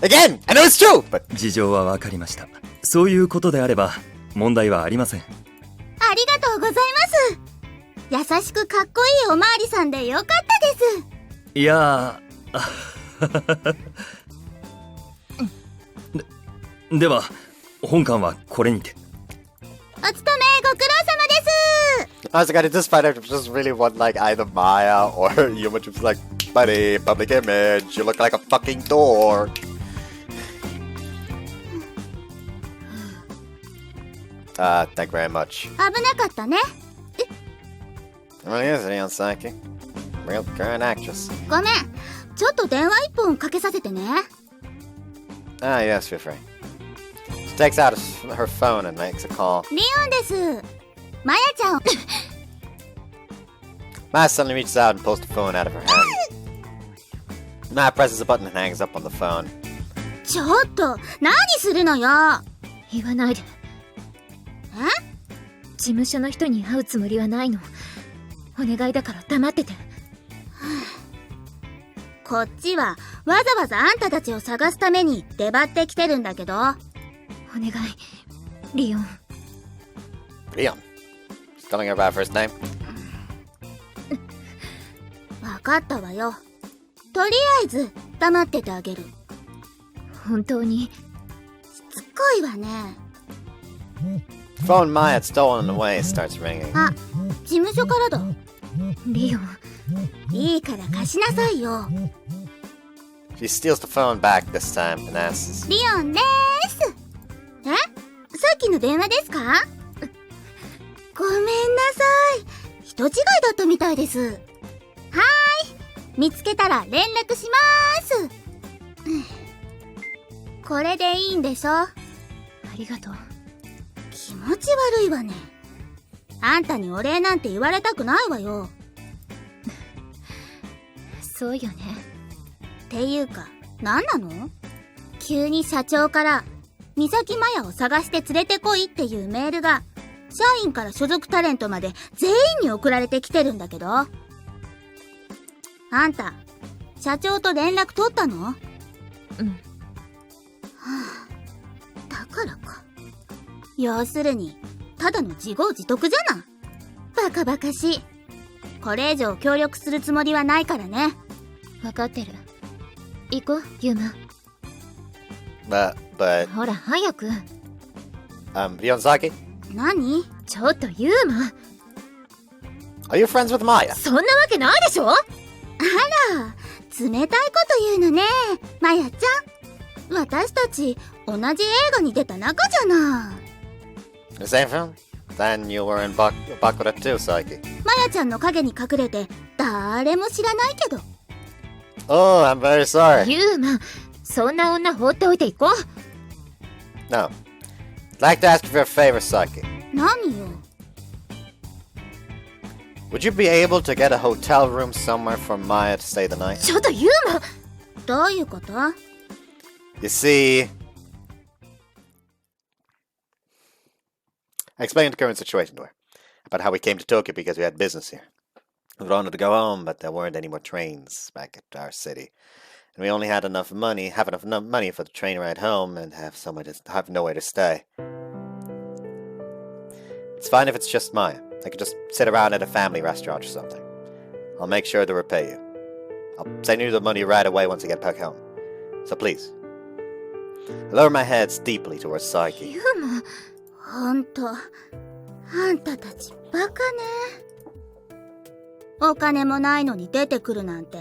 Again, I know it's true, but... 事情はわかりました。そういうことであれば問題はありません。ありがとうございます。優しくかっこいいおまわりさんでよかったです。いやでは本館はこれにて。お勤めご苦労様です。 I was like, at this point, I just really want like either Maya or Yuma to be like, buddy, public image. You look like a fucking dork. Thank you very much. 危なかったね。 It really is Leon Psyche. Real current actress. ごめん。ちょっと電話一本かけさせてね。Ah, yes, feel free. She takes out her phone and makes a call. リオンです。マヤちゃん。Maya suddenly reaches out and pulls the phone out of her hand. Maya presses a button and hangs up on the phone. ちょっと、何するのよ。言わないで。事務所の人に会うつもりはないの。お願いだから黙ってて。こっちはわざわざあんたたちを探すために出張ってきてるんだけど。お願い、リオン。Leon? She's calling her by first name? わかったわよ。とりあえず黙っててあげる。本当に。しつこいわね。The phone Maya had stolen away starts ringing. あ、事務所からだ。リオン。いいから貸しなさいよ。She steals the phone back this time and asks, リオンでーす。さっきの電話ですか？ごめんなさい。人違いだったみたいです。はーい。見つけたら連絡しまーす。これでいいんでしょ？ありがとう。気持ち悪いわね。あんたにお礼なんて言われたくないわよ。そうよね。っていうか、何なの？急に社長から三崎マヤを探して連れてこいっていうメールが社員から所属タレントまで全員に送られてきてるんだけど。あんた社長と連絡取ったの？うん。はあ、だからか。要するにただの自業自得じゃない。バカバカしい。これ以上協力するつもりはないからね。分かってる。行こう、ユーbut マ。ほら、早く。Leon Psyche? 何？ちょっとユーマ。 Are you friends with Maya? そんなわけないでしょ。あら、冷たいこと言うのね、マヤちゃん。私たち同じ映画に出た仲じゃない。The same film? Then you were in Bakura too, Psyche. マヤちゃんの影に隠れて誰も知らないけど。Oh, I'm very sorry. ユーマ、そんな女放っておいていこう。No. I'd like to ask you for a favor, Psyche. 何よ。Would you be able to get a hotel room somewhere for Maya to stay the night? ちょっとユーマ。どういうこと？ You see, I explained the current situation to her about how we came to Tokyo because we had business here. We wanted to go home, but there weren't any more trains back at our city, and we only had enough money for the train ride home, and have nowhere to stay. It's fine if it's just Maya. I could just sit around at a family restaurant or something. I'll make sure to repay you. I'll send you the money right away once I get back home. So please. I lower my head steeply towards Psyche. ユーマ、ほんと、あんたたちバカね。お金もないのに出てくるなんて。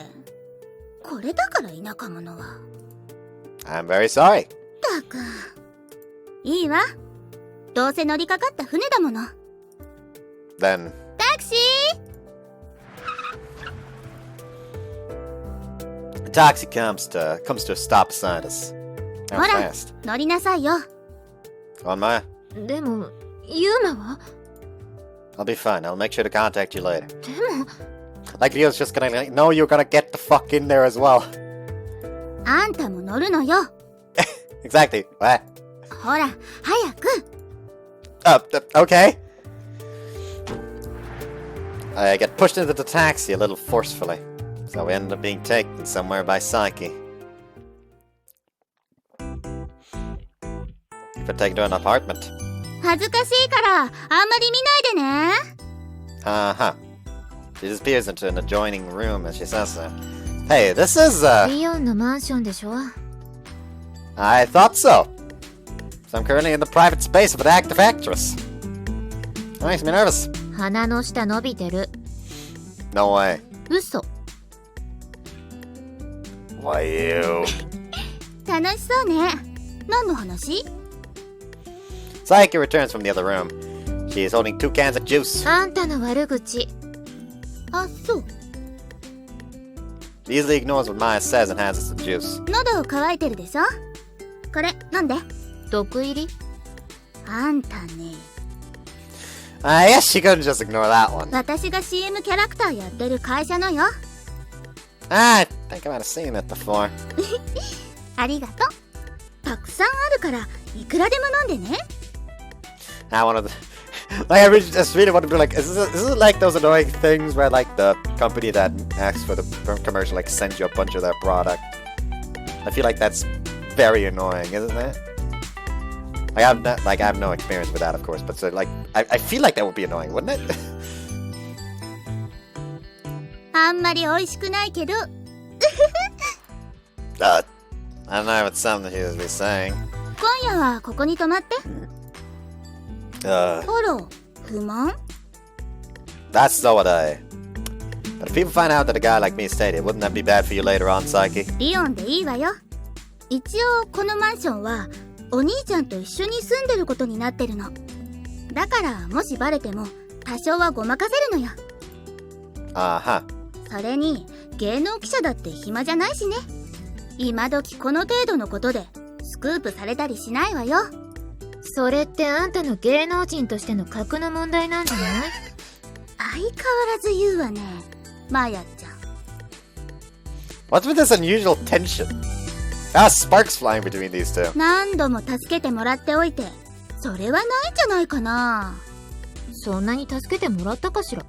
これだから田舎者は。I'm very sorry. だか。いいわ。どうせ乗りかかった船だもの。Then, タクシー。 the taxi comes to a stop beside us. ほ How ら、 fast? 乗りなさいよ。 Come on, Maya. でも、ユーマは？ I'll be fine. I'll make sure to contact you later. でも、 Like Leo's just gonna know you're gonna get the fuck in there as well. あんたも乗るのよ。 Exactly. What? ほら、早く。Okay. I get pushed into the taxi a little forcefully, so we end up being taken somewhere by Psyche. We're taken to an apartment. 恥ずかしいからあんまり見ないでね。Uh-huh. She disappears into an adjoining room as she says so. Hey, this is, リオンのマンションでしょ？ I thought so. So I'm currently in the private space of an active actress. That makes me nervous. 鼻の下伸びてる。 No way. 嘘。Why you? 楽しそうね。何の話？ Saiki returns from the other room. She is holding 2 cans of juice. あんたの悪口。あ、そう。She easily ignores what Maya says and hands us the juice. 喉乾いてるでしょ？これ、飲んで。毒入り？あんたね。I guess she couldn't just ignore that one. 私が CM キャラクターやってる会社のよ。I think I might have seen it before. ありがとう。たくさんあるから、いくらでも飲んでね。I wanted to... Like, I just really wanted to be like, is it like those annoying things where, like, the company that asks for the commercial, like, sends you a bunch of their product? I feel like that's very annoying, isn't it? Like, I have no experience with that, of course, but so, like, I feel like that would be annoying, wouldn't it? あんまり美味しくないけど。I don't know if it's something he would be saying. 今夜はここに泊まって。あら、不満？ That's so what I... But if people find out that a guy like me stayed here, wouldn't that be bad for you later on, Saiki? リオンでいいわよ。一応このマンションはお兄ちゃんと一緒に住んでることになってるの。だからもしバレても多少はごまかせるのよ。あは。それに芸能記者だって暇じゃないしね。今時この程度のことでスクープされたりしないわよ。それってあんたの芸能人としての格の問題なんじゃない？相変わらず言うわね、マヤちゃん。What's with this unusual tension? Sparks flying between these two. 何度も助けてもらっておいて、それはないんじゃないかな。そんなに助けてもらったかしら。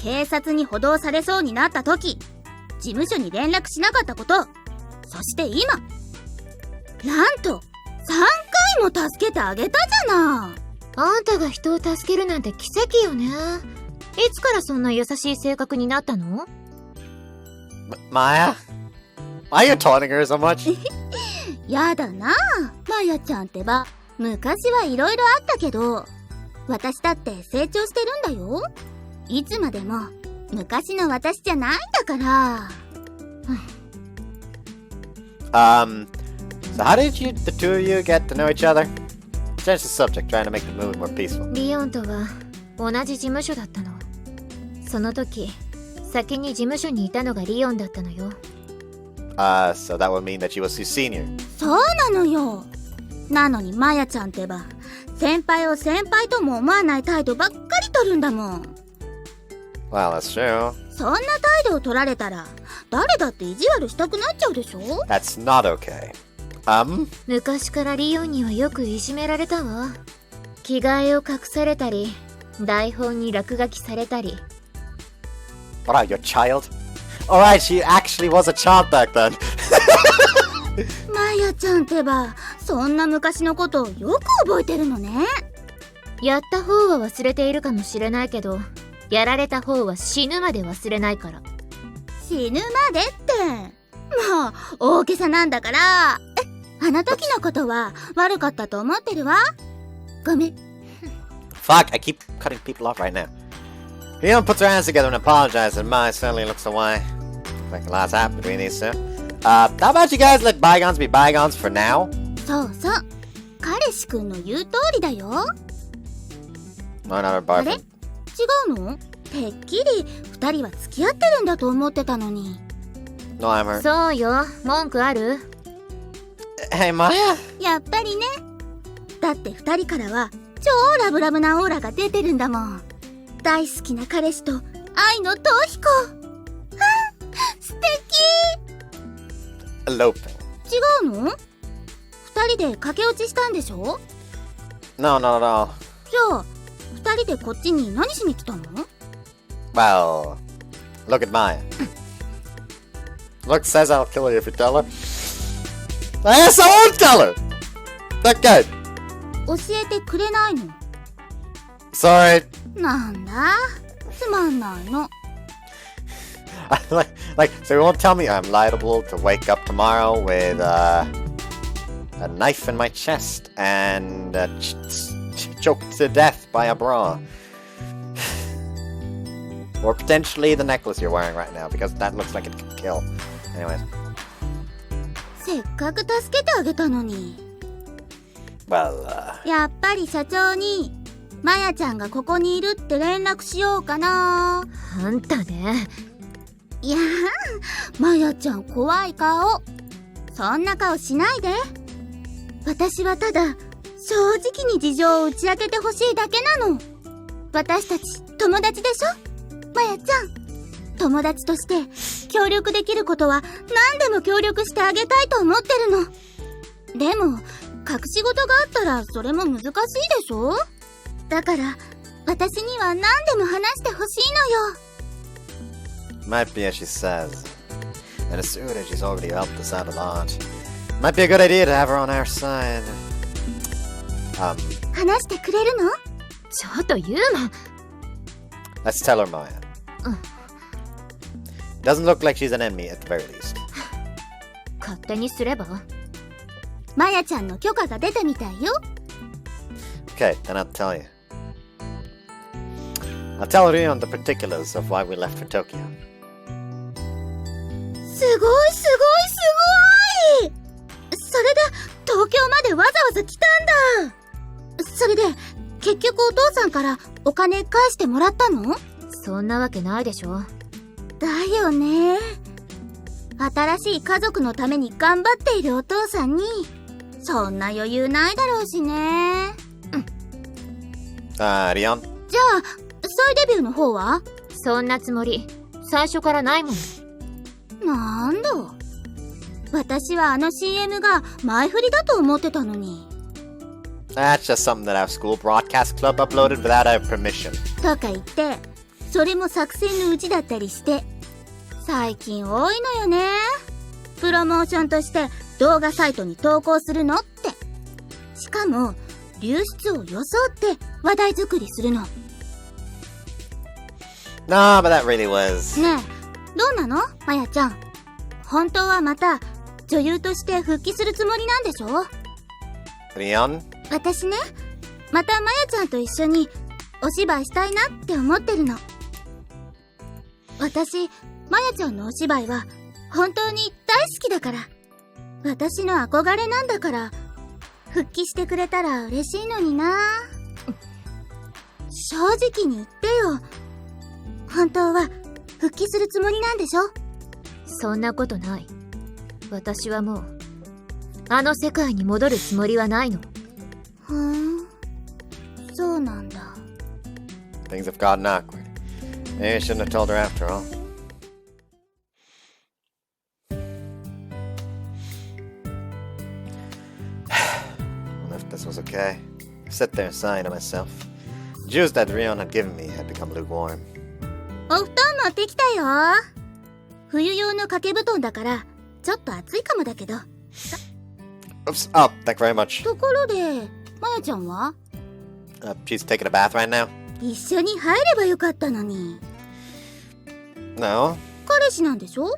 警察に補導されそうになった時、事務所に連絡しなかったこと、そして今、なんと3回も助けてあげたじゃな。あんたが人を助けるなんて奇跡よね。いつからそんな優しい性格になったの？ Maya? Why are you taunting her so much? やだな、マヤちゃんってば。昔はいろいろあったけど、私だって成長してるんだよ。いつまでも昔の私じゃないんだから。So how did you, the two of you, get to know each other? Change the subject, trying to make the mood more peaceful. リオンとは同じ事務所だったの。その時、先に事務所にいたのがリオンだったのよ。So that would mean that she was his senior. そうなのよ。なのにマヤちゃんってば、先輩を先輩とも思わない態度ばっかり取るんだもん。Well, that's true. そんな態度を取られたら、誰だって意地悪したくなっちゃうでしょ？ That's not okay. 昔からリオンにはよくいじめられたわ。着替えを隠されたり、台本に落書きされたり。What are you, a child? Alright, she actually was a child back then. マヤちゃんってば、そんな昔のことをよく覚えてるのね。やった方は忘れているかもしれないけど、やられた方は死ぬまで忘れないから。死ぬまでって、もう大げさなんだから。あの時のことは悪かったと思ってるわ。ごめん。Fuck, I keep cutting people off right now. Leon puts her hands together and apologizes, and Maya suddenly looks away. Like a lot's happened between these two. How about you guys let bygones be bygones for now? そうそう。彼氏くんの言う通りだよ。Not her あれ？ boyfriend. 違うの？てっきり二人は付き合ってるんだと思ってたのに。No, I'm her. そうよ。文句ある？ Hey, Maya? やっぱりね。だって二人からは超ラブラブなオーラが出てるんだもん。大好きな彼氏と愛の逃避行。素敵。 Eloping. 違うの？二人で駆け落ちしたんでしょ？ No, not at all. じゃあ二人でこっちに何しに来たの？ Well, look at Maya. Look says I'll kill her if you tell her. I guess I won't tell her. That good. 教えてくれないの？ Sorry. なんだ？つまんないの。like, so you won't tell me I'm liable to wake up tomorrow with a knife in my chest and choked to death by a bra. Or potentially the necklace you're wearing right now, because that looks like it could kill. Anyways. せっかく助けてあげたのに。Well, やっぱり社長にマヤちゃんがここにいるって連絡しようかな。あんたね。いやー、マヤちゃん怖い顔。そんな顔しないで。私はただ正直に事情を打ち明けてほしいだけなの。私たち友達でしょ、マヤちゃん。友達として協力できることは何でも協力してあげたいと思ってるの。でも隠し事があったらそれも難しいでしょ。だから私には何でも話してほしいのよ。 might be as she says. And as soon as she's already helped us out a lot. Might be a good idea to have her on our side. 話してくれるの？ちょっとユーマ。 Let's tell her, Maya. Doesn't look like she's an enemy at the very least. 勝手にすれば？マヤちゃんの許可が出たみたいよ。 Okay, then I'll tell you. I'll tell Rion the particulars of why we left for Tokyo. すごいすごいすごい。それで東京までわざわざ来たんだ。それで結局お父さんからお金返してもらったの？そんなわけないでしょ。だよね。新しい家族のために頑張っているお父さんにそんな余裕ないだろうしね。Rion? じゃあ再デビューの方は？そんなつもり最初からないもん。なんだ、私はあの CM が前振りだと思ってたのに。 That's just something that our school broadcast club uploaded without our permission. とか言ってそれも作戦のうちだったりして、最近多いのよね。プロモーションとして動画サイトに投稿するのって。しかも流出を装って話題作りするの。 No, but that really was. ねえ、どうなのマヤちゃん。本当はまた女優として復帰するつもりなんでしょ？ Rion? 私ね、またマヤちゃんと一緒にお芝居したいなって思ってるの。私、マヤちゃんのお芝居は本当に大好きだから。私の憧れなんだから、復帰してくれたら嬉しいのにな。正直に言ってよ。本当は復帰するつもりなんでしょ？そんなことない。私はもうあの世界に戻るつもりはないの。そうなんだ。 Things have gotten awkward. Maybe I shouldn't have told her after all. Well, if this was okay, I sat there sighing to myself. The juice that Rion had given me had become lukewarm. お布団持ってきたよ。冬用の掛け布団だからちょっと暑いかもだけど。 Oops. Oh, thank you very much. ところでマヤちゃんは？ She's taking a bath right now? 一緒に入ればよかったのに。 No. 彼氏なんでしょ？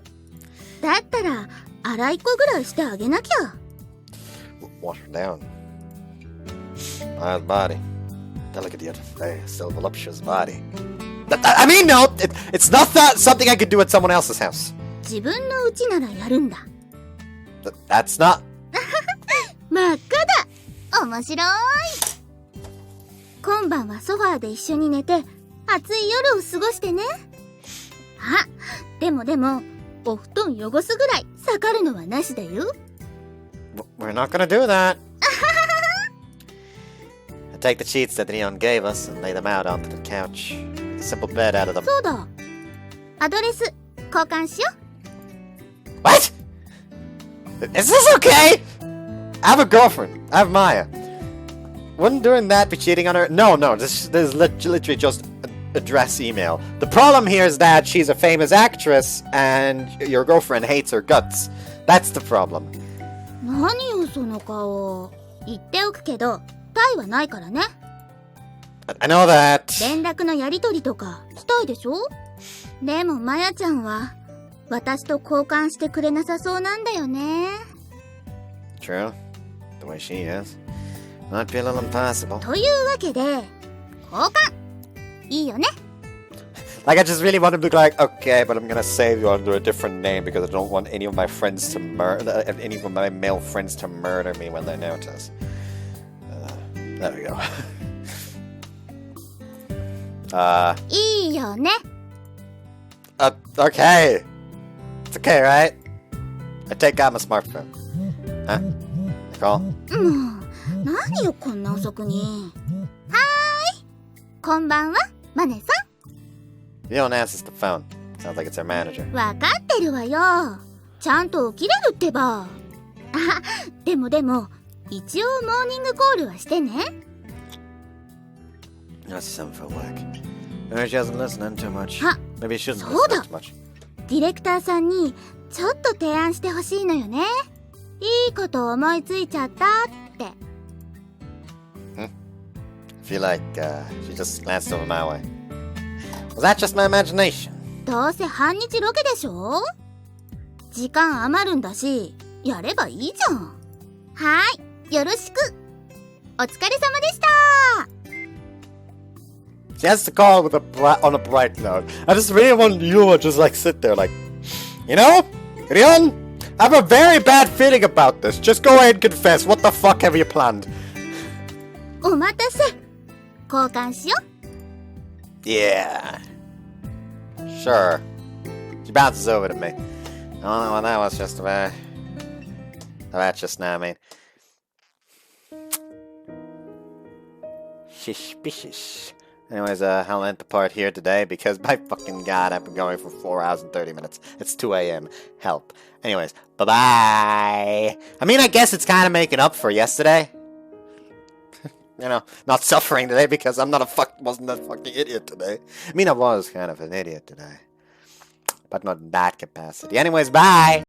だったら洗い子ぐらいしてあげなきゃ。 Wash her down. Mild body. Delicate yet very still voluptuous body. I mean, no! It's not that something I could do at someone else's house. 自分の家ならやるんだ。That's not... 真っ赤だ。面白い。今晩はソファーで一緒に寝て暑い夜を過ごしてね。あ、でもお布団汚すぐらい盛るのはなしだよ。 We're not gonna do that. I take the sheets that Rion gave us and lay them out onto the couch. A simple bed out of the... そうだ。アドレス交換しよう。 What? Is this okay? I have a girlfriend. I have Maya. Wouldn't doing that be cheating on her? No, this is literally just a dress email. The problem here is that she's a famous actress and your girlfriend hates her guts. That's the problem. 何よその顔。言っておくけど、タイはないからね。I know that. 連絡のやりとりとかしたいでしょ？でもマヤちゃんは私と交換してくれなさそうなんだよね。 True. The way she is. Might be a little impossible. というわけで交換いいよね。Like, I just really want him to be like, okay, but I'm gonna save you under a different name because I don't want any of my friends to any of my male friends to murder me when they notice. There we go. いいよね。 Okay. It's okay, right? I take out my smartphone. Huh? Nicole? もう、何よこんな遅くに。はーい。こんばんは、マネさ You don't answer the phone. Sounds like it's our manager. ん。わかってるわよ。ちゃんと起きれるってば。あ、でも、一応モーニングコールはしてね。That's something for work. Maybe she hasn't listened too much. Maybe she shouldn't そうだ。 listen too much. ディレクターさんにちょっと提案してほしいのよね。いいこと思いついちゃったって。I feel like she just glanced over my way. Was that just my imagination? どうせ半日ロケでしょ？時間余るんだし、やればいいじゃん。はーい、よろしく。お疲れ様でした。 She has to call with on a bright note. I just really want you to just like sit there like, you know, Ryon, I have a very bad feeling about this. Just go ahead and confess. What the fuck have you planned? お待たせ。交換しよ。Yeah. Sure. She bounces over to me. I don't know what that was just about. That's just now, I mean. Suspicious. Anyways, I'll end the part here today because by fucking god, I've been going for 4 hours and 30 minutes. It's 2 a.m. Help. Anyways, bye-bye. I mean, I guess it's kind of making up for yesterday. You know, not suffering today because I'm not wasn't a fucking idiot today. I mean, I was kind of an idiot today. But not in that capacity. Anyways, bye!